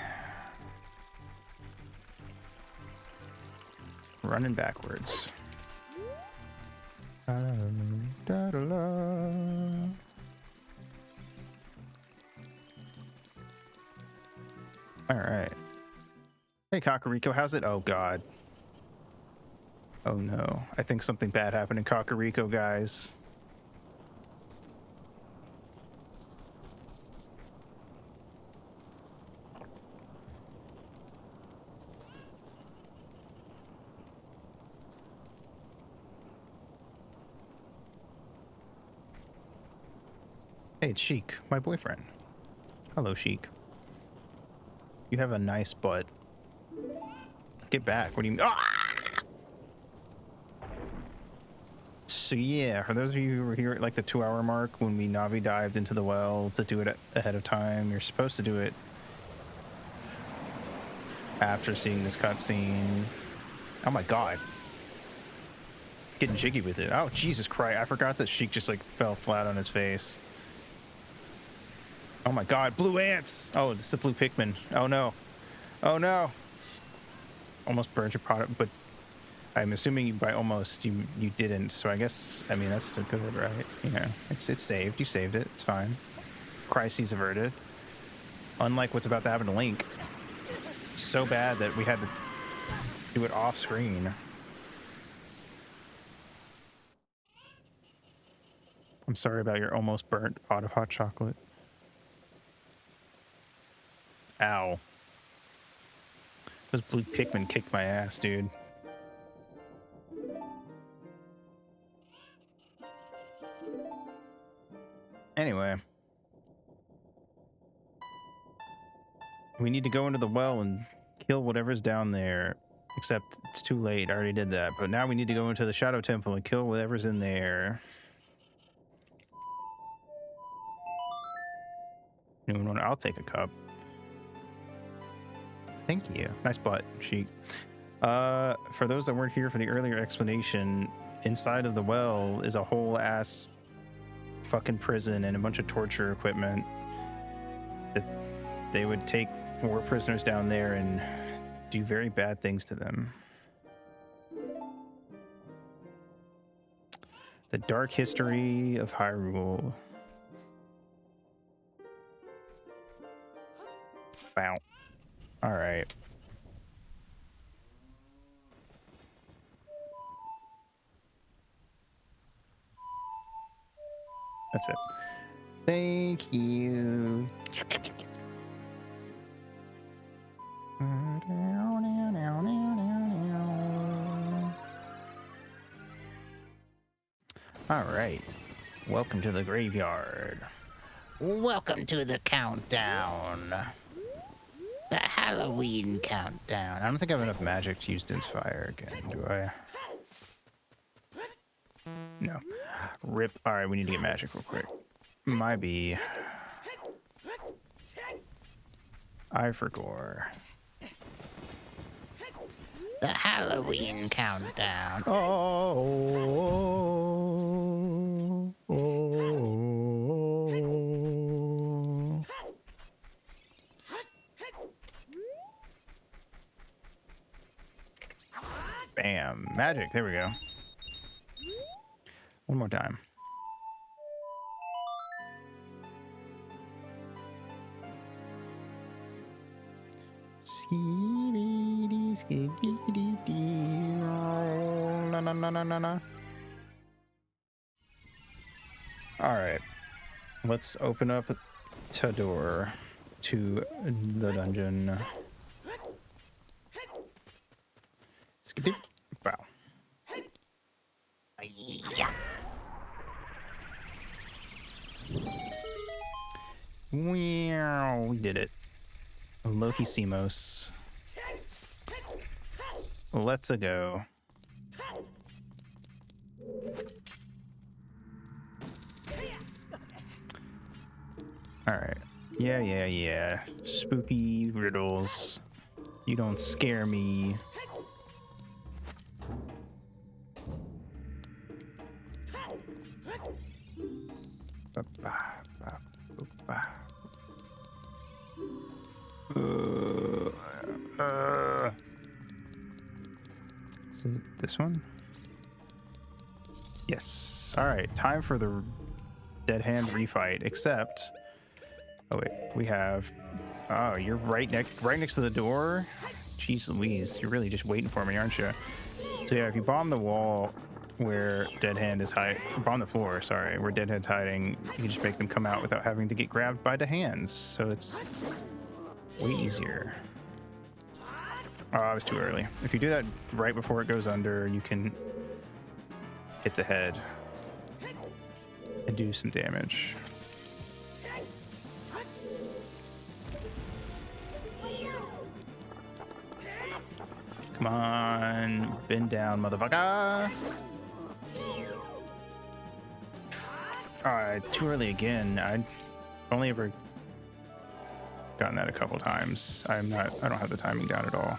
running backwards. All right. Hey, Kakariko, how's it? Oh, God. Oh, no. I think something bad happened in Kakariko, guys. Hey, it's Sheik, my boyfriend. Hello, Sheik. You have a nice butt. Get back. What do you mean? Ah! So yeah, for those of you who were here at like the 2-hour mark when we Navi dived into the well to do it ahead of time, you're supposed to do it after seeing this cutscene. Oh my God. Getting jiggy with it. Oh, Jesus Christ. I forgot that Sheik just like fell flat on his face. Oh my God, blue ants. Oh, this is the blue Pikmin. Oh no. Oh no. Almost burned your product, but I'm assuming by almost you didn't. So I guess, I mean, that's still good, right? You know, it's saved. You saved it. It's fine. Crises averted. Unlike what's about to happen to Link. So bad that we had to do it off screen. I'm sorry about your almost burnt pot of hot chocolate. Ow. Those blue Pikmin kicked my ass, dude. Anyway. We need to go into the well and kill whatever's down there. Except it's too late. I already did that. But now we need to go into the Shadow Temple and kill whatever's in there. I'll take a cup. Thank you. Nice butt, Sheik. For those that weren't here for the earlier explanation, inside of the well is a whole ass fucking prison and a bunch of torture equipment that they would take war prisoners down there and do very bad things to them. The dark history of Hyrule. Wow. All right. That's it. Thank you. All right. Welcome to the graveyard. Welcome to the countdown. The Halloween countdown. I don't think I have enough magic to use Din's Fire again, do I? No. Rip. All right, we need to get magic real quick. Might be. I forgot. The Halloween countdown. Oh. Bam. Magic. There we go. One more time. na. All right, let's open up the door to the dungeon. Skip. Wow. Yeah. Wow, we did it. Loki Simos. Let's-a go. Alright. Yeah. Spooky riddles. You don't scare me. Is it this one? Yes. Alright, time for the dead hand refight, except... Oh wait, we have... Oh, you're right next to the door? Jeez Louise, you're really just waiting for me, aren't you? So yeah, if you bomb the wall where Dead Hand is hiding... Bomb the floor, sorry, where Dead Hand's hiding, you just make them come out without having to get grabbed by the hands. So it's way easier. Oh, I was too early. If you do that right before it goes under, you can hit the head and do some damage. Come on, bend down, motherfucker. Alright, too early again. I've only ever gotten that a couple times. I don't have the timing down at all.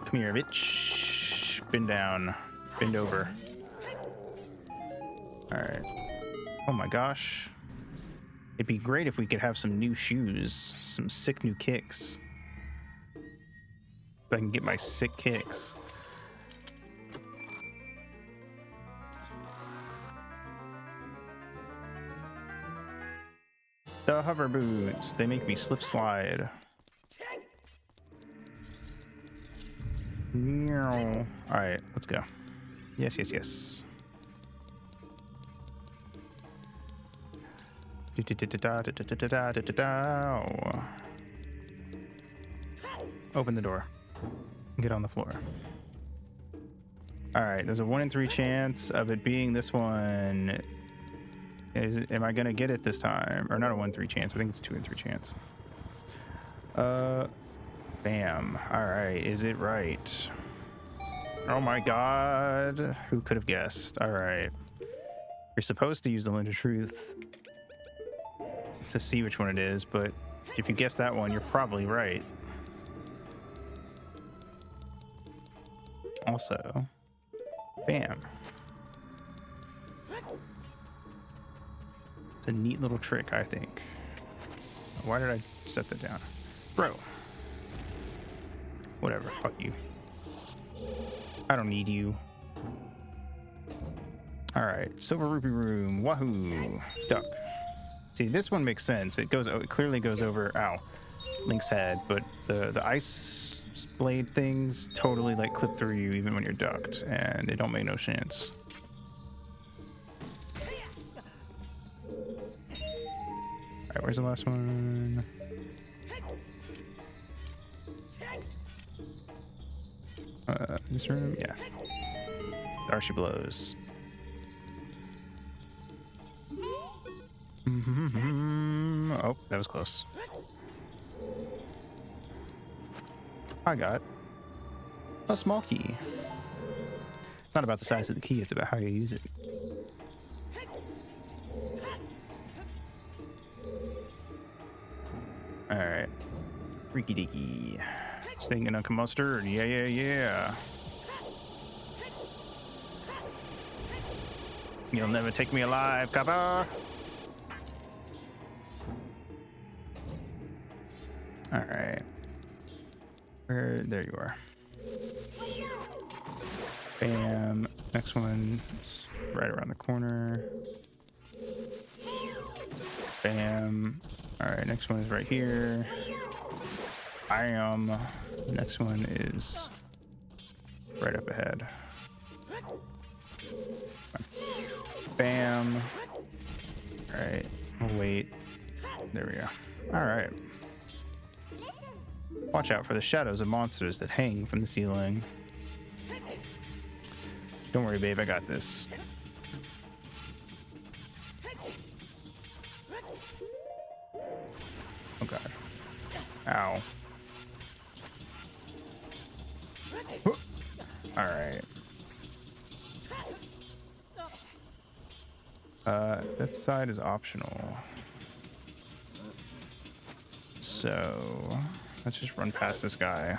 Come here, bitch. Bend down. Bend over. Alright. Oh my gosh. It'd be great if we could have some new shoes. Some sick new kicks. If I can get my sick kicks. The hover boots. They make me slip slide. Alright, let's go. Yes. Open the door. Get on the floor. Alright, there's a 1 in 3 chance of it being this one. Am I gonna get it this time? Or not a 1 in 3 chance, I think it's 2 in 3 chance. Bam. Alright, is it right? Oh my god. Who could have guessed? Alright. You're supposed to use the Lens of Truth to see which one it is, but if you guess that one, you're probably right. Also, bam. It's a neat little trick, I think. Why did I set that down? Bro. Whatever, fuck you. I don't need you. Alright, Silver Rupee Room, wahoo, duck. See, this one makes sense. It clearly goes over, ow, Link's head, but the ice blade things totally like clip through you even when you're ducked, and it don't make no sense. Alright, where's the last one? This room? Yeah. There she blows. Oh, that was close. I got a small key. It's not about the size of the key, it's about how you use it. Alright. Freaky deaky. Stinging Uncle Mustard. Yeah. You'll never take me alive, Kappa. Alright. There you are. Bam. Next one right around the corner. Bam. Alright, next one is right here. Bam. Next one is right up ahead. Bam. All right. We'll wait. There we go. All right. Watch out for the shadows of monsters that hang from the ceiling. Don't worry, babe. I got this. Oh, God. Ow. All right. That side is optional. So let's just run past this guy.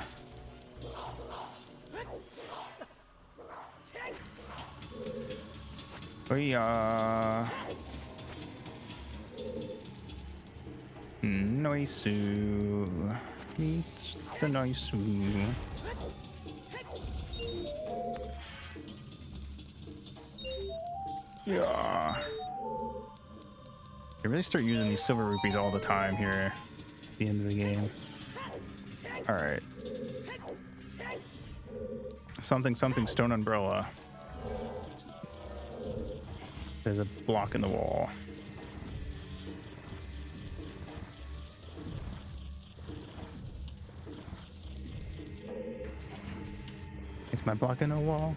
Nice. Meets the nice. Yeah. I really start using these silver rupees all the time here at the end of the game. All right. Something stone umbrella. There's a block in the wall. Is my block in the wall?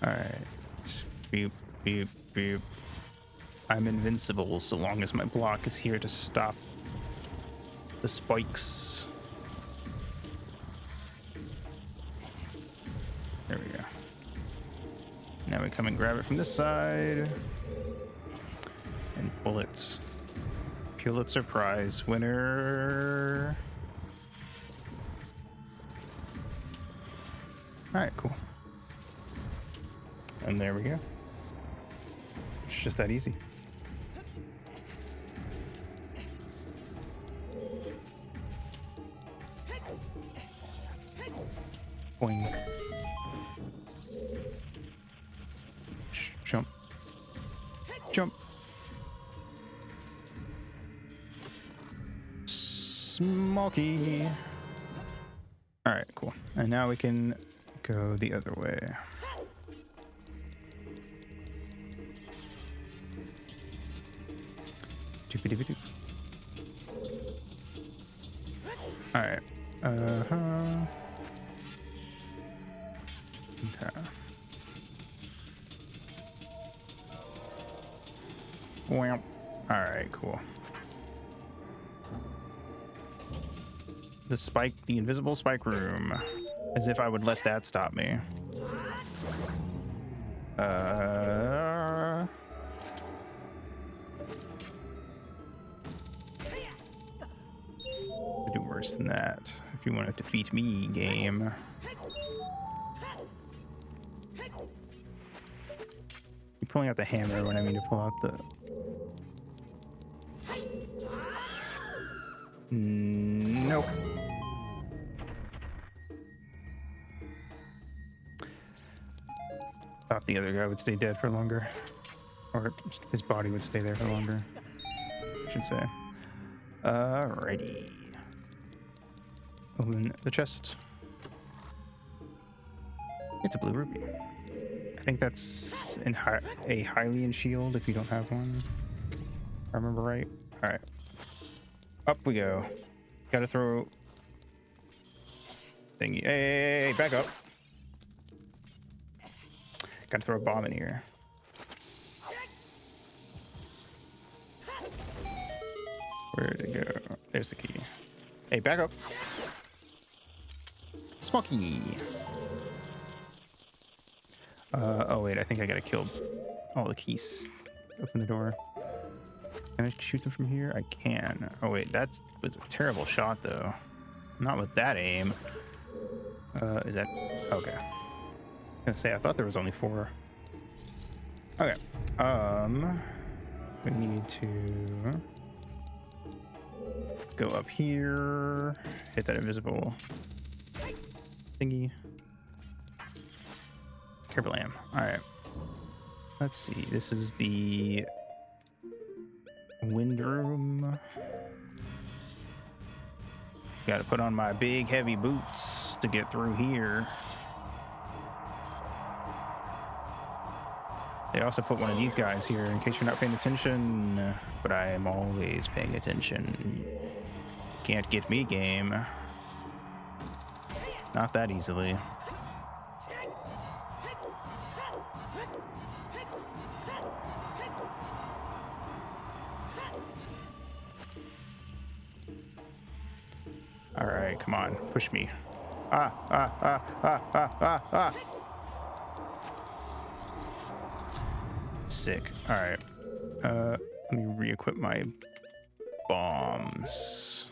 All right. Beep, beep, beep. I'm invincible so long as my block is here to stop the spikes. There we go. Now we come and grab it from this side and pull it. Pulitzer Prize winner. All right, cool. And there we go. It's just that easy. Boing. Jump. Jump. Smoky. All right, cool. And now we can go the other way. Doopy-doopy-doop. All right. Okay. Wow. All right, cool. The spike, the invisible spike room. As if I would let that stop me. Do worse than that if you want to defeat me, game. You're pulling out the hammer when I mean to pull out the... Nope. Thought the other guy would stay dead for longer. Or his body would stay there for longer, I should say. Alrighty. Open the chest. It's a blue ruby. I think that's a Hylian shield if you don't have one. If I remember right. Alright. Up we go. Gotta throw... Thingy. Hey, back up. Gotta throw a bomb in here. Where did it go? There's the key. Hey, back up. Smoky. Oh wait, I think I gotta kill all the keys. Open the door. Can I shoot them from here? I can. Oh wait, that was a terrible shot though. Not with that aim. Is that... Okay. I was gonna say, I thought there was only 4. Okay. We need to go up here, hit that invisible thingy. Kerblam. Alright. Let's see. This is the wind room. Gotta put on my big heavy boots to get through here. They also put one of these guys here in case you're not paying attention, but I am always paying attention. Can't get me, game. Not that easily. All right, come on, push me. Ah. Sick. All right. Let me re-equip my bombs.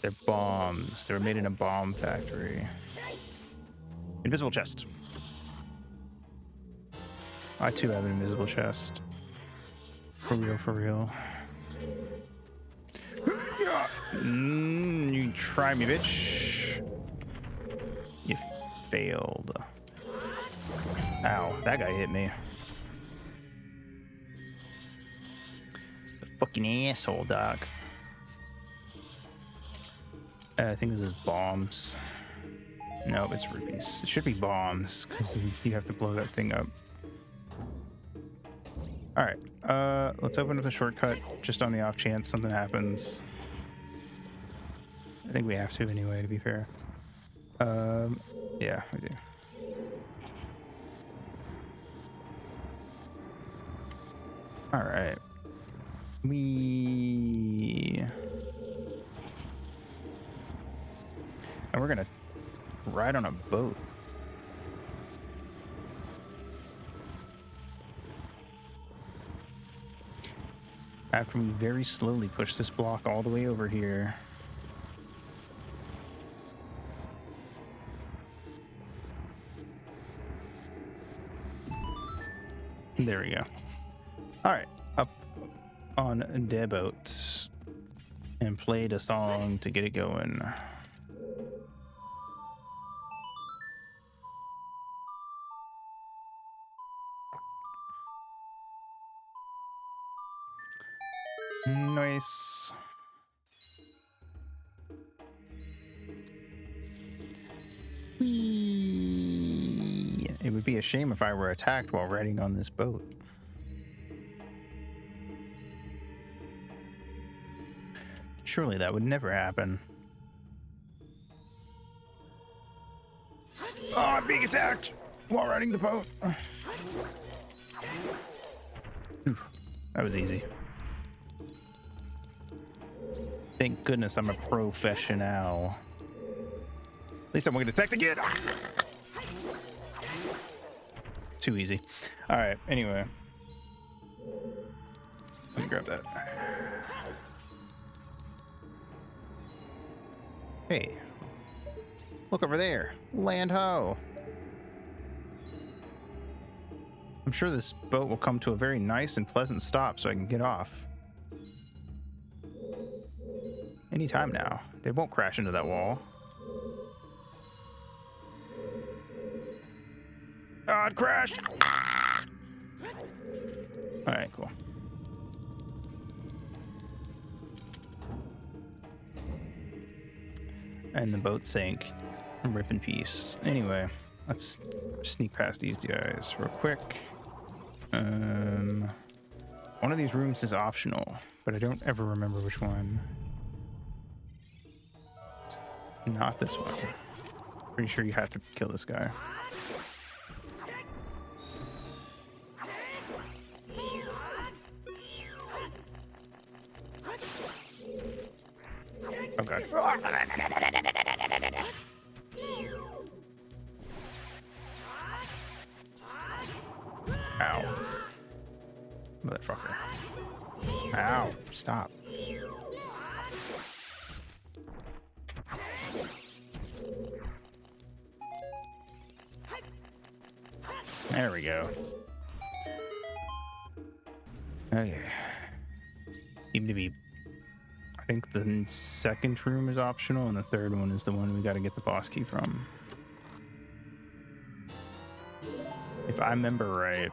They're bombs. They were made in a bomb factory. Invisible chest. I too have an invisible chest. For real, for real. You try me, bitch. You failed. Ow, that guy hit me. The fucking asshole, doc. I think this is bombs. Nope, it's rupees. It should be bombs, because you have to blow that thing up. Alright, let's open up the shortcut, just on the off chance something happens. I think we have to anyway, to be fair. Yeah, we do. Alright. And we're gonna ride on a boat. After we very slowly push this block all the way over here. There we go. All right, up on the boat and played a song to get it going. Nice. Whee! It would be a shame if I were attacked while riding on this boat. Surely that would never happen. Oh, I'm being attacked while riding the boat. Oof, that was easy. Thank goodness I'm a professional. At least I won't get attacked again. Too easy. All right, anyway. Let me grab that. Hey, look over there. Land ho. I'm sure this boat will come to a very nice and pleasant stop so I can get off. Anytime now. It won't crash into that wall. Oh, it crashed! Alright, cool. And the boat sank. Rip in peace. Anyway, let's sneak past these guys real quick. One of these rooms is optional, but I don't ever remember which one. It's not this one. Pretty sure you have to kill this guy. Oh god. Ow. Motherfucker. Ow. Stop. There we go. Okay. Seem to be... I think the second room is optional, and the third one is the one we got to get the boss key from. If I remember right.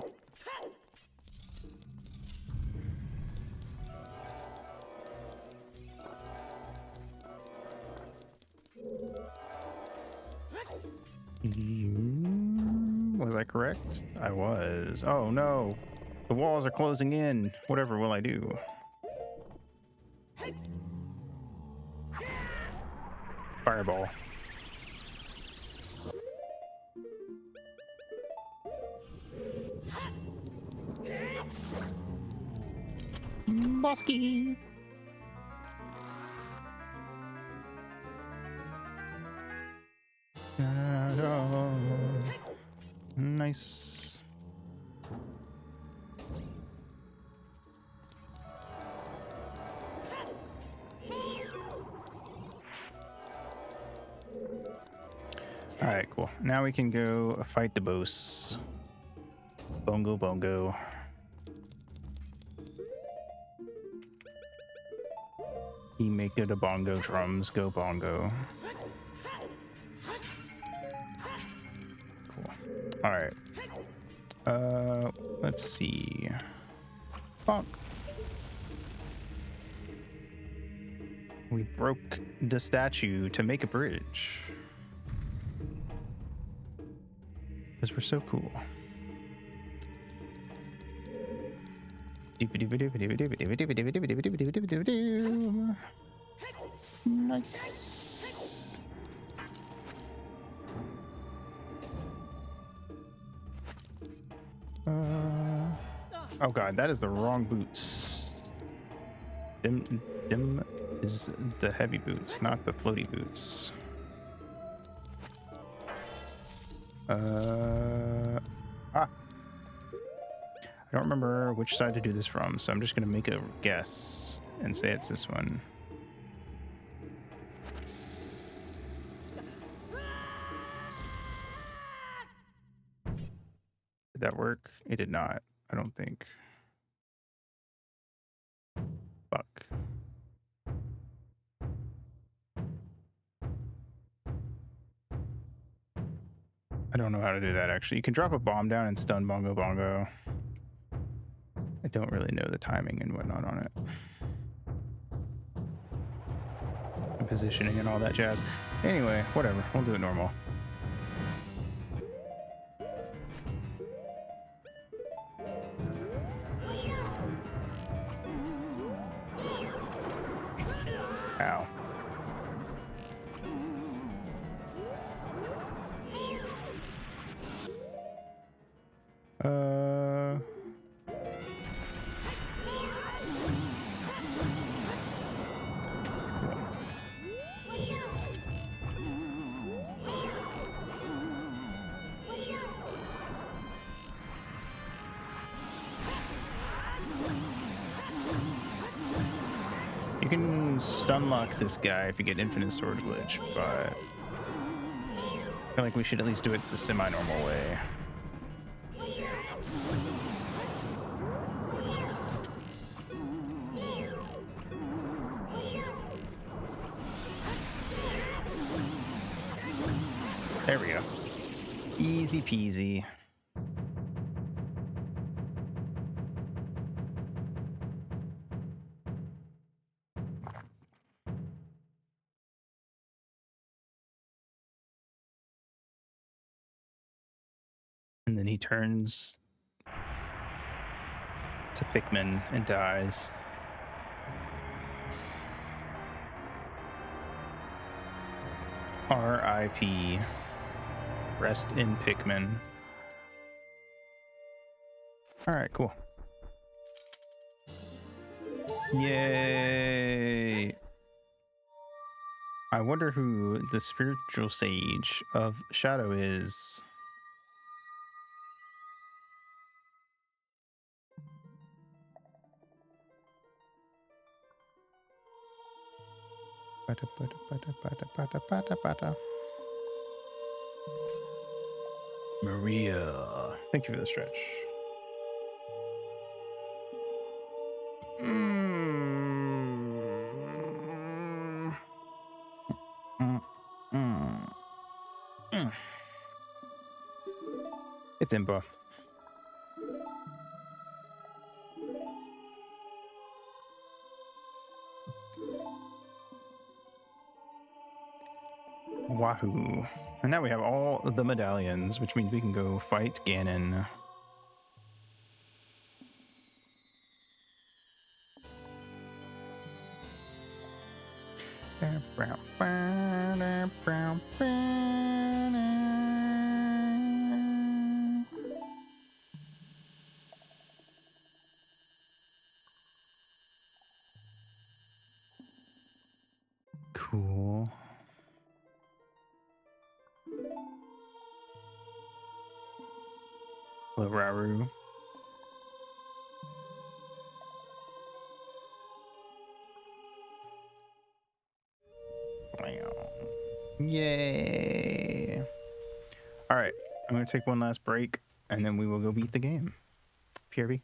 Was I correct? I was. Oh no. The walls are closing in. Whatever will I do? Fireball. Bosky. Nice. All right, cool. Now we can go fight the boss. Bongo, bongo. He make it a bongo drums, go bongo. Cool. All right. Let's see. Bonk. We broke the statue to make a bridge. Because we're so cool. Nice. Oh god, that is the wrong boots. Dim is the heavy boots, not the floaty boots. I don't remember which side to do this from, so I'm just gonna make a guess and say it's this one. Did that work? It did not, I don't think. Fuck. I don't know how to do that, actually. You can drop a bomb down and stun Bongo Bongo. I don't really know the timing and whatnot on it. And positioning and all that jazz. Anyway, whatever. We'll do it normal. Ow. You can stun lock this guy if you get infinite sword glitch, but I feel like we should at least do it the semi-normal way. There we go. Easy peasy. And then he turns to Pikmin and dies. R.I.P. Rest in Pikmin. Alright, cool. Yay! I wonder who the spiritual sage of Shadow is. Maria. Thank you for the stretch. It's Impa. Wahoo. And now we have all the medallions, which means we can go fight Ganon. Cool. Hello, Raru. Yay. All right. I'm going to take one last break and then we will go beat the game. PRV.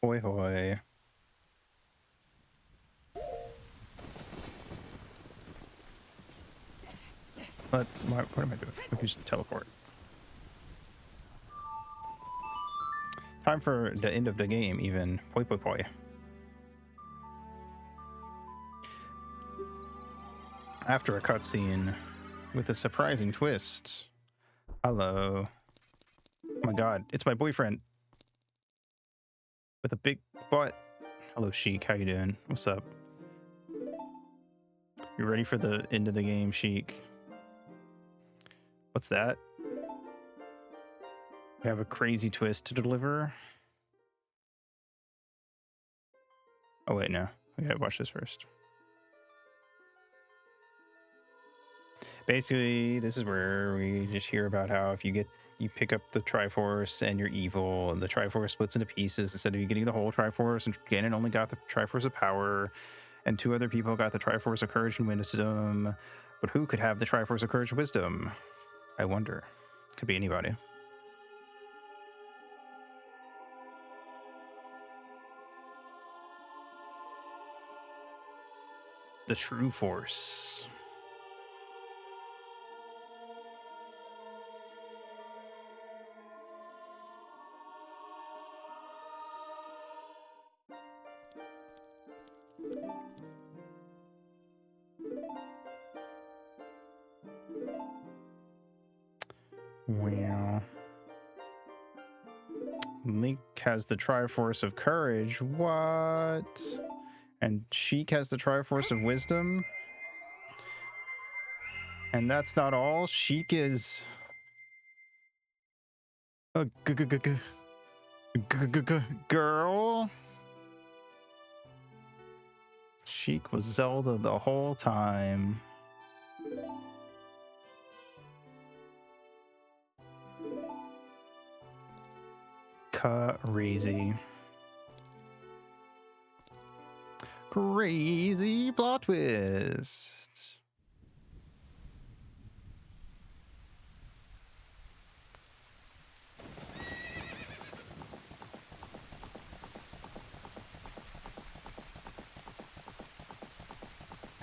Hoy hoy. What am I doing? We can just teleport. Time for the end of the game, even. Poi poi poi. After a cutscene with a surprising twist. Hello. Oh my god, it's my boyfriend. With a big butt. Hello, Sheik. How you doing? What's up? You ready for the end of the game, Sheik? What's that? We have a crazy twist to deliver. Oh wait, no. We gotta watch this first. Basically, this is where we just hear about how if you pick up the Triforce and you're evil, and the Triforce splits into pieces instead of you getting the whole Triforce, and Ganon only got the Triforce of Power, and 2 other people got the Triforce of Courage and Wisdom. But who could have the Triforce of Courage and Wisdom? I wonder. Could be anybody. The True Force. Well, Link has the Triforce of Courage. What? And Sheik has the Triforce of Wisdom. And that's not all. Sheik is a girl. Sheik was Zelda the whole time. Crazy. Crazy plot twist.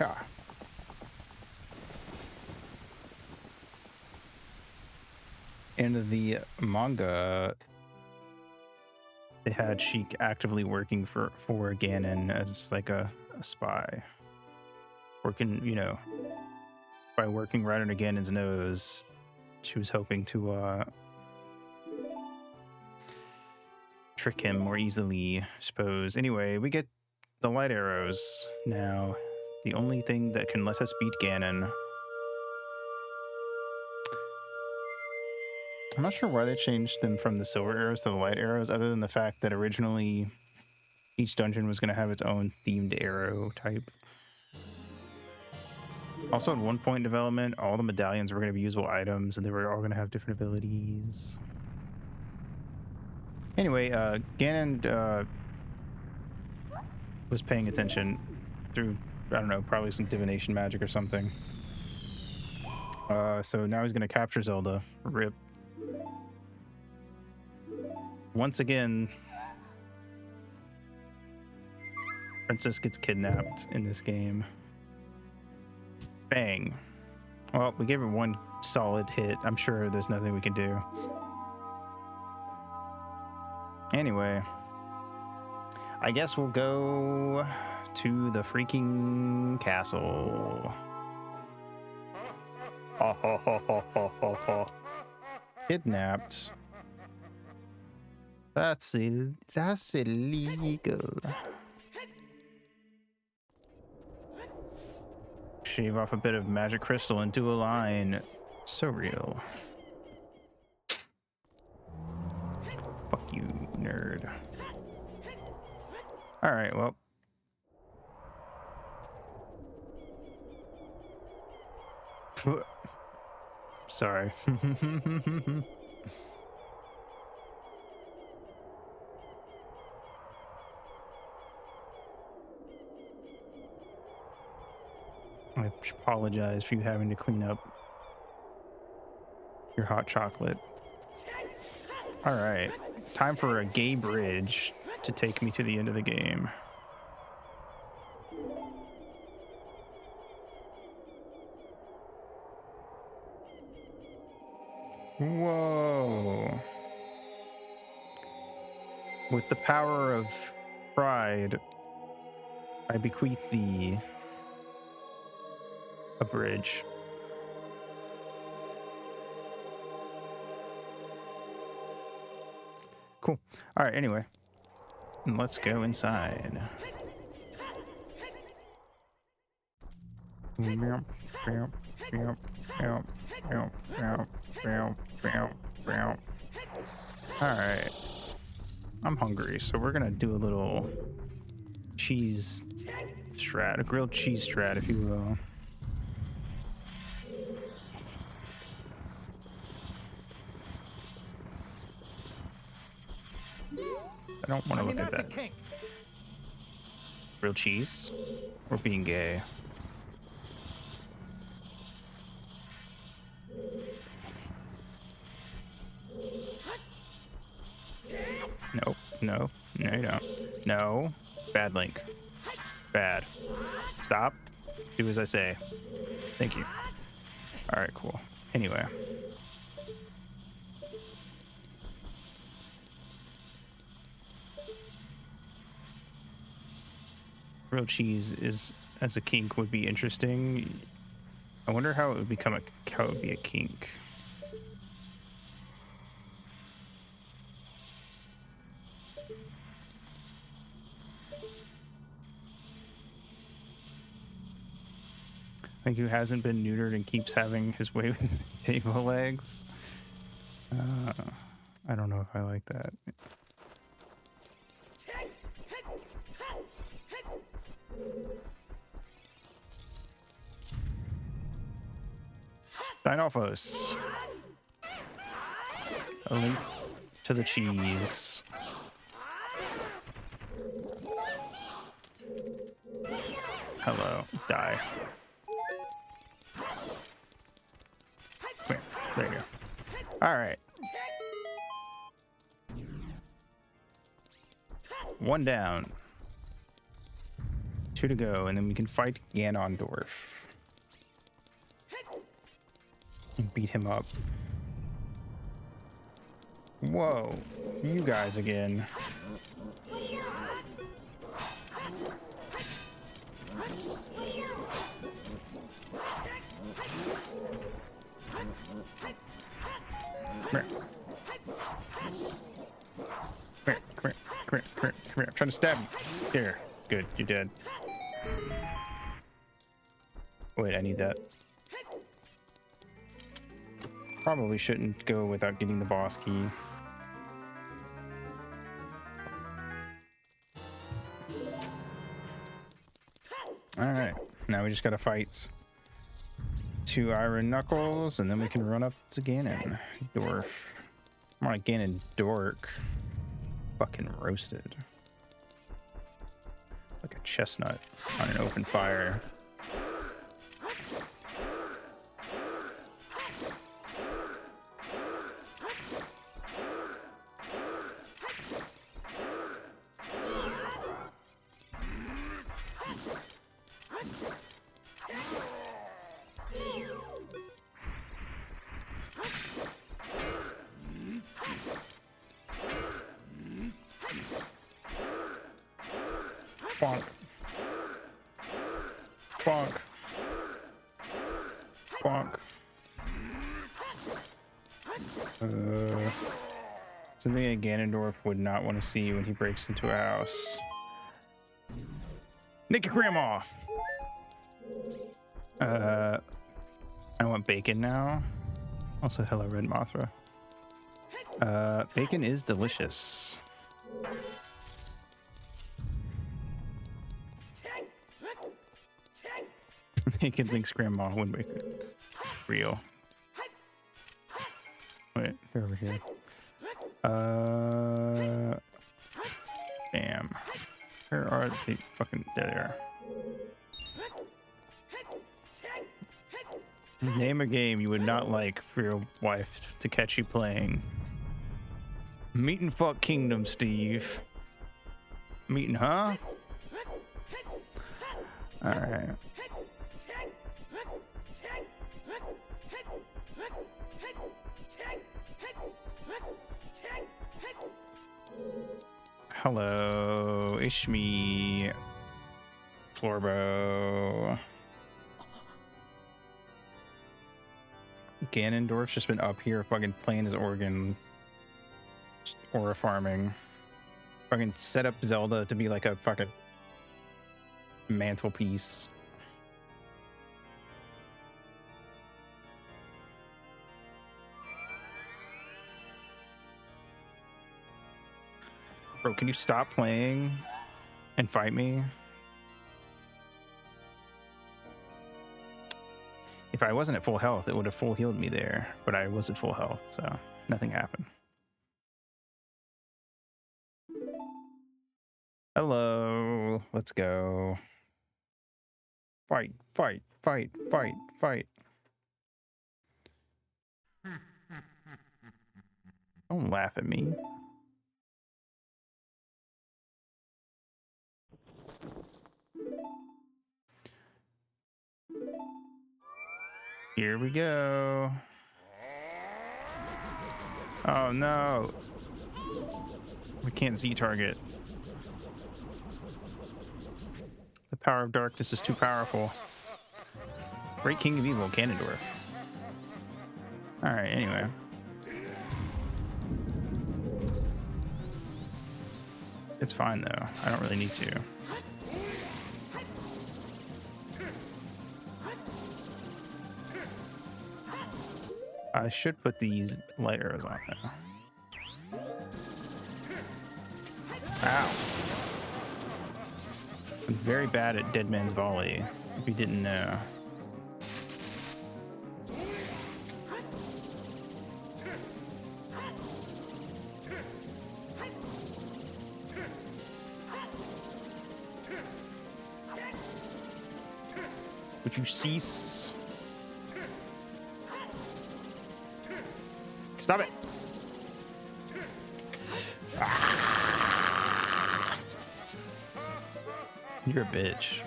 Yeah. In the manga, they had Sheik actively working for Ganon as like a spy. Working, you know, by working right under Ganon's nose, she was hoping to trick him more easily, I suppose. Anyway, we get the light arrows now. The only thing that can let us beat Ganon. I'm not sure why they changed them from the silver arrows to the light arrows, other than the fact that originally each dungeon was going to have its own themed arrow type. Also, at one point in development, all the medallions were going to be usable items, and they were all going to have different abilities. Anyway, Ganon was paying attention through, I don't know, probably some divination magic or something. So now he's going to capture Zelda. Rip. Once again, Princess gets kidnapped in this game. Bang. Well, we gave her one solid hit. I'm sure there's nothing we can do. Anyway, I guess we'll go to the freaking castle. Ho, ho, ho, ho, ho, ho, ho. Kidnapped. That's illegal. Shave off a bit of magic crystal into a line. So real. Fuck you, nerd. Alright, well. Sorry. I apologize for you having to clean up your hot chocolate. All right, time for a gay bridge. to take me to the end of the game. Whoa. With the power of pride, I bequeath thee a bridge. Cool. All right, anyway, let's go inside. All right. I'm hungry, so we're gonna do a little cheese strat, a grilled cheese strat, if you will. I don't want to look at that's that. a kink. Grilled cheese? Or being gay? No, no, no, you don't. No. Bad Link. Bad. Stop. Do as I say. Thank you. All right, cool. Anyway. Grilled cheese is, as a kink, would be interesting. I wonder how it would become how it would be a kink. Like, who hasn't been neutered and keeps having his way with table legs? I don't know if I like that. Dinolphos. A link to the cheese. Hello. Die. There you go. All right. One down. 2 to go, and then we can fight Ganondorf. And beat him up. Whoa. You guys again. Come here. I'm trying to stab you. There. Good. You're dead. Wait, I need that. Probably shouldn't go without getting the boss key. Alright. Now we just gotta fight 2 Iron Knuckles, and then we can run up to Ganondorf. More like Ganondork. Fucking roasted. Like a chestnut on an open fire. Bonk. Bonk. Bonk. Something that Ganondorf would not want to see when he breaks into a house. Naked grandma! I want bacon now. Also, hello, Red Mothra. Bacon is delicious. Naked Link's grandma, Wind Waker. Real. Wait, they're over here. Damn. Where are they? Fucking, there they are. Name a game you would not like for your wife to catch you playing. Meat and Fuck Kingdom, Steve. Meeting, huh? All right. Hello, Ishmi, Florbo. Ganondorf's just been up here fucking playing his organ, just aura farming. Fucking set up Zelda to be like a fucking mantelpiece. Bro, can you stop playing and fight me? If I wasn't at full health, it would have full healed me there, but I was at full health, so nothing happened. Hello, let's go. Fight, fight, fight, fight, fight. Don't laugh at me. Here we go. Oh no. We can't Z-target. The power of darkness is too powerful. Great King of Evil, Ganondorf. Alright, anyway. It's fine though. I don't really need to. I should put these light arrows on now. Ow. I'm very bad at Dead Man's Volley, if you didn't know. Would you cease? Stop it! Ah. You're a bitch.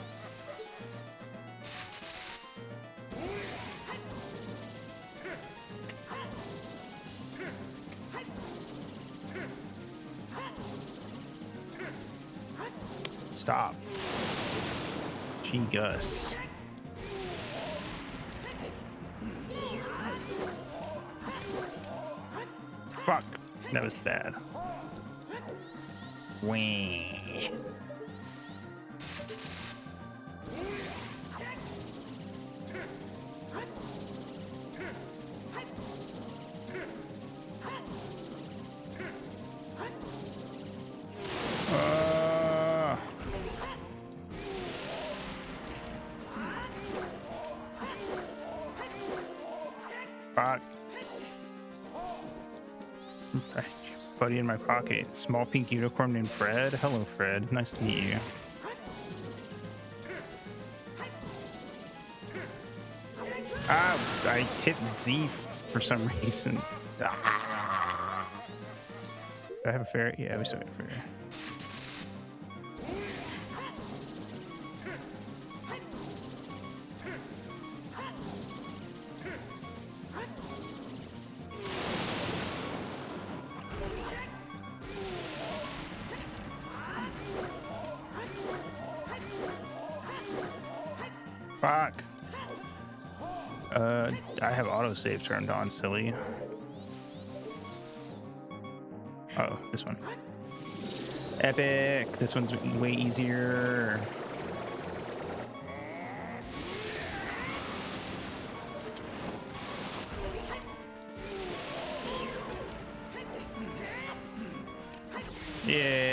Stop. Gee, Gus. Fuck, that was bad. Wee. Fuck. Buddy in my pocket. Small pink unicorn named Fred. Hello, Fred. Nice to meet you. Ah, I hit Z for some reason. Ah. Do I have a fairy? Yeah, we still got a fairy. Fuck. I have autosave turned on, silly. Oh, this one. Epic! This one's way easier. Yay!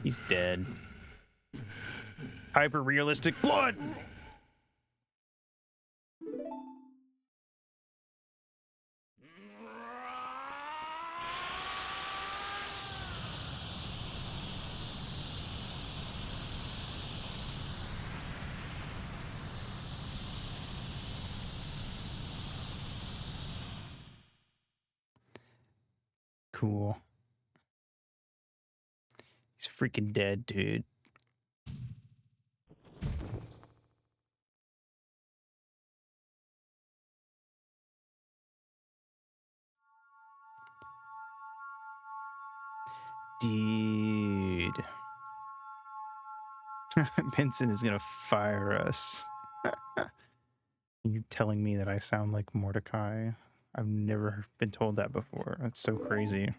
He's dead. Hyper realistic blood. cool. He's freaking dead, dude. Dude. Benson is gonna fire us. You telling me that I sound like Mordecai? I've never been told that before. That's so crazy.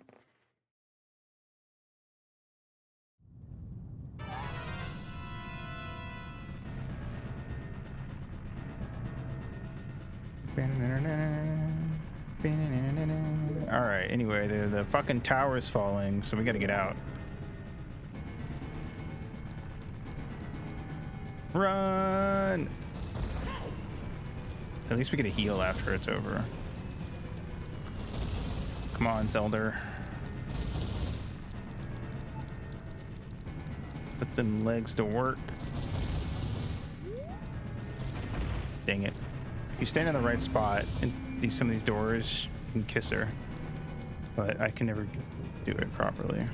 All right. Anyway, the fucking tower's falling, so we got to get out. Run! At least we get a heal after it's over. Come on, Zelda. Put them legs to work. Dang it. If you stand in the right spot in some of these doors, you can kiss her. But I can never do it properly.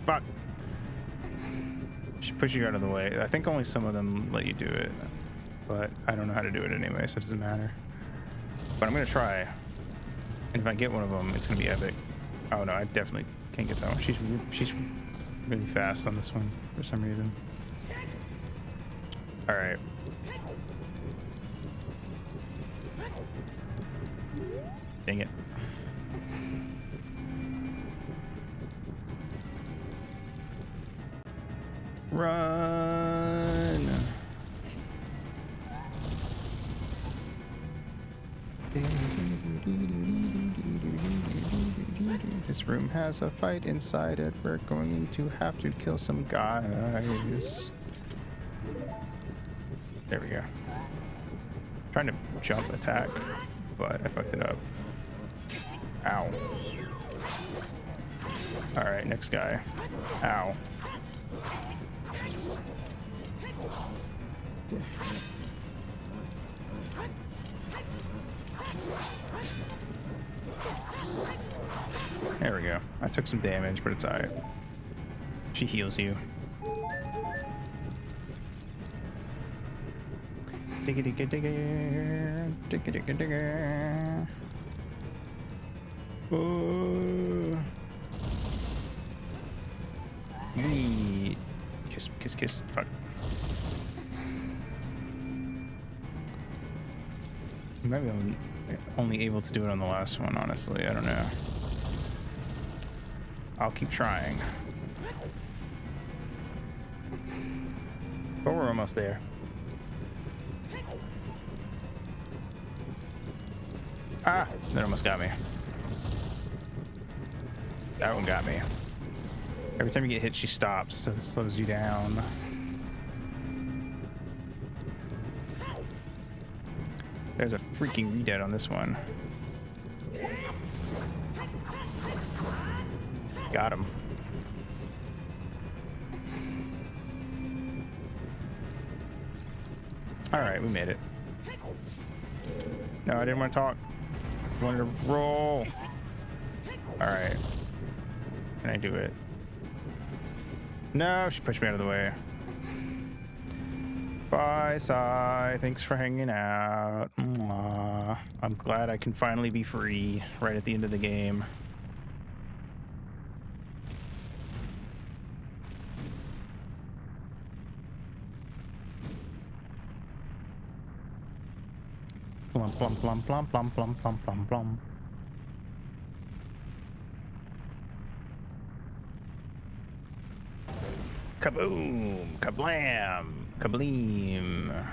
Fuck. She pushes you out of the way. I think only some of them let you do it. But I don't know how to do it anyway, so it doesn't matter. But I'm going to try. And if I get one of them, it's going to be epic. Oh no, I definitely can't get that one. She's really fast on this one for some reason. All right. Dang it. Run. This room has a fight inside it. We're going to have to kill some guys. There we go. Trying to jump attack, but I fucked it up. Ow. Alright, next guy. Ow. There we go. I took some damage, but it's alright. She heals you. Digga digga digga. Digga digga digga. Oh. Wee. Kiss, kiss, kiss. Fuck. Maybe I'm only able to do it on the last one, honestly. I don't know. I'll keep trying. But we're almost there. Ah! That almost got me. That one got me. Every time you get hit, she stops, so it slows you down. There's a freaking redead on this one. Got him. Alright, we made it. No, I didn't want to talk. I wanted to roll. Alright. Can I do it? No, she pushed me out of the way. Bye, Sai. Thanks for hanging out. Mwah. I'm glad I can finally be free right at the end of the game. Plum, plum, plum, plum, plum, plum, plum, plum, plum. Kaboom! Kablam! Kableem!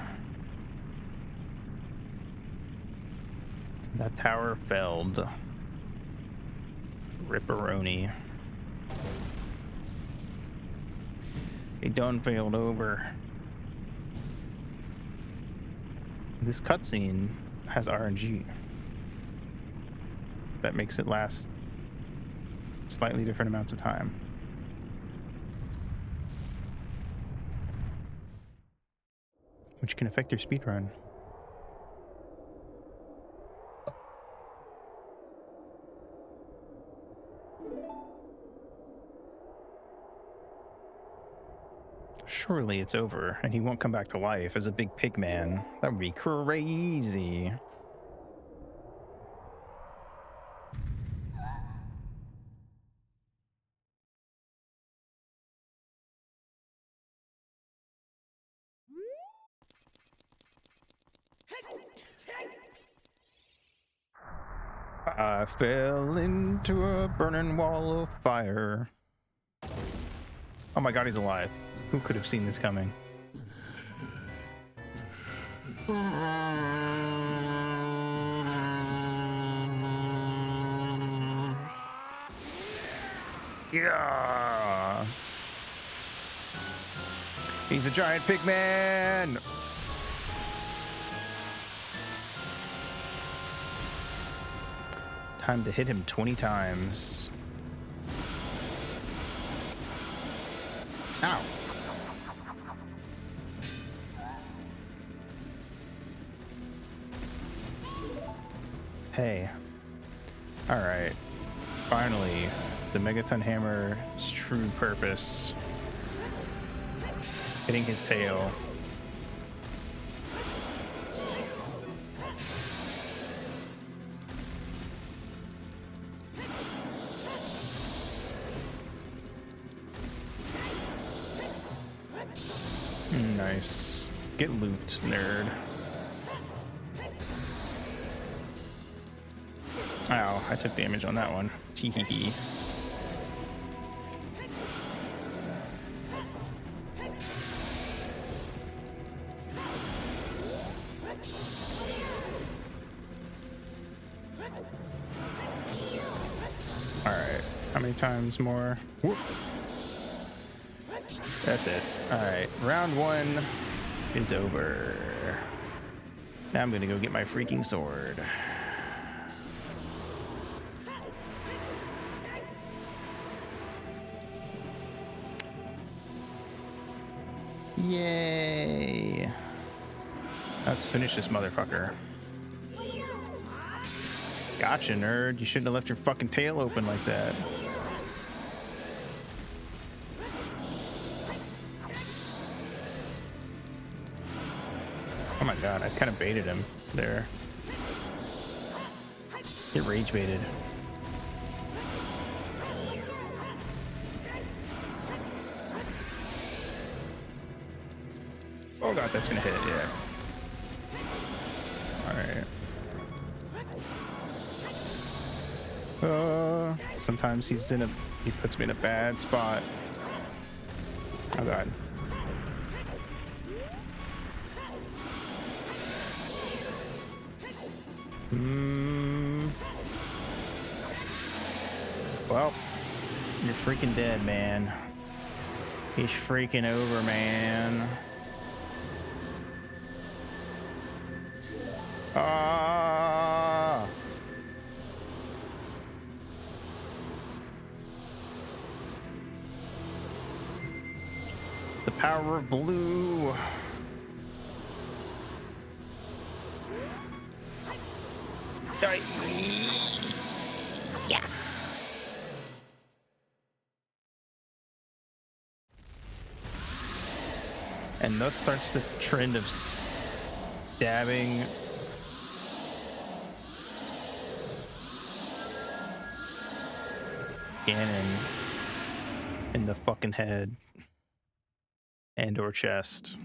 That tower felled. Ripperoni. It done failed over. This cutscene has RNG. That makes it last slightly different amounts of time. Which can affect your speedrun. Surely it's over, and he won't come back to life as a big pig man. That would be crazy. I fell into a burning wall of fire. Oh my god, he's alive. Who could have seen this coming? Yeah. He's a giant pig man. Time to hit him 20 times. Ow. Hey. All right. Finally, the Megaton Hammer's true purpose. Hitting his tail. Nice. Get looped, nerd. Ow, I took damage on that one. Teehee. Alright, how many times more? Whoop. That's it. Alright, round one is over. Now I'm gonna go get my freaking sword. Yay! Let's finish this motherfucker. Gotcha, nerd. You shouldn't have left your fucking tail open like that. Oh my god, I kind of baited him there. Get rage baited. Oh god, that's gonna hit, yeah. Alright. Sometimes he puts me in a bad spot. Oh god. Well, you're freaking dead, man. He's freaking over, man. Ah! The power of blue. Yeah. And thus starts the trend of stabbing Ganon in the fucking head and or chest.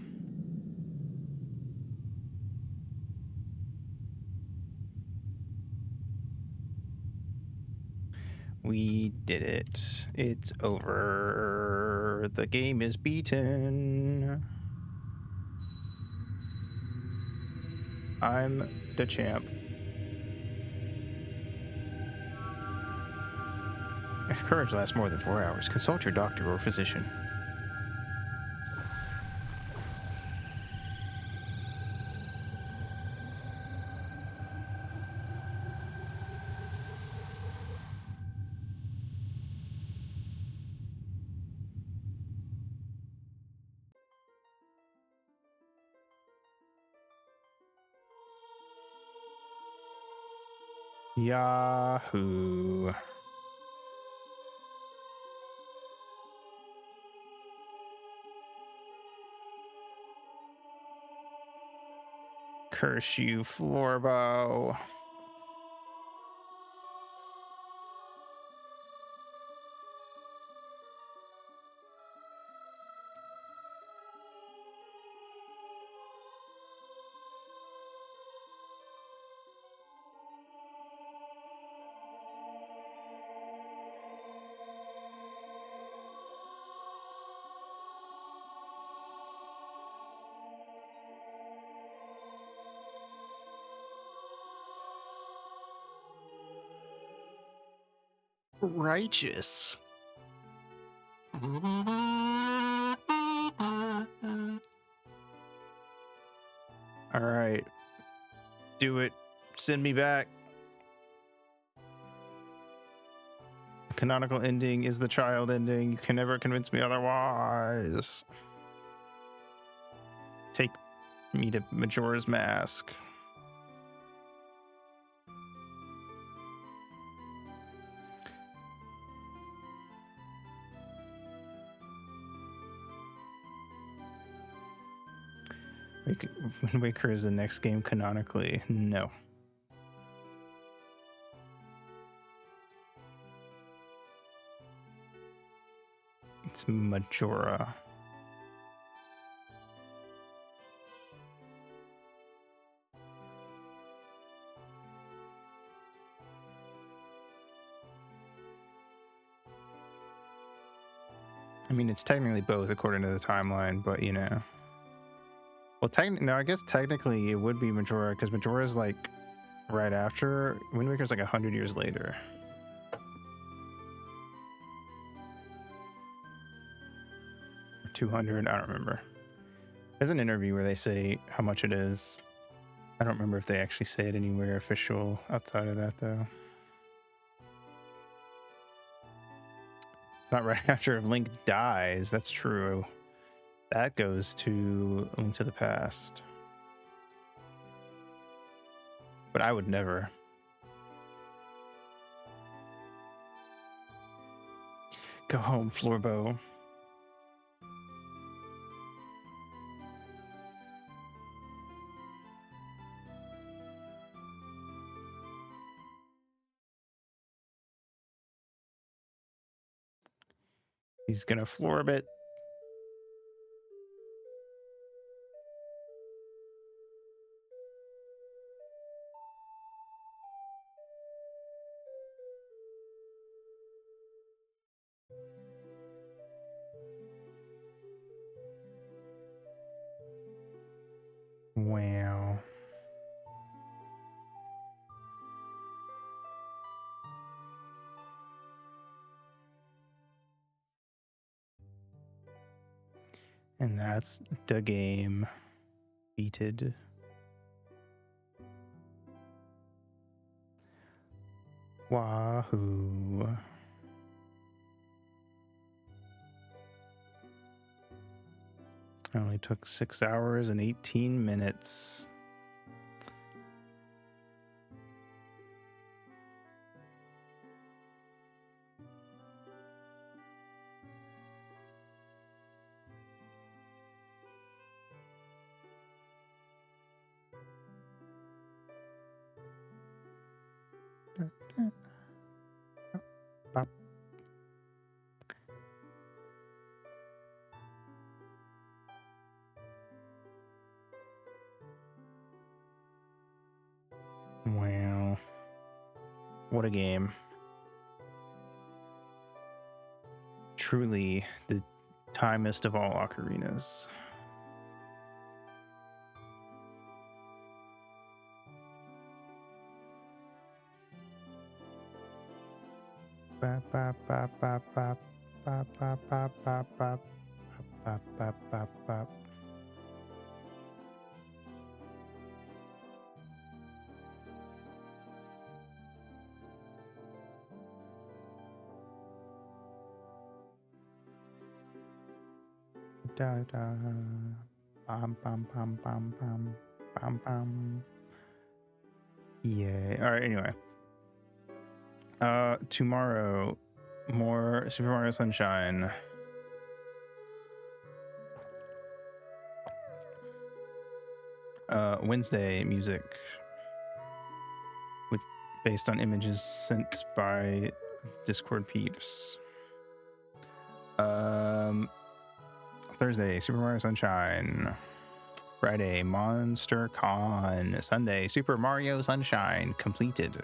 We did it. It's over. The game is beaten. I'm the champ. If courage lasts more than 4 hours, consult your doctor or physician. Yahoo. Curse you, Florbo. Righteous. All right. Do it. Send me back. The canonical ending is the child ending. You can never convince me otherwise. Take me to Majora's Mask. Wind Waker is the next game canonically. No. It's Majora. I mean, it's technically both according to the timeline, but you know. Well, no, I guess technically it would be Majora because Majora is like right after. Wind Waker's like 100 years later. Or 200, I don't remember. There's an interview where they say how much it is. I don't remember if they actually say it anywhere official outside of that, though. It's not right after Link dies. That's true. That goes to Link to the Past. But I would never. Go home, Florbo. He's gonna florb it. Wow. And that's the game. Beated. Wahoo. It only took 6 hours and 18 minutes. Bop. Wow. What a game. Truly the timest of all ocarinas. Bop, bop, bop, bop, bop, bop, bop, bop, bop, bop, bop, bop, bop, bop. Da da, bam bam bam bam bam bam bam. Yay! All right. Anyway, tomorrow, more Super Mario Sunshine. Wednesday music with based on images sent by Discord peeps. Thursday, Super Mario Sunshine. Friday, Monster Con. Sunday, Super Mario Sunshine completed,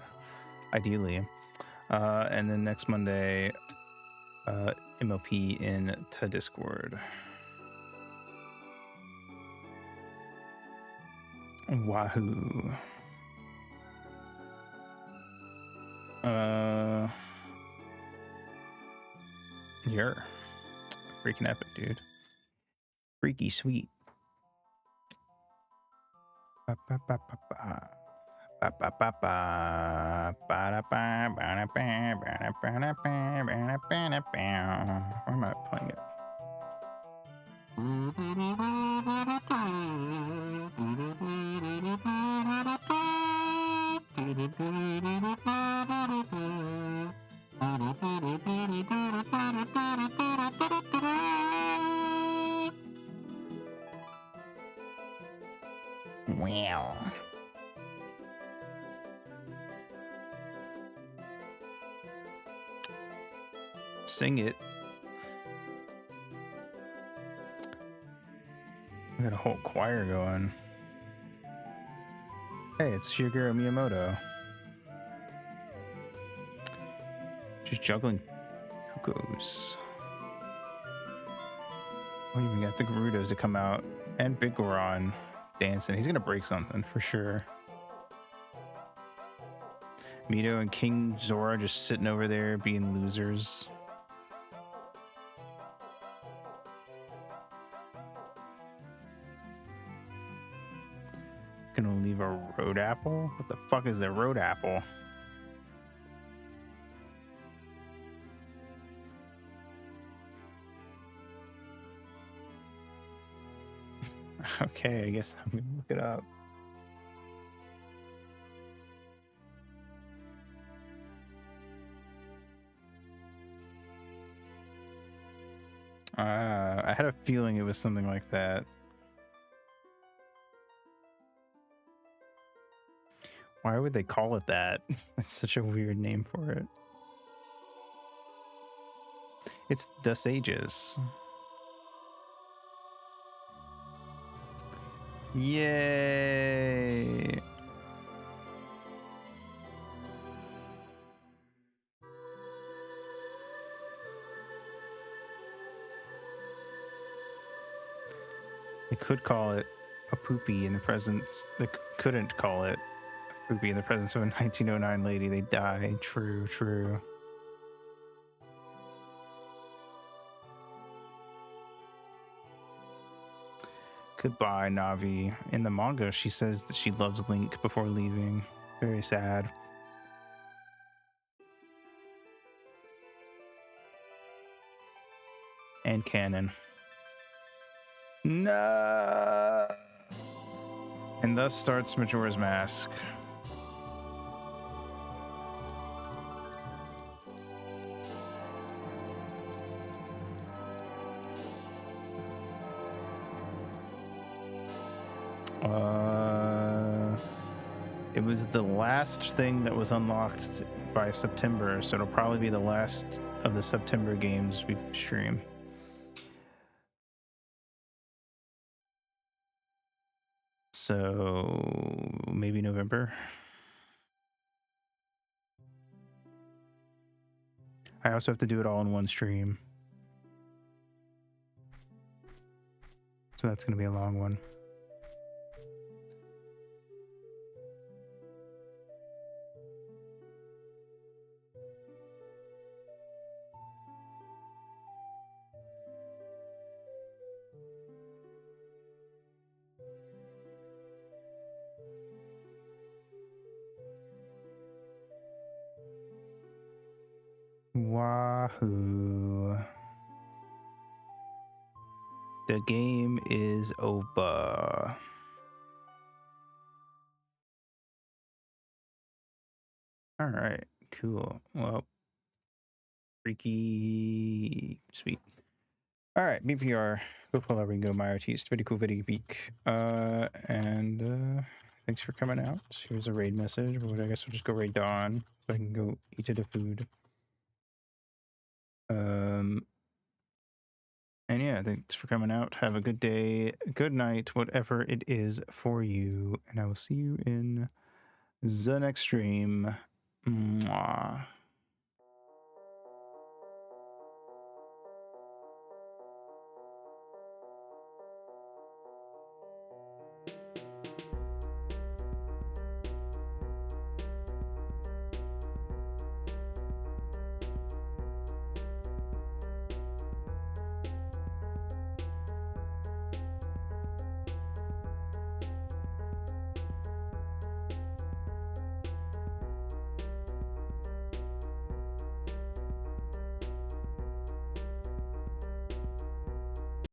ideally. And then next Monday, MLP into Discord. Wahoo. You're freaking epic, dude. Freaky sweet. Ba, ba, ba, ba, ba. Ba, ba, ba, ba. Ba, da, ba, ba, da, ba, ba, da, ba, da, ba, ba, da, ba, da, ba. Why am I playing it? Wow. Sing it. I got a whole choir going. Hey, it's Shigeru Miyamoto. Just juggling cuckoos. We even got the Gerudos to come out and Big Goron dancing. He's gonna break something for sure. Mito and King Zora just sitting over there being losers. Gonna leave a road apple? What the fuck is the road apple? Okay, I guess I'm gonna look it up. I had a feeling it was something like that. Why would they call it that? That's such a weird name for it. It's the Sages. Yay! They could call it a poopy in the presence. They couldn't call it a poopy in the presence of a 1909 lady. They die. True, true. Goodbye, Navi. In the manga, she says that she loves Link before leaving. Very sad. And canon. No. And thus starts Majora's Mask. It was the last thing that was unlocked by September, so it'll probably be the last of the September games we stream. So maybe November. I also have to do it all in one stream. So that's going to be a long one. Wahoo. The game is over. All right, cool. Well, freaky sweet. All right, BPR. Go follow Ringo, my artist. Very cool, very beak. Thanks for coming out. Here's a raid message. But I guess we'll just go raid Dawn so I can go eat the food. And yeah, thanks for coming out. Have a good day, good night, whatever it is for you. And I will see you in the next stream. Mwah.